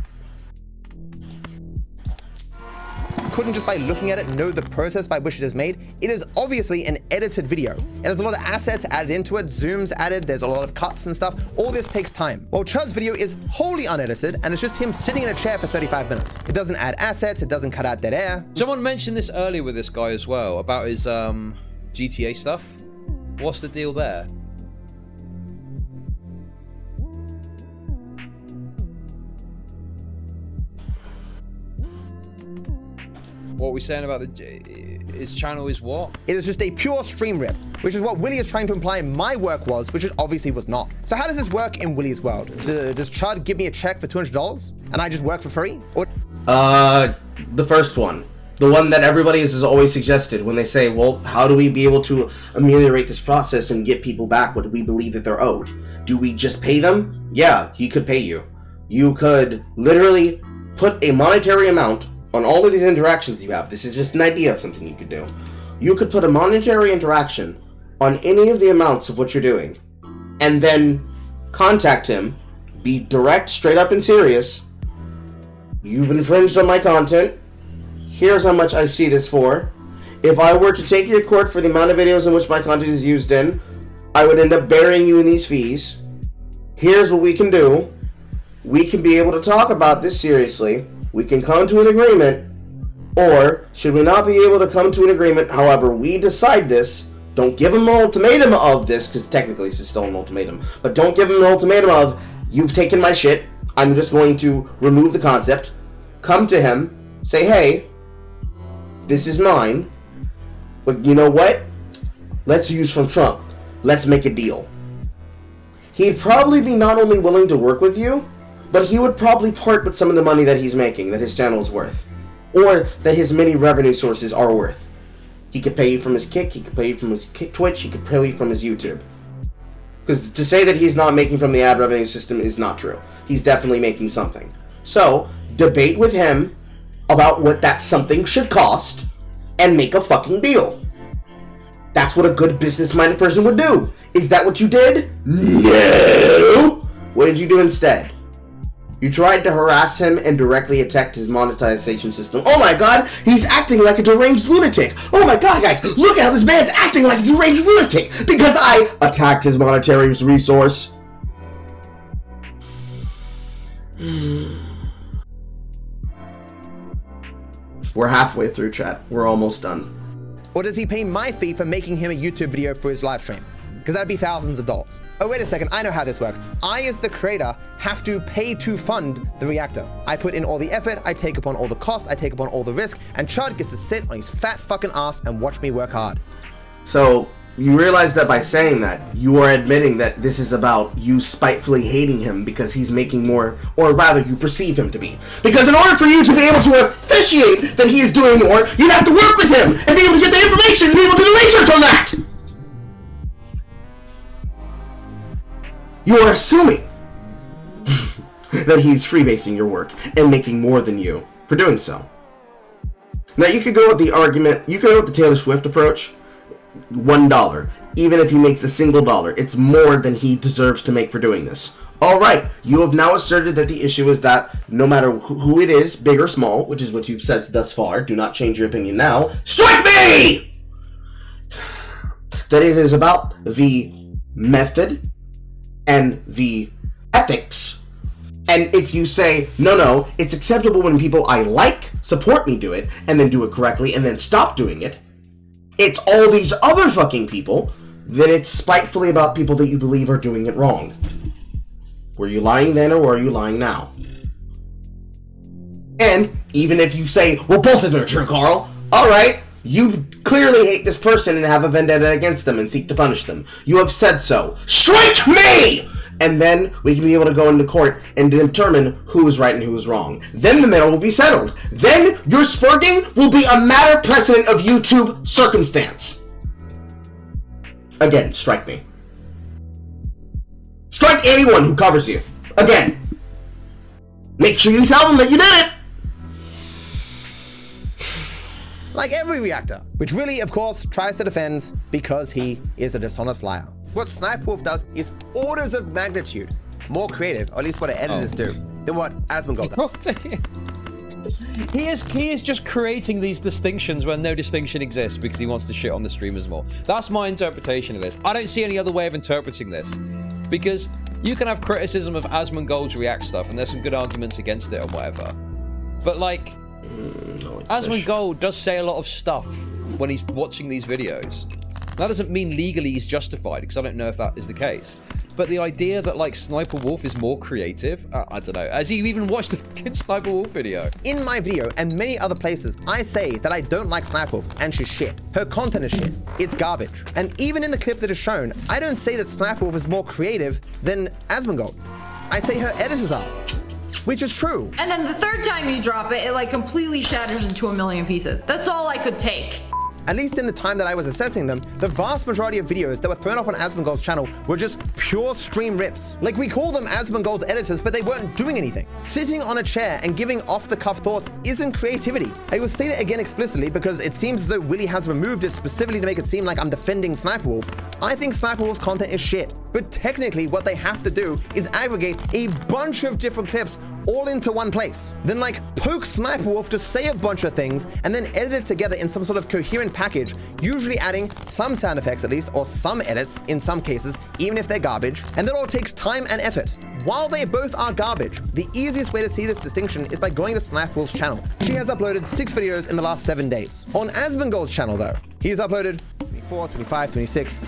couldn't just by looking at it know the process by which it is made. It is obviously an edited video. It has a lot of assets added into it, zooms added, there's a lot of cuts and stuff. All this takes time. While Chud's video is wholly unedited and it's just him sitting in a chair for 35 minutes. It doesn't add assets, it doesn't cut out dead air. Someone mentioned this earlier with this guy as well, about his GTA stuff. What's the deal there? What are we saying about his channel is what? It is just a pure stream rip, which is what Willie is trying to imply my work was, which it obviously was not. So how does this work in Willie's world? Does Chud give me a check for $200 and I just work for free? Or The first one. The one that everybody has always suggested when they say, well, how do we be able to ameliorate this process and get people back what we believe that they're owed? Do we just pay them? Yeah, he could pay you. You could literally put a monetary amount on all of these interactions you have. This is just an idea of something you could do. You could put a monetary interaction on any of the amounts of what you're doing, and then contact him, be direct, straight up and serious. You've infringed on my content. Here's how much I see this for. If I were to take you to court for the amount of videos in which my content is used in, I would end up burying you in these fees. Here's what we can do. We can be able to talk about this seriously. We can come to an agreement, or should we not be able to come to an agreement, however we decide this, don't give him an ultimatum of this, because technically this is still an ultimatum, but don't give him an ultimatum of, you've taken my shit, I'm just going to remove the concept, come to him, say, hey, this is mine, but you know what? Let's use from Trump. Let's make a deal. He'd probably be not only willing to work with you, but he would probably part with some of the money that he's making, that his channel is worth, or that his many revenue sources are worth. He could pay you from his Kick, he could pay you from his Twitch, he could pay you from his YouTube. Because to say that he's not making from the ad revenue system is not true. He's definitely making something. So, debate with him about what that something should cost, and make a fucking deal. That's what a good business-minded person would do. Is that what you did? No! What did you do instead? You tried to harass him and directly attacked his monetization system. Oh my god, he's acting like a deranged lunatic. Oh my god, guys, look at how this man's acting like a deranged lunatic because I attacked his monetary resource. We're halfway through, chat. We're almost done. Or does he pay my fee for making him a YouTube video for his live stream? Because that'd be thousands of dollars. Oh, wait a second, I know how this works. I, as the creator, have to pay to fund the reactor. I put in all the effort, I take upon all the cost, I take upon all the risk, and Chud gets to sit on his fat fucking ass and watch me work hard. So, you realize that by saying that, you are admitting that this is about you spitefully hating him because he's making more, or rather, you perceive him to be. Because in order for you to be able to officiate that he is doing more, you'd have to work with him and be able to get the information and be able to do the research on that! You are assuming that he's freebasing your work and making more than you for doing so. Now, you could go with the argument, you could go with the Taylor Swift approach, $1. Even if he makes a single dollar, it's more than he deserves to make for doing this. Alright, you have now asserted that the issue is that no matter who it is, big or small, which is what you've said thus far, do not change your opinion now, strike me! That it is about the method and the ethics. And if you say, no, it's acceptable when people I like support me do it, and then do it correctly, and then stop doing it, it's all these other fucking people, then it's spitefully about people that you believe are doing it wrong. Were you lying then, or were you lying now? And even if you say, well, both of them are true, Carl, alright, you clearly hate this person and have a vendetta against them and seek to punish them. You have said so. Strike me! And then we can be able to go into court and determine who is right and who is wrong. Then the middle will be settled. Then your spurging will be a matter precedent of YouTube circumstance. Again, strike me. Strike anyone who covers you. Again. Make sure you tell them that you did it. Like every reactor, which really, of course, tries to defend because he is a dishonest liar. What Snipe Wolf does is orders of magnitude more creative, or at least what editors do, than what Asmongold does. He is just creating these distinctions where no distinction exists because he wants to shit on the streamers more. That's my interpretation of this. I don't see any other way of interpreting this. Because you can have criticism of Asmongold's React stuff, and there's some good arguments against it and whatever. But like, Asmongold does say a lot of stuff when he's watching these videos. That doesn't mean legally he's justified, because I don't know if that is the case. But the idea that, like, Sniper Wolf is more creative, I don't know. Has he even watched the fucking Sniper Wolf video? In my video and many other places, I say that I don't like Sniper Wolf, and she's shit. Her content is shit. It's garbage. And even in the clip that is shown, I don't say that Sniper Wolf is more creative than Asmongold. I say her editors are. Which is true. And then the third time you drop it, it like completely shatters into a million pieces. That's all I could take. At least in the time that I was assessing them, the vast majority of videos that were thrown up on Asmongold's channel were just pure stream rips. Like, we call them Asmongold's editors, but they weren't doing anything. Sitting on a chair and giving off-the-cuff thoughts isn't creativity. I will state it again explicitly because it seems as though Willie has removed it specifically to make it seem like I'm defending Sniper Wolf. I think Sniper Wolf's content is shit. But technically, what they have to do is aggregate a bunch of different clips all into one place. Then, like, poke Sniper Wolf to say a bunch of things and then edit it together in some sort of coherent package, usually adding some sound effects at least, or some edits in some cases, even if they're garbage. And that all takes time and effort. While they both are garbage, the easiest way to see this distinction is by going to Sniper Wolf's channel. She has uploaded 6 videos in the last 7 days. On Asmongold's channel, though, he has uploaded 24, 25, 26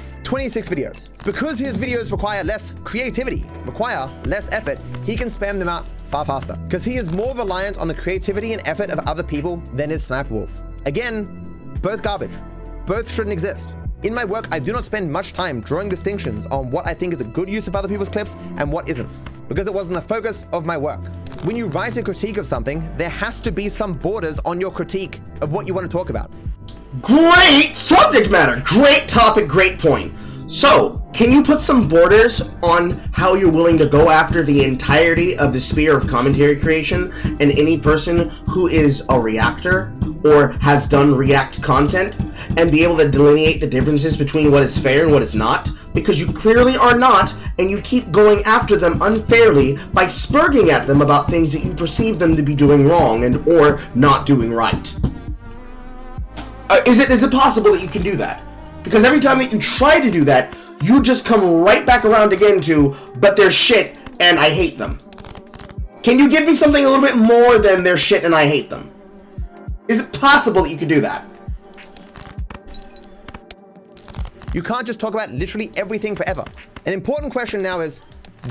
videos. Because his videos require less creativity, require less effort, he can spam them out far faster. Because he is more reliant on the creativity and effort of other people than is Sniper Wolf. Again, both garbage. Both shouldn't exist. In my work, I do not spend much time drawing distinctions on what I think is a good use of other people's clips and what isn't, because it wasn't the focus of my work. When you write a critique of something, there has to be some borders on your critique of what you want to talk about. Great subject matter, great topic, great point. So, can you put some borders on how you're willing to go after the entirety of the sphere of commentary creation and any person who is a reactor or has done React content and be able to delineate the differences between what is fair and what is not? Because you clearly are not, and you keep going after them unfairly by spurging at them about things that you perceive them to be doing wrong and or not doing right. Is it possible that you can do that? Because every time that you try to do that, you just come right back around again to, but they're shit and I hate them. Can you give me something a little bit more than they're shit and I hate them? Is it possible that you can do that? You can't just talk about literally everything forever. An important question now is,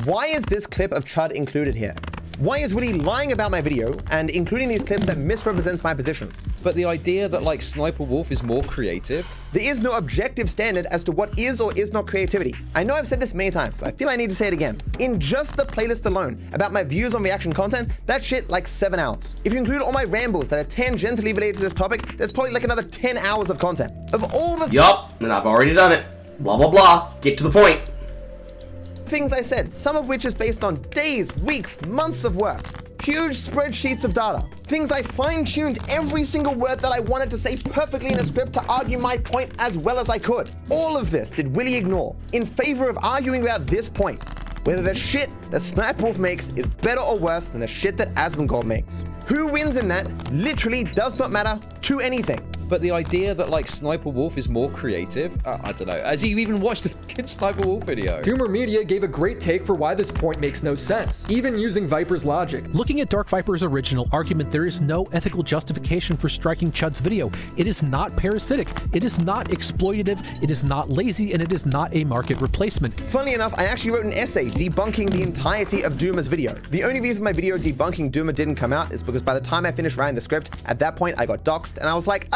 why is this clip of Chud included here? Why is Willy lying about my video and including these clips that misrepresents my positions? But the idea that like Sniper Wolf is more creative? There is no objective standard as to what is or is not creativity. I know I've said this many times, but I feel I need to say it again. In just the playlist alone, about my views on reaction content, that shit like 7 hours. If you include all my rambles that are tangentially related to this topic, there's probably like another 10 hours of content. Of all the Yup, and I've already done it. Blah, blah, blah. Get to the point. things I said, some of which is based on days, weeks, months of work. Huge spreadsheets of data. Things I fine-tuned every single word that I wanted to say perfectly in a script to argue my point as well as I could. All of this did Willy ignore in favor of arguing about this point. Whether the shit that Sniper Wolf makes is better or worse than the shit that Asmongold makes. Who wins in that literally does not matter to anything. But the idea that like Sniper Wolf is more creative, I don't know. Has he even watched the fucking Sniper Wolf video? Doomer Media gave a great take for why this point makes no sense, even using Viper's logic. Looking at Dark Viper's original argument, there is no ethical justification for striking Chud's video. It is not parasitic, it is not exploitative, it is not lazy, and it is not a market replacement. Funnily enough, I actually wrote an essay debunking the entirety of Doomer's video. The only reason my video debunking Doomer didn't come out is because by the time I finished writing the script, at that point I got doxxed, and I was like,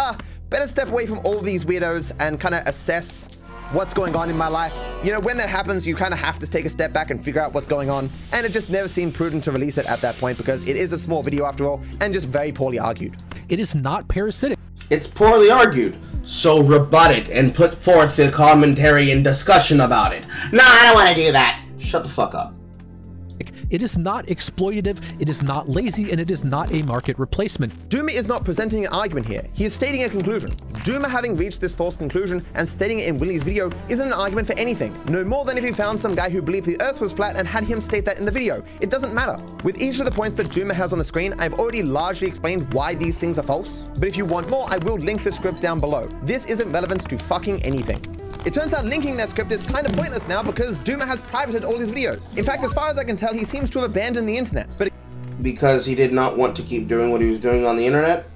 better step away from all these weirdos and kind of assess what's going on in my life. You know, when that happens, you kind of have to take a step back and figure out what's going on. And it just never seemed prudent to release it at that point because it is a small video after all and just very poorly argued. It is not parasitic. It's poorly argued. So rebut it and put forth the commentary and discussion about it. No, I don't want to do that. Shut the fuck up. It is not exploitative, it is not lazy, and it is not a market replacement. Doomer is not presenting an argument here. He is stating a conclusion. Doomer having reached this false conclusion and stating it in Willy's video isn't an argument for anything. No more than if you found some guy who believed the earth was flat and had him state that in the video. It doesn't matter. With each of the points that Doomer has on the screen, I've already largely explained why these things are false. But if you want more, I will link the script down below. This isn't relevant to fucking anything. It turns out linking that script is kind of pointless now because Doomer has privated all his videos. In fact, as far as I can tell, he seems to have abandoned the internet. But because he did not want to keep doing what he was doing on the internet?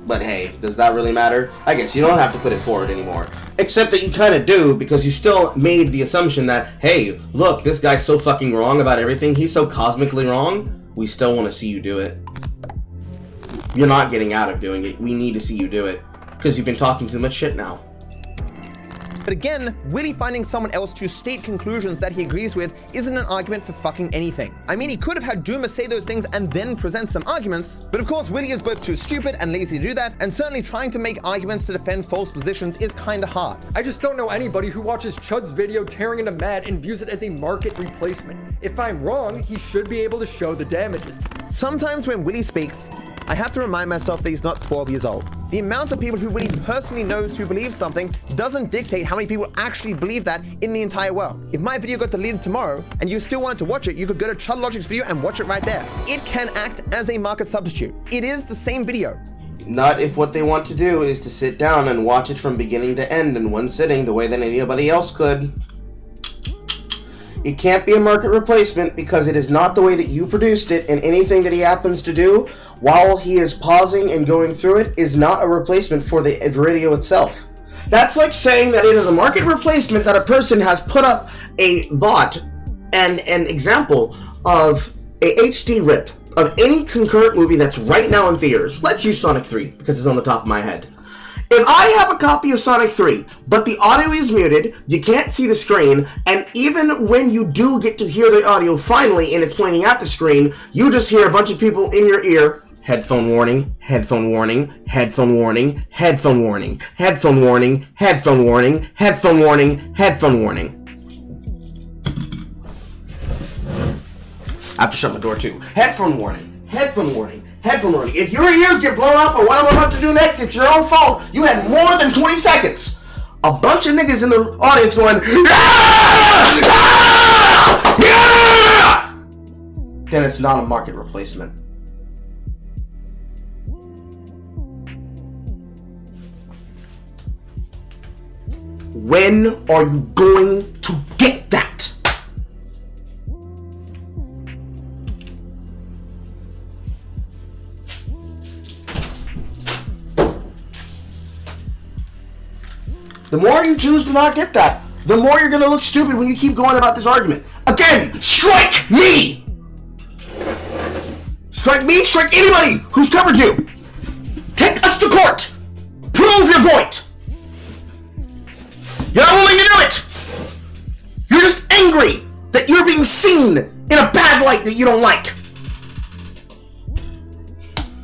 But hey, does that really matter? I guess you don't have to put it forward anymore. Except that you kind of do, because you still made the assumption that, hey, look, this guy's so fucking wrong about everything. He's so cosmically wrong. We still want to see you do it. You're not getting out of doing it. We need to see you do it. Because you've been talking too much shit now. But again, Willy finding someone else to state conclusions that he agrees with isn't an argument for fucking anything. I mean, he could have had Doomer say those things and then present some arguments, but of course Willy is both too stupid and lazy to do that, and certainly trying to make arguments to defend false positions is kinda hard. I just don't know anybody who watches Chud's video tearing into Mad and views it as a market replacement. If I'm wrong, he should be able to show the damages. Sometimes when Willy speaks, I have to remind myself that he's not 12 years old. The amount of people who Willy personally knows who believe something doesn't dictate how many people actually believe that in the entire world. If my video got deleted tomorrow and you still wanted to watch it, you could go to Chud Logic's video and watch it right there. It can act as a market substitute. It is the same video. Not if what they want to do is to sit down and watch it from beginning to end in one sitting the way that anybody else could. It can't be a market replacement because it is not the way that you produced it, and anything that he happens to do while he is pausing and going through it is not a replacement for the video itself. That's like saying that it is a market replacement that a person has put up a VOD and an example of a HD rip of any concurrent movie that's right now in theaters, let's use Sonic 3 because it's on the top of my head. If I have a copy of Sonic 3, but the audio is muted, you can't see the screen, and even when you do get to hear the audio finally and it's playing at the screen, you just hear a bunch of people in your ear, headphone warning, headphone warning, headphone warning, headphone warning, headphone warning, headphone warning, headphone warning, headphone warning. I have to shut my door too. Headphone warning, headphone warning, headphone warning. If your ears get blown up or what I'm about to do next, it's your own fault. You had more than 20 seconds. A bunch of niggas in the audience going, "Ah! Ah! Ah!" Then it's not a market replacement. When are you going to get that? The more you choose to not get that, the more you're going to look stupid when you keep going about this argument. Again, strike me! Strike me, strike anybody who's covered you! Take us to court! Prove your point! You're not willing to do it! You're just angry that you're being seen in a bad light that you don't like.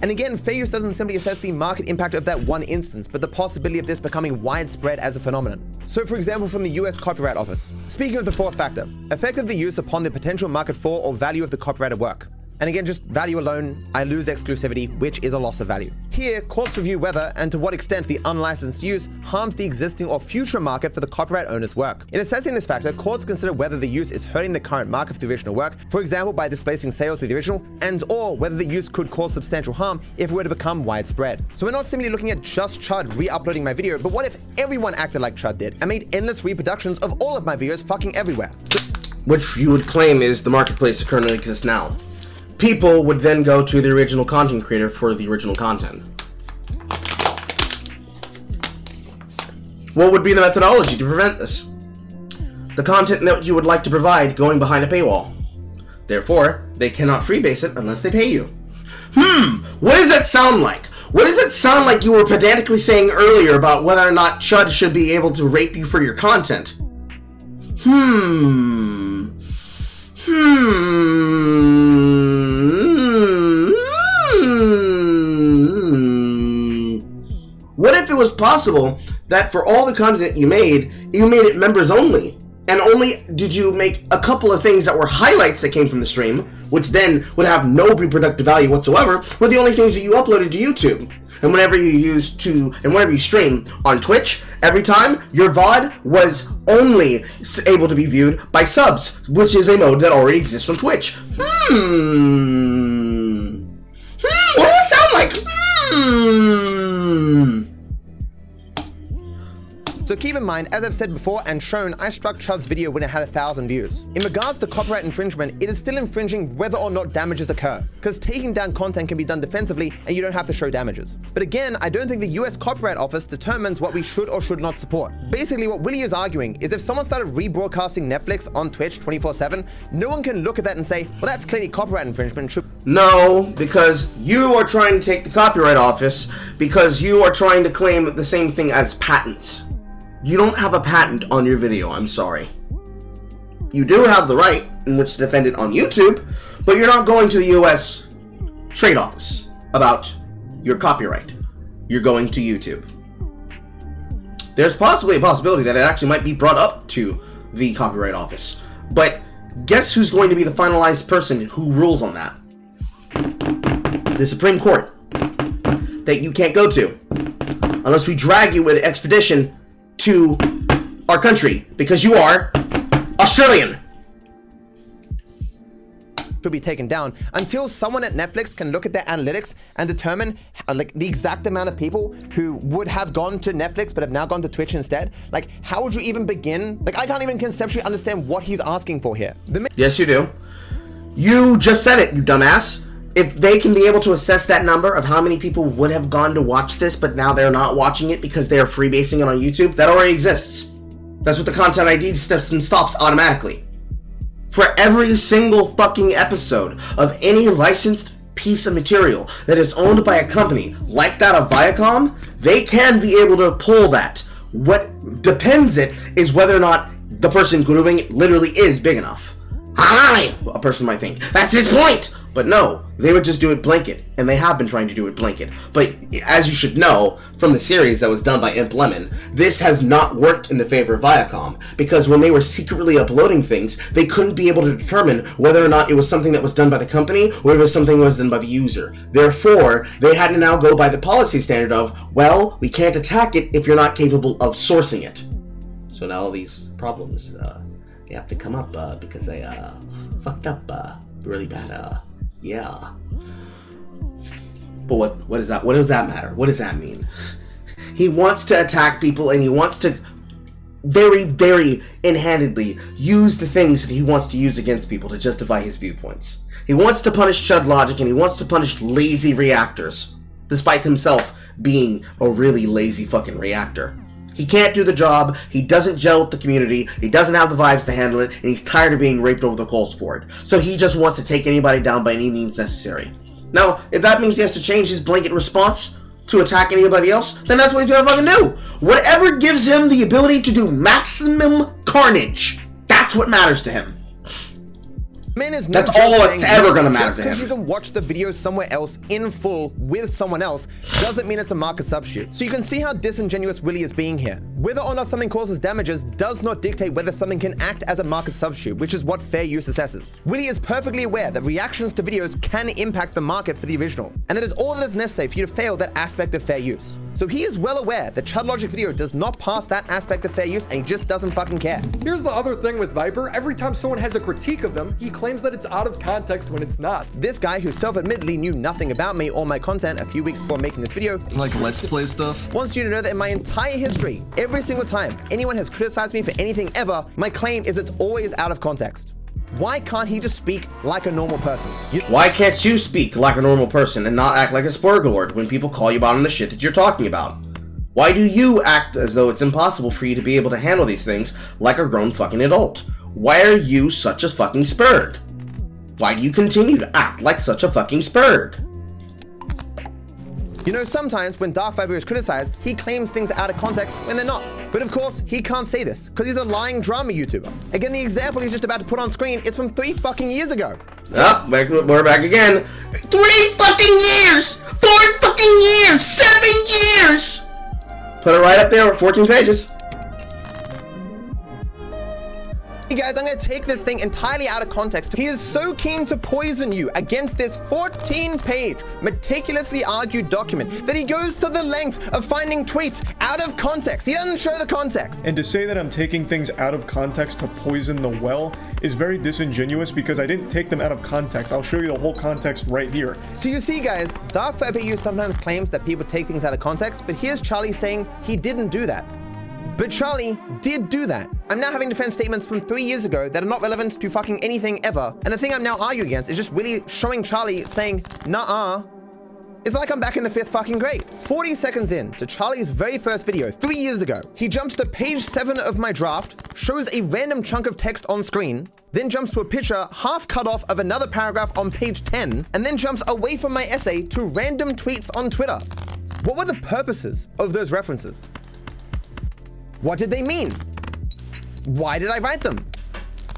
And again, fair use doesn't simply assess the market impact of that one instance, but the possibility of this becoming widespread as a phenomenon. So for example, from the US Copyright Office, speaking of the fourth factor, effective the use upon the potential market for or value of the copyrighted work. And again, just value alone, I lose exclusivity, which is a loss of value. Here, courts review whether and to what extent the unlicensed use harms the existing or future market for the copyright owner's work. In assessing this factor, courts consider whether the use is hurting the current market for the original work, for example by displacing sales to the original, and or whether the use could cause substantial harm if it were to become widespread. So we're not simply looking at just Chud re-uploading my video, but what if everyone acted like Chud did and made endless reproductions of all of my videos fucking everywhere? Which you would claim is the marketplace that currently exists now. People would then go to the original content creator for the original content. What would be the methodology to prevent this? The content that you would like to provide going behind a paywall. Therefore, they cannot freebase it unless they pay you. What does that sound like? What does it sound like you were pedantically saying earlier about whether or not Chud should be able to rape you for your content? What if it was possible that for all the content you made it members only? And only did you make a couple of things that were highlights that came from the stream, which then would have no reproductive value whatsoever, were the only things that you uploaded to YouTube. And whenever you stream on Twitch, every time your VOD was only able to be viewed by subs, which is a mode that already exists on Twitch. What does that sound like? So keep in mind, as I've said before and shown, I struck Chud's video when it had 1,000 views. In regards to copyright infringement, it is still infringing whether or not damages occur, because taking down content can be done defensively and you don't have to show damages. But again, I don't think the US Copyright Office determines what we should or should not support. Basically, what Willie is arguing is if someone started rebroadcasting Netflix on Twitch 24/7, no one can look at that and say, well, that's clearly copyright infringement. No, because you are trying to take the Copyright Office because you are trying to claim the same thing as patents. You don't have a patent on your video, I'm sorry. You do have the right in which to defend it on YouTube, but you're not going to the US Trade Office about your copyright. You're going to YouTube. There's possibly a possibility that it actually might be brought up to the Copyright Office, but guess who's going to be the finalized person who rules on that? The Supreme Court. That you can't go to unless we drag you with an expedition to our country because you are Australian. Should be taken down until someone at Netflix can look at their analytics and determine like the exact amount of people who would have gone to Netflix but have now gone to Twitch instead. Like, how would you even begin? Like, I can't even conceptually understand what he's asking for here. Yes, you do. You just said it, you dumbass. If they can be able to assess that number of how many people would have gone to watch this, but now they're not watching it because they're freebasing it on YouTube, that already exists. That's what the content ID system stops automatically. For every single fucking episode of any licensed piece of material that is owned by a company like that of Viacom, they can be able to pull that. What depends it is whether or not the person doing it literally is big enough. Hi! A person might think, that's his point! But no, they would just do it blanket, and they have been trying to do it blanket. But as you should know, from the series that was done by Imp Lemon, this has not worked in the favor of Viacom, because when they were secretly uploading things, they couldn't be able to determine whether or not it was something that was done by the company, or if it was something that was done by the user. Therefore, they had to now go by the policy standard of, well, we can't attack it if you're not capable of sourcing it. So now all these problems, they have to come up, because they, fucked up, really bad, yeah. But what is that? What does that matter? What does that mean? He wants to attack people, and he wants to very, very in-handedly use the things that he wants to use against people to justify his viewpoints. He wants to punish Chud Logic, and he wants to punish lazy reactors, despite himself being a really lazy fucking reactor. He can't do the job, he doesn't gel with the community, he doesn't have the vibes to handle it, and he's tired of being raped over the coals for it. So he just wants to take anybody down by any means necessary. Now, if that means he has to change his blanket response to attack anybody else, then that's what he's gonna fucking do. Whatever gives him the ability to do maximum carnage, that's what matters to him. Man is that's all that's ever gonna matter to him. Just because you can watch the video somewhere else in full with someone else doesn't mean it's a market substitute. So you can see how disingenuous Willie is being here. Whether or not something causes damages does not dictate whether something can act as a market substitute, which is what fair use assesses. Willie is perfectly aware that reactions to videos can impact the market for the original, and that is all that is necessary for you to fail that aspect of fair use. So he is well aware that Chud Logic video does not pass that aspect of fair use, and he just doesn't fucking care. Here's the other thing with Viper. Every time someone has a critique of them, he claims that it's out of context when it's not. This guy, who self-admittedly knew nothing about me or my content a few weeks before making this video, like let's play stuff, wants you to know that in my entire history, every single time anyone has criticized me for anything ever, my claim is it's always out of context. Why can't he just speak like a normal person? Why can't you speak like a normal person and not act like a spoiler when people call you out on the shit that you're talking about? Why do you act as though it's impossible for you to be able to handle these things like a grown fucking adult? Why are you such a fucking spurg? Why do you continue to act like such a fucking spurg? You know, sometimes when DarkViper is criticized, he claims things are out of context when they're not. But of course, he can't say this, because he's a lying drama YouTuber. Again, the example he's just about to put on screen is from 3 fucking years ago. Ah, we're back again. 3 fucking years! 4 fucking years! 7 years! Put it right up there with 14 pages. Hey guys, I'm gonna take this thing entirely out of context. He is so keen to poison you against this 14-page, meticulously argued document that he goes to the length of finding tweets out of context. He doesn't show the context. And to say that I'm taking things out of context to poison the well is very disingenuous, because I didn't take them out of context. I'll show you the whole context right here. So you see guys, DarkViperAU sometimes claims that people take things out of context, but here's Charlie saying he didn't do that. But Charlie did do that. I'm now having to defend statements from 3 years ago that are not relevant to fucking anything ever. And the thing I'm now arguing against is just Willie showing Charlie saying, nah-uh. It's like I'm back in the 5th fucking grade. 40 seconds in to Charlie's very first video 3 years ago, he jumps to page 7 of my draft, shows a random chunk of text on screen, then jumps to a picture half cut off of another paragraph on page 10, and then jumps away from my essay to random tweets on Twitter. What were the purposes of those references? What did they mean? Why did I write them?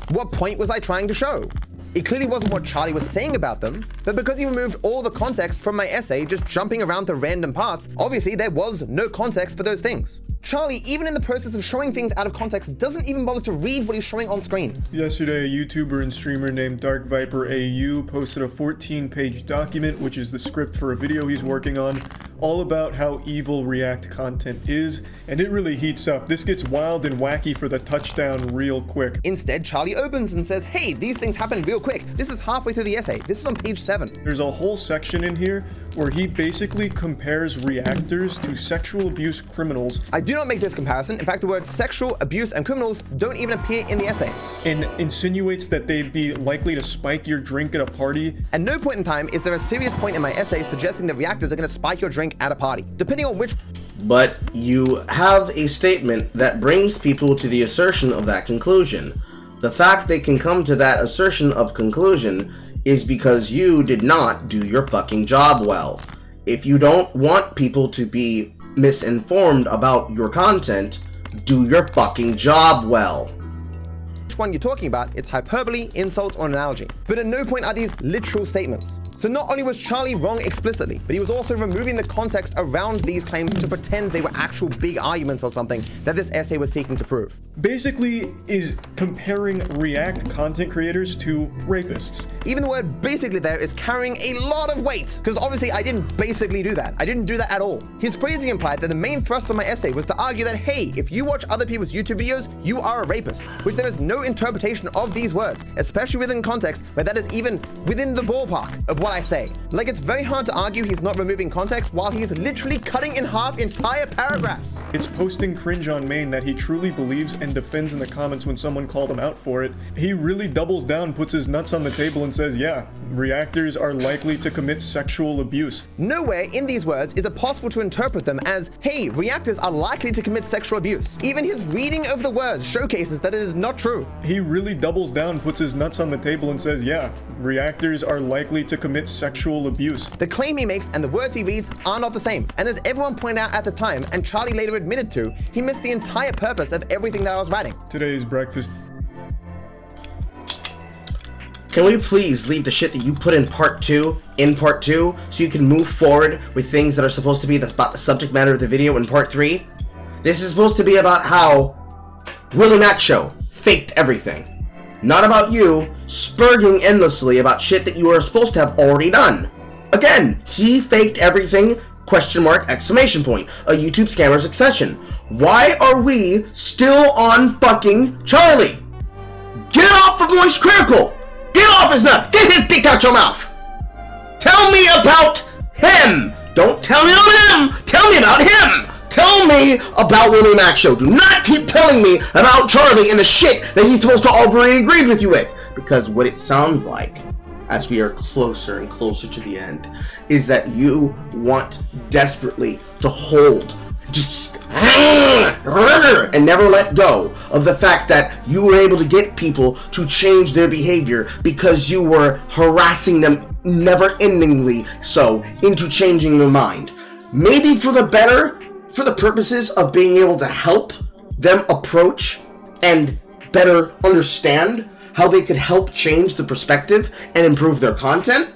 What point was I trying to show? It clearly wasn't what Charlie was saying about them, but because he removed all the context from my essay, just jumping around to random parts, obviously there was no context for those things. Charlie, even in the process of showing things out of context, doesn't even bother to read what he's showing on screen. Yesterday, a YouTuber and streamer named DarkViperAU posted a 14-page document, which is the script for a video he's working on, all about how evil React content is, and it really heats up. This gets wild and wacky for the touchdown real quick. Instead, Charlie opens and says, hey, these things happen real quick. This is halfway through the essay. This is on page 7. There's a whole section in here where he basically compares reactors to sexual abuse criminals. I do not make this comparison. In fact, the words sexual abuse and criminals don't even appear in the essay. And insinuates that they'd be likely to spike your drink at a party. At no point in time is there a serious point in my essay suggesting that reactors are going to spike your drink at a party, depending on which. But you have a statement that brings people to the assertion of that conclusion. The fact they can come to that assertion of conclusion is because you did not do your fucking job well. If you don't want people to be misinformed about your content, do your fucking job well. Which one you're talking about, it's hyperbole, insult, or analogy. But at no point are these literal statements. So not only was Charlie wrong explicitly, but he was also removing the context around these claims to pretend they were actual big arguments or something that this essay was seeking to prove. Basically is comparing React content creators to rapists. Even the word basically there is carrying a lot of weight, because obviously I didn't basically do that. I didn't do that at all. His phrasing implied that the main thrust of my essay was to argue that, hey, if you watch other people's YouTube videos, you are a rapist, which there is no interpretation of these words, especially within context where that is even within the ballpark of what I say. Like, it's very hard to argue he's not removing context while he's literally cutting in half entire paragraphs. It's posting cringe on main that he truly believes and defends in the comments when someone called him out for it. He really doubles down, puts his nuts on the table and says, yeah, reactors are likely to commit sexual abuse. Nowhere in these words is it possible to interpret them as, hey, reactors are likely to commit sexual abuse. Even his reading of the words showcases that it is not true. He really doubles down, puts his nuts on the table and says, yeah, reactors are likely to commit sexual abuse. The claim he makes and the words he reads are not the same. And as everyone pointed out at the time, and Charlie later admitted to, he missed the entire purpose of everything that I was writing. Today's breakfast. Can we please leave the shit that you put in part 2 so you can move forward with things that are supposed to be about the subject matter of the video in part 3? This is supposed to be about how Willie Mac Show faked everything. Not about you spurging endlessly about shit that you are supposed to have already done. Again, he faked everything, question mark, exclamation point. A YouTube scammer succession. Why are we still on fucking Charlie? Get off of Moist Critical! Get off his nuts! Get his dick out your mouth! Tell me about him! Don't tell me about him! Tell me about him! Tell me about Willie Mac Show. Do not keep telling me about Charlie and the shit that he's supposed to already agree with you with. Because what it sounds like, as we are closer and closer to the end, is that you want desperately to hold, just and never let go of the fact that you were able to get people to change their behavior because you were harassing them never-endingly so into changing their mind. Maybe for the better, for the purposes of being able to help them approach and better understand how they could help change the perspective and improve their content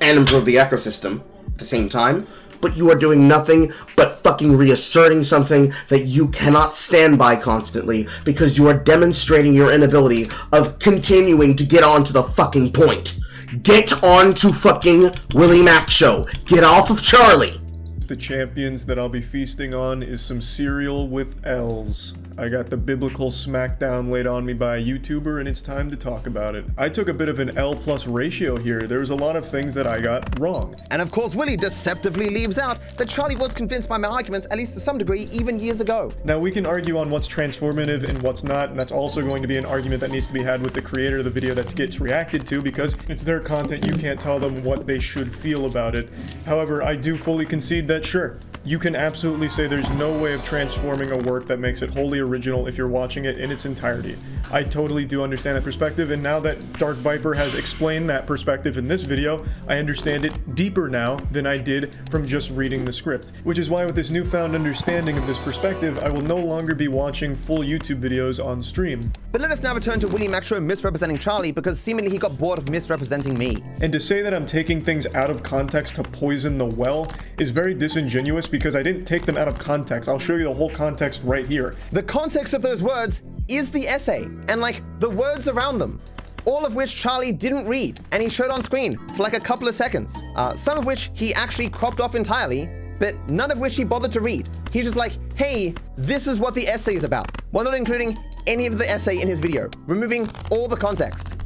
and improve the ecosystem at the same time. But you are doing nothing but fucking reasserting something that you cannot stand by constantly because you are demonstrating your inability of continuing to get on to the fucking point. Get on to fucking Willie Mac Show. Get off of Charlie. The champions that I'll be feasting on is some cereal with L's. I got the biblical smackdown laid on me by a YouTuber and it's time to talk about it. I took a bit of an L+ ratio here. There's a lot of things that I got wrong. And of course Willie deceptively leaves out that Charlie was convinced by my arguments, at least to some degree, even years ago. Now we can argue on what's transformative and what's not, and that's also going to be an argument that needs to be had with the creator of the video that gets reacted to because it's their content, you can't tell them what they should feel about it. However, I do fully concede that sure, you can absolutely say there's no way of transforming a work that makes it wholly original if you're watching it in its entirety. I totally do understand that perspective, and now that Dark Viper has explained that perspective in this video, I understand it deeper now than I did from just reading the script. Which is why with this newfound understanding of this perspective, I will no longer be watching full YouTube videos on stream. But let us now return to Willie Mac Show misrepresenting Charlie because seemingly he got bored of misrepresenting me. And to say that I'm taking things out of context to poison the well is very disingenuous because I didn't take them out of context. I'll show you the whole context right here. The context of those words is the essay, and like the words around them, all of which Charlie didn't read, and he showed on screen for like a couple of seconds. Some of which he actually cropped off entirely, but none of which he bothered to read. He's just like, hey, this is what the essay is about, while not including any of the essay in his video, removing all the context.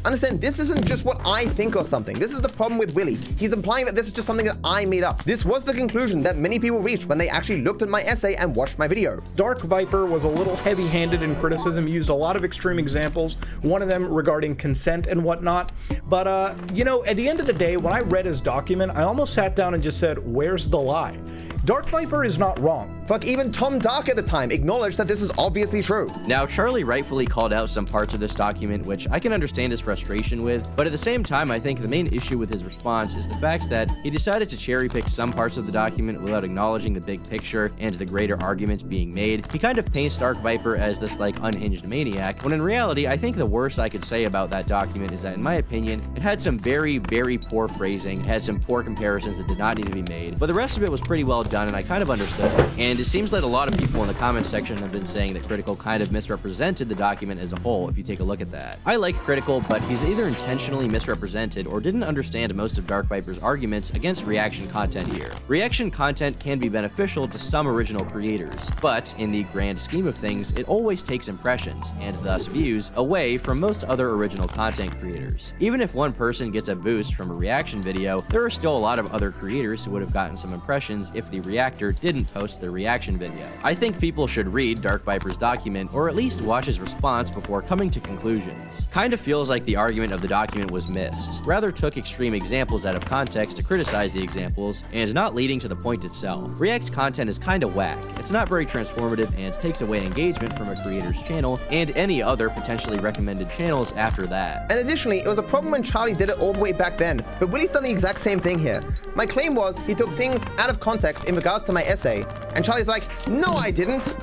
Understand, this isn't just what I think or something. This is the problem with Willie. He's implying that this is just something that I made up. This was the conclusion that many people reached when they actually looked at my essay and watched my video. Dark Viper was a little heavy-handed in criticism, used a lot of extreme examples, one of them regarding consent and whatnot. But, you know, at the end of the day, when I read his document, I almost sat down and just said, where's the lie? Dark Viper is not wrong. Fuck, even Tom Dark at the time acknowledged that this is obviously true. Now, Charlie rightfully called out some parts of this document, which I can understand his frustration with, but at the same time, I think the main issue with his response is the fact that he decided to cherry pick some parts of the document without acknowledging the big picture and the greater arguments being made. He kind of paints Dark Viper as this like unhinged maniac, when in reality, I think the worst I could say about that document is that in my opinion, it had some very, very poor phrasing, had some poor comparisons that did not need to be made, but the rest of it was pretty well done and I kind of understood it. And it seems like a lot of people in the comment section have been saying that Critical kind of misrepresented the document as a whole, if you take a look at that. I like Critical, but he's either intentionally misrepresented or didn't understand most of Dark Viper's arguments against reaction content here. Reaction content can be beneficial to some original creators, but in the grand scheme of things, it always takes impressions, and thus views, away from most other original content creators. Even if one person gets a boost from a reaction video, there are still a lot of other creators who would have gotten some impressions if the reactor didn't post their reaction video. I think people should read Dark Viper's document, or at least watch his response before coming to conclusions. Kinda feels like the argument of the document was missed, rather took extreme examples out of context to criticize the examples, and not leading to the point itself. React content is kinda whack, it's not very transformative and takes away engagement from a creator's channel, and any other potentially recommended channels after that. And additionally, it was a problem when Charlie did it all the way back then, but Willie's done the exact same thing here. My claim was he took things out of context in regards to my essay, and Charlie's like, no I didn't.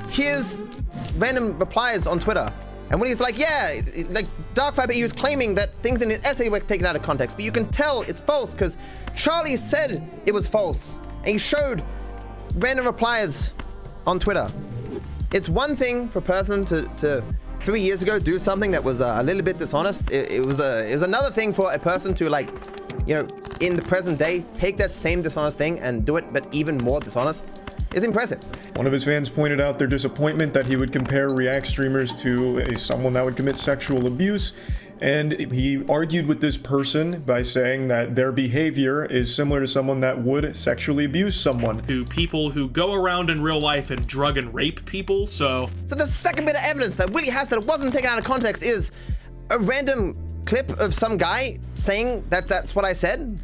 Here's random replies on Twitter. And Willie's like, yeah, like DarkViperAU is claiming that things in his essay were taken out of context, but you can tell it's false because Charlie said it was false. And he showed random replies on Twitter. It's one thing for a person to 3 years ago do something that was a little bit dishonest. It was another thing for a person to, like, you know, in the present day, take that same dishonest thing and do it, but even more dishonest. Is impressive. One of his fans pointed out their disappointment that he would compare React streamers to someone that would commit sexual abuse, and he argued with this person by saying that their behavior is similar to someone that would sexually abuse someone. To people who go around in real life and drug and rape people, so the second bit of evidence that Willie has that it wasn't taken out of context is a random clip of some guy saying that that's what I said?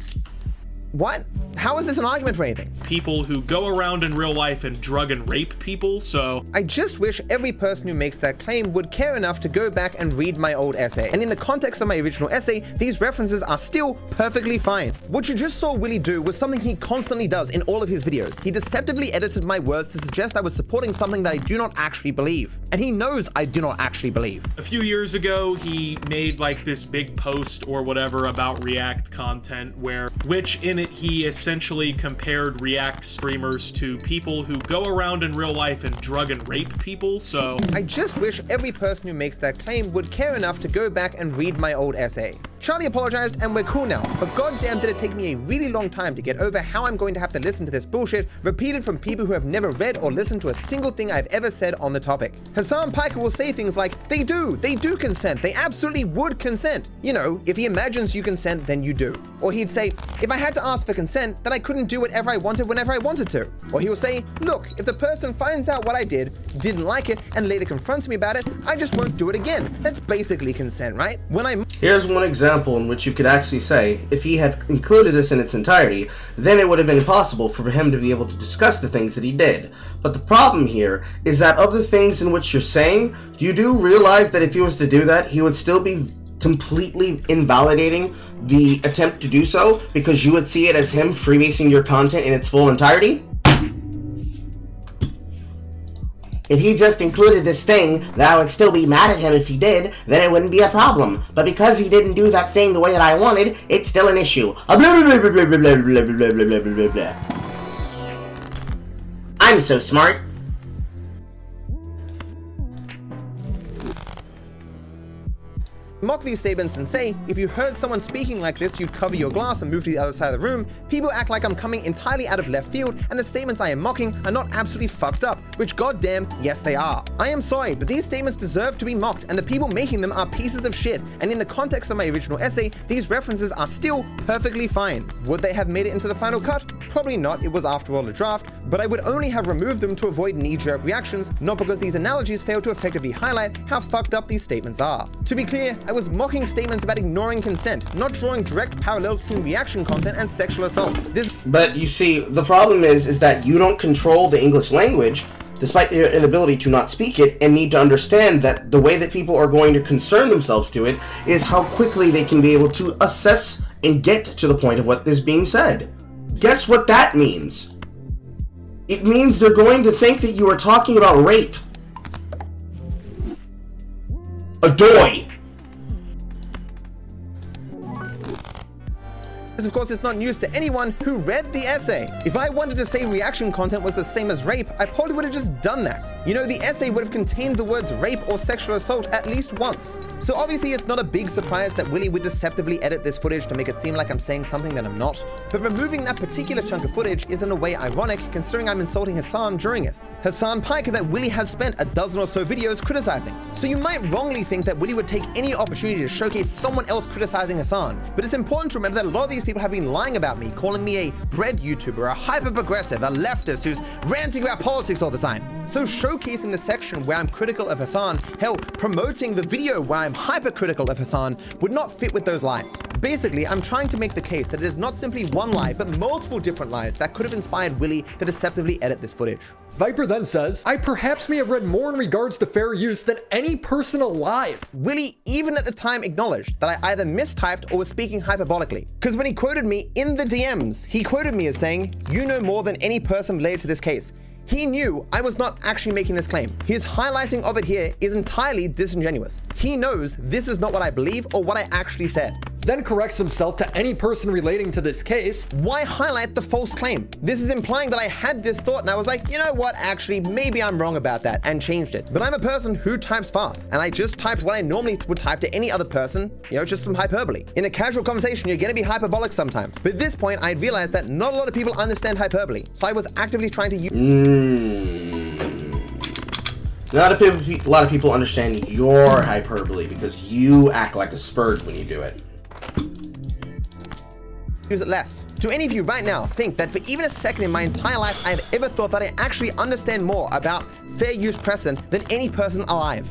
What? How is this an argument for anything? People who go around in real life and drug and rape people, so I just wish every person who makes that claim would care enough to go back and read my old essay. And in the context of my original essay, these references are still perfectly fine. What you just saw Willie do was something he constantly does in all of his videos. He deceptively edited my words to suggest I was supporting something that I do not actually believe. And he knows I do not actually believe. A few years ago, he made like this big post or whatever about React content which in it he essentially compared React streamers to people who go around in real life and drug and rape people, so I just wish every person who makes that claim would care enough to go back and read my old essay. Charlie apologized and we're cool now, but goddamn did it take me a really long time to get over how I'm going to have to listen to this bullshit repeated from people who have never read or listened to a single thing I've ever said on the topic. Hassan Piker will say things like, they do consent, they absolutely would consent. You know, if he imagines you consent, then you do. Or he'd say, if I had to ask for consent, then I couldn't do whatever I wanted whenever I wanted to. Or he'll say, look, if the person finds out what I did, didn't like it, and later confronts me about it, I just won't do it again. That's basically consent, right? Here's one example in which you could actually say, if he had included this in its entirety, then it would have been impossible for him to be able to discuss the things that he did. But the problem here is that of the things in which you're saying, you do realize that if he was to do that, he would still be completely invalidating the attempt to do so, because you would see it as him freebasing your content in its full entirety? If he just included this thing, that I would still be mad at him if he did, then it wouldn't be a problem. But because he didn't do that thing the way that I wanted, it's still an issue. I'm so smart. Mock these statements and say, if you heard someone speaking like this, you'd cover your glass and move to the other side of the room. People act like I'm coming entirely out of left field, and the statements I am mocking are not absolutely fucked up, which goddamn, yes they are. I am sorry, but these statements deserve to be mocked, and the people making them are pieces of shit, and in the context of my original essay, these references are still perfectly fine. Would they have made it into the final cut? Probably not, it was after all a draft, but I would only have removed them to avoid knee-jerk reactions, not because these analogies fail to effectively highlight how fucked up these statements are. To be clear, I was mocking statements about ignoring consent, not drawing direct parallels between reaction content and sexual assault. But you see, the problem is that you don't control the English language, despite their inability to not speak it, and need to understand that the way that people are going to concern themselves to it is how quickly they can be able to assess and get to the point of what is being said. Guess what that means? It means they're going to think that you are talking about rape. Adoy. This, of course, is not news to anyone who read the essay. If I wanted to say reaction content was the same as rape, I probably would have just done that. You know, the essay would have contained the words rape or sexual assault at least once. So obviously it's not a big surprise that Willie would deceptively edit this footage to make it seem like I'm saying something that I'm not. But removing that particular chunk of footage is in a way ironic, considering I'm insulting Hassan during it. Hassan Pike that Willie has spent a dozen or so videos criticizing. So you might wrongly think that Willie would take any opportunity to showcase someone else criticizing Hassan. But it's important to remember that a lot of these people have been lying about me, calling me a bread YouTuber, a hyper-progressive, a leftist who's ranting about politics all the time. So showcasing the section where I'm critical of Hassan, hell, promoting the video where I'm hyper-critical of Hassan would not fit with those lies. Basically, I'm trying to make the case that it is not simply one lie, but multiple different lies that could have inspired Willie to deceptively edit this footage. Viper then says, I perhaps may have read more in regards to fair use than any person alive. Willie even at the time acknowledged that I either mistyped or was speaking hyperbolically. Because when he quoted me in the DMs, he quoted me as saying, "You know more than any person related to this case." He knew I was not actually making this claim. His highlighting of it here is entirely disingenuous. He knows this is not what I believe or what I actually said. Then corrects himself to any person relating to this case. Why highlight the false claim? This is implying that I had this thought and I was like, you know what, actually, maybe I'm wrong about that, and changed it. But I'm a person who types fast, and I just typed what I normally would type to any other person, you know, just some hyperbole. In a casual conversation, you're gonna be hyperbolic sometimes. But at this point, I'd realized that not a lot of people understand hyperbole, so I was actively trying to use... Not a lot of people understand your hyperbole because you act like a spurge when you do it. Use it less. Do any of you right now think that for even a second in my entire life I've ever thought that I actually understand more about fair use precedent than any person alive?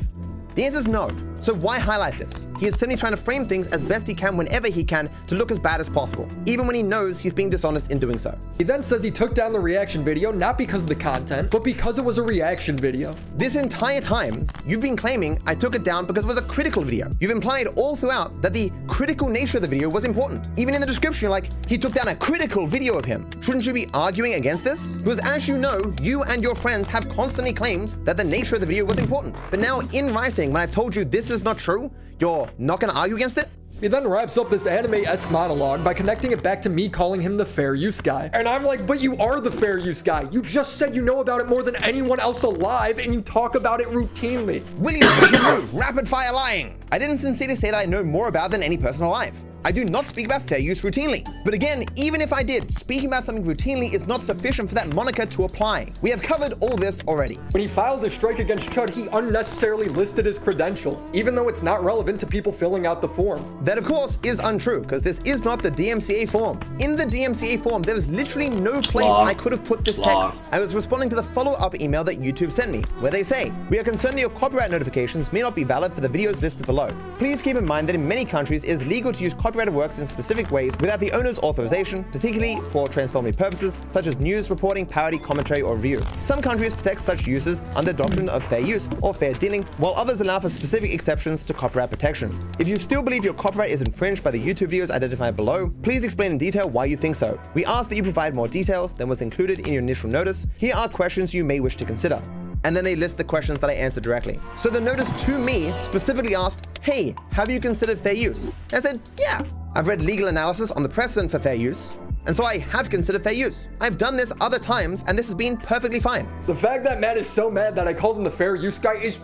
The answer is no. So why highlight this? He is simply trying to frame things as best he can whenever he can to look as bad as possible, even when he knows he's being dishonest in doing so. He then says he took down the reaction video not because of the content, but because it was a reaction video. This entire time, you've been claiming I took it down because it was a critical video. You've implied all throughout that the critical nature of the video was important. Even in the description, you're like, he took down a critical video of him. Shouldn't you be arguing against this? Because as you know, you and your friends have constantly claimed that the nature of the video was important. But now in writing, when I've told you this is not true, you're not gonna argue against it? He then wraps up this anime-esque monologue by connecting it back to me calling him the fair use guy. And I'm like, but you are the fair use guy. You just said you know about it more than anyone else alive, and you talk about it routinely. Willie's move, rapid fire lying. I didn't sincerely say that I know more about than any person alive. I do not speak about fair use routinely. But again, even if I did, speaking about something routinely is not sufficient for that moniker to apply. We have covered all this already. When he filed a strike against Chud, he unnecessarily listed his credentials, even though it's not relevant to people filling out the form. That, of course, is untrue, because this is not the DMCA form. In the DMCA form, there was literally no place I could have put this text. I was responding to the follow-up email that YouTube sent me, where they say, "We are concerned that your copyright notifications may not be valid for the videos listed below. Please keep in mind that in many countries, it is legal to use copyrighted works in specific ways without the owner's authorization, particularly for transformative purposes, such as news reporting, parody, commentary, or review. Some countries protect such uses under doctrine of fair use or fair dealing, while others allow for specific exceptions to copyright protection. If you still believe your copyright is infringed by the YouTube videos identified below, please explain in detail why you think so. We ask that you provide more details than was included in your initial notice. Here are questions you may wish to consider." And then they list the questions that I answered directly. So the notice to me specifically asked, "Hey, have you considered fair use?" I said, "Yeah. I've read legal analysis on the precedent for fair use, and so I have considered fair use. I've done this other times, and this has been perfectly fine." The fact that Matt is so mad that I called him the fair use guy is...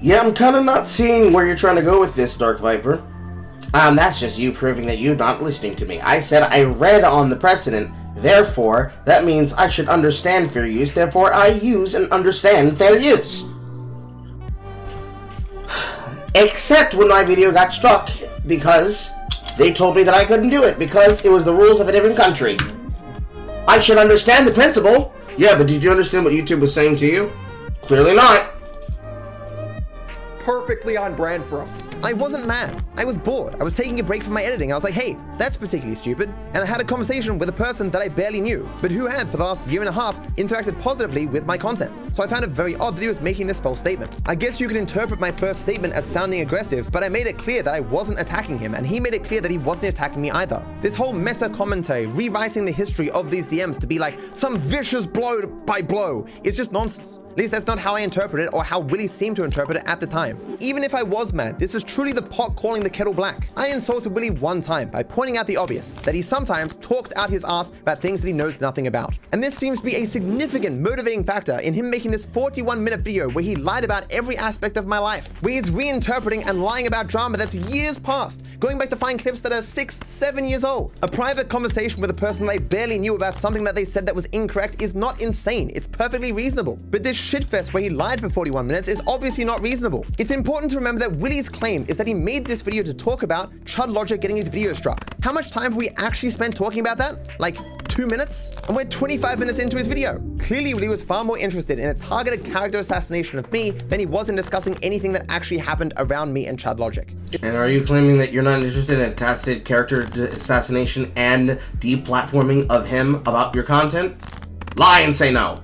Yeah, I'm kind of not seeing where you're trying to go with this, Dark Viper. That's just you proving that you're not listening to me. I said I read on the precedent, therefore, that means I should understand fair use, therefore I use and understand fair use. Except when my video got struck, because they told me that I couldn't do it, because it was the rules of a different country. I should understand the principle. Yeah, but did you understand what YouTube was saying to you? Clearly not. Perfectly on brand for him. I wasn't mad. I was bored. I was taking a break from my editing. I was like, hey, that's particularly stupid. And I had a conversation with a person that I barely knew, but who had, for the last year and a half, interacted positively with my content. So I found it very odd that he was making this false statement. I guess you could interpret my first statement as sounding aggressive, but I made it clear that I wasn't attacking him, and he made it clear that he wasn't attacking me either. This whole meta commentary, rewriting the history of these DMs to be like some vicious blow by blow, is just nonsense. At least that's not how I interpret it, or how Willie seemed to interpret it at the time. Even if I was mad, this is truly the pot calling the kettle black. I insulted Willie one time by pointing out the obvious, that he sometimes talks out his ass about things that he knows nothing about. And this seems to be a significant motivating factor in him making this 41-minute video where he lied about every aspect of my life, where he's reinterpreting and lying about drama that's years past, going back to find clips that are 6, 7 years old. A private conversation with a person that I barely knew about something that they said that was incorrect is not insane. It's perfectly reasonable. But this shitfest where he lied for 41 minutes is obviously not reasonable. It's important to remember that Willie's claim is that he made this video to talk about Chud Logic getting his video struck. How much time have we actually spent talking about that? Like 2 minutes? And we're 25 minutes into his video. Clearly, Willie was far more interested in a targeted character assassination of me than he was in discussing anything that actually happened around me and Chud Logic. And are you claiming that you're not interested in a targeted character assassination and deplatforming of him about your content? Lie and say no.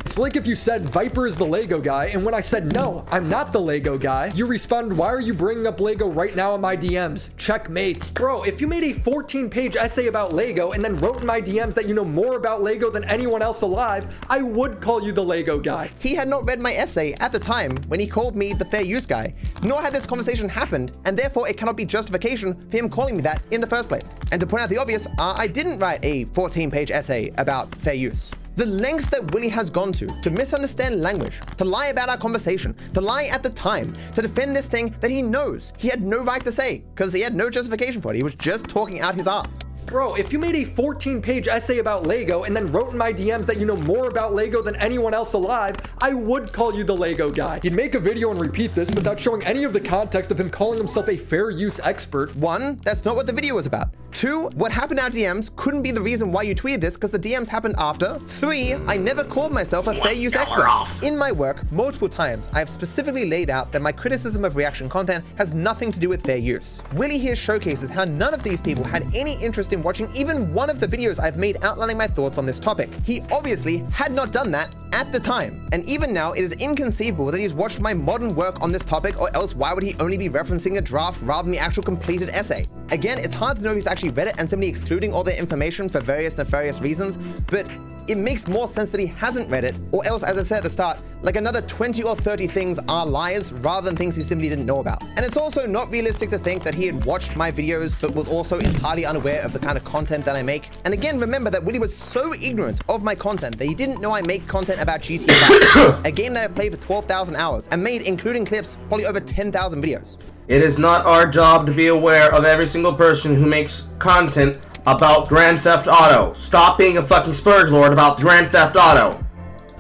It's like if you said Viper is the Lego guy, and when I said no, I'm not the Lego guy, you responded, why are you bringing up Lego right now in my DMs? Checkmate. Bro, if you made a 14-page essay about Lego and then wrote in my DMs that you know more about Lego than anyone else alive, I would call you the Lego guy. He had not read my essay at the time when he called me the fair use guy, nor had this conversation happened, and therefore it cannot be justification for him calling me that in the first place. And to point out the obvious, I didn't write a 14-page essay about fair use. The lengths that Willie has gone to misunderstand language, to lie about our conversation, to lie at the time, to defend this thing that he knows he had no right to say, because he had no justification for it. He was just talking out his ass. Bro, if you made a 14-page essay about Lego and then wrote in my DMs that you know more about Lego than anyone else alive, I would call you the Lego guy. He'd make a video and repeat this without showing any of the context of him calling himself a fair use expert. 1, that's not what the video was about. 2, what happened in our DMs couldn't be the reason why you tweeted this because the DMs happened after. 3, I never called myself a fair use expert. In my work, multiple times, I have specifically laid out that my criticism of reaction content has nothing to do with fair use. Willie here showcases how none of these people had any interest in watching even one of the videos I've made outlining my thoughts on this topic. He obviously had not done that at the time. And even now, it is inconceivable that he's watched my modern work on this topic, or else why would he only be referencing a draft rather than the actual completed essay? Again, it's hard to know if he's actually read it and simply excluding all the information for various nefarious reasons, but it makes more sense that he hasn't read it, or else, as I said at the start, like another 20 or 30 things are lies rather than things he simply didn't know about. And it's also not realistic to think that he had watched my videos but was also entirely unaware of the kind of content that I make. And again, remember that Willie was so ignorant of my content that he didn't know I make content about GTA 5, a game that I've played for 12,000 hours and made, including clips, probably over 10,000 videos. It is not our job to be aware of every single person who makes content about Grand Theft Auto. Stop being a fucking Spurge Lord about Grand Theft Auto.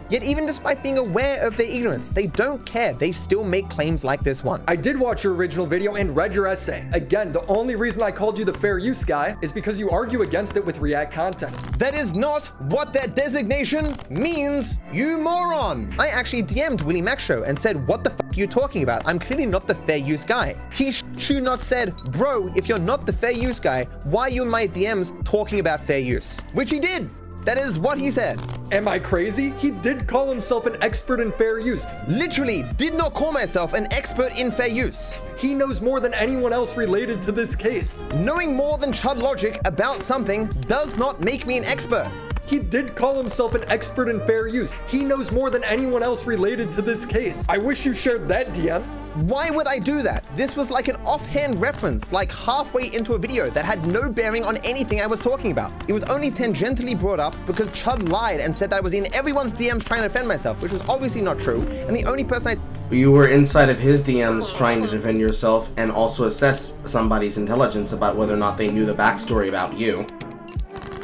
Yet even despite being aware of their ignorance, they don't care. They still make claims like this one. I did watch your original video and read your essay. Again, the only reason I called you the fair use guy is because you argue against it with React content. That is not what that designation means, you moron. I actually DM'd Willie Mac Show and said, what the fuck are you talking about? I'm clearly not the fair use guy. He should not said, bro, if you're not the fair use guy, why are you in my DMs talking about fair use? Which he did. That is what he said. Am I crazy? He did call himself an expert in fair use. Literally did not call myself an expert in fair use. He knows more than anyone else related to this case. Knowing more than Chud Logic about something does not make me an expert. He did call himself an expert in fair use. He knows more than anyone else related to this case. I wish you shared that DM. Why would I do that? This was like an offhand reference, like halfway into a video that had no bearing on anything I was talking about. It was only tangentially brought up because Chud lied and said that I was in everyone's DMs trying to defend myself, which was obviously not true. And the only person You were inside of his DMs trying to defend yourself and also assess somebody's intelligence about whether or not they knew the backstory about you.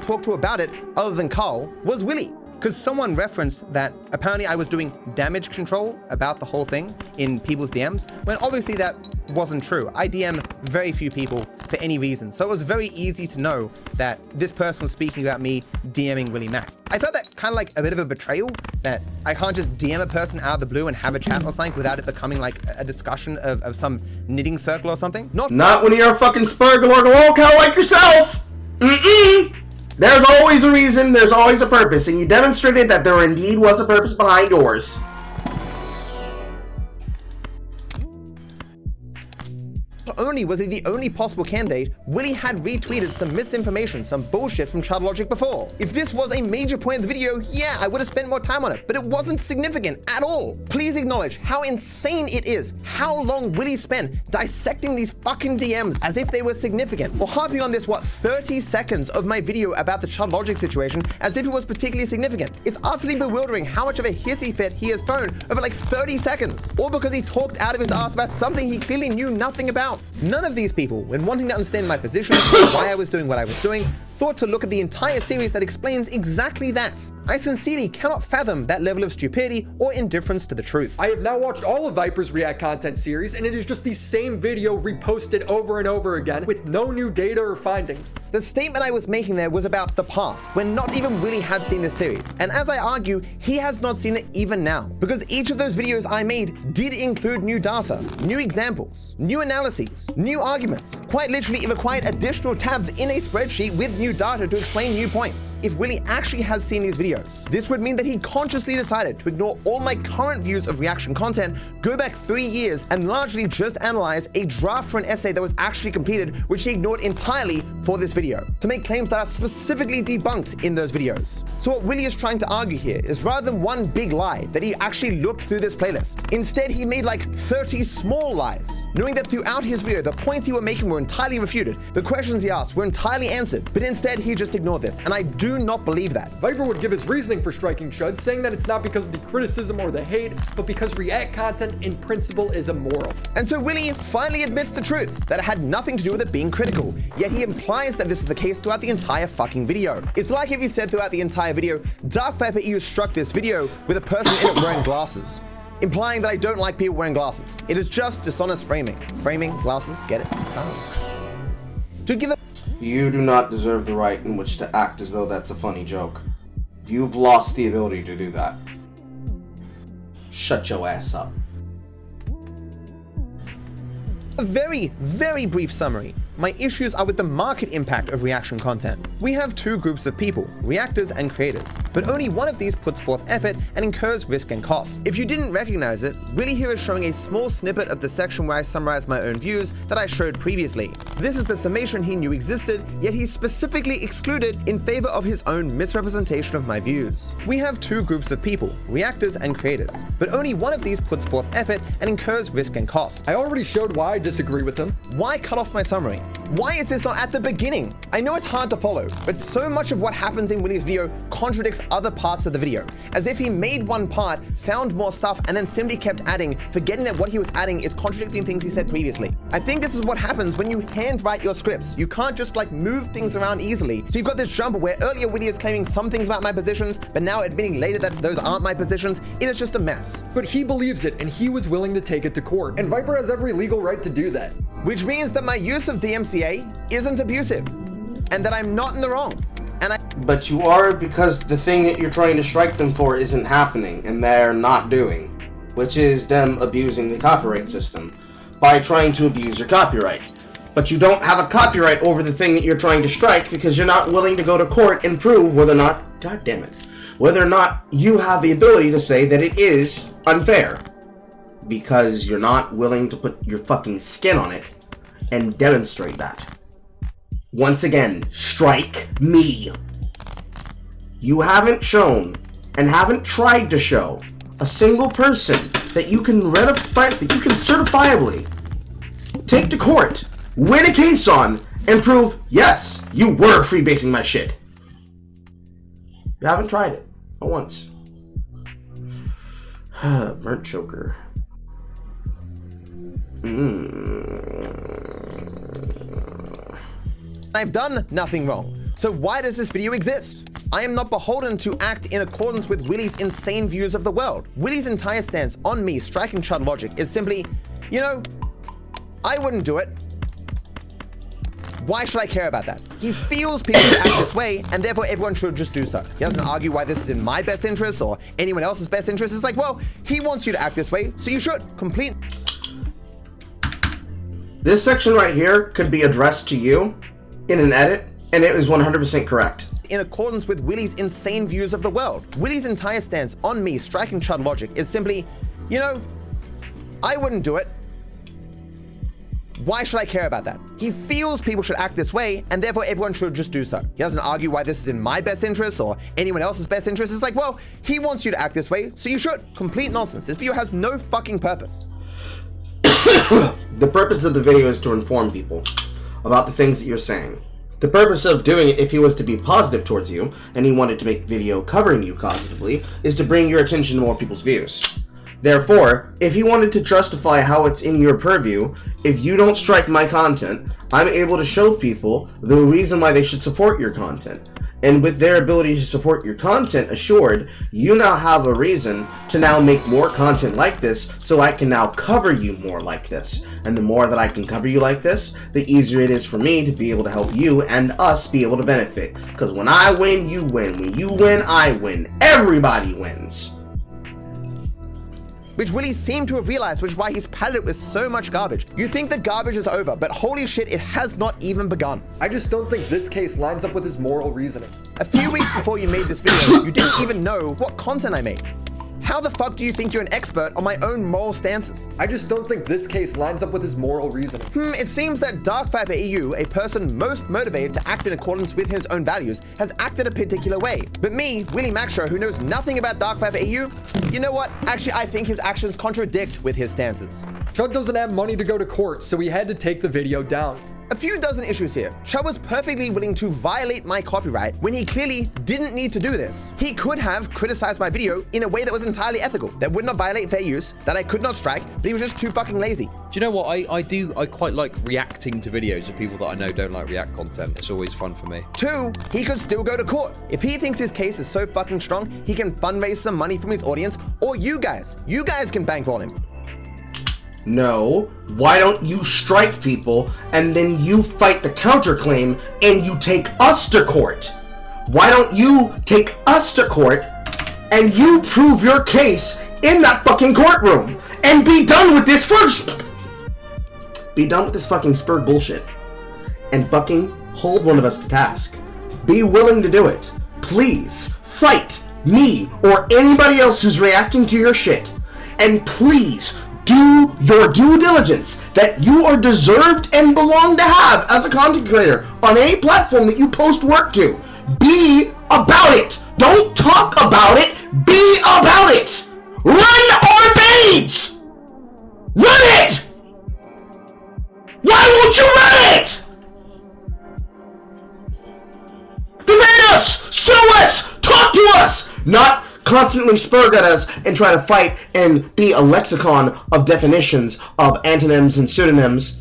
Talked to about it, other than Carl, was Willie. Because someone referenced that apparently I was doing damage control about the whole thing in people's DMs, when obviously that wasn't true. I DM very few people for any reason, so it was very easy to know that this person was speaking about me DMing Willie Mack. I felt that kind of like a bit of a betrayal, that I can't just DM a person out of the blue and have a chat or something without it becoming like a discussion of some knitting circle or something. Not when you're a fucking Spurgle locale like yourself. There's always a reason, there's always a purpose, and you demonstrated that there indeed was a purpose behind yours. Not only was he the only possible candidate, Willie had retweeted some misinformation, some bullshit from ChildLogic before. If this was a major point of the video, yeah, I would have spent more time on it, but it wasn't significant at all. Please acknowledge how insane it is how long Willie spent dissecting these fucking DMs as if they were significant, or harping on this, 30 seconds of my video about the ChildLogic situation as if it was particularly significant. It's utterly bewildering how much of a hissy fit he has thrown over like 30 seconds, all because he talked out of his ass about something he clearly knew nothing about. None of these people, when wanting to understand my position, why I was doing what I was doing, thought to look at the entire series that explains exactly that. I sincerely cannot fathom that level of stupidity or indifference to the truth. I have now watched all of Viper's React content series, and it is just the same video reposted over and over again with no new data or findings. The statement I was making there was about the past, when not even Willie had seen this series. And as I argue, he has not seen it even now. Because each of those videos I made did include new data, new examples, new analyses, new arguments. Quite literally, it required additional tabs in a spreadsheet with new data to explain new points. If Willie actually has seen these videos, this would mean that he consciously decided to ignore all my current views of reaction content, go back 3 years, and largely just analyze a draft for an essay that was actually completed, which he ignored entirely for this video, to make claims that are specifically debunked in those videos. So what Willie is trying to argue here is, rather than one big lie, that he actually looked through this playlist. Instead, he made like 30 small lies, knowing that throughout his video, the points he were making were entirely refuted, the questions he asked were entirely answered, but instead he just ignored this, and I do not believe that. Viper would give his reasoning for striking Chud, saying that it's not because of the criticism or the hate, but because React content in principle is immoral. And so Willie finally admits the truth, that it had nothing to do with it being critical, yet he implies that this is the case throughout the entire fucking video. It's like if he said throughout the entire video, DarkViperAU struck this video with a person in it wearing glasses, implying that I don't like people wearing glasses. It is just dishonest framing. Framing, glasses, get it? Oh. To give a You do not deserve the right in which to act as though that's a funny joke. You've lost the ability to do that. Shut your ass up. A very, very brief summary. My issues are with the market impact of reaction content. We have two groups of people, reactors and creators, but only one of these puts forth effort and incurs risk and cost. If you didn't recognize it, Willie here is showing a small snippet of the section where I summarize my own views that I showed previously. This is the summation he knew existed, yet he specifically excluded in favor of his own misrepresentation of my views. We have two groups of people, reactors and creators, but only one of these puts forth effort and incurs risk and cost. I already showed why I disagree with him. Why cut off my summary? Why is this not at the beginning? I know it's hard to follow, but so much of what happens in Willie's video contradicts other parts of the video, as if he made one part, found more stuff, and then simply kept adding, forgetting that what he was adding is contradicting things he said previously. I think this is what happens when you handwrite your scripts. You can't just like move things around easily. So you've got this jumble where earlier Willie is claiming some things about my positions, but now admitting later that those aren't my positions. It is just a mess. But he believes it, and he was willing to take it to court, and Viper has every legal right to do that. Which means that my use of DMCA isn't abusive, and that I'm not in the wrong. But you are, because the thing that you're trying to strike them for isn't happening, and they're not doing, which is them abusing the copyright system by trying to abuse your copyright. But you don't have a copyright over the thing that you're trying to strike because you're not willing to go to court and prove whether or not, god damn it, whether or not you have the ability to say that it is unfair. Because you're not willing to put your fucking skin on it and demonstrate that. Once again, strike me. You haven't shown and haven't tried to show a single person that you can certifiably take to court, win a case on, and prove, yes, you were freebasing my shit. You haven't tried it. Not once. Burnt choker. I've done nothing wrong. So why does this video exist? I am not beholden to act in accordance with Willie's insane views of the world. Willie's entire stance on me striking ChildLogic is simply, you know, I wouldn't do it. Why should I care about that? He feels people should act this way, and therefore everyone should just do so. He doesn't argue why this is in my best interest or anyone else's best interest. It's like, well, he wants you to act this way, so you should. Complete. This section right here could be addressed to you in an edit, and it is 100% correct. In accordance with Willy's insane views of the world. Willy's entire stance on me striking Chud logic is simply, you know, I wouldn't do it. Why should I care about that? He feels people should act this way, and therefore everyone should just do so. He doesn't argue why this is in my best interest or anyone else's best interest. It's like, well, he wants you to act this way, so you should. Complete nonsense. This video has no fucking purpose. The purpose of the video is to inform people about the things that you're saying. The purpose of doing it, if he was to be positive towards you, and he wanted to make a video covering you positively, is to bring your attention to more people's views. Therefore, if he wanted to justify how it's in your purview, if you don't strike my content, I'm able to show people the reason why they should support your content. And with their ability to support your content assured, you now have a reason to now make more content like this, so I can now cover you more like this. And the more that I can cover you like this, the easier it is for me to be able to help you and us be able to benefit. Because when I win, you win. When you win, I win. Everybody wins. Which Willy seemed to have realized, which is why he's padded it with so much garbage. You think the garbage is over, but holy shit, it has not even begun. I just don't think this case lines up with his moral reasoning. A few weeks before you made this video, you didn't even know what content I made. How the fuck do you think you're an expert on my own moral stances? I just don't think this case lines up with his moral reasoning. It seems that DarkViperAU, a person most motivated to act in accordance with his own values, has acted a particular way. But me, Willy Maxshow, who knows nothing about DarkViperAU, you know what? Actually, I think his actions contradict with his stances. Chud doesn't have money to go to court, so he had to take the video down. A few dozen issues here. Chud was perfectly willing to violate my copyright when he clearly didn't need to do this. He could have criticized my video in a way that was entirely ethical, that would not violate fair use, that I could not strike, but he was just too fucking lazy. Do you know what? I quite like reacting to videos of people that I know don't like React content. It's always fun for me. 2, he could still go to court. If he thinks his case is so fucking strong, he can fundraise some money from his audience, or you guys can bankroll him. No, why don't you strike people and then you fight the counterclaim and you take us to court? Why don't you take us to court and you prove your case in that fucking courtroom and be done with this first? Be done with this fucking spurred bullshit and fucking hold one of us to task. Be willing to do it. Please fight me or anybody else who's reacting to your shit, and please do your due diligence that you are deserved and belong to have as a content creator on any platform that you post work to. Be about it. Don't talk about it. Be about it. Run our fades. Run it. Why won't you run it? Demand us. Sue us. Talk to us. Not constantly spurg at us and try to fight and be a lexicon of definitions of antonyms and pseudonyms.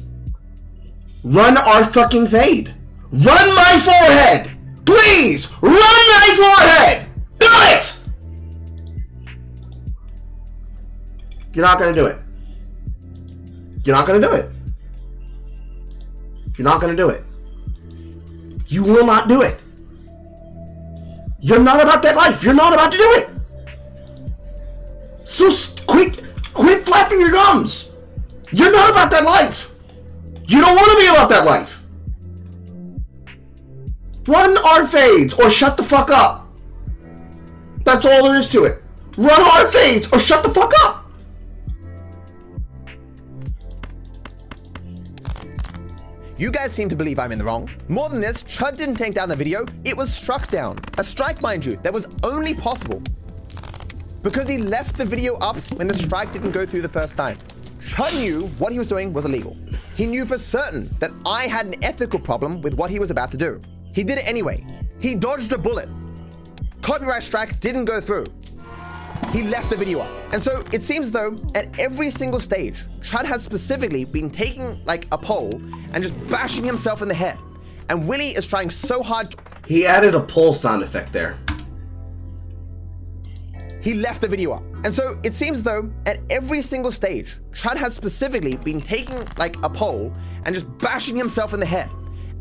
Run our fucking fade. Run my forehead. Please, run my forehead. Do it. You're not gonna do it. You're not gonna do it. You're not gonna do it. You will not do it. You're not about that life. You're not about to do it. So quit flapping your gums. You're not about that life. You don't want to be about that life. Run our fades or shut the fuck up. That's all there is to it. Run our fades or shut the fuck up. You guys seem to believe I'm in the wrong. More than this, Chud didn't take down the video, it was struck down. A strike, mind you, that was only possible because he left the video up when the strike didn't go through the first time. Chud knew what he was doing was illegal. He knew for certain that I had an ethical problem with what he was about to do. He did it anyway. He dodged a bullet. Copyright strike didn't go through. He left the video up. And so it seems though at every single stage, Chud has specifically been taking like a pole and just bashing himself in the head. And Willy is trying so hard. He added a pole sound effect there. He left the video up. And so it seems though at every single stage, Chud has specifically been taking like a pole and just bashing himself in the head.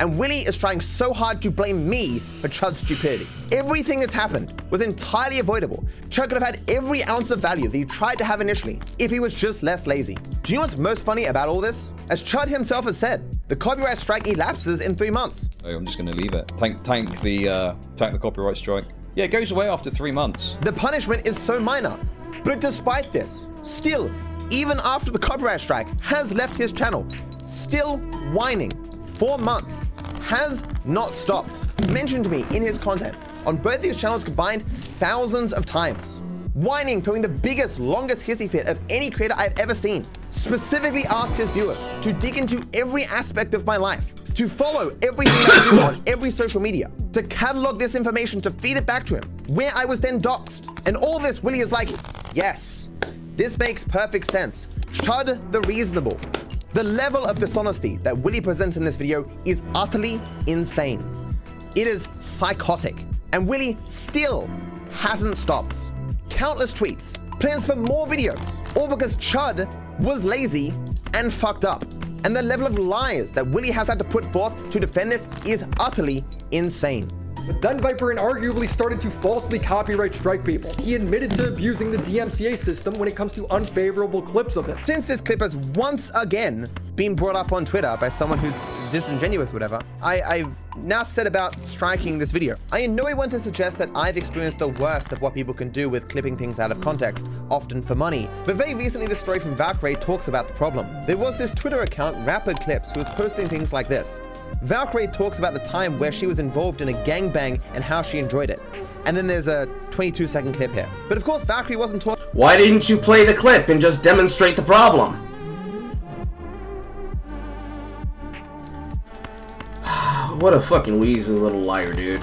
and Willie is trying so hard to blame me for Chud's stupidity. Everything that's happened was entirely avoidable. Chud could have had every ounce of value that he tried to have initially if he was just less lazy. Do you know what's most funny about all this? As Chud himself has said, the copyright strike elapses in 3 months. Oh, I'm just going to leave it. Tank the copyright strike. Yeah, it goes away after 3 months. The punishment is so minor, but despite this, still, even after the copyright strike has left his channel, still whining 4 months, has not stopped. Mentioned me in his content on both these channels combined thousands of times. Whining, throwing the biggest, longest hissy fit of any creator I've ever seen. Specifically asked his viewers to dig into every aspect of my life, to follow everything I do on every social media, to catalog this information to feed it back to him, where I was then doxxed. And all this, Willie is like, yes, this makes perfect sense. Chud the reasonable. The level of dishonesty that Willie presents in this video is utterly insane. It is psychotic, and Willie still hasn't stopped. Countless tweets, plans for more videos, all because Chud was lazy and fucked up. And the level of lies that Willie has had to put forth to defend this is utterly insane. But then Viper arguably started to falsely copyright strike people. He admitted to abusing the DMCA system when it comes to unfavorable clips of him. Since this clip has once again been brought up on Twitter by someone who's disingenuous, whatever, I've now said about striking this video. I in no way want to suggest that I've experienced the worst of what people can do with clipping things out of context, often for money. But very recently, the story from Valkyrae talks about the problem. There was this Twitter account, Rapid Clips, who was posting things like this. Valkyrae talks about the time where she was involved in a gangbang and how she enjoyed it. And then there's a 22-second clip here. But of course, Valkyrae wasn't talking. Why didn't you play the clip and just demonstrate the problem? What a fucking wheezy little liar, dude.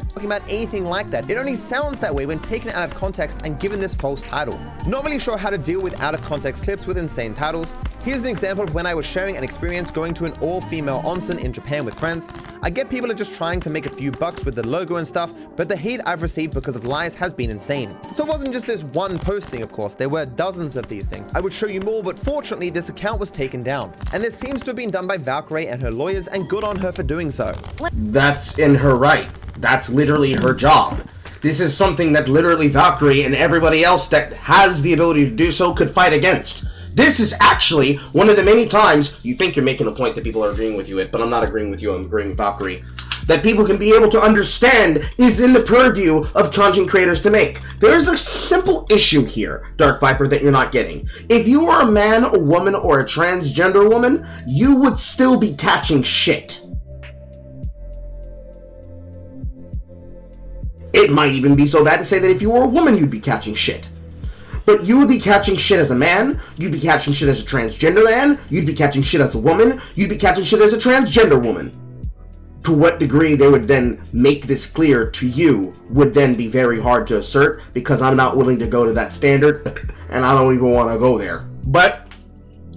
Talking about anything like that. It only sounds that way when taken out of context and given this false title. Not really sure how to deal with out of context clips with insane titles. Here's an example of when I was sharing an experience going to an all-female onsen in Japan with friends. I get people are just trying to make a few bucks with the logo and stuff, but the hate I've received because of lies has been insane. So it wasn't just this one posting, of course. There were dozens of these things. I would show you more, but fortunately this account was taken down. And this seems to have been done by Valkyrae and her lawyers, and good on her for doing so. That's in her right. That's literally her job. This is something that literally Valkyrae and everybody else that has the ability to do so could fight against. This is actually one of the many times you think you're making a point that people are agreeing with you with, but I'm not agreeing with you, I'm agreeing with Valkyrae. That people can be able to understand is in the purview of content creators to make. There is a simple issue here, Dark Viper, that you're not getting. If you are a man, a woman, or a transgender woman, you would still be catching shit. It might even be so bad to say that if you were a woman, you'd be catching shit. But you would be catching shit as a man, you'd be catching shit as a transgender man, you'd be catching shit as a woman, you'd be catching shit as a transgender woman. To what degree they would then make this clear to you would then be very hard to assert, because I'm not willing to go to that standard, and I don't even want to go there. But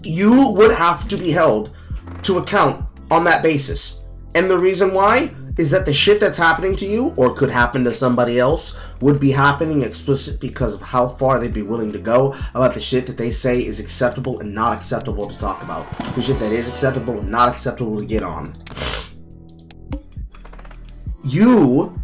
you would have to be held to account on that basis. And the reason why is that the shit that's happening to you, or could happen to somebody else, would be happening explicit because of how far they'd be willing to go about the shit that they say is acceptable and not acceptable to talk about. The shit that is acceptable and not acceptable to get on. You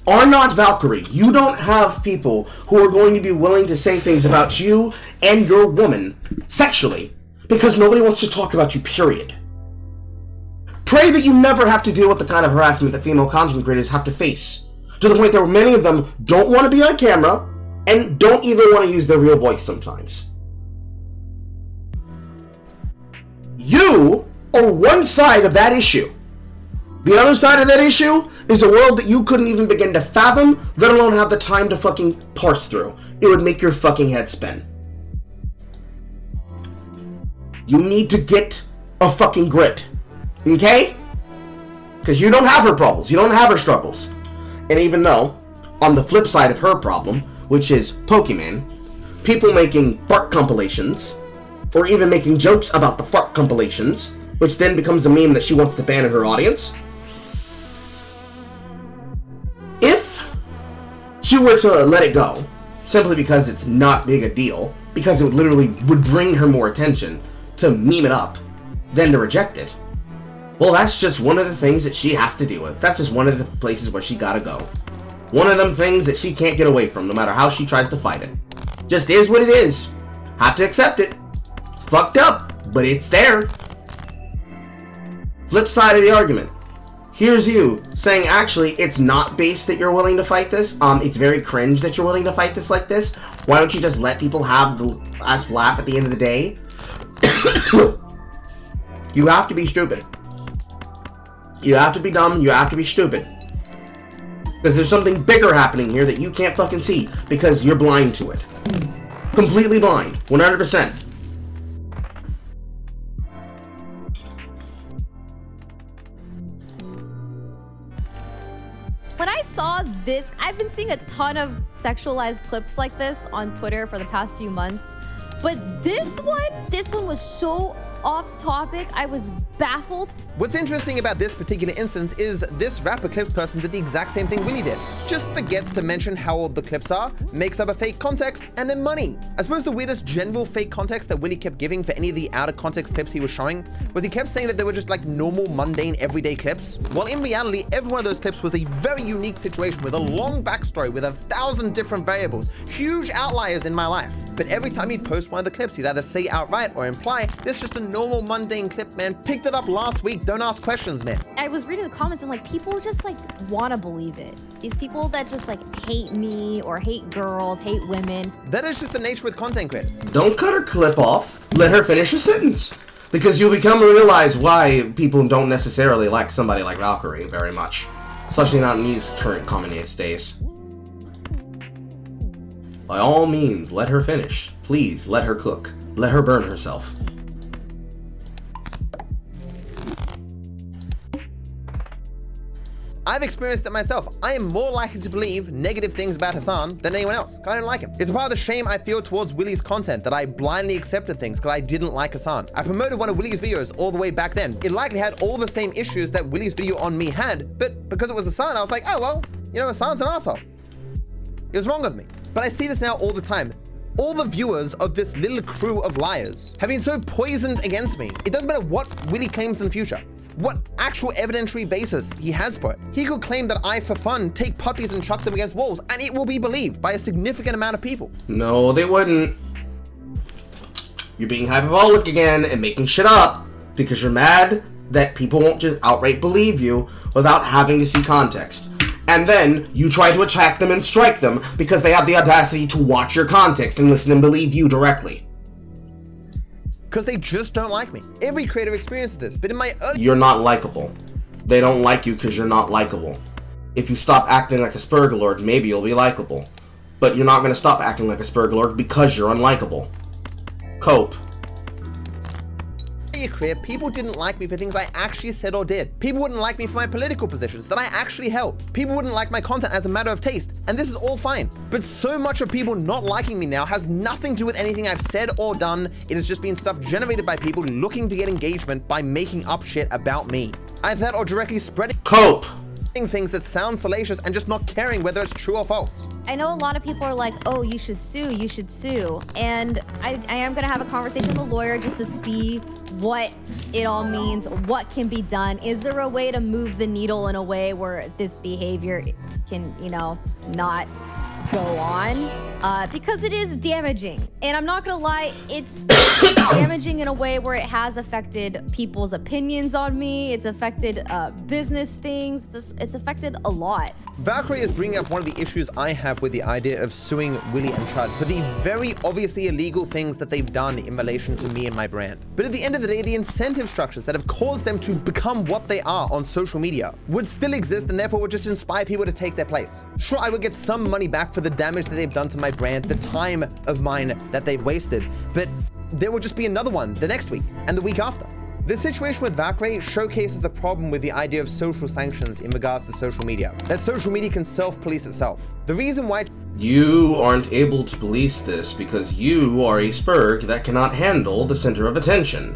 are not Valkyrae. You don't have people who are going to be willing to say things about you and your woman sexually, because nobody wants to talk about you, period. Pray that you never have to deal with the kind of harassment that female content creators have to face, to the point that many of them don't want to be on camera and don't even want to use their real voice sometimes. You are one side of that issue. The other side of that issue is a world that you couldn't even begin to fathom, let alone have the time to fucking parse through. It would make your fucking head spin. You need to get a fucking grip. Okay? Because you don't have her problems. You don't have her struggles. And even though, on the flip side of her problem, which is Pokemon, people making fart compilations, or even making jokes about the fart compilations, which then becomes a meme that she wants to ban in her audience. If she were to let it go, simply because it's not big a deal, because it would bring her more attention to meme it up than to reject it, Well, that's just one of the things that she has to deal with. That's just one of the places where she gotta go. One of them things that she can't get away from, no matter how she tries to fight it. Just is what it is. Have to accept it. It's fucked up, but it's there. Flip side of the argument. Here's you saying, actually, it's not base that you're willing to fight this. It's very cringe that you're willing to fight this like this. Why don't you just let people have us laugh at the end of the day? You have to be stupid. You have to be dumb. You have to be stupid. Because there's something bigger happening here that you can't fucking see because you're blind to it. Completely blind. 100%. When I saw this, I've been seeing a ton of sexualized clips like this on Twitter for the past few months. But this one was so off topic, I was baffled. What's interesting about this particular instance is this rapper clips person did the exact same thing Willie did. Just forgets to mention how old the clips are, makes up a fake context, and then money. I suppose the weirdest general fake context that Willie kept giving for any of the out of context clips he was showing was he kept saying that they were just like normal, mundane, everyday clips. While in reality, every one of those clips was a very unique situation with a long backstory with 1,000 different variables, huge outliers in my life. But every time he'd post one of the clips, he'd either say outright or imply, this is just a normal, mundane clip, man. Picked it up last week. Don't ask questions, man. I was reading the comments and like people just like want to believe it. These people that just like hate me or hate girls, hate women. That is just the nature with content creators. Don't cut her clip off. Let her finish a sentence. Because you'll become to realize why people don't necessarily like somebody like Valkyrie very much. Especially not in these current communist days. By all means, let her finish. Please, let her cook. Let her burn herself. I've experienced it myself. I am more likely to believe negative things about Hassan than anyone else, because I don't like him. It's a part of the shame I feel towards Willie's content that I blindly accepted things because I didn't like Hassan. I promoted one of Willie's videos all the way back then. It likely had all the same issues that Willie's video on me had, but because it was Hassan, I was like, oh well, you know, Hassan's an asshole. It was wrong with me. But I see this now all the time. All the viewers of this little crew of liars have been so poisoned against me. It doesn't matter what Willie claims in the future, what actual evidentiary basis he has for it. He could claim that I, for fun, take puppies and chuck them against walls, and it will be believed by a significant amount of people. No, they wouldn't. You're being hyperbolic again and making shit up because you're mad that people won't just outright believe you without having to see context. And then you try to attack them and strike them because they have the audacity to watch your context and listen and believe you directly. Because they just don't like me. Every creator experiences this, but in my early... You're not likable. They don't like you because you're not likable. If you stop acting like a Spurglord, maybe you'll be likable. But you're not going to stop acting like a Spurglord because you're unlikable. Cope. Career, people didn't like me for things I actually said or did. People wouldn't like me for my political positions that I actually held. People wouldn't like my content as a matter of taste, and this is all fine. But so much of people not liking me now has nothing to do with anything I've said or done. It has just been stuff generated by people looking to get engagement by making up shit about me. Either that or directly spreading things that sound salacious and just not caring whether it's true or false. I know a lot of people are like, oh, you should sue. And I am gonna have a conversation with a lawyer just to see what it all means, what can be done. Is there a way to move the needle in a way where this behavior can, you know, not go on? Because it is damaging. And I'm not gonna lie, it's damaging in a way where it has affected people's opinions on me. It's affected business things. It's affected a lot. Valkyrie is bringing up one of the issues I have with the idea of suing Willie and Chud for the very obviously illegal things that they've done in relation to me and my brand. But at the end of the day, the incentive structures that have caused them to become what they are on social media would still exist and therefore would just inspire people to take their place. Sure, I would get some money back for the damage that they've done to my brand, the time of mine that they've wasted, but there will just be another one the next week and the week after. The situation with Valkyrie showcases the problem with the idea of social sanctions in regards to social media, that social media can self-police itself. The reason why you aren't able to police this because you are a Spurg that cannot handle the center of attention.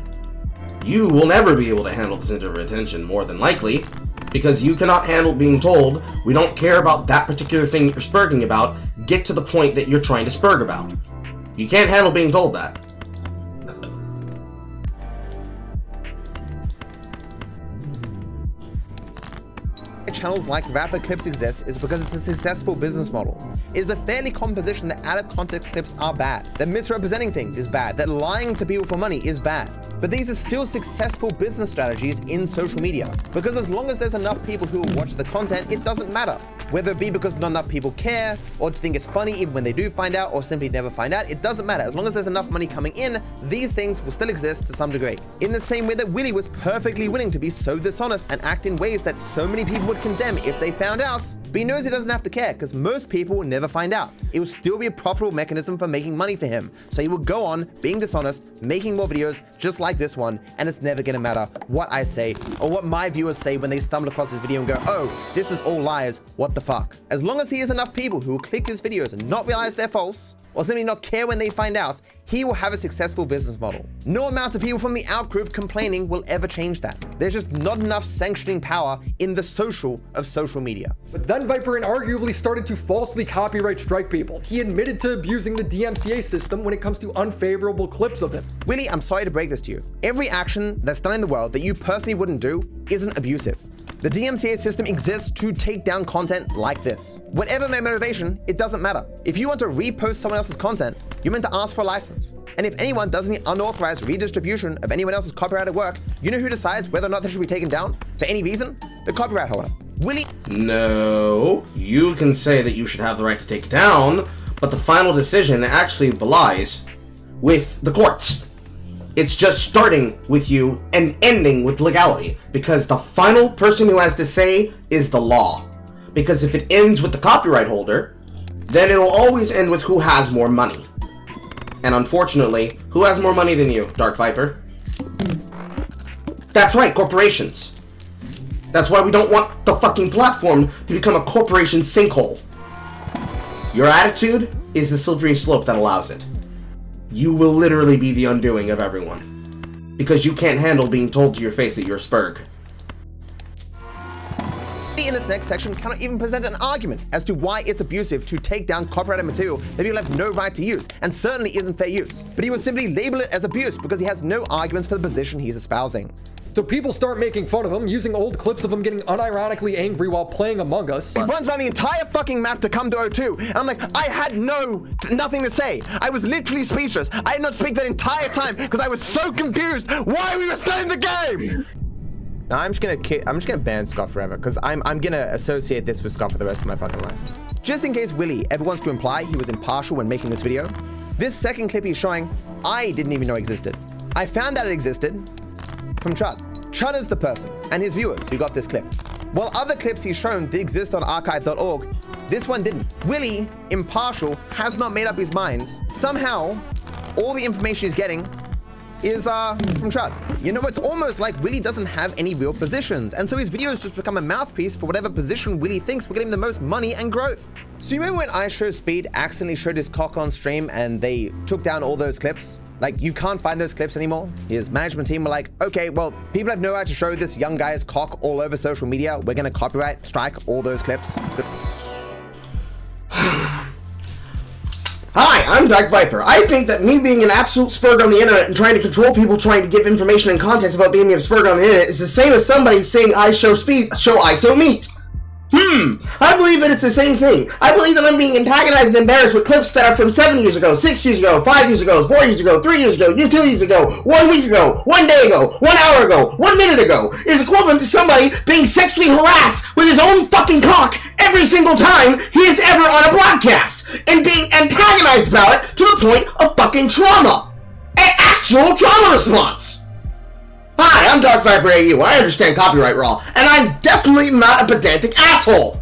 You will never be able to handle the center of attention, more than likely, because you cannot handle being told, we don't care about that particular thing you're spurging about, get to the point that you're trying to spurg about. You can't handle being told that. channels like Rapper Clips exist is because it's a successful business model. It is a fairly common position that out-of-context clips are bad, that misrepresenting things is bad, that lying to people for money is bad. But these are still successful business strategies in social media, because as long as there's enough people who will watch the content, it doesn't matter. Whether it be because not enough people care, or to think it's funny even when they do find out, or simply never find out, it doesn't matter. As long as there's enough money coming in, these things will still exist to some degree. In the same way that Willie was perfectly willing to be so dishonest and act in ways that so many people would condemn if they found out, but he knows he doesn't have to care because most people will never find out. It will still be a profitable mechanism for making money for him. So he will go on being dishonest, making more videos just like this one, and it's never gonna matter what I say or what my viewers say when they stumble across this video and go, oh, this is all lies, what the fuck? As long as he has enough people who will click his videos and not realize they're false, or simply not care when they find out, he will have a successful business model. No amount of people from the outgroup complaining will ever change that. There's just not enough sanctioning power in the social of social media. But then Viper arguably started to falsely copyright strike people. He admitted to abusing the DMCA system when it comes to unfavorable clips of him. Willie, I'm sorry to break this to you. Every action that's done in the world that you personally wouldn't do isn't abusive. The DMCA system exists to take down content like this. Whatever my motivation, it doesn't matter. If you want to repost someone else's content, you're meant to ask for a license. And if anyone does any unauthorized redistribution of anyone else's copyrighted work, you know who decides whether or not they should be taken down for any reason? The copyright holder. Willie? No, you can say that you should have the right to take it down, but the final decision actually belies with the courts. It's just starting with you and ending with legality, because the final person who has to say is the law. Because if it ends with the copyright holder, then it will always end with who has more money. And unfortunately, who has more money than you, Dark Viper? That's right, corporations. That's why we don't want the fucking platform to become a corporation sinkhole. Your attitude is the slippery slope that allows it. You will literally be the undoing of everyone. Because you can't handle being told to your face that you're a spurg. In this next section cannot even present an argument as to why it's abusive to take down copyrighted material that people have no right to use, and certainly isn't fair use. But he would simply label it as abuse because he has no arguments for the position he's espousing. So people start making fun of him, using old clips of him getting unironically angry while playing Among Us. He runs around the entire fucking map to come to O2, and I'm like, I had nothing to say. I was literally speechless. I did not speak that entire time because I was so confused why we were still in the game. Now I'm just gonna ban Scott forever because I'm gonna associate this with Scott for the rest of my fucking life. Just in case Willie ever wants to imply he was impartial when making this video, this second clip he's showing, I didn't even know existed. I found out it existed from Chud. Chud is the person and his viewers who got this clip. While other clips he's shown did exist on archive.org, this one didn't. Willie, impartial, has not made up his mind. Somehow, all the information he's getting is from Chud. You know, it's almost like Willie doesn't have any real positions, and so his videos just become a mouthpiece for whatever position Willie thinks will get him the most money and growth. So you remember when iShowSpeed accidentally showed his cock on stream and they took down all those clips? Like, you can't find those clips anymore. His management team were like, okay, well, people have no right to show this young guy's cock all over social media. We're gonna copyright strike all those clips. Hi, I'm Dark Viper. I think that me being an absolute spurg on the internet and trying to control people trying to give information and context about being a spurg on the internet is the same as somebody saying I show meat. I believe that it's the same thing. I believe that I'm being antagonized and embarrassed with clips that are from 7 years ago, 6 years ago, 5 years ago, 4 years ago, 3 years ago, 2 years ago, 1 week ago, 1 day ago, 1 hour ago, 1 minute ago, is equivalent to somebody being sexually harassed with his own fucking cock every single time he is ever on a broadcast, and being antagonized about it to the point of fucking trauma. An actual trauma response. Hi, I'm DarkViperAU. I understand copyright law, and I'm definitely not a pedantic asshole.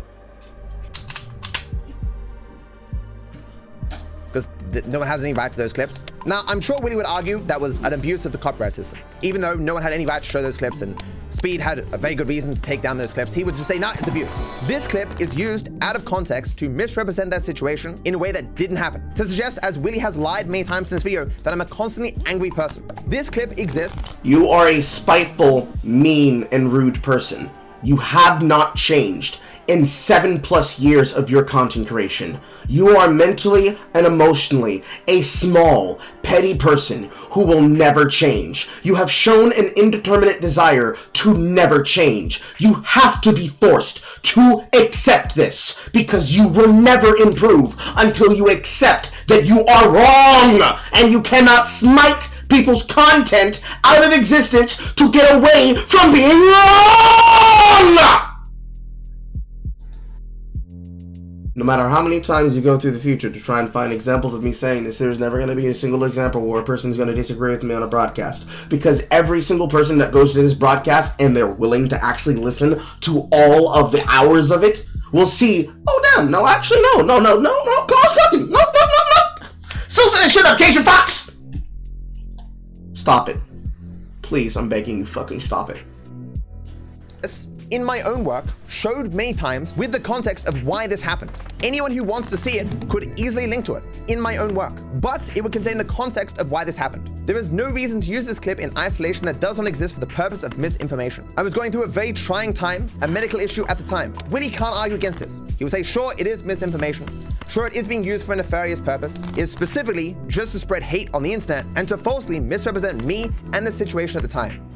Because no one has any right to those clips. Now, I'm sure Willie would argue that was an abuse of the copyright system. Even though no one had any right to show those clips and Speed had a very good reason to take down those clips, he would just say, nah, it's abuse. This clip is used out of context to misrepresent that situation in a way that didn't happen. To suggest, as Willie has lied many times in this video, that I'm a constantly angry person. This clip exists. You are a spiteful, mean, and rude person. You have not changed. in 7+ years of your content creation. You are mentally and emotionally a small, petty person who will never change. You have shown an indeterminate desire to never change. You have to be forced to accept this, because you will never improve until you accept that you are wrong, and you cannot smite people's content out of existence to get away from being wrong! No matter how many times you go through the future to try and find examples of me saying this, there's never going to be a single example where a person's going to disagree with me on a broadcast. Because every single person that goes to this broadcast, and they're willing to actually listen to all of the hours of it, will see, oh damn, no, actually, no, cause cooking, no. So say that shit up, Cajun Fox! Stop it. Please, I'm begging you, fucking stop it. In my own work, showed many times with the context of why this happened. Anyone who wants to see it could easily link to it in my own work, but it would contain the context of why this happened. There is no reason to use this clip in isolation that does not exist for the purpose of misinformation. I was going through a very trying time, a medical issue at the time. Willie can't argue against this. He will say, sure, it is misinformation. Sure, it is being used for a nefarious purpose. It is specifically just to spread hate on the internet and to falsely misrepresent me and the situation at the time.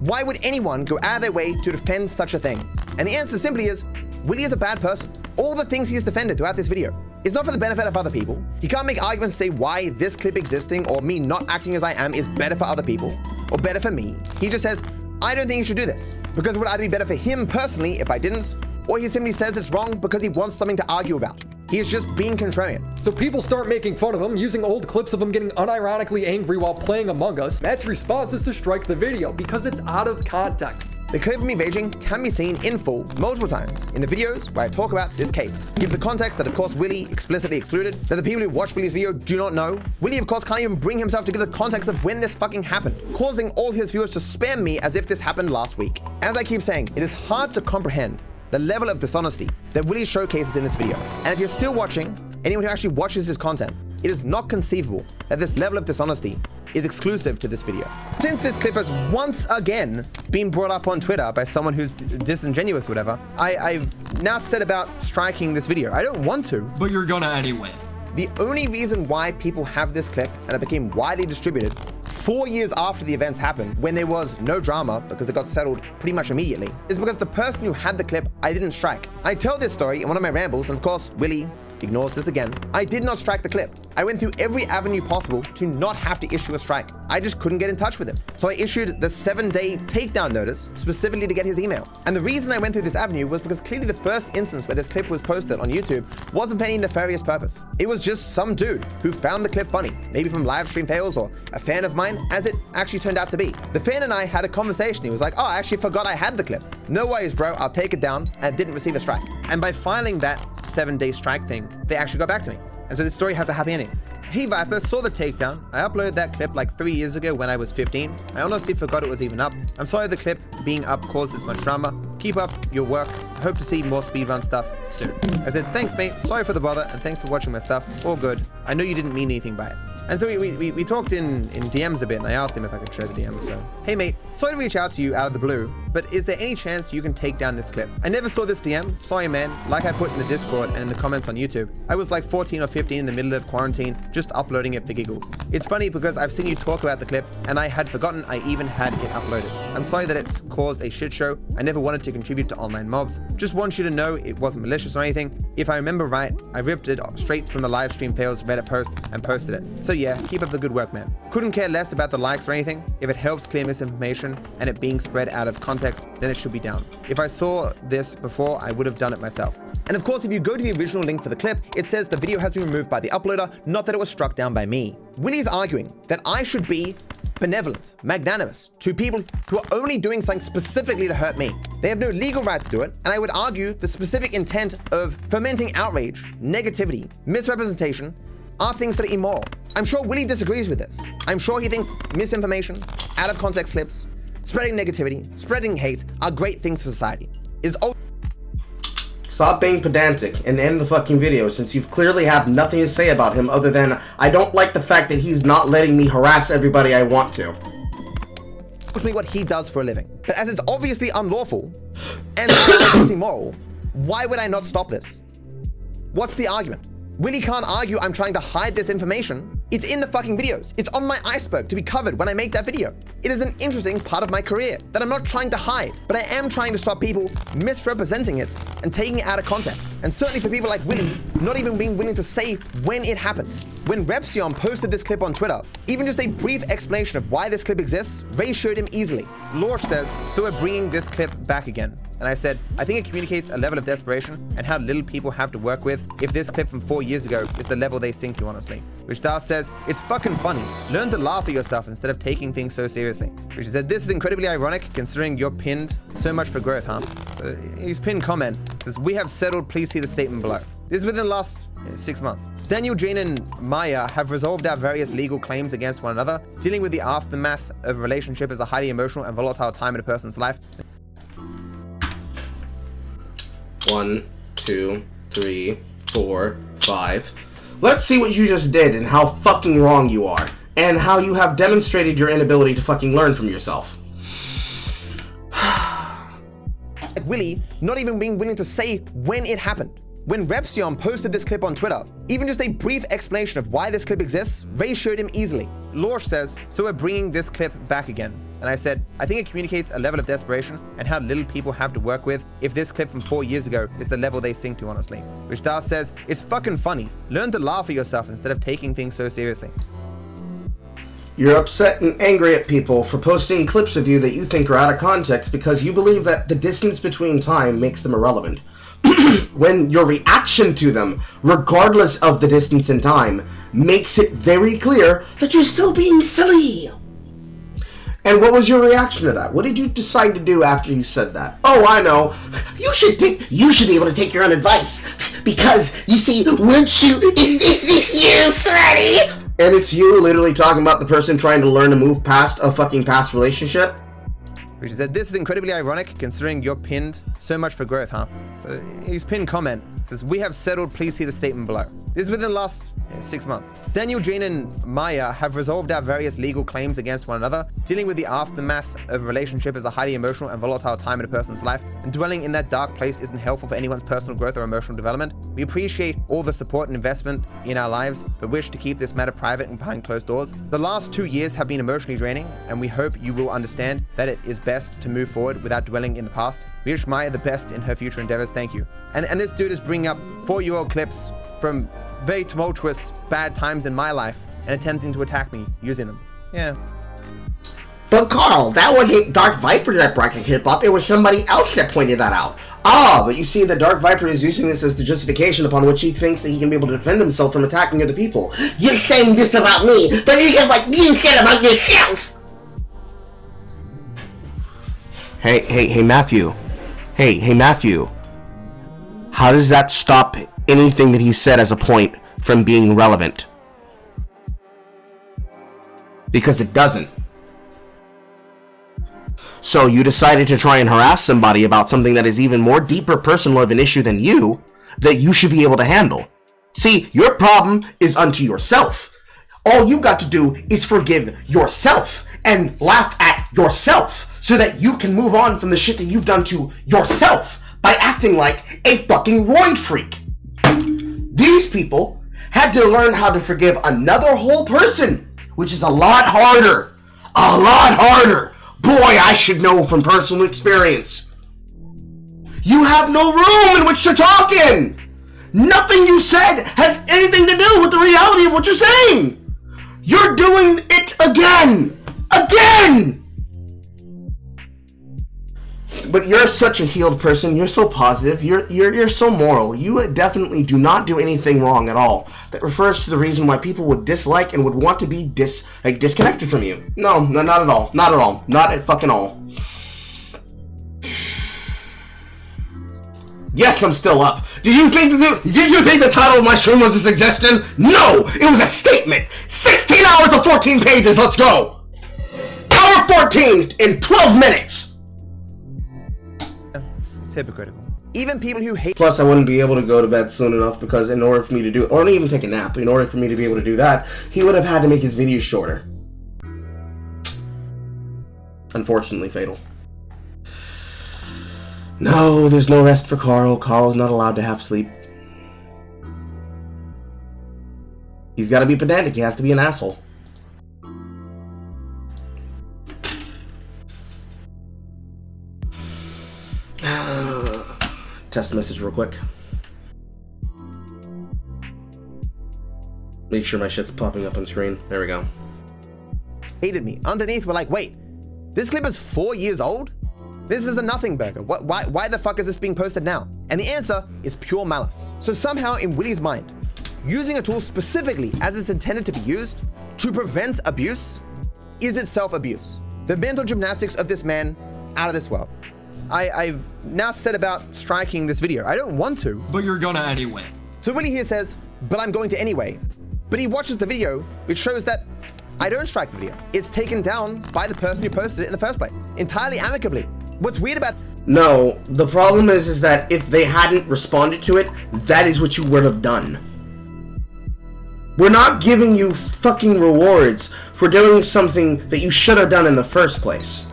Why would anyone go out of their way to defend such a thing? And the answer simply is, Willie is a bad person. All the things he has defended throughout this video is not for the benefit of other people. He can't make arguments to say why this clip existing or me not acting as I am is better for other people or better for me. He just says, I don't think you should do this because it would either be better for him personally if I didn't, or he simply says it's wrong because he wants something to argue about. He is just being contrarian. So people start making fun of him, using old clips of him getting unironically angry while playing Among Us. Matt's response is to strike the video because it's out of context. The clip of me raging can be seen in full multiple times in the videos where I talk about this case. Give the context that of course Willie explicitly excluded, that the people who watch Willie's video do not know. Willie of course can't even bring himself to give the context of when this fucking happened, causing all his viewers to spam me as if this happened last week. As I keep saying, it is hard to comprehend the level of dishonesty that Willie showcases in this video. And if you're still watching, anyone who actually watches his content, it is not conceivable that this level of dishonesty is exclusive to this video. Since this clip has once again been brought up on Twitter by someone who's disingenuous, whatever, I've now said about striking this video. I don't want to. But you're gonna anyway. The only reason why people have this clip and it became widely distributed 4 years after the events happened, when there was no drama because it got settled pretty much immediately, is because the person who had the clip, I didn't strike. I tell this story in one of my rambles, and of course, Willie ignores this again. I did not strike the clip. I went through every avenue possible to not have to issue a strike. I just couldn't get in touch with him. So I issued the 7-day takedown notice specifically to get his email. And the reason I went through this avenue was because clearly the first instance where this clip was posted on YouTube wasn't for any nefarious purpose. It was just some dude who found the clip funny, maybe from live stream fails or a fan of mine, as it actually turned out to be. The fan and I had a conversation. He was like, oh, I actually forgot I had the clip. No worries, bro, I'll take it down, and didn't receive a strike. And by filing that 7-day strike thing, they actually got back to me. And so this story has a happy ending. Hey Viper, saw the takedown. I uploaded that clip like 3 years ago when I was 15. I honestly forgot it was even up. I'm sorry the clip being up caused this much drama. Keep up your work. I hope to see more speedrun stuff soon. I said, thanks mate, sorry for the bother, and thanks for watching my stuff. All good. I know you didn't mean anything by it. And so we talked in DMs a bit, and I asked him if I could show the DMs. So, hey mate, sorry to reach out to you out of the blue, but is there any chance you can take down this clip? I never saw this DM. Sorry man, like I put in the Discord and in the comments on YouTube. I was like 14 or 15 in the middle of quarantine, just uploading it for giggles. It's funny because I've seen you talk about the clip, and I had forgotten I even had it uploaded. I'm sorry that it's caused a shit show. I never wanted to contribute to online mobs. Just want you to know it wasn't malicious or anything. If I remember right, I ripped it straight from the live stream fails Reddit post and posted it. So yeah, keep up the good work, man. Couldn't care less about the likes or anything. If it helps clear misinformation and it being spread out of context, then it should be down. If I saw this before, I would have done it myself. And of course, if you go to the original link for the clip, it says the video has been removed by the uploader, not that it was struck down by me. Willie's arguing that I should be benevolent, magnanimous to people who are only doing something specifically to hurt me. They have no legal right to do it, and I would argue the specific intent of fomenting outrage, negativity, misrepresentation are things that are immoral. I'm sure Willie disagrees with this. I'm sure he thinks misinformation, out of context clips, spreading negativity, spreading hate are great things for society. Stop being pedantic and end the fucking video, since you clearly have nothing to say about him other than, I don't like the fact that he's not letting me harass everybody I want to. Me what he does for a living. But as it's obviously unlawful and immoral, Why would I not stop this? What's the argument? Willie can't argue I'm trying to hide this information. It's in the fucking videos. It's on my iceberg to be covered when I make that video. It is an interesting part of my career that I'm not trying to hide, but I am trying to stop people misrepresenting it and taking it out of context. And certainly for people like Willie, not even being willing to say when it happened. When Repsion posted this clip on Twitter, even just a brief explanation of why this clip exists, Ray showed him easily. Lorsch says, so we're bringing this clip back again. And I said, I think it communicates a level of desperation and how little people have to work with if this clip from 4 years ago is the level they sink to, honestly. Which Dar says, it's fucking funny. Learn to laugh at yourself instead of taking things so seriously. Which said, this is incredibly ironic considering you're pinned. So much for growth, huh? So his pinned comment says, we have settled, please see the statement below. This is within the last 6 months. Daniel, Jane, and Maya have resolved our various legal claims against one another, dealing with the aftermath of a relationship as a highly emotional and volatile time in a person's life. 1, 2, 3, 4, 5. Let's see what you just did and how fucking wrong you are, and how you have demonstrated your inability to fucking learn from yourself. Like Willie, not even being willing to say when it happened. When Repsion posted this clip on Twitter, even just a brief explanation of why this clip exists, Ray showed him easily. Lorsch says, so we're bringing this clip back again. And I said, I think it communicates a level of desperation and how little people have to work with if this clip from 4 years ago is the level they sink to, honestly. Which Dar says, it's fucking funny. Learn to laugh at yourself instead of taking things so seriously. You're upset and angry at people for posting clips of you that you think are out of context because you believe that the distance between time makes them irrelevant. When your reaction to them, regardless of the distance in time, makes it very clear that you're still being silly. And what was your reaction to that? What did you decide to do after you said that? Oh, I know. You should be able to take your own advice. Because, you see, is this you, Sweaty? And it's you literally talking about the person trying to learn to move past a fucking past relationship? Which said, this is incredibly ironic considering you're pinned. So much for growth, huh? So his pinned comment says, we have settled, please see the statement below. This is within the last 6 months. Daniel, Jane, and Maya have resolved our various legal claims against one another, dealing with the aftermath of a relationship as a highly emotional and volatile time in a person's life, and dwelling in that dark place isn't helpful for anyone's personal growth or emotional development. We appreciate all the support and investment in our lives, but wish to keep this matter private and behind closed doors. The last 2 years have been emotionally draining, and we hope you will understand that it is best to move forward without dwelling in the past. We wish Maya the best in her future endeavors. Thank you. And this dude is bringing up 4-year-old clips from very tumultuous, bad times in my life and attempting to attack me using them. Yeah. But Carl, that wasn't Dark Viper that brought the clip up. It was somebody else that pointed that out. Ah, but you see, the Dark Viper is using this as the justification upon which he thinks that he can be able to defend himself from attacking other people. You're saying this about me, but you said what you said about yourself. Hey, Matthew. Hey, Matthew. How does that stop anything that he said as a point from being relevant? Because it doesn't. So you decided to try and harass somebody about something that is even more deeper personal of an issue than you, that you should be able to handle. See, your problem is unto yourself. All you got to do is forgive yourself and laugh at yourself so that you can move on from the shit that you've done to yourself by acting like a fucking roid freak. These people had to learn how to forgive another whole person, which is a lot harder. A lot harder. Boy, I should know from personal experience. You have no room in which to talk in. Nothing you said has anything to do with the reality of what you're saying. You're doing it again. Again! But you're such a healed person. You're so positive. You're so moral. You definitely do not do anything wrong at all. That refers to the reason why people would dislike and would want to be disconnected from you. No, not at all. Not at all. Not at fucking all. Yes, I'm still up. Did you think the title of my stream was a suggestion? No, it was a statement. 16 hours of 14 pages. Let's go. Hour 14 in 12 minutes. It's hypocritical. Even people who hate... Plus, I wouldn't be able to go to bed soon enough because in order for me to do... Or not even take a nap. In order for me to be able to do that, he would have had to make his videos shorter. Unfortunately, fatal. No, there's no rest for Carl. Carl's not allowed to have sleep. He's got to be pedantic. He has to be an asshole. Test the message real quick. Make sure my shit's popping up on screen. There we go. Hated me. Underneath, we're like, wait, this clip is 4 years old? This is a nothing burger. Why the fuck is this being posted now? And the answer is pure malice. So somehow in Willy's mind, using a tool specifically as it's intended to be used to prevent abuse is itself abuse. The mental gymnastics of this man, out of this world. I've now set about striking this video. I don't want to. But you're gonna anyway. So Willy here says, but I'm going to anyway. But he watches the video, which shows that I don't strike the video. It's taken down by the person who posted it in the first place, entirely amicably. What's weird about... No, the problem is that if they hadn't responded to it, that is what you would have done. We're not giving you fucking rewards for doing something that you should have done in the first place.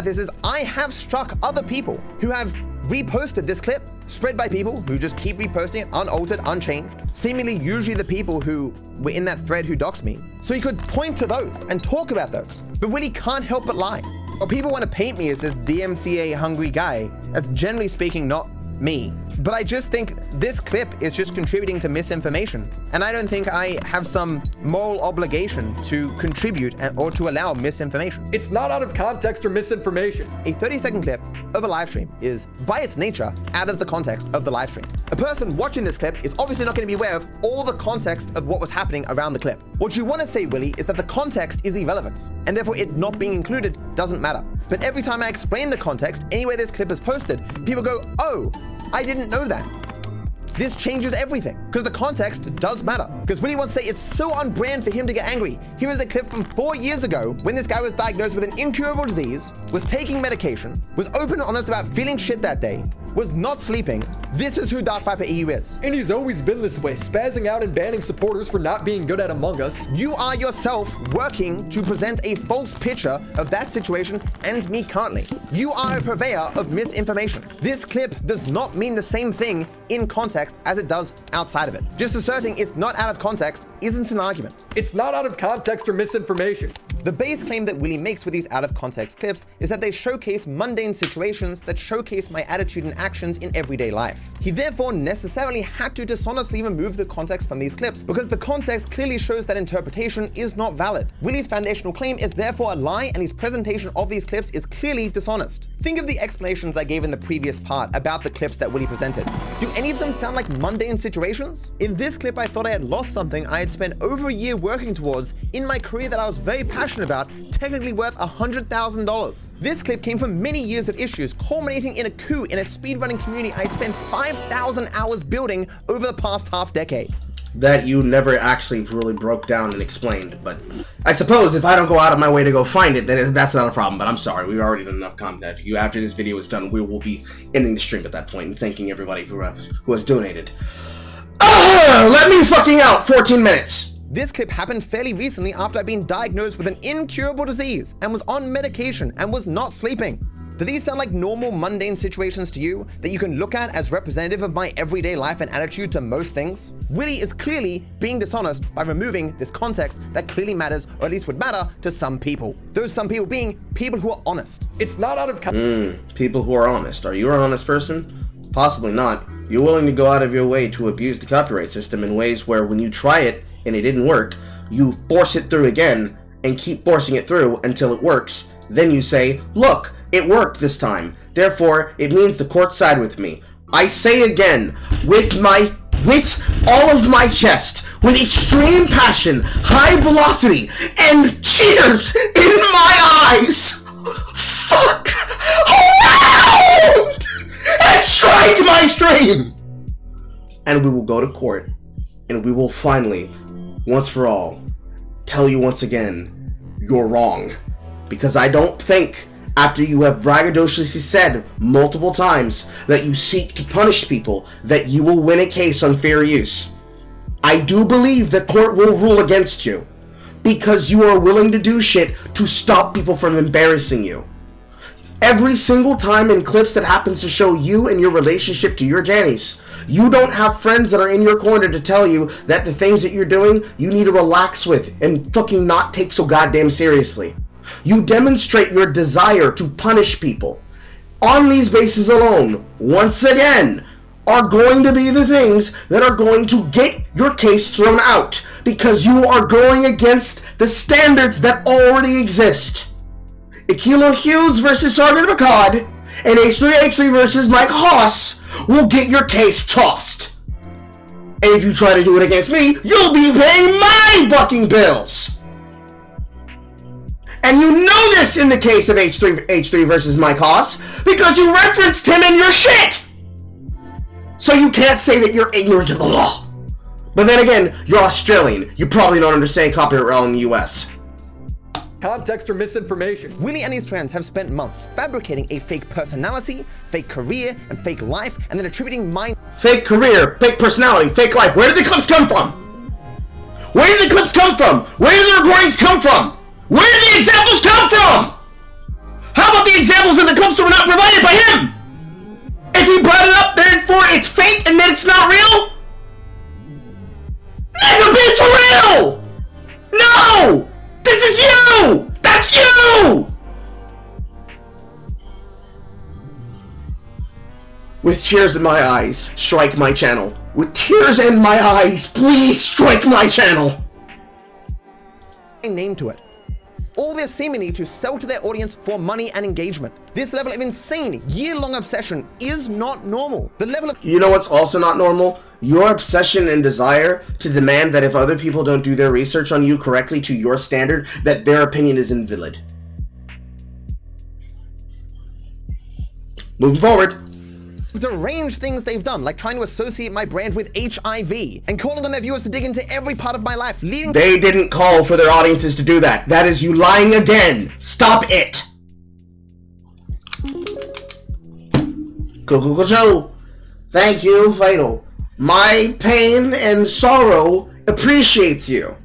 This is, I have struck other people who have reposted this clip, spread by people who just keep reposting it unaltered, unchanged, seemingly usually the people who were in that thread who doxed me. So he could point to those and talk about those, but Willy can't help but lie. Or people want to paint me as this DMCA hungry guy. That's generally speaking not me. But I just think this clip is just contributing to misinformation. And I don't think I have some moral obligation to contribute or to allow misinformation. It's not out of context or misinformation. A 30-second clip of a live stream is, by its nature, out of the context of the live stream. A person watching this clip is obviously not going to be aware of all the context of what was happening around the clip. What you want to say, Willy, is that the context is irrelevant, and therefore it not being included doesn't matter. But every time I explain the context, anywhere this clip is posted, people go, oh, I didn't know that. This changes everything, because the context does matter. Because Willy wants to say it's so on brand for him to get angry. Here is a clip from 4 years ago when this guy was diagnosed with an incurable disease, was taking medication, was open and honest about feeling shit that day, was not sleeping. This is who DarkViperAU is. And he's always been this way, spazzing out and banning supporters for not being good at Among Us. You are yourself working to present a false picture of that situation and me currently. You are a purveyor of misinformation. This clip does not mean the same thing in context as it does outside of it. Just asserting it's not out of context isn't an argument. It's not out of context or misinformation. The base claim that Willy makes with these out-of-context clips is that they showcase mundane situations that showcase my attitude and actions in everyday life. He therefore necessarily had to dishonestly remove the context from these clips, because the context clearly shows that interpretation is not valid. Willy's foundational claim is therefore a lie, and his presentation of these clips is clearly dishonest. Think of the explanations I gave in the previous part about the clips that Willy presented. Do any of them sound like mundane situations? In this clip, I thought I had lost something I had spent over a year working towards in my career that I was very passionate about, technically worth $100,000. This clip came from many years of issues, culminating in a coup in a speedrunning community I spent 5,000 hours building over the past half decade. That you never actually really broke down and explained, but I suppose if I don't go out of my way to go find it, then that's not a problem, but I'm sorry, we've already done enough content. After this video is done, we will be ending the stream at that point and thanking everybody who has donated. Let me fucking out! 14 minutes! This clip happened fairly recently after I'd been diagnosed with an incurable disease and was on medication and was not sleeping. Do these sound like normal, mundane situations to you that you can look at as representative of my everyday life and attitude to most things? Willy is clearly being dishonest by removing this context that clearly matters, or at least would matter to some people. Those some people being people who are honest. It's not out of people who are honest. Are you an honest person? Possibly not. You're willing to go out of your way to abuse the copyright system in ways where when you try it and it didn't work, you force it through again and keep forcing it through until it works. Then you say, look, it worked this time. Therefore, it means the court side with me. I say again, with all of my chest, with extreme passion, high velocity, and tears in my eyes, fuck around and strike my stream! And we will go to court, and we will finally, once for all, tell you once again, you're wrong. Because I don't think, after you have braggadociously said multiple times that you seek to punish people, that you will win a case on fair use. I do believe the court will rule against you, because you are willing to do shit to stop people from embarrassing you. Every single time in clips that happens to show you and your relationship to your Jannies. You don't have friends that are in your corner to tell you that the things that you're doing, you need to relax with and fucking not take so goddamn seriously. You demonstrate your desire to punish people. On these bases alone, once again, are going to be the things that are going to get your case thrown out because you are going against the standards that already exist. Akilo Hughes versus Sergeant Vakad and H3H3 versus Mike Haas will get your case tossed. And if you try to do it against me, you'll be paying my fucking bills. And you know this in the case of H3 versus Mike Haas because you referenced him in your shit. So you can't say that you're ignorant of the law. But then again, you're Australian. You probably don't understand copyright law in the US. Context or misinformation. Willie and his friends have spent months fabricating a fake personality, fake career, and fake life, and then attributing mine. Fake career, fake personality, fake life. Where did the clips come from? Where did the clips come from? Where did the recordings come from? Where did the examples come from? How about the examples in the clips that were not provided by him? If he brought it up, therefore it's fake and then it's not real? Nigga, be for real! No! This is you! That's you! With tears in my eyes, strike my channel. With tears in my eyes, please strike my channel. Name to it. All their seemingly to sell to their audience for money and engagement. This level of insane, year-long obsession is not normal. The level of— You know what's also not normal? Your obsession and desire to demand that if other people don't do their research on you correctly to your standard, that their opinion is invalid. Moving forward. deranged things they've done, like trying to associate my brand with HIV and calling on their viewers to dig into every part of my life, leading— They didn't call for their audiences to do that. That is you lying again. Stop it. Go. Thank you, Fatal. My pain and sorrow appreciates you.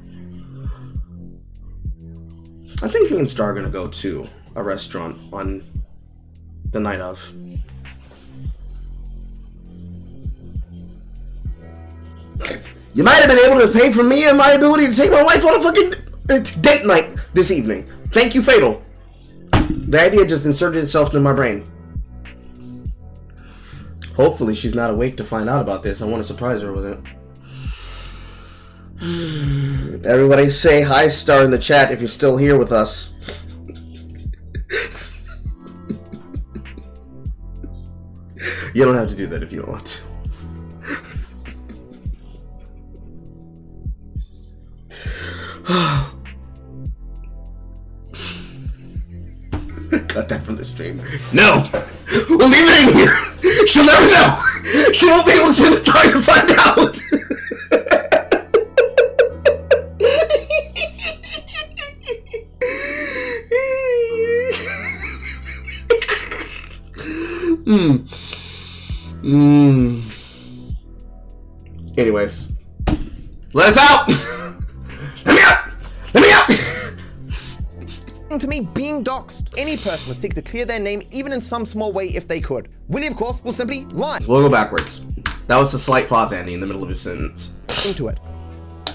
I think me and Star are gonna go to a restaurant on the night of. You might have been able to pay for me and my ability to take my wife on a fucking date night this evening. Thank you, Fatal. The idea just inserted itself into my brain. Hopefully she's not awake to find out about this. I want to surprise her with it. Everybody say hi, Star, in the chat if you're still here with us. You don't have to do that if you don't want to. Cut that from the stream. No! We'll leave it in here! She'll never know! She won't be able to spend the time to find out! Anyways. Let us out! Let me out! Let me out! To me, being doxxed. Any person would seek to clear their name even in some small way if they could. Willie, of course, will simply lie. We'll go backwards. That was a slight pause, Andy, in the middle of his sentence. Into it.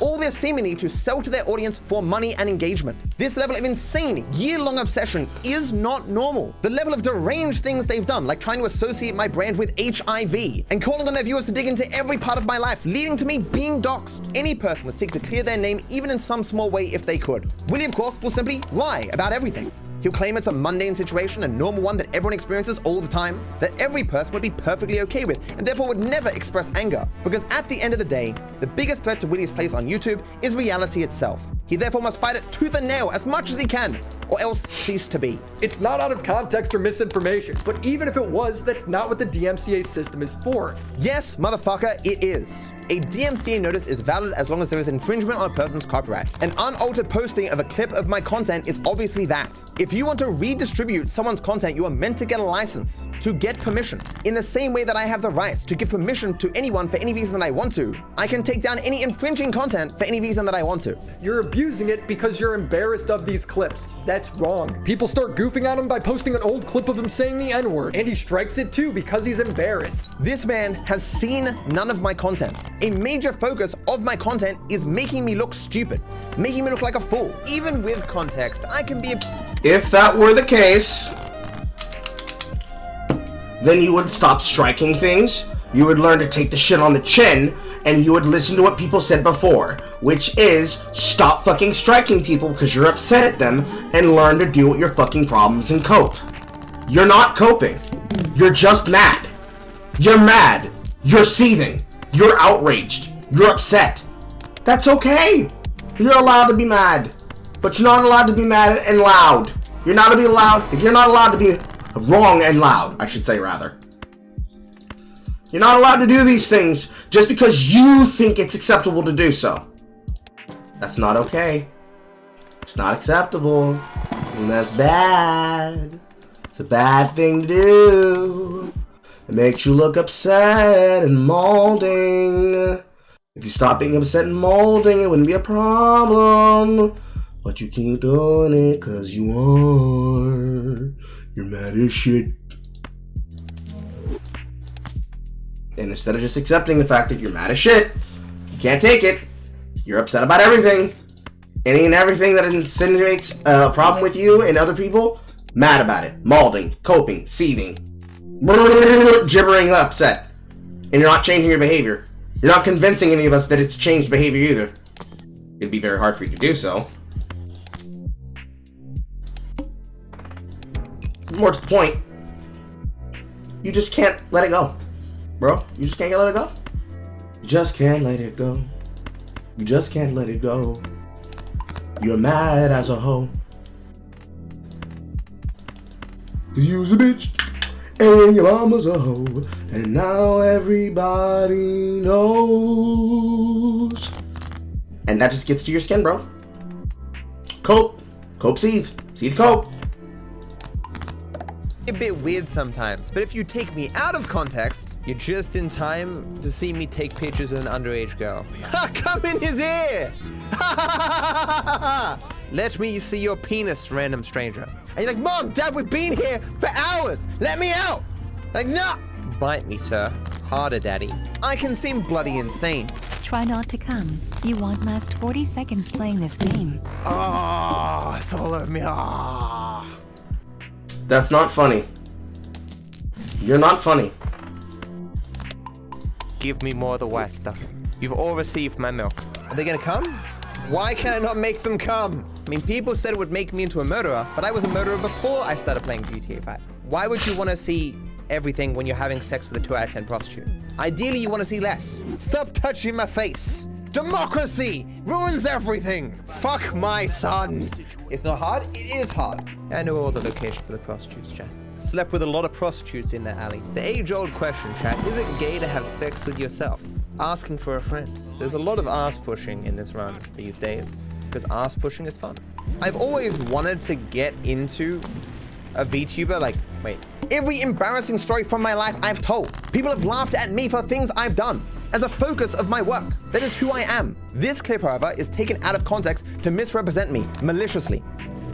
All their seemingly to sell to their audience for money and engagement. This level of insane, year-long obsession is not normal. The level of deranged things they've done, like trying to associate my brand with HIV and calling on their viewers to dig into every part of my life, leading to me being doxxed. Any person would seek to clear their name even in some small way if they could. Willie, of course, will simply lie about everything. He'll claim it's a mundane situation, a normal one that everyone experiences all the time, that every person would be perfectly okay with, and therefore would never express anger. Because at the end of the day, the biggest threat to Willie's place on YouTube is reality itself. He therefore must fight it tooth and nail as much as he can, or else cease to be. It's not out of context or misinformation, but even if it was, that's not what the DMCA system is for. Yes, motherfucker, it is. A DMCA notice is valid as long as there is infringement on a person's copyright. An unaltered posting of a clip of my content is obviously that. If you want to redistribute someone's content, you are meant to get a license, to get permission. In the same way that I have the rights to give permission to anyone for any reason that I want to, I can take down any infringing content for any reason that I want to. You're abusing it because you're embarrassed of these clips. That's wrong. People start goofing at him by posting an old clip of him saying the N-word, and he strikes it too because he's embarrassed. This man has seen none of my content. A major focus of my content is making me look stupid, making me look like a fool. Even with context, I can be If that were the case, then you would stop striking things, you would learn to take the shit on the chin, and you would listen to what people said before, which is stop fucking striking people because you're upset at them and learn to deal with your fucking problems and cope. You're not coping. You're just mad. You're mad. You're seething. You're outraged. You're upset. That's okay. You're allowed to be mad. But you're not allowed to be mad and loud. You're not allowed to be wrong and loud, I should say, rather. You're not allowed to do these things just because you think it's acceptable to do so. That's not okay. It's not acceptable. And that's bad. It's a bad thing to do. It makes you look upset and molding. If you stop being upset and molding, it wouldn't be a problem. But you keep doing it because you are. You're mad as shit. And instead of just accepting the fact that you're mad as shit, you can't take it, you're upset about everything. Any and everything that insinuates a problem with you and other people, mad about it. Molding, coping, seething. Gibbering upset, and you're not changing your behavior. You're not convincing any of us that it's changed behavior either. It'd be very hard for you to do so. More to the point, you just can't let it go, bro. You just can't let it go. You just can't let it go. You just can't let it go. You're mad as a hoe. 'Cause you was a bitch. And your mama's a hoe, and now everybody knows. And that just gets to your skin, bro. Cope. Cope, seethe. Seethe, cope. a bit weird sometimes, but if you take me out of context, you're just in time to see me take pictures of an underage girl. Ha! Come in his ear! Let me see your penis, random stranger. And you're like, Mom, Dad, we've been here for hours. Let me out. Like, no. Bite me, sir. Harder, Daddy. I can seem bloody insane. Try not to come. You won't last 40 seconds playing this game. Oh, it's all over me. Oh. That's not funny. You're not funny. Give me more of the white stuff. You've all received my milk. Are they gonna come? Why can I not make them come? I mean, people said it would make me into a murderer, but I was a murderer before I started playing GTA 5. Why would you want to see everything when you're having sex with a 2 out of 10 prostitute? Ideally, you want to see less. Stop touching my face. Democracy ruins everything. Fuck my son. It's not hard. It is hard. I know all the location for the prostitutes, chat. Slept with a lot of prostitutes in that alley. The age-old question, chat, is it gay to have sex with yourself? Asking for a friend. There's a lot of ass pushing in this run these days, because ass pushing is fun. I've always wanted to get into a VTuber, like, wait. Every embarrassing story from my life I've told. People have laughed at me for things I've done as a focus of my work. That is who I am. This clip, however, is taken out of context to misrepresent me maliciously,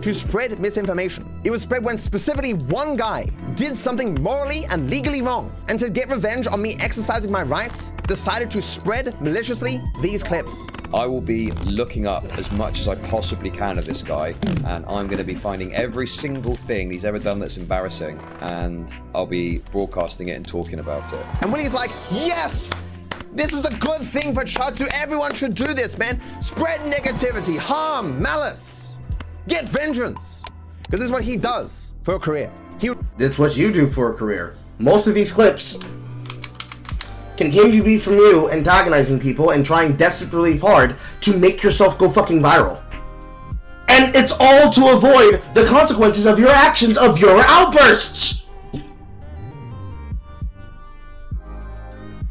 to spread misinformation. It was spread when specifically one guy did something morally and legally wrong, and to get revenge on me exercising my rights, decided to spread maliciously these clips. I will be looking up as much as I possibly can of this guy, and I'm going to be finding every single thing he's ever done that's embarrassing, and I'll be broadcasting it and talking about it. And when he's like, yes, this is a good thing for Chud to do, everyone should do this, man. Spread negativity, harm, malice. Get vengeance. Because this is what he does for a career. That's what you do for a career. Most of these clips continue to be from you antagonizing people and trying desperately hard to make yourself go fucking viral. And it's all to avoid the consequences of your actions, of your outbursts.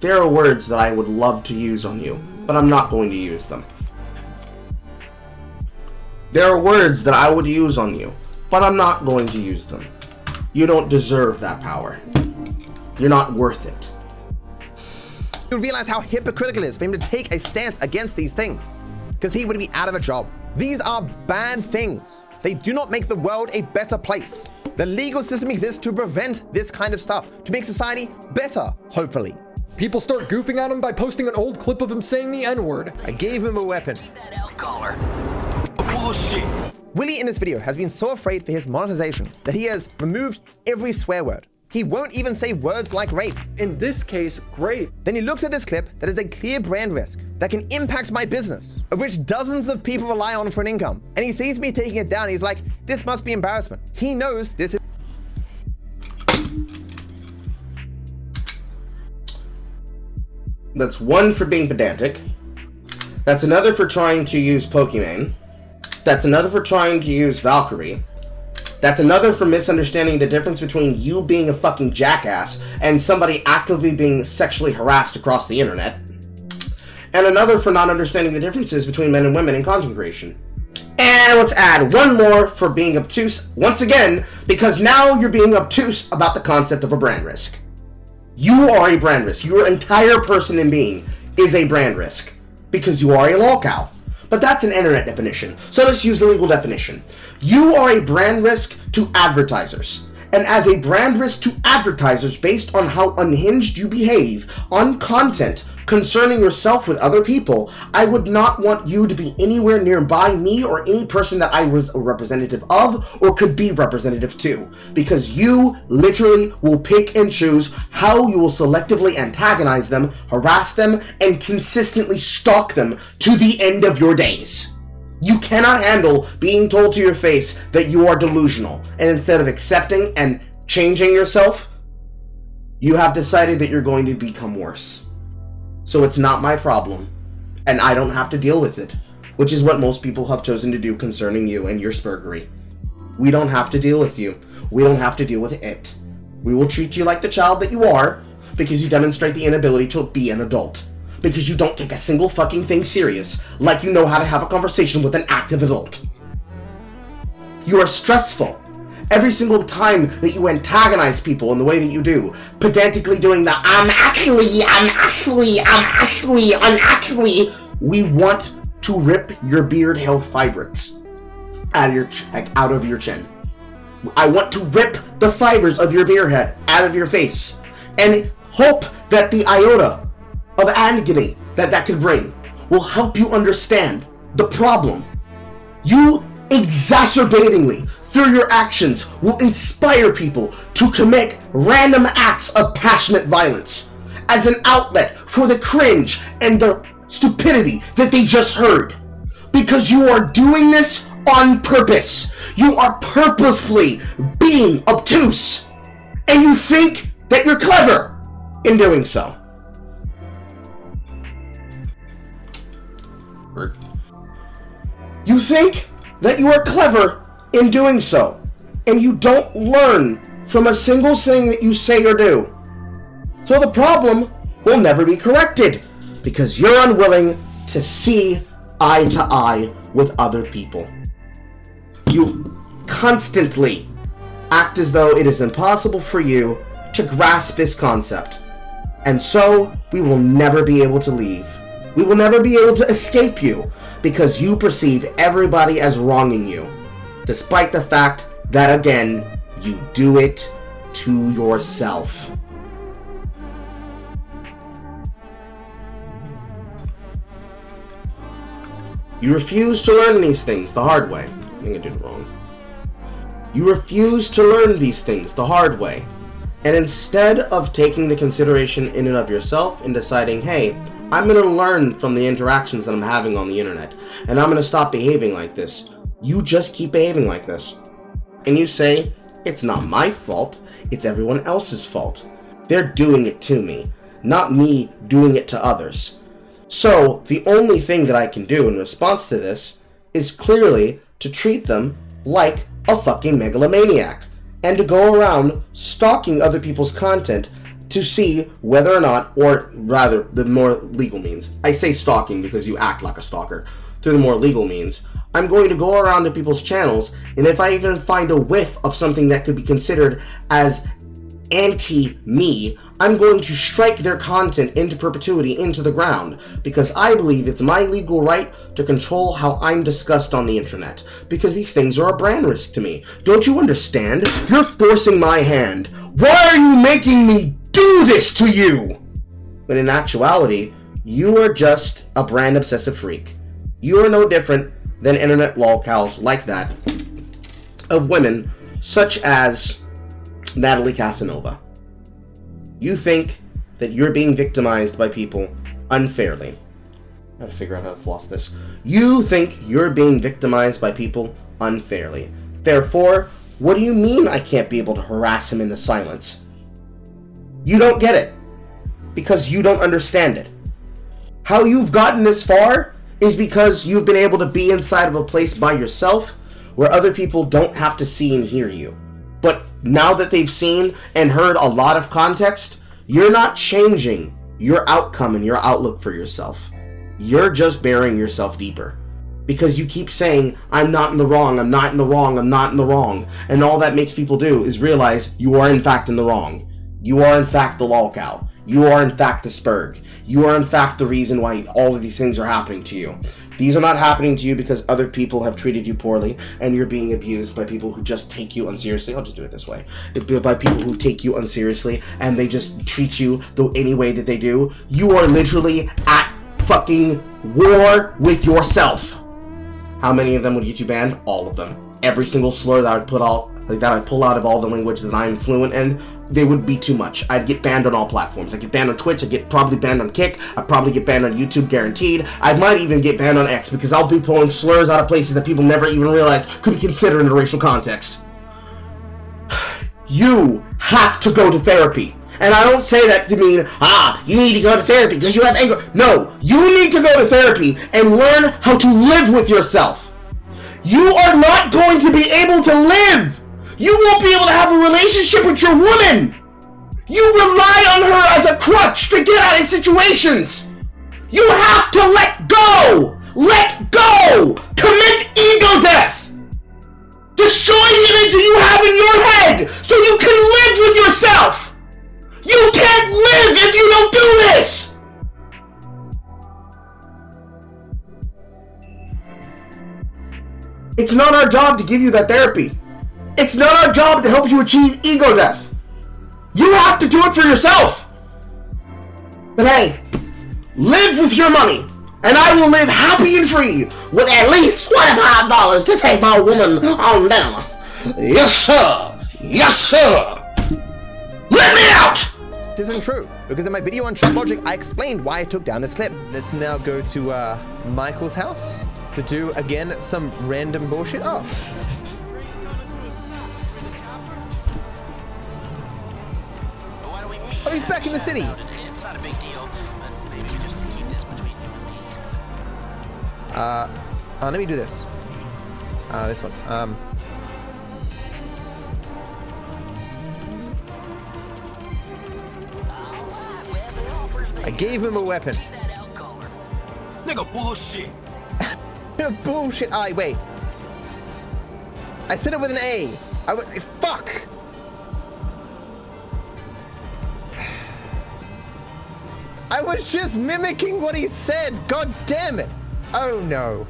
There are words that I would love to use on you, but I'm not going to use them. There are words that I would use on you, but I'm not going to use them. You don't deserve that power. You're not worth it. You realize how hypocritical it is for him to take a stance against these things, because he would be out of a job. These are bad things. They do not make the world a better place. The legal system exists to prevent this kind of stuff, to make society better, hopefully. People start goofing on him by posting an old clip of him saying the N-word. I gave him a weapon. Bullshit. Willie in this video has been so afraid for his monetization that he has removed every swear word. He won't even say words like rape. In this case, great. Then he looks at this clip that is a clear brand risk that can impact my business, of which dozens of people rely on for an income. And he sees me taking it down. He's like, this must be embarrassment. He knows this is. That's one for being pedantic. That's another for trying to use Pokemon. That's another for trying to use Valkyrie. That's another for misunderstanding the difference between you being a fucking jackass and somebody actively being sexually harassed across the internet. And another for not understanding the differences between men and women in content creation. And let's add one more for being obtuse once again, because now you're being obtuse about the concept of a brand risk. You are a brand risk. Your entire person and being is a brand risk because you are a lolcow. But that's an internet definition, so let's use the legal definition. You are a brand risk to advertisers. And as a brand risk to advertisers based on how unhinged you behave on content concerning yourself with other people, I would not want you to be anywhere nearby me or any person that I was a representative of or could be representative to. Because you literally will pick and choose how you will selectively antagonize them, harass them, and consistently stalk them to the end of your days. You cannot handle being told to your face that you are delusional, and instead of accepting and changing yourself, you have decided that you're going to become worse. So it's not my problem, and I don't have to deal with it, which is what most people have chosen to do concerning you and your spurgery. We don't have to deal with you. We don't have to deal with it. We will treat you like the child that you are, because you demonstrate the inability to be an adult. Because you don't take a single fucking thing serious, like you know how to have a conversation with an active adult. You are stressful. Every single time that you antagonize people in the way that you do, pedantically doing the I'm actually, we want to rip your beard hair fibers out of your chin. I want to rip the fibers of your beard head out of your face and hope that the iota of agony that could bring will help you understand the problem. You exacerbatingly, through your actions, will inspire people to commit random acts of passionate violence as an outlet for the cringe and the stupidity that they just heard. Because you are doing this on purpose. You are purposefully being obtuse. And you think that you're clever in doing so. You think that you are clever in doing so, and you don't learn from a single thing that you say or do. So the problem will never be corrected, because you're unwilling to see eye to eye with other people. You constantly act as though it is impossible for you to grasp this concept, and so we will never be able to leave. We will never be able to escape you, because you perceive everybody as wronging you, despite the fact that, again, you do it to yourself. You refuse to learn these things the hard way. I think I did it wrong. You refuse to learn these things the hard way, and instead of taking the consideration in and of yourself and deciding, hey, I'm going to learn from the interactions that I'm having on the internet, and I'm going to stop behaving like this. You just keep behaving like this. And you say, it's not my fault, it's everyone else's fault. They're doing it to me, not me doing it to others. So, the only thing that I can do in response to this is clearly to treat them like a fucking megalomaniac, and to go around stalking other people's content to see whether or not, or rather, the more legal means. I say stalking because you act like a stalker. Through the more legal means, I'm going to go around to people's channels, and if I even find a whiff of something that could be considered as anti-me, I'm going to strike their content into perpetuity into the ground, because I believe it's my legal right to control how I'm discussed on the internet, because these things are a brand risk to me. Don't you understand? You're forcing my hand. Why are you making me do this to you? But in actuality, you are just a brand obsessive freak. You are no different than internet lolcows like that of women such as Natalie Casanova. You think that you're being victimized by people unfairly. I gotta figure out how to floss this. You think you're being victimized by people unfairly. Therefore, what do you mean I can't be able to harass him into silence? You don't get it. Because you don't understand it. How you've gotten this far is because you've been able to be inside of a place by yourself where other people don't have to see and hear you. But now that they've seen and heard a lot of context, you're not changing your outcome and your outlook for yourself. You're just burying yourself deeper. Because you keep saying, I'm not in the wrong, I'm not in the wrong, I'm not in the wrong. And all that makes people do is realize you are in fact in the wrong. You are in fact the lolcow. You are in fact the spurg. You are in fact the reason why all of these things are happening to you. These are not happening to you because other people have treated you poorly and you're being abused by people who just take you unseriously. I'll just do it this way. By people who take you unseriously and they just treat you any way that they do. You are literally at fucking war with yourself. How many of them would get you banned? All of them. Every single slur that I would pull out of all the language that I'm fluent in, they would be too much. I'd get banned on all platforms. I'd get banned on Twitch, I'd get probably banned on Kick, I'd probably get banned on YouTube, guaranteed. I might even get banned on X, because I'll be pulling slurs out of places that people never even realize could be considered in a racial context. You have to go to therapy. And I don't say that to mean, you need to go to therapy because you have anger. No, you need to go to therapy and learn how to live with yourself. You are not going to be able to live. You won't be able to have a relationship with your woman. You rely on her as a crutch to get out of situations. You have to let go. Let go. Commit ego death. Destroy the image you have in your head so you can live with yourself. You can't live if you don't do this. It's not our job to give you that therapy. It's not our job to help you achieve ego death. You have to do it for yourself. But hey, live with your money, and I will live happy and free with at least $25 to take my woman on dinner. Yes, sir. Yes, sir. Let me out! This isn't true, because in my video on Chat Logic, I explained why I took down this clip. Let's now go to Michael's house to do, again, some random bullshit. Oh, he's back in the city. It's not a big deal, but maybe we just keep this between you. Let me do this. This one. I gave him a weapon. Nigga, bullshit. Bullshit. Wait. I said it with an A. Fuck. I was just mimicking what he said. God damn it. Oh no.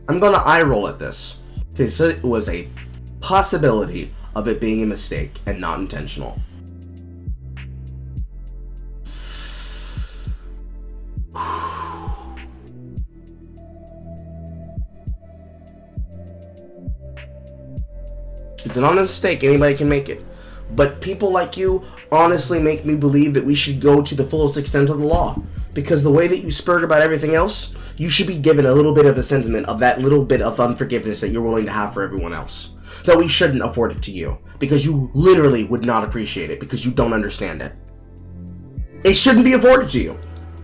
I'm gonna eye roll at this. They said it was a possibility of it being a mistake and not intentional. It's not a mistake, anybody can make it. But people like you honestly make me believe that we should go to the fullest extent of the law. Because the way that you spurg about everything else, you should be given a little bit of the sentiment of that little bit of unforgiveness that you're willing to have for everyone else. That we shouldn't afford it to you. Because you literally would not appreciate it because you don't understand it. It shouldn't be afforded to you.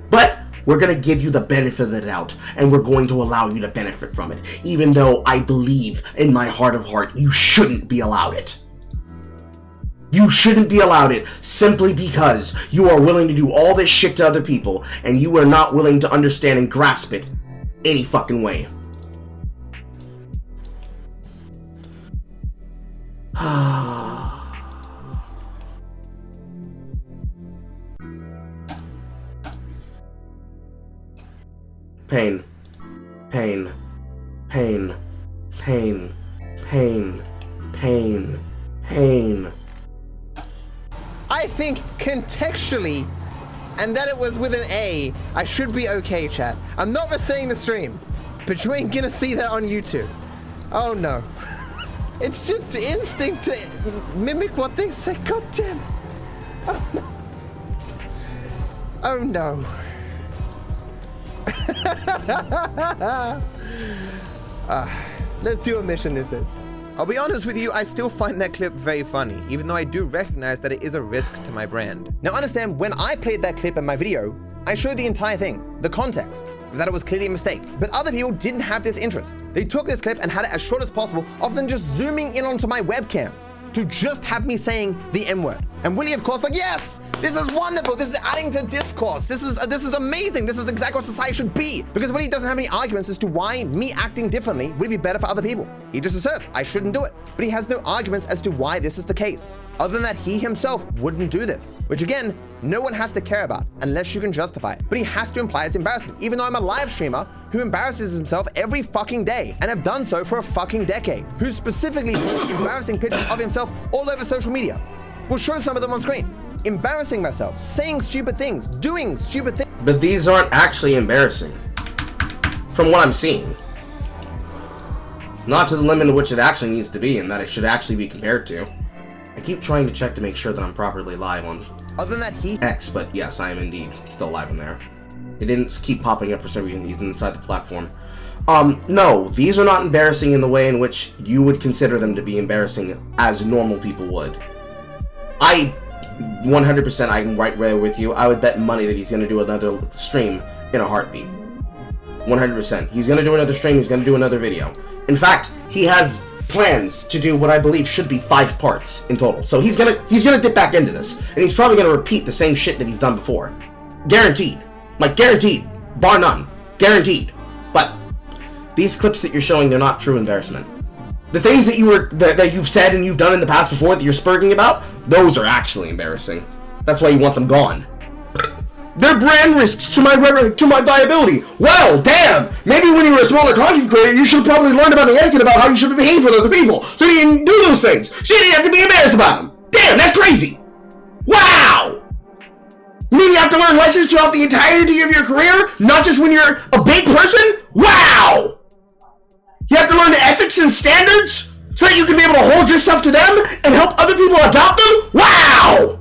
But we're gonna give you the benefit of the doubt, and we're going to allow you to benefit from it, even though I believe in my heart of heart you shouldn't be allowed it. You shouldn't be allowed it simply because you are willing to do all this shit to other people, and you are not willing to understand and grasp it any fucking way. Pain. Pain. Pain. Pain. Pain. Pain. Pain. I think contextually, and that it was with an A, I should be okay, chat. I'm not for saying the stream, but you ain't gonna see that on YouTube. Oh no. It's just instinct to mimic what they say. God damn. Oh no. Oh no. Let's see what mission this is. I'll be honest with you, I still find that clip very funny, even though I do recognize that it is a risk to my brand. Now understand, when I played that clip in my video, I showed the entire thing, the context, that it was clearly a mistake. But other people didn't have this interest. They took this clip and had it as short as possible, often just zooming in onto my webcam to just have me saying the M-word. And Willie, of course, like, yes, this is wonderful. This is adding to discourse. This is amazing. This is exactly what society should be. Because Willie doesn't have any arguments as to why me acting differently would be better for other people. He just asserts I shouldn't do it. But he has no arguments as to why this is the case, other than that he himself wouldn't do this. Which again, no one has to care about unless you can justify it. But he has to imply it's embarrassment, even though I'm a live streamer who embarrasses himself every fucking day and have done so for a fucking decade, who specifically posts embarrassing pictures of himself all over social media. We'll show some of them on screen. Embarrassing myself, saying stupid things, doing stupid things. But these aren't actually embarrassing, from what I'm seeing. Not to the limit in which it actually needs to be and that it should actually be compared to. I keep trying to check to make sure that I'm properly live on other than that he X, but yes, I am indeed still live in there. It didn't keep popping up for some reason. He's inside the platform. No, these are not embarrassing in the way in which you would consider them to be embarrassing as normal people would. 100%, I'm right there with you. I would bet money that he's going to do another stream in a heartbeat. 100%. He's going to do another stream, he's going to do another video. In fact, he has plans to do what I believe should be 5 parts in total. So he's gonna dip back into this, and he's probably gonna repeat the same shit that he's done before. Guaranteed. Like, guaranteed. Bar none. Guaranteed. But these clips that you're showing, they're not true embarrassment. The things that you've said and you've done in the past before that you're spurging about, those are actually embarrassing. That's why you want them gone. They're brand risks to my viability. Well, damn! Maybe when you were a smaller content creator, you should have probably learned about the etiquette about how you should behave with other people, so you didn't do those things. So you didn't have to be embarrassed about them. Damn, that's crazy! Wow! You mean you have to learn lessons throughout the entirety of your career, not just when you're a big person? Wow! You have to learn the ethics and standards so that you can be able to hold yourself to them and help other people adopt them? Wow!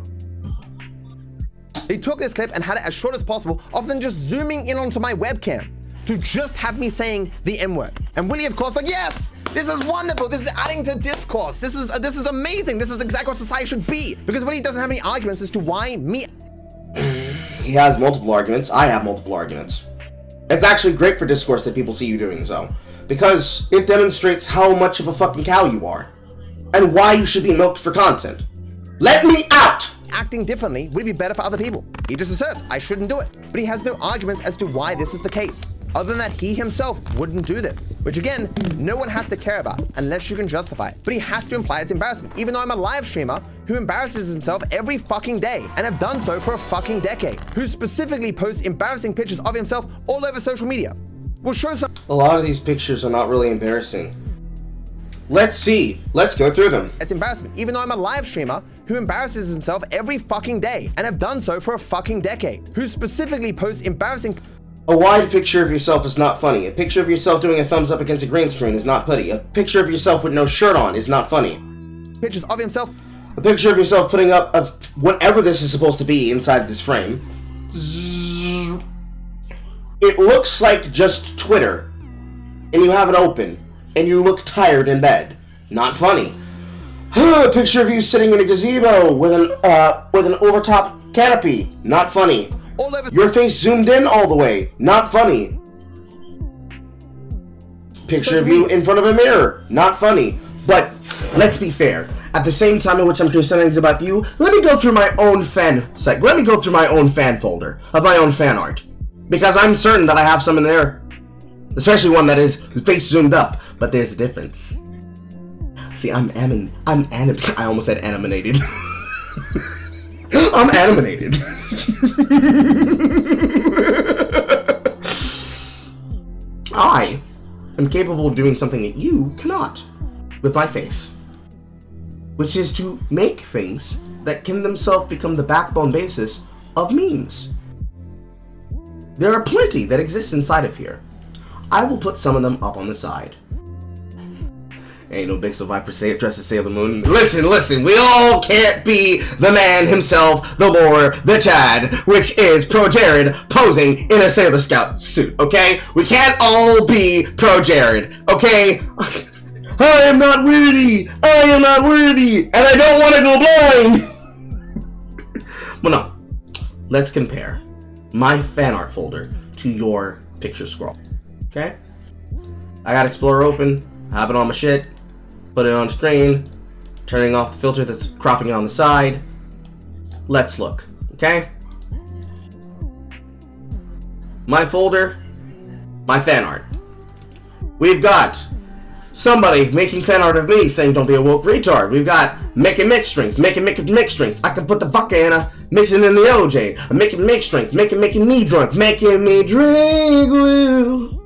They took this clip and had it as short as possible, often just zooming in onto my webcam to just have me saying the M-word. And Willie, of course, like, yes, this is wonderful. This is adding to discourse. This is amazing. This is exactly what society should be. Because Willie doesn't have any arguments as to why me. He has multiple arguments. I have multiple arguments. It's actually great for discourse that people see you doing so, because it demonstrates how much of a fucking cow you are and why you should be milked for content. Let me out! Acting differently would be better for other people. He just asserts I shouldn't do it, but he has no arguments as to why this is the case, other than that he himself wouldn't do this, which again, no one has to care about unless you can justify it. But he has to imply it's embarrassment, even though I'm a live streamer who embarrasses himself every fucking day and have done so for a fucking decade, who specifically posts embarrassing pictures of himself all over social media. We'll show some. A lot of these pictures are not really embarrassing. Let's see. Let's go through them. It's embarrassment, even though I'm a live streamer who embarrasses himself every fucking day and have done so for a fucking decade, who specifically posts embarrassing. A wide picture of yourself is not funny. A picture of yourself doing a thumbs up against a green screen is not funny. A picture of yourself with no shirt on is not funny. Pictures of himself. A picture of yourself putting up whatever this is supposed to be inside this frame. It looks like just Twitter, and you have it open, and you look tired in bed. Not funny. A picture of you sitting in a gazebo with an overtop canopy. Not funny. all over. Your face zoomed in all the way. Not funny. Picture of you in front of a mirror. Not funny. But let's be fair. At the same time in which I'm concerned things about you, let me go through my own fan folder of my own fan art. Because I'm certain that I have some in there. Especially one that is face zoomed up. But there's a difference. See, I almost said animated. I'm animated. I am capable of doing something that you cannot with my face, which is to make things that can themselves become the backbone basis of memes. There are plenty that exist inside of here. I will put some of them up on the side. Ain't no big so Viper say it dressed to sail the moon. Listen, we all can't be the man himself, the lore, the Chad, which is Pro Jared posing in a Sailor Scout suit, okay? We can't all be Pro Jared, okay? I am not worthy, and I don't want to go blind! But no, let's compare my fan art folder to your picture scroll, okay? I got Explorer open, I have it on my shit, put it on screen, turning off the filter that's cropping it on the side. Let's look, okay? My folder, my fan art. We've got somebody making fan art of me saying don't be a woke retard. We've got making mix strings, making mix strings. I can put the vodka in a mixing in the OJ. I'm making mix strings, making me drunk, making me drink. Woo.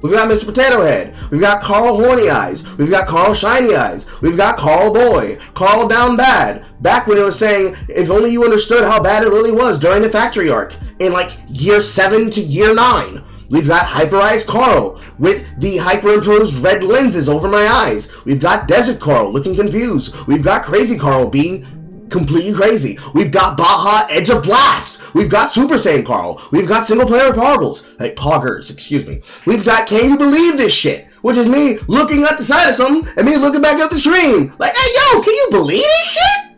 We've got Mr. Potato Head. We've got Carl Horny Eyes. We've got Carl Shiny Eyes. We've got Carl Boy. Carl Down Bad. Back when it was saying, if only you understood how bad it really was during the factory arc in like year 7 to year 9. We've got Hyperized Carl with the hyperimposed red lenses over my eyes. We've got Desert Carl looking confused. We've got Crazy Carl being completely crazy. We've got Baja Edge of Blast. We've got Super Saiyan Carl. We've got single player poggers, excuse me. We've got Can You Believe This Shit? Which is me looking at the side of something and me looking back at the screen. Like, hey yo, can you believe this shit?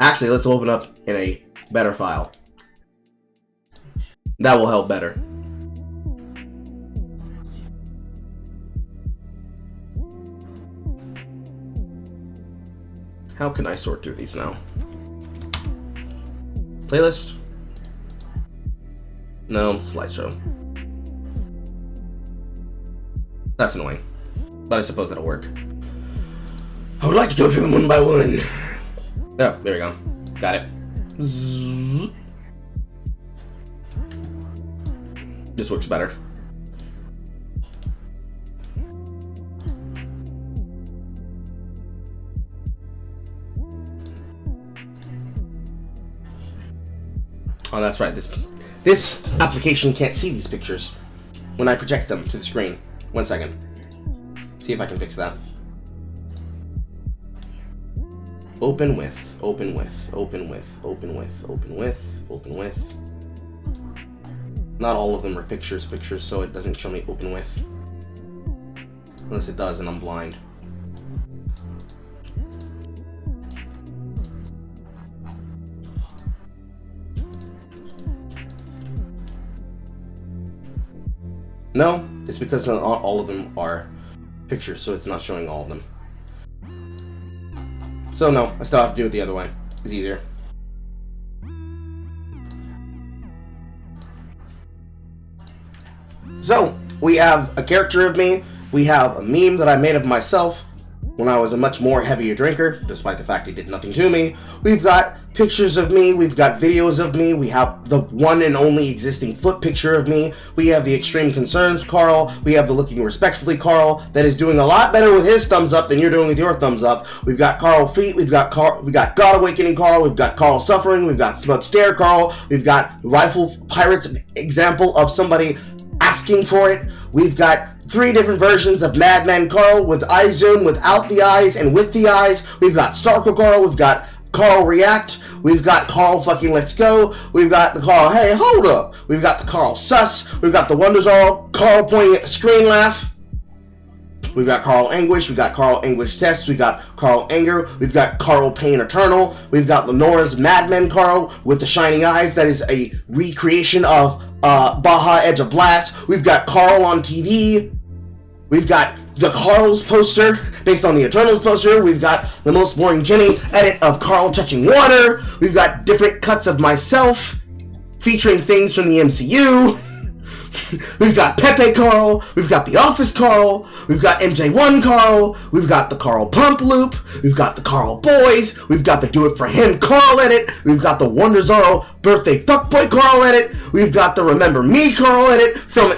Actually, let's open up in a better file. That will help better. How can I sort through these now? Playlist? No, slideshow. That's annoying, but I suppose that'll work. I would like to go through them one by one. Oh, there we go. Got it. Zzz. This works better. Oh, that's right. This application can't see these pictures when I project them to the screen. 1 second. See if I can fix that. Open with, open with, open with, open with, open with, open with. Not all of them are pictures, so it doesn't show me open with. Unless it does and I'm blind. No, it's because not all of them are pictures, so it's not showing all of them. So no, I still have to do it the other way. It's easier. So, we have a character of me, we have a meme that I made of myself when I was a much more heavier drinker, despite the fact he did nothing to me. We've got pictures of me, we've got videos of me, we have the one and only existing foot picture of me, we have the extreme concerns Carl, we have the looking respectfully Carl that is doing a lot better with his thumbs up than you're doing with your thumbs up. We've got Carl Feet, we got God Awakening Carl, we've got Carl Suffering, we've got Smug Stare Carl, we've got Rifle Pirates example of somebody asking for it. We've got 3 different versions of Madman Carl with eye zoom, without the eyes and with the eyes. We've got Starker Carl, we've got Carl React, we've got Carl fucking Let's Go, we've got the Carl Hey Hold Up, we've got the Carl Sus, we've got the Wonders All, Carl pointing at the screen laugh. we've got Carl Anguish, we've got Carl Anguish Test, we've got Carl Anger, we've got Carl Payne Eternal, we've got Lenora's Madman Carl with the shining eyes, that is a recreation of Baja Edge of Blast. We've got Carl on TV, we've got the Carl's poster, based on the Eternals poster. We've got the most boring Jenny edit of Carl touching water. We've got different cuts of myself, featuring things from the MCU. We've got Pepe Carl, we've got The Office Carl, we've got MJ1 Carl, we've got the Carl Pump Loop, we've got the Carl Boys, we've got the Do It For Him Carl edit, we've got the Wonder Zorro Birthday Fuckboy Carl edit, we've got the Remember Me Carl edit from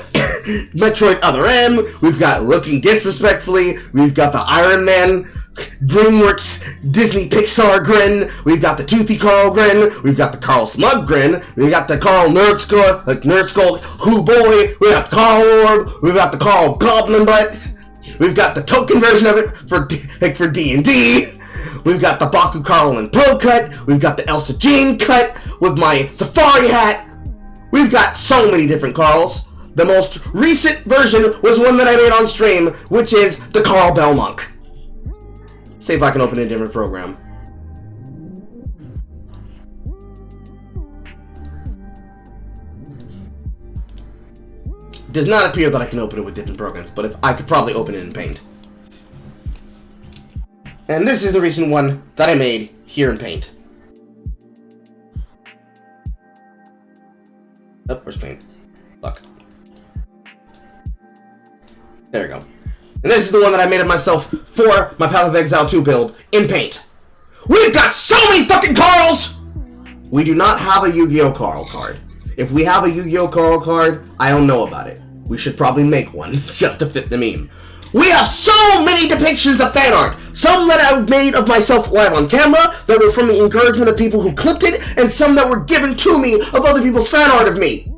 Metroid Other M, we've got Looking Disrespectfully, we've got the Iron Man DreamWorks Disney Pixar grin, we've got the Toothy Carl grin, we've got the Carl Smug grin, we got the Carl Nerd Skull Who Boy, we got the Carl Orb, we've got the Carl Goblin Butt, we've got the token version of it for D&D, we've got the Baku Carl and Poe cut, we've got the Elsa Jean cut with my safari hat, we've got so many different Carls. The most recent version was one that I made on stream, which is the Carl Belmonk. See if I can open a different program. It does not appear that I can open it with different programs, but if I could probably open it in Paint. And this is the recent one that I made here in Paint. Oh, where's Paint? Fuck. There we go. And this is the one that I made of myself for my Path of Exile 2 build in Paint. We've got so many fucking Carls! We do not have a Yu-Gi-Oh! Carl card. If we have a Yu-Gi-Oh! Carl card, I don't know about it. We should probably make one, just to fit the meme. We have so many depictions of fan art! Some that I made of myself live on camera, that were from the encouragement of people who clipped it, and some that were given to me of other people's fan art of me.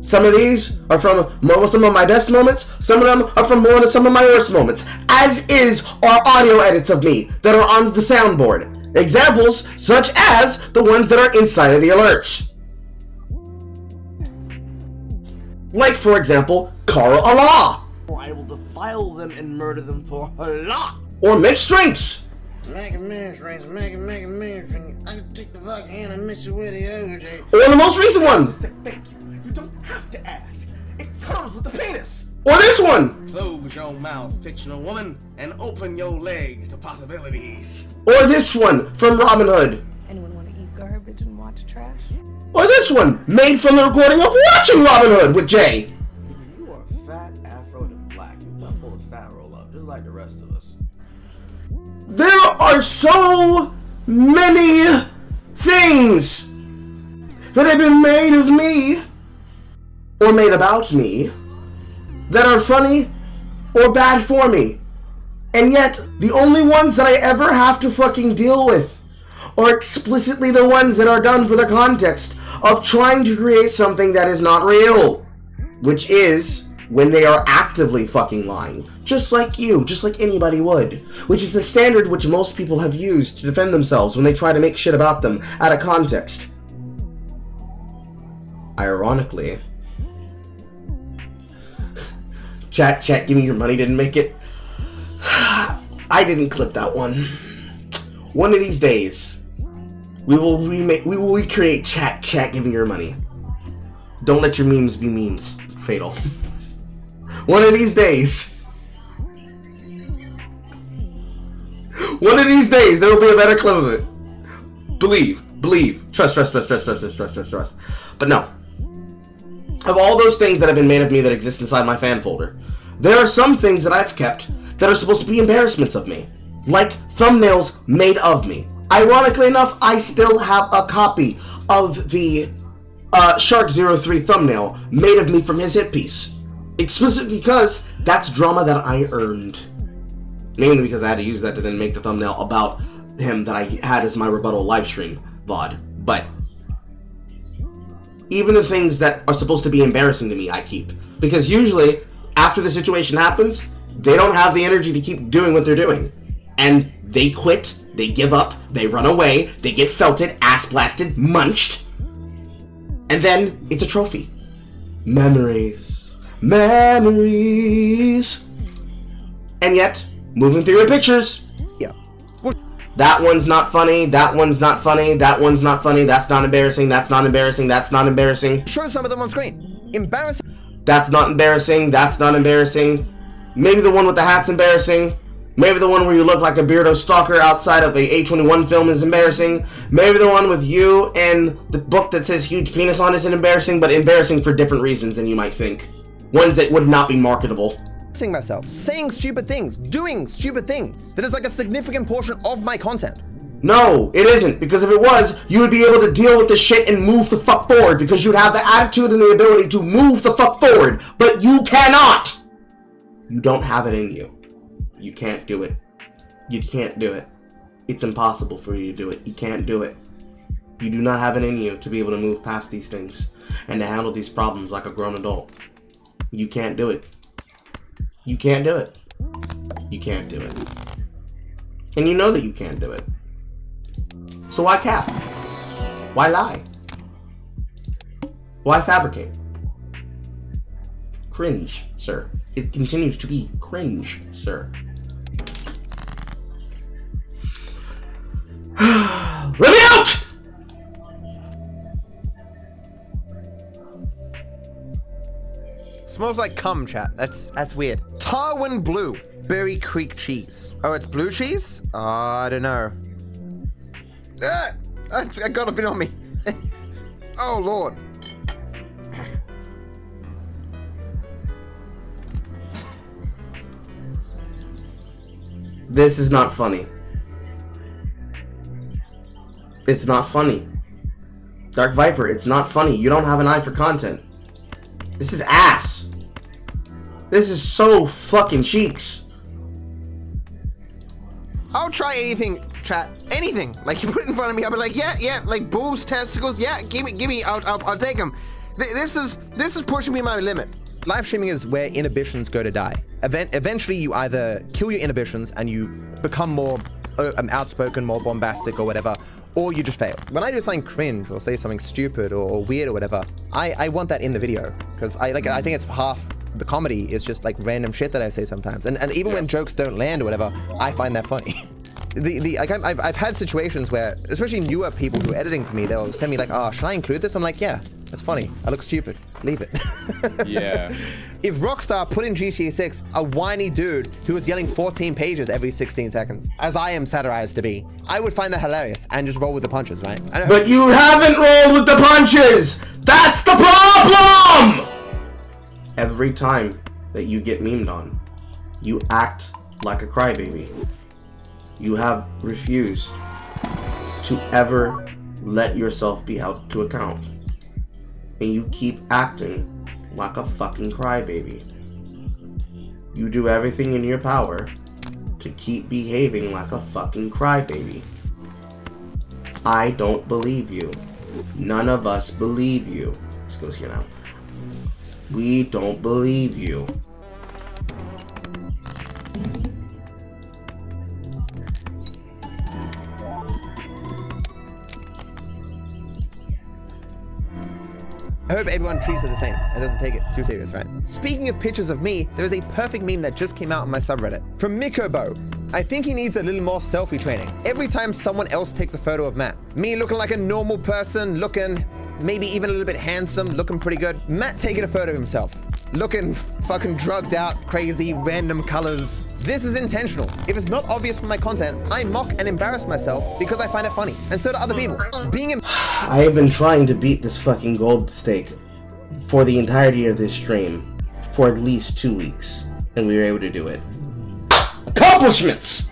Some of these are from some of my best moments, some of them are from some of my worst moments, as is our audio edits of me that are on the soundboard. Examples such as the ones that are inside of the alerts. Like, for example, Carl Allah. Or I will defile them and murder them for Allah. Or mixed drinks. Make a mixed drinks, make a mixed drink. I can take the vodka hand and mix it with the OJ. Or the most recent one. You don't have to ask. It comes with the penis. Or this one. Close your mouth, fictional woman, and open your legs to possibilities. Or this one from Robin Hood. Anyone want to eat garbage and watch trash? Or this one, made from the recording of Watching Robin Hood with Jay. If you are fat, afro, and black, you gotta pull this fat roll up, just like the rest of us. There are so many things that have been made of me, or made about me, that are funny or bad for me. And yet, the only ones that I ever have to fucking deal with are explicitly the ones that are done for the context of trying to create something that is not real. Which is when they are actively fucking lying. Just like you, just like anybody would. Which is the standard which most people have used to defend themselves when they try to make shit about them out of context. Ironically, Chat, give me your money didn't make it. I didn't clip that one. One of these days, we will recreate Chat, give me your money. Don't let your memes be memes, Fatal. One of these days. One of these days, there will be a better clip of it. Believe. Trust. But no. Of all those things that have been made of me that exist inside my fan folder, there are some things that I've kept that are supposed to be embarrassments of me. Like thumbnails made of me. Ironically enough, I still have a copy of the Shark03 thumbnail made of me from his hit piece. Explicitly because that's drama that I earned. Mainly because I had to use that to then make the thumbnail about him that I had as my rebuttal livestream VOD. But even the things that are supposed to be embarrassing to me, I keep. Because usually, after the situation happens, they don't have the energy to keep doing what they're doing. And they quit, they give up, they run away, they get felted, ass blasted, munched. And then, it's a trophy. Memories. And yet, moving through your pictures, yeah. That one's not funny, that one's not funny, that one's not funny, that's not embarrassing, that's not embarrassing, that's not embarrassing. Show some of them on screen. Embarrassing. That's not embarrassing, that's not embarrassing. Maybe the one with the hat's embarrassing. Maybe the one where you look like a beardo stalker outside of a A21 film is embarrassing. Maybe the one with you and the book that says huge penis on isn't embarrassing, but embarrassing for different reasons than you might think. Ones that would not be marketable. Myself, saying stupid things, doing stupid things. That is like a significant portion of my content. No, it isn't, because if it was, you would be able to deal with the shit and move the fuck forward, because you'd have the attitude and the ability to move the fuck forward, but you cannot! You don't have it in you. You can't do it. You can't do it. It's impossible for you to do it. You can't do it. You do not have it in you to be able to move past these things and to handle these problems like a grown adult. You can't do it. You can't do it. You can't do it. And you know that you can't do it. So why cap? Why lie? Why fabricate? Cringe, sir. It continues to be cringe, sir. Let me out! Smells like cum, chat. That's weird. Tarwin Blue. Berry Creek cheese. Oh, it's blue cheese? I don't know. I got a bit on me. Oh, Lord. This is not funny. It's not funny. Dark Viper, it's not funny. You don't have an eye for content. This is ass. This is so fucking cheeks. I'll try anything, chat. Anything. Like, you put it in front of me, I'll be like, yeah, like balls, testicles, yeah, give me, I'll take them. This is pushing me my limit. Live streaming is where inhibitions go to die. Eventually, you either kill your inhibitions and you become more outspoken, more bombastic or whatever, or you just fail. When I do something cringe or say something stupid or weird or whatever, I want that in the video, because I think it's half the comedy is just like random shit that I say sometimes, and even when jokes don't land or whatever, I find that funny. I've had situations where, especially newer people who are editing for me, they'll send me like, oh, should I include this? I'm like, yeah, that's funny. I look stupid. Leave it. Yeah. If Rockstar put in GTA 6 a whiny dude who was yelling 14 pages every 16 seconds, as I am satirized to be, I would find that hilarious and just roll with the punches, right? But you haven't rolled with the punches! That's the problem! Every time that you get memed on, you act like a crybaby. You have refused to ever let yourself be held to account. And you keep acting like a fucking crybaby. You do everything in your power to keep behaving like a fucking crybaby. I don't believe you. None of us believe you. Let's go here now. We don't believe you. I hope everyone treats it the same and doesn't take it too serious, right? Speaking of pictures of me, there is a perfect meme that just came out on my subreddit. From Mikobo. I think he needs a little more selfie training. Every time someone else takes a photo of Matt, me looking like a normal person, looking maybe even a little bit handsome, looking pretty good. Matt taking a photo of himself, looking fucking drugged out, crazy, random colors. This is intentional. If it's not obvious from my content, I mock and embarrass myself because I find it funny, and so do other people. I have been trying to beat this fucking gold stake for the entirety of this stream for at least 2 weeks, and we were able to do it. Accomplishments!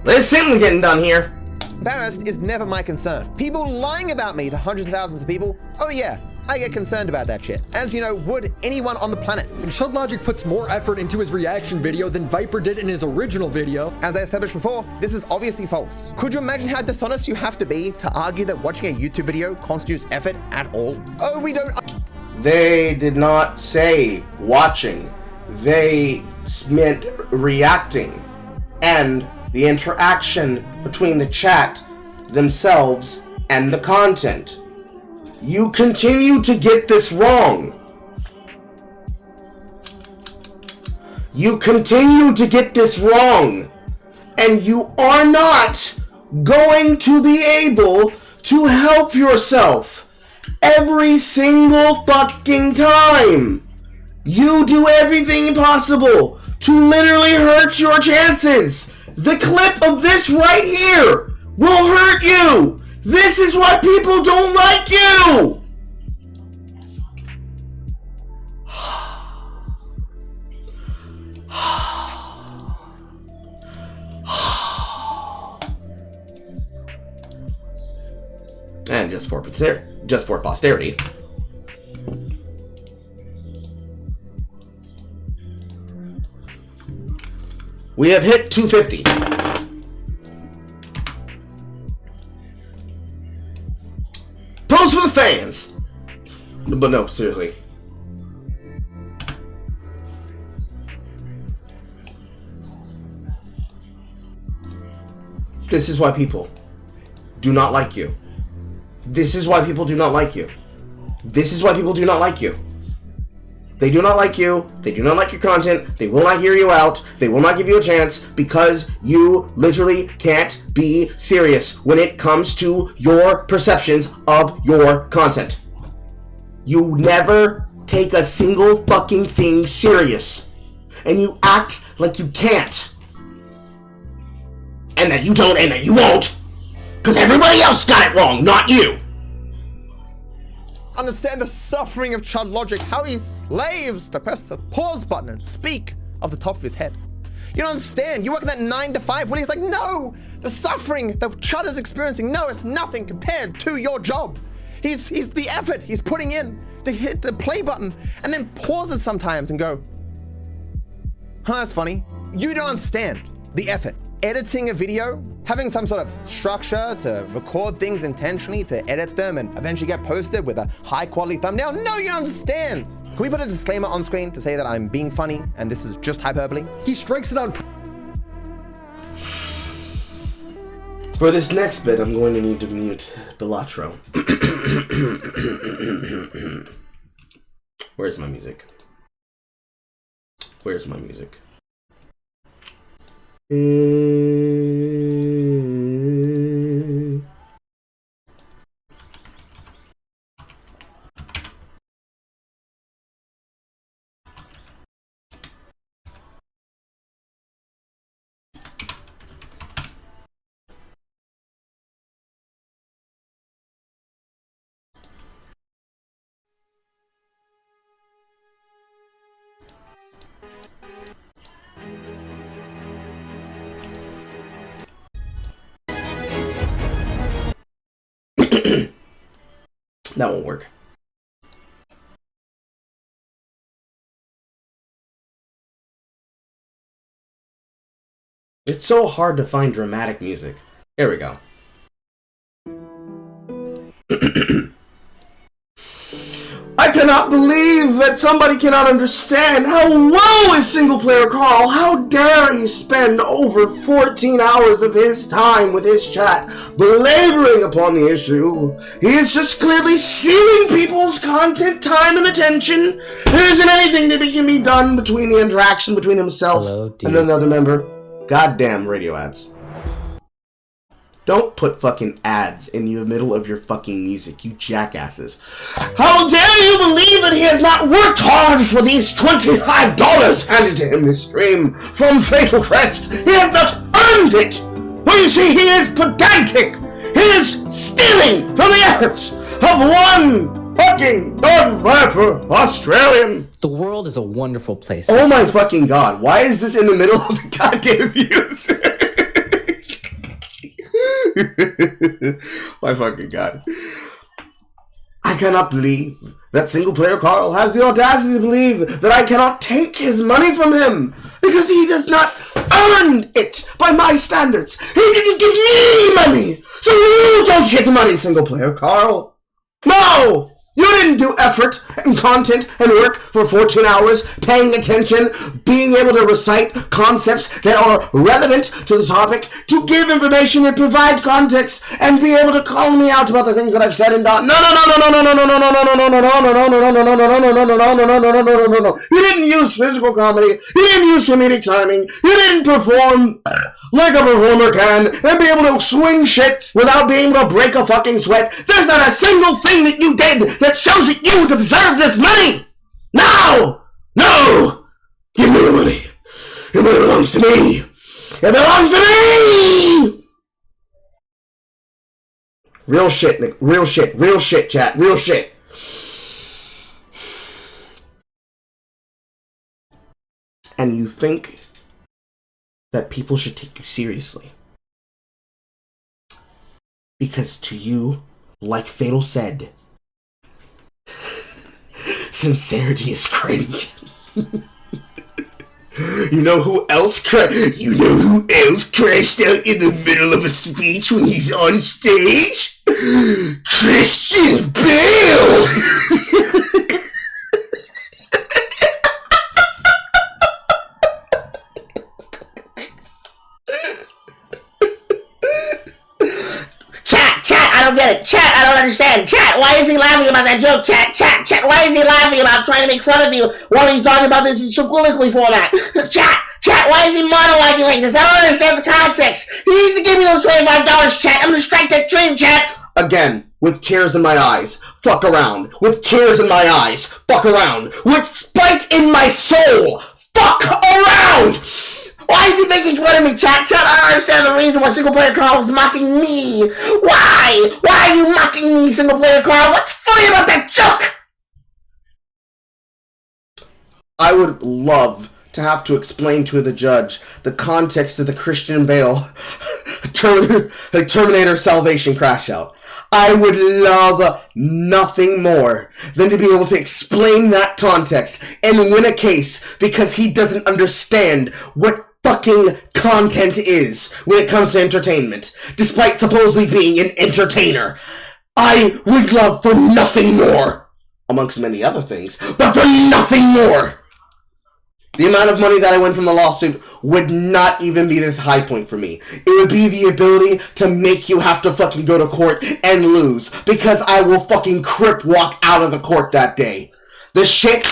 There's something getting done here. Embarrassed is never my concern. People lying about me to hundreds of thousands of people, oh yeah, I get concerned about that shit. As you know, would anyone on the planet. And ChudLogic puts more effort into his reaction video than Viper did in his original video. As I established before, this is obviously false. Could you imagine how dishonest you have to be to argue that watching a YouTube video constitutes effort at all? Oh, we don't. They did not say watching. They meant reacting. And the interaction between the chat themselves and the content. You continue to get this wrong. You continue to get this wrong. And you are not going to be able to help yourself every single fucking time. You do everything possible to literally hurt your chances. The clip of this right here will hurt you. This is why people don't like you. And just for posterity, we have hit 250. Post for the fans. But no, seriously. This is why people do not like you. This is why people do not like you. This is why people do not like you. They do not like you. They do not like your content. They will not hear you out. They will not give you a chance because you literally can't be serious when it comes to your perceptions of your content. You never take a single fucking thing serious. And you act like you can't. And that you don't and that you won't. Because everybody else got it wrong, not you. Understand the suffering of Chud Logic, how he slaves to press the pause button and speak off the top of his head. You don't understand. You work that 9 to 5 when he's like, no, the suffering that Chud is experiencing, no, it's nothing compared to your job. He's the effort he's putting in to hit the play button and then pauses sometimes and go, huh, that's funny. You don't understand the effort. Editing a video, having some sort of structure to record things intentionally, to edit them and eventually get posted with a high quality thumbnail. No, you don't understand. Can we put a disclaimer on screen to say that I'm being funny and this is just hyperbole? He strikes it on. For this next bit, I'm going to need to mute Bellatro. Where's my music? Where's my music? That won't work. It's so hard to find dramatic music. Here we go. I cannot believe that somebody cannot understand how low is single player Carl. How dare he spend over 14 hours of his time with his chat belaboring upon the issue. He is just clearly stealing people's content, time, and attention. There isn't anything that can be done between the interaction between himself and another member. Goddamn radio ads. Don't put fucking ads in the middle of your fucking music, you jackasses. How dare you believe that he has not worked hard for these $25 handed to him this stream from Fatal Crest? He has not earned it! Well, you see, he is pedantic! He is stealing from the efforts of one fucking Dark Viper Australian! The world is a wonderful place. Oh my fucking god, why is this in the middle of the goddamn music? My fucking god. I cannot believe that single player Carl has the audacity to believe that I cannot take his money from him because he does not earn it by my standards. He didn't give me money, so you don't get money, single player Carl. No, you didn't do effort and content and work for 14 hours, paying attention, being able to recite concepts that are relevant to the topic, to give information and provide context, and be able to call me out about the things that I've said and done. No. You didn't use physical comedy. You didn't use comedic timing. You didn't perform like a performer can and be able to swing shit without being able to break a fucking sweat. There's not a single thing that you did that shows that you deserve this money. No! Give me the money. The money belongs to me. It belongs to me! Real shit, Nick. Real shit, chat. Real shit. And you think that people should take you seriously. Because to you, like Fatal said, sincerity is cringe. You know who else crashed out in the middle of a speech when he's on stage? Christian Bale! Chat, I don't get it. Chat, I don't understand. Chat, why is he laughing about that joke? Chat, why is he laughing about trying to make fun of you while he's talking about this in soliloquy format? Chat, why is he monologuing like this? I don't understand the context. He needs to give me those $25, chat. I'm gonna strike that dream, chat. Again, with tears in my eyes, fuck around. With tears in my eyes, fuck around. With spite in my soul, fuck around. Why is he making fun of me, chat? I don't understand the reason why Single Player Carl was mocking me. Why? Why are you mocking me, Single Player Carl? What's funny about that joke? I would love to have to explain to the judge the context of the Christian Bale Terminator Salvation crash out. I would love nothing more than to be able to explain that context and win a case because he doesn't understand what fucking content is when it comes to entertainment, despite supposedly being an entertainer. I would love for nothing more, amongst many other things, but for nothing more. The amount of money that I win from the lawsuit would not even be the high point for me. It would be the ability to make you have to fucking go to court and lose, because I will fucking crip walk out of the court that day. The shit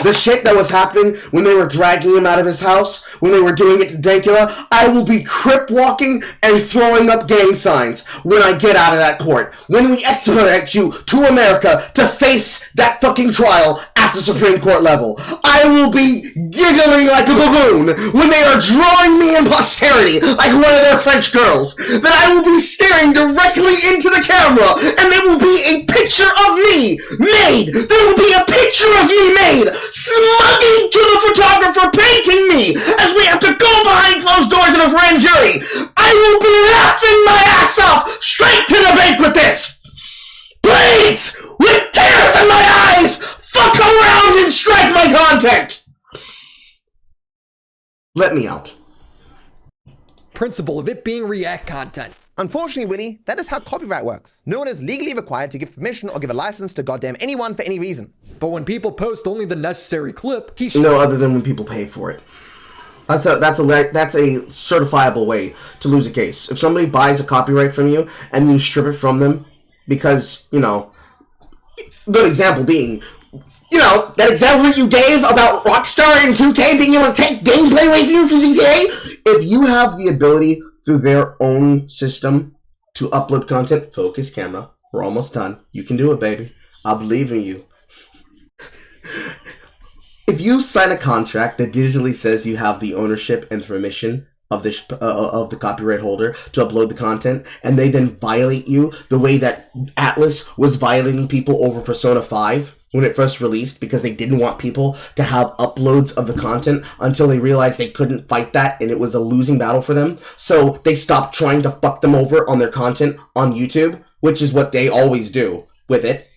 the shit that was happening when they were dragging him out of his house, when they were doing it to Dankula, I will be crip walking and throwing up gang signs when I get out of that court. When we expedite you to America to face that fucking trial at the Supreme Court level, I will be giggling like a baboon when they are drawing me in posterity like one of their French girls. That I will be staring directly into the camera and there will be a picture of me made. There will be a picture of me made, smugging to the photographer painting me as we have to go behind closed doors in a grand jury. I will be laughing my ass off straight to the bank with this. Please, with tears in my eyes, fuck around and strike my content. Let me out. Principle of it being React content. Unfortunately, Winnie, that is how copyright works. No one is legally required to give permission or give a license to goddamn anyone for any reason. But when people post only the necessary clip, No, other than when people pay for it. That's a certifiable way to lose a case. If somebody buys a copyright from you and you strip it from them because, good example being, that example that you gave about Rockstar and 2K being able to take gameplay away from you from GTA, if you have the ability through their own system to upload content, focus camera, we're almost done. You can do it, baby. I believe in you. If you sign a contract that digitally says you have the ownership and permission of the copyright holder to upload the content, and they then violate you the way that Atlas was violating people over Persona 5 when it first released, because they didn't want people to have uploads of the content until they realized they couldn't fight that and it was a losing battle for them. So they stopped trying to fuck them over on their content on YouTube, which is what they always do with it.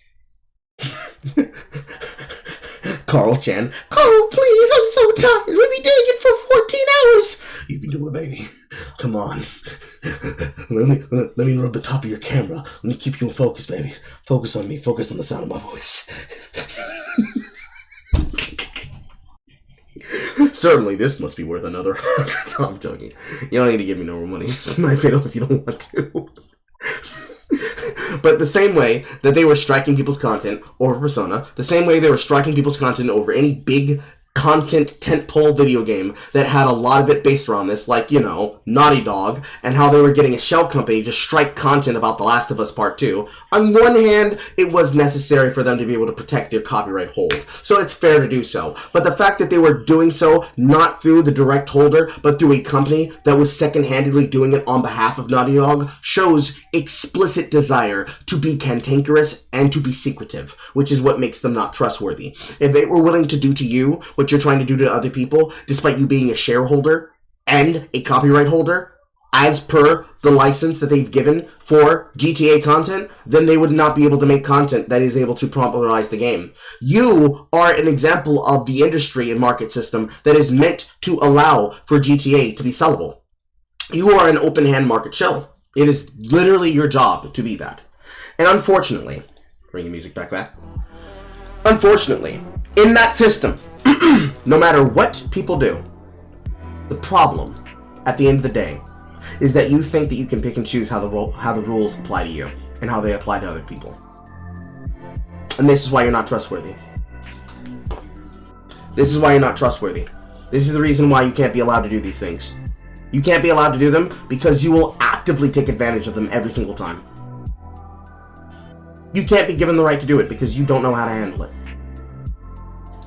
Carl Chan. Carl, please, I'm so tired. We've been doing it for 14 hours. You can do it, baby. Come on. let me rub the top of your camera. Let me keep you in focus, baby. Focus on me. Focus on the sound of my voice. Certainly, this must be worth another 100. I'm joking. You don't need to give me no more money. It's my fatal if you don't want to. But the same way that they were striking people's content over Persona, the same way they were striking people's content over any big content tentpole video game that had a lot of it based around this, like, you know, Naughty Dog, and how they were getting a shell company to strike content about The Last of Us Part 2. On one hand, it was necessary for them to be able to protect their copyright hold, so it's fair to do so. But the fact that they were doing so not through the direct holder, but through a company that was second-handedly doing it on behalf of Naughty Dog shows explicit desire to be cantankerous and to be secretive, which is what makes them not trustworthy. If they were willing to do to you what you're trying to do to other people, despite you being a shareholder and a copyright holder, as per the license that they've given for GTA content, then they would not be able to make content that is able to popularize the game. You are an example of the industry and market system that is meant to allow for GTA to be sellable. You are an open hand market shell. It is literally your job to be that. And unfortunately, bring the music back. Unfortunately, in that system, no matter what people do, the problem, at the end of the day, is that you think that you can pick and choose how the rules apply to you and how they apply to other people. And this is why you're not trustworthy. This is why you're not trustworthy. This is the reason why you can't be allowed to do these things. You can't be allowed to do them because you will actively take advantage of them every single time. You can't be given the right to do it because you don't know how to handle it.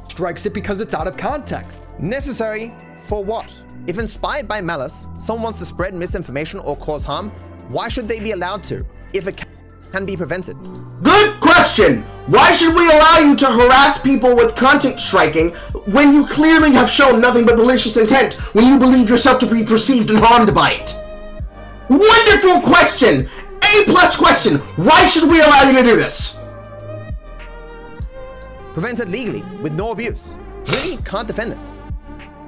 Strikes it because it's out of context. Necessary for what? If inspired by malice, someone wants to spread misinformation or cause harm, why should they be allowed to, if it can be prevented? Good question! Why should we allow you to harass people with content striking when you clearly have shown nothing but malicious intent, when you believe yourself to be perceived and harmed by it? Wonderful question! A+ question! Why should we allow you to do this? Prevented legally, with no abuse. Winnie can't defend this.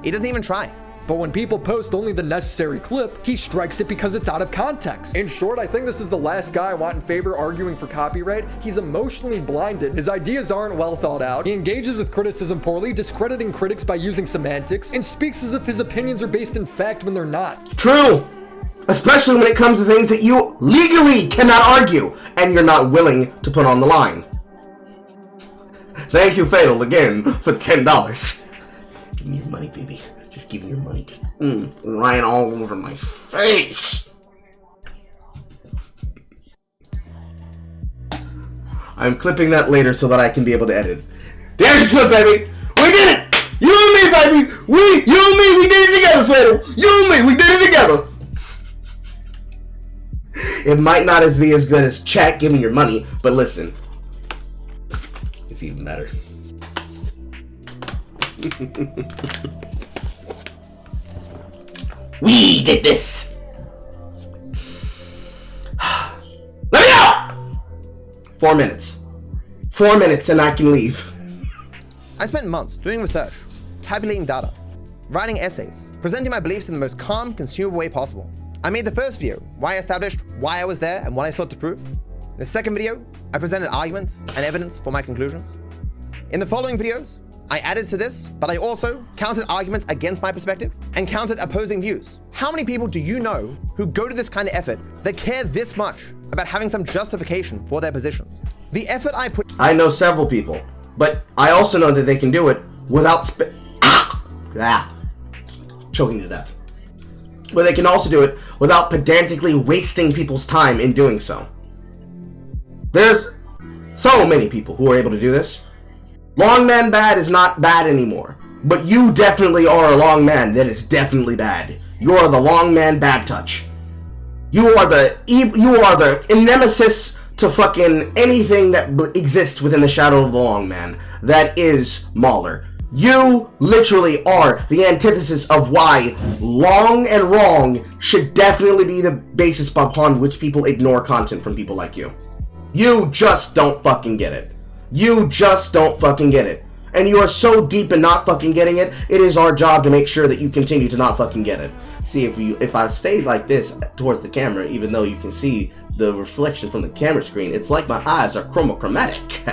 He doesn't even try. But when people post only the necessary clip, he strikes it because it's out of context. In short, I think this is the last guy I want in favor arguing for copyright. He's emotionally blinded. His ideas aren't well thought out. He engages with criticism poorly, discrediting critics by using semantics, and speaks as if his opinions are based in fact when they're not. True! Especially when it comes to things that you legally cannot argue, and you're not willing to put on the line. Thank you, Fatal, again, for $10. Give me your money, baby. Just give me your money. Just right all over my face. I'm clipping that later so that I can be able to edit. There's your clip, baby. We did it. You and me, baby. You and me, we did it together, Fatal. You and me, we did it together. It might not be as good as chat giving your money, but listen. It's even better. We did this. Let me go! 4 minutes. 4 minutes and I can leave. I spent months doing research, tabulating data, writing essays, presenting my beliefs in the most calm, consumable way possible. I made the first video where I established why I was there and what I sought to prove. In the second video, I presented arguments and evidence for my conclusions. In the following videos, I added to this, but I also counted arguments against my perspective and counted opposing views. How many people do you know who go to this kind of effort that care this much about having some justification for their positions? The effort I put... I know several people, but I also know that they can do it without choking to death. But they can also do it without pedantically wasting people's time in doing so. There's so many people who are able to do this. Long man bad is not bad anymore, but you definitely are a long man that is definitely bad. You are the long man bad touch. You are the nemesis to fucking anything that exists within the shadow of the long man. That is Mahler. You literally are the antithesis of why long and wrong should definitely be the basis upon which people ignore content from people like you. You just don't fucking get it. You just don't fucking get it. and you are so deep in not fucking getting it, it is our job to make sure that you continue to not fucking get it. See, if I stayed like this towards the camera, even though you can see the reflection from the camera screen, it's like my eyes are chromochromatic.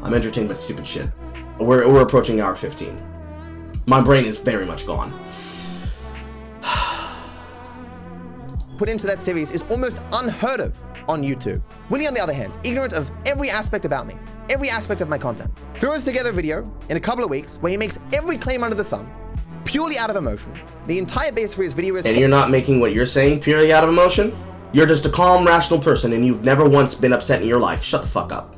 I'm entertained by stupid shit. We're approaching hour 15. My brain is very much gone. Put into that series is almost unheard of on YouTube. Willie, on the other hand, ignorant of every aspect about me, every aspect of my content, throws together a video in a couple of weeks where he makes every claim under the sun, purely out of emotion. The entire base for his video is— And you're not making what you're saying purely out of emotion? You're just a calm, rational person, and you've never once been upset in your life. Shut the fuck up.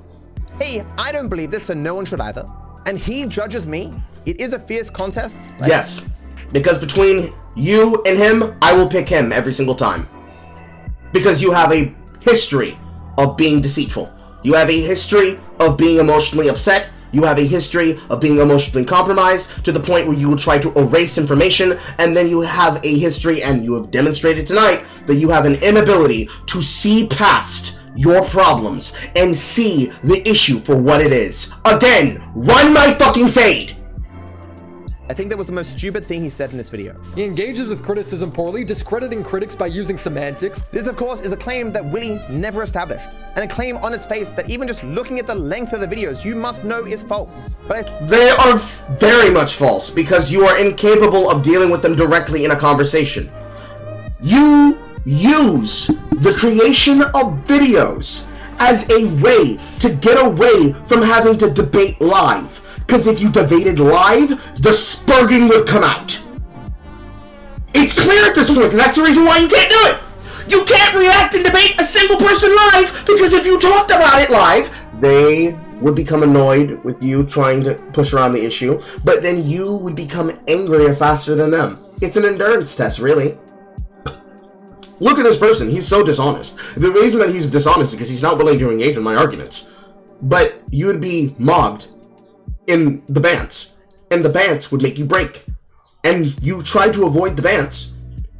Hey, I don't believe this, so no one should either. And he judges me. It is a fierce contest. Right? Yes, because between you and him, I will pick him every single time. Because you have a history of being deceitful. You have a history of being emotionally upset. You have a history of being emotionally compromised to the point where you will try to erase information, and then you have a history, and you have demonstrated tonight, that you have an inability to see past your problems and see the issue for what it is. Again, run my fucking fade! I think that was the most stupid thing he said in this video. He engages with criticism poorly, discrediting critics by using semantics. This, of course, is a claim that Willie never established, and a claim on its face that even just looking at the length of the videos, you must know is false. But they are very much false, because you are incapable of dealing with them directly in a conversation. You use the creation of videos as a way to get away from having to debate live. Because if you debated live, the spurging would come out. It's clear at this point, and that's the reason why you can't do it. You can't react and debate a single person live, because if you talked about it live, they would become annoyed with you trying to push around the issue, but then you would become angrier faster than them. It's an endurance test, really. Look at this person. He's so dishonest. The reason that he's dishonest is because he's not willing to engage in my arguments. But you would be mocked in the bants, and the bants would make you break. And you try to avoid the bants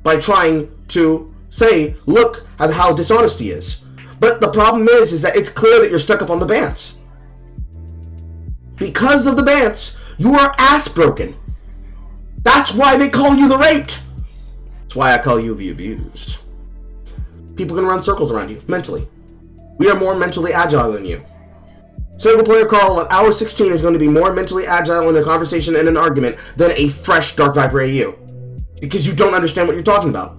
by trying to say, look at how dishonest he is. But the problem is that it's clear that you're stuck up on the bants. Because of the bants, you are ass broken. That's why they call you the raped. That's why I call you the abused. People can run circles around you, mentally. We are more mentally agile than you. Single player Carl at hour 16 is going to be more mentally agile in a conversation and an argument than a fresh DarkViperAU. Because you don't understand what you're talking about.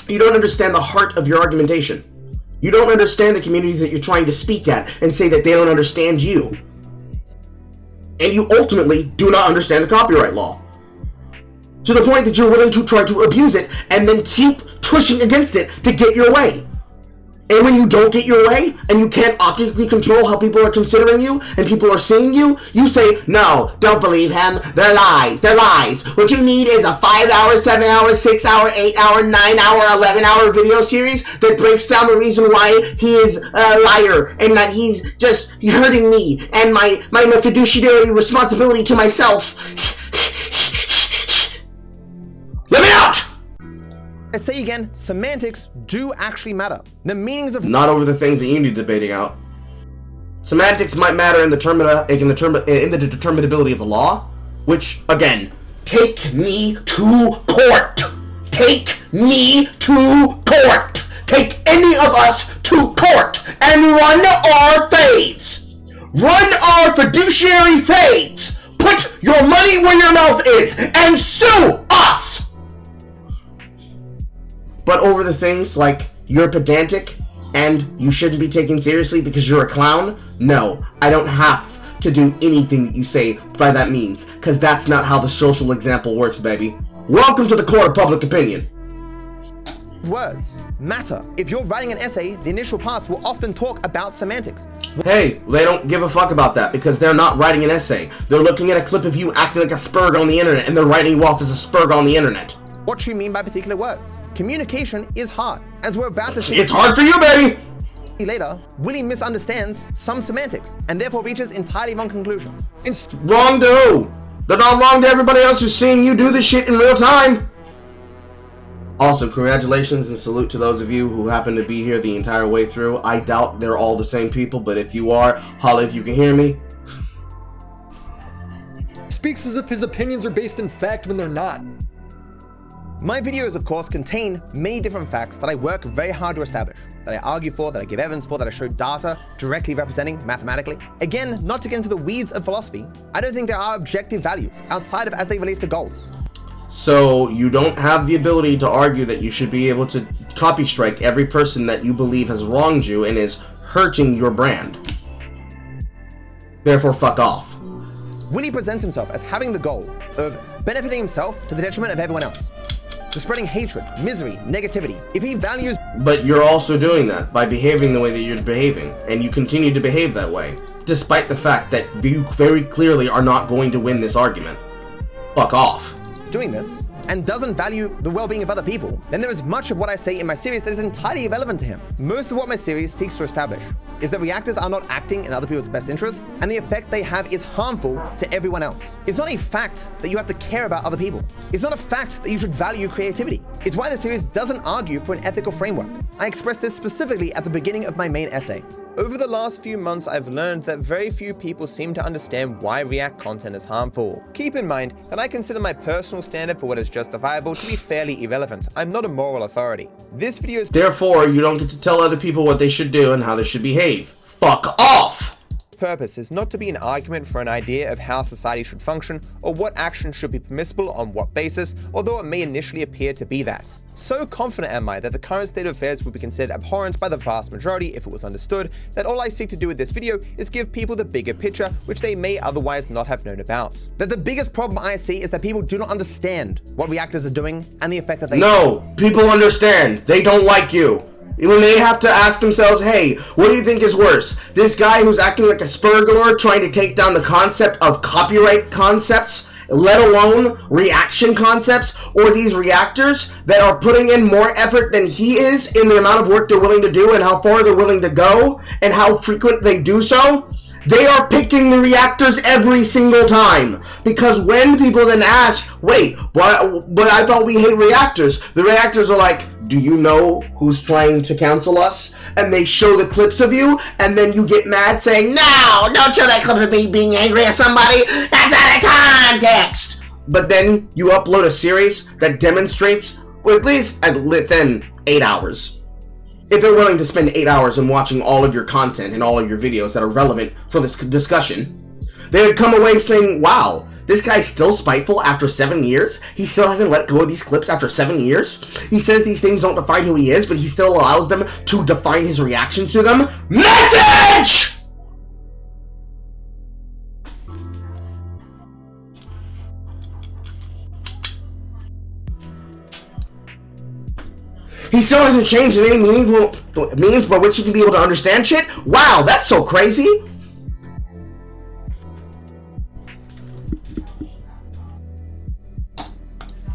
You don't understand the heart of your argumentation. You don't understand the communities that you're trying to speak at and say that they don't understand you. And you ultimately do not understand the copyright law. To the point that you're willing to try to abuse it and then keep pushing against it to get your way. And when you don't get your way, and you can't optically control how people are considering you, and people are seeing you, you say, no, don't believe him, they're lies, they're lies. What you need is a 5-hour, 7-hour, 6-hour, 8-hour, 9-hour, 11-hour video series that breaks down the reason why he is a liar, and that he's just hurting me, and my fiduciary responsibility to myself. Let me out! I say again, semantics do actually matter. The meanings of— Not over the things that you need debating out. Semantics might matter in the determinability of the law, which, again, take me to court. Take me to court. Take any of us to court and run our fades. Run our fiduciary fades. Put your money where your mouth is and sue us. But over the things like you're pedantic and you shouldn't be taken seriously because you're a clown, no, I don't have to do anything that you say by that means, because that's not how the social example works, baby. Welcome to the court of public opinion. Words matter. If you're writing an essay, the initial parts will often talk about semantics. Hey, they don't give a fuck about that because they're not writing an essay. They're looking at a clip of you acting like a spurg on the internet and they're writing you off as a spurg on the internet. What you mean by particular words? Communication is hard, as we're about to see. It's hard for you, baby! Later, Willie misunderstands some semantics and therefore reaches entirely wrong conclusions. It's wrong to who? They're not wrong to everybody else who's seeing you do this shit in real time. Also, congratulations and salute to those of you who happen to be here the entire way through. I doubt they're all the same people, but if you are, holla if you can hear me. speaks as if his opinions are based in fact when they're not. My videos, of course, contain many different facts that I work very hard to establish, that I argue for, that I give evidence for, that I show data directly representing mathematically. Again, not to get into the weeds of philosophy, I don't think there are objective values outside of as they relate to goals. So you don't have the ability to argue that you should be able to copy strike every person that you believe has wronged you and is hurting your brand. Therefore, fuck off. Willie presents himself as having the goal of benefiting himself to the detriment of everyone else, to spreading hatred, misery, negativity. If he values... But you're also doing that by behaving the way that you're behaving, and you continue to behave that way, despite the fact that you very clearly are not going to win this argument. Fuck off. Doing this, and doesn't value the well-being of other people, then there is much of what I say in my series that is entirely irrelevant to him. Most of what my series seeks to establish is that reactors are not acting in other people's best interests, and the effect they have is harmful to everyone else. It's not a fact that you have to care about other people. It's not a fact that you should value creativity. It's why the series doesn't argue for an ethical framework. I expressed this specifically at the beginning of my main essay. Over the last few months, I've learned that very few people seem to understand why React content is harmful. Keep in mind that I consider my personal standard for what is justifiable to be fairly irrelevant. I'm not a moral authority. This video is... Therefore, you don't get to tell other people what they should do and how they should behave. Fuck off! Purpose is not to be an argument for an idea of how society should function or what action should be permissible on what basis, although it may initially appear to be that. So confident am I that the current state of affairs would be considered abhorrent by the vast majority if it was understood, that all I seek to do with this video is give people the bigger picture which they may otherwise not have known about. That the biggest problem I see is that people do not understand what reactors are doing and the effect that they... No! People understand. They don't like you. When they have to ask themselves, hey, what do you think is worse? This guy who's acting like a spurgler trying to take down the concept of copyright concepts, let alone reaction concepts, or these reactors that are putting in more effort than he is in the amount of work they're willing to do and how far they're willing to go and how frequent they do so? They are picking the reactors every single time. Because when people then ask, wait, but I thought we hate reactors, the reactors are like, do you know who's trying to cancel us? And they show the clips of you, and then you get mad saying, no, don't show that clip of me being angry at somebody. That's out of context. But then you upload a series that demonstrates, or at least within 8 hours. If they're willing to spend 8 hours in watching all of your content and all of your videos that are relevant for this discussion, they would come away saying, wow, this guy's still spiteful after 7 years? He still hasn't let go of these clips after 7 years? He says these things don't define who he is, but he still allows them to define his reactions to them? Message! He still hasn't changed in any meaningful means by which he can be able to understand shit? Wow, that's so crazy!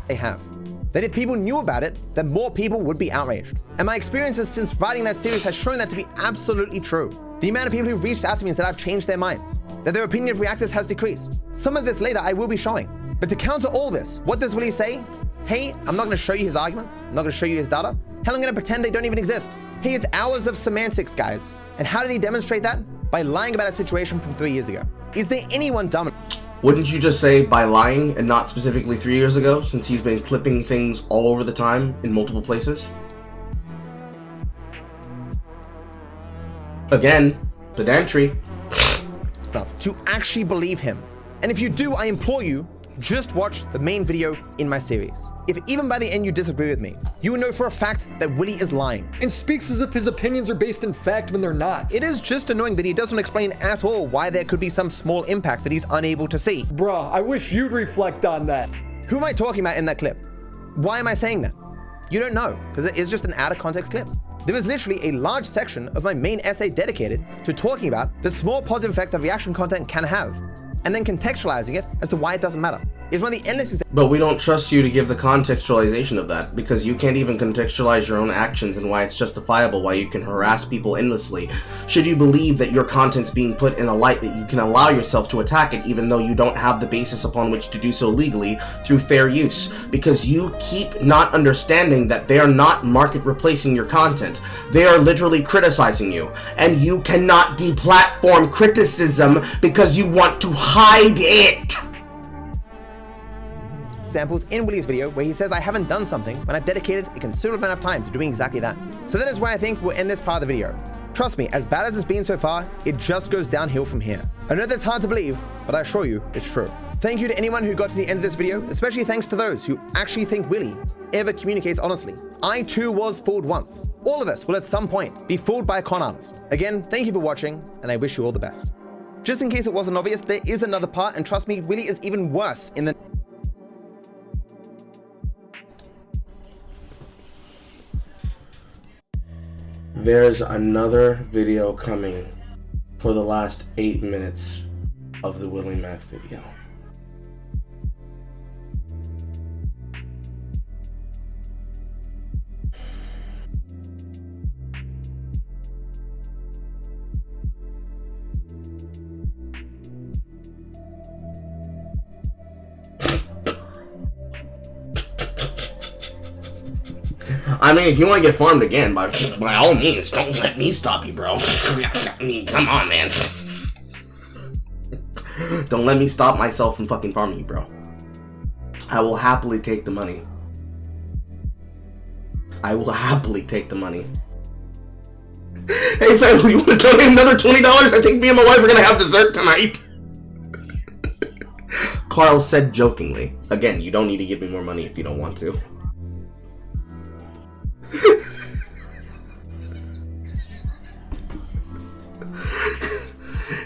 They have. That if people knew about it, then more people would be outraged. And my experiences since writing that series has shown that to be absolutely true. The amount of people who've reached out to me and said I've changed their minds, that their opinion of reactors has decreased. Some of this later I will be showing. But to counter all this, what does Willie say? Hey, I'm not going to show you his arguments. I'm not going to show you his data. Hell, I'm going to pretend they don't even exist. Hey, it's hours of semantics, guys. And how did he demonstrate that? By lying about a situation from 3 years ago. Is there anyone dumb? Wouldn't you just say by lying and not specifically 3 years ago, since he's been clipping things all over the time in multiple places? Again, pedantry. Enough to actually believe him. And if you do, I implore you, just watch the main video in my series. If even by the end you disagree with me, you will know for a fact that Willie is lying. And speaks as if his opinions are based in fact when they're not. It is just annoying that he doesn't explain at all why there could be some small impact that he's unable to see. Bruh, I wish you'd reflect on that. Who am I talking about in that clip? Why am I saying that? You don't know, because it is just an out of context clip. There is literally a large section of my main essay dedicated to talking about the small positive effect that reaction content can have, and then contextualizing it as to why it doesn't matter. It's one of the endless examples. But we don't trust you to give the contextualization of that, because you can't even contextualize your own actions and why it's justifiable, why you can harass people endlessly. Should you believe that your content's being put in a light that you can allow yourself to attack it even though you don't have the basis upon which to do so legally through fair use, because you keep not understanding that they are not market replacing your content. They are literally criticizing you, and you cannot deplatform criticism because you want to hide it. examples in Willy's video where he says I haven't done something when I've dedicated a considerable amount of time to doing exactly that. So that is where I think we'll end this part of the video. Trust me, as bad as it's been so far, it just goes downhill from here. I know that's hard to believe, but I assure you, it's true. Thank you to anyone who got to the end of this video, especially thanks to those who actually think Willy ever communicates honestly. I too was fooled once. All of us will at some point be fooled by a con artist. Again, thank you for watching, and I wish you all the best. Just in case it wasn't obvious, there is another part, and trust me, Willy is even worse in the... There's another video coming for the last 8 minutes of the Willy Mac video. I mean, if you want to get farmed again, by all means, don't let me stop you, bro. I mean, come on, man. Don't let me stop myself from fucking farming you, bro. I will happily take the money. I will happily take the money. Hey, family, you want to donate another $20? I think me and my wife are going to have dessert tonight. Carl said jokingly. Again, you don't need to give me more money if you don't want to.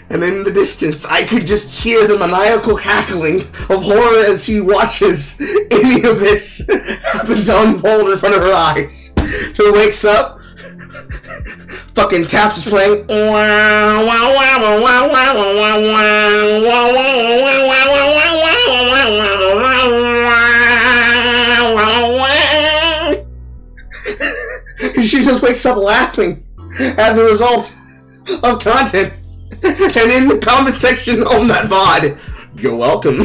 And in the distance, I could just hear the maniacal cackling of horror as he watches any of this happen to unfold in front of her eyes. So he wakes up, fucking taps is playing. She just wakes up laughing at the result of content. And in the comment section on that VOD, you're welcome.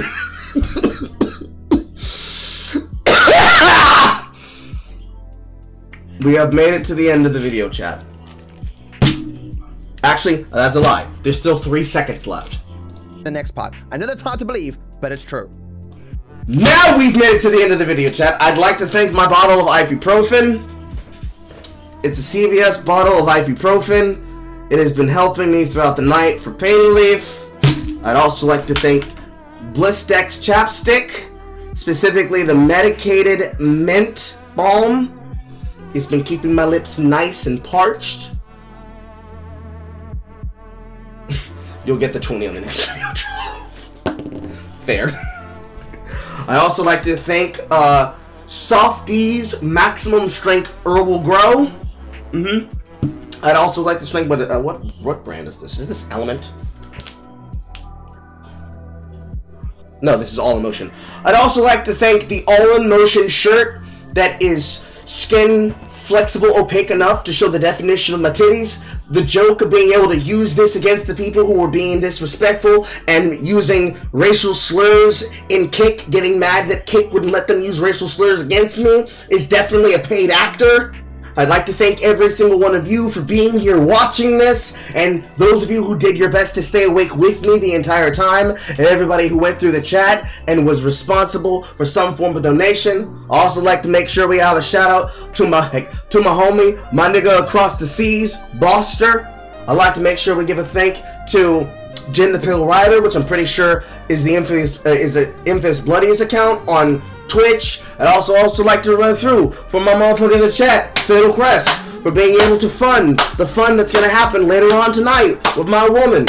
We have made it to the end of the video, chat. Actually, that's a lie. There's still 3 seconds left. The next part. I know that's hard to believe, but it's true. Now we've made it to the end of the video, chat. I'd like to thank my bottle of ibuprofen. It's a CVS bottle of ibuprofen. It has been helping me throughout the night for pain relief. I'd also like to thank Blistex Chapstick, specifically the medicated mint balm. It's been keeping my lips nice and parched. You'll get the 20 on the next video. Fair. I also like to thank Softies Maximum Strength Herbal Grow. I'd also like to thank, but what brand is this? Is this Element? No, this is All in Motion. I'd also like to thank the All in Motion shirt that is skin flexible, opaque enough to show the definition of my titties. The joke of being able to use this against the people who were being disrespectful and using racial slurs in Kick, getting mad that Kick wouldn't let them use racial slurs against me, is definitely a paid actor. I'd like to thank every single one of you for being here watching this, and those of you who did your best to stay awake with me the entire time, and everybody who went through the chat and was responsible for some form of donation. I also like to make sure we have a shout out to my homie, my nigga across the seas, Boster. I'd like to make sure we give a thank to Jen the Pill Rider, which I'm pretty sure is the infamous Bloodiest account on Twitch. I'd also like to run through for my motherfucker in the chat, Fatal Crest, for being able to fund the fun that's gonna happen later on tonight with my woman.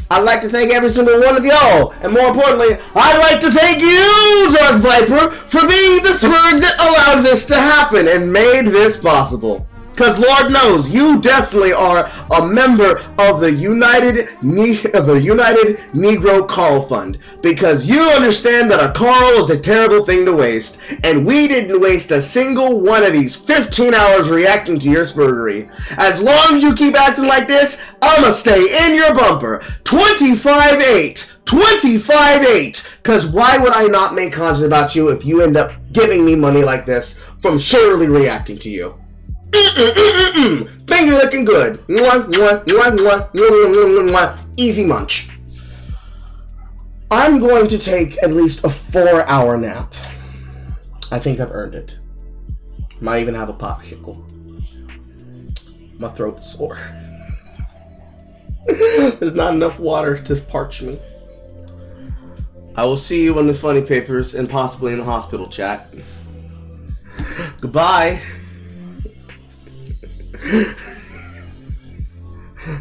I'd like to thank every single one of y'all, and more importantly, I'd like to thank you, Dark Viper, for being the spirit that allowed this to happen and made this possible. Because Lord knows, you definitely are a member of the United Negro Carl Fund. Because you understand that a Carl is a terrible thing to waste. And we didn't waste a single one of these 15 hours reacting to your spurgery. As long as you keep acting like this, I'ma stay in your bumper. 25-8. 25-8. Because why would I not make content about you if you end up giving me money like this from surely reacting to you? Finger looking good. Mwah, mwah, mwah, mwah, mwah, mwah, mwah, mwah. Easy munch. I'm going to take at least a 4-hour nap. I think I've earned it. Might even have a popsicle. My throat's sore. There's not enough water to parch me. I will see you on the funny papers and possibly in the hospital chat. Goodbye.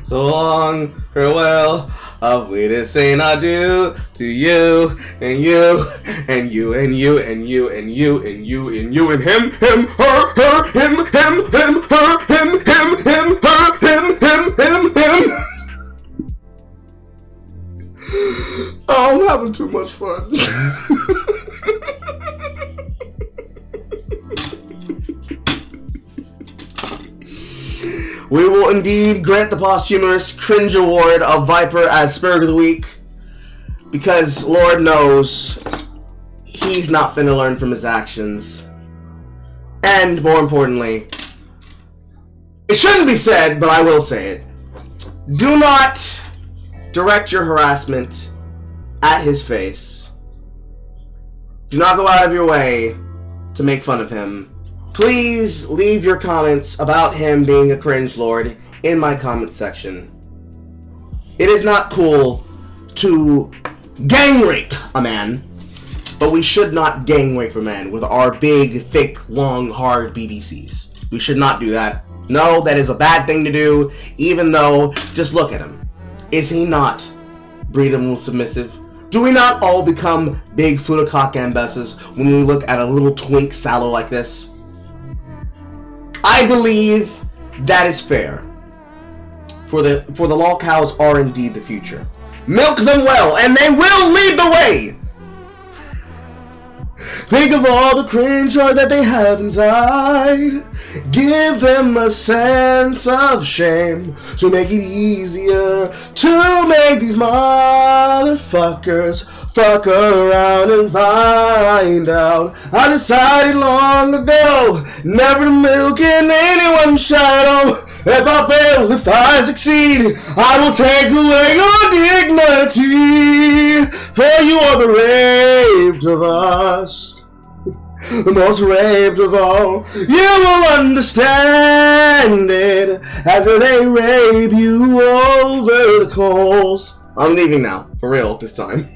So long, farewell. Of we to say I do to you and you and you and you and you and you and you and you and him, her, him, her, him, her, him. Oh, I'm having too much fun. We will indeed grant the posthumous cringe award of Viper as Spurg of the Week, because Lord knows he's not finna learn from his actions. And more importantly, it shouldn't be said, but I will say it. Do not direct your harassment at his face. Do not go out of your way to make fun of him. Please leave your comments about him being a cringe lord in my comment section. It is not cool to gang rape a man, but we should not gang rape a man with our big, thick, long, hard BBCs. We should not do that. No, that is a bad thing to do, even though, just look at him. Is he not breedable submissive? Do we not all become big Fudacock ambassadors when we look at a little twink sallow like this? I believe that is fair. For the lol cows are indeed the future. Milk them well, and they will lead the way. Think of all the cringe joy that they have inside. Give them a sense of shame to make it easier to make these motherfuckers fuck around and find out. I decided long ago never to milk in anyone's shadow. If I fail, if I succeed, I will take away your dignity. For you are the raped of us. The most raped of all. You will understand it after they rape you over the coals. I'm leaving now, for real this time.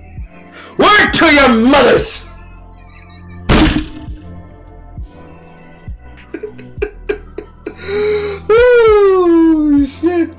Work to your mothers! Oh, shit.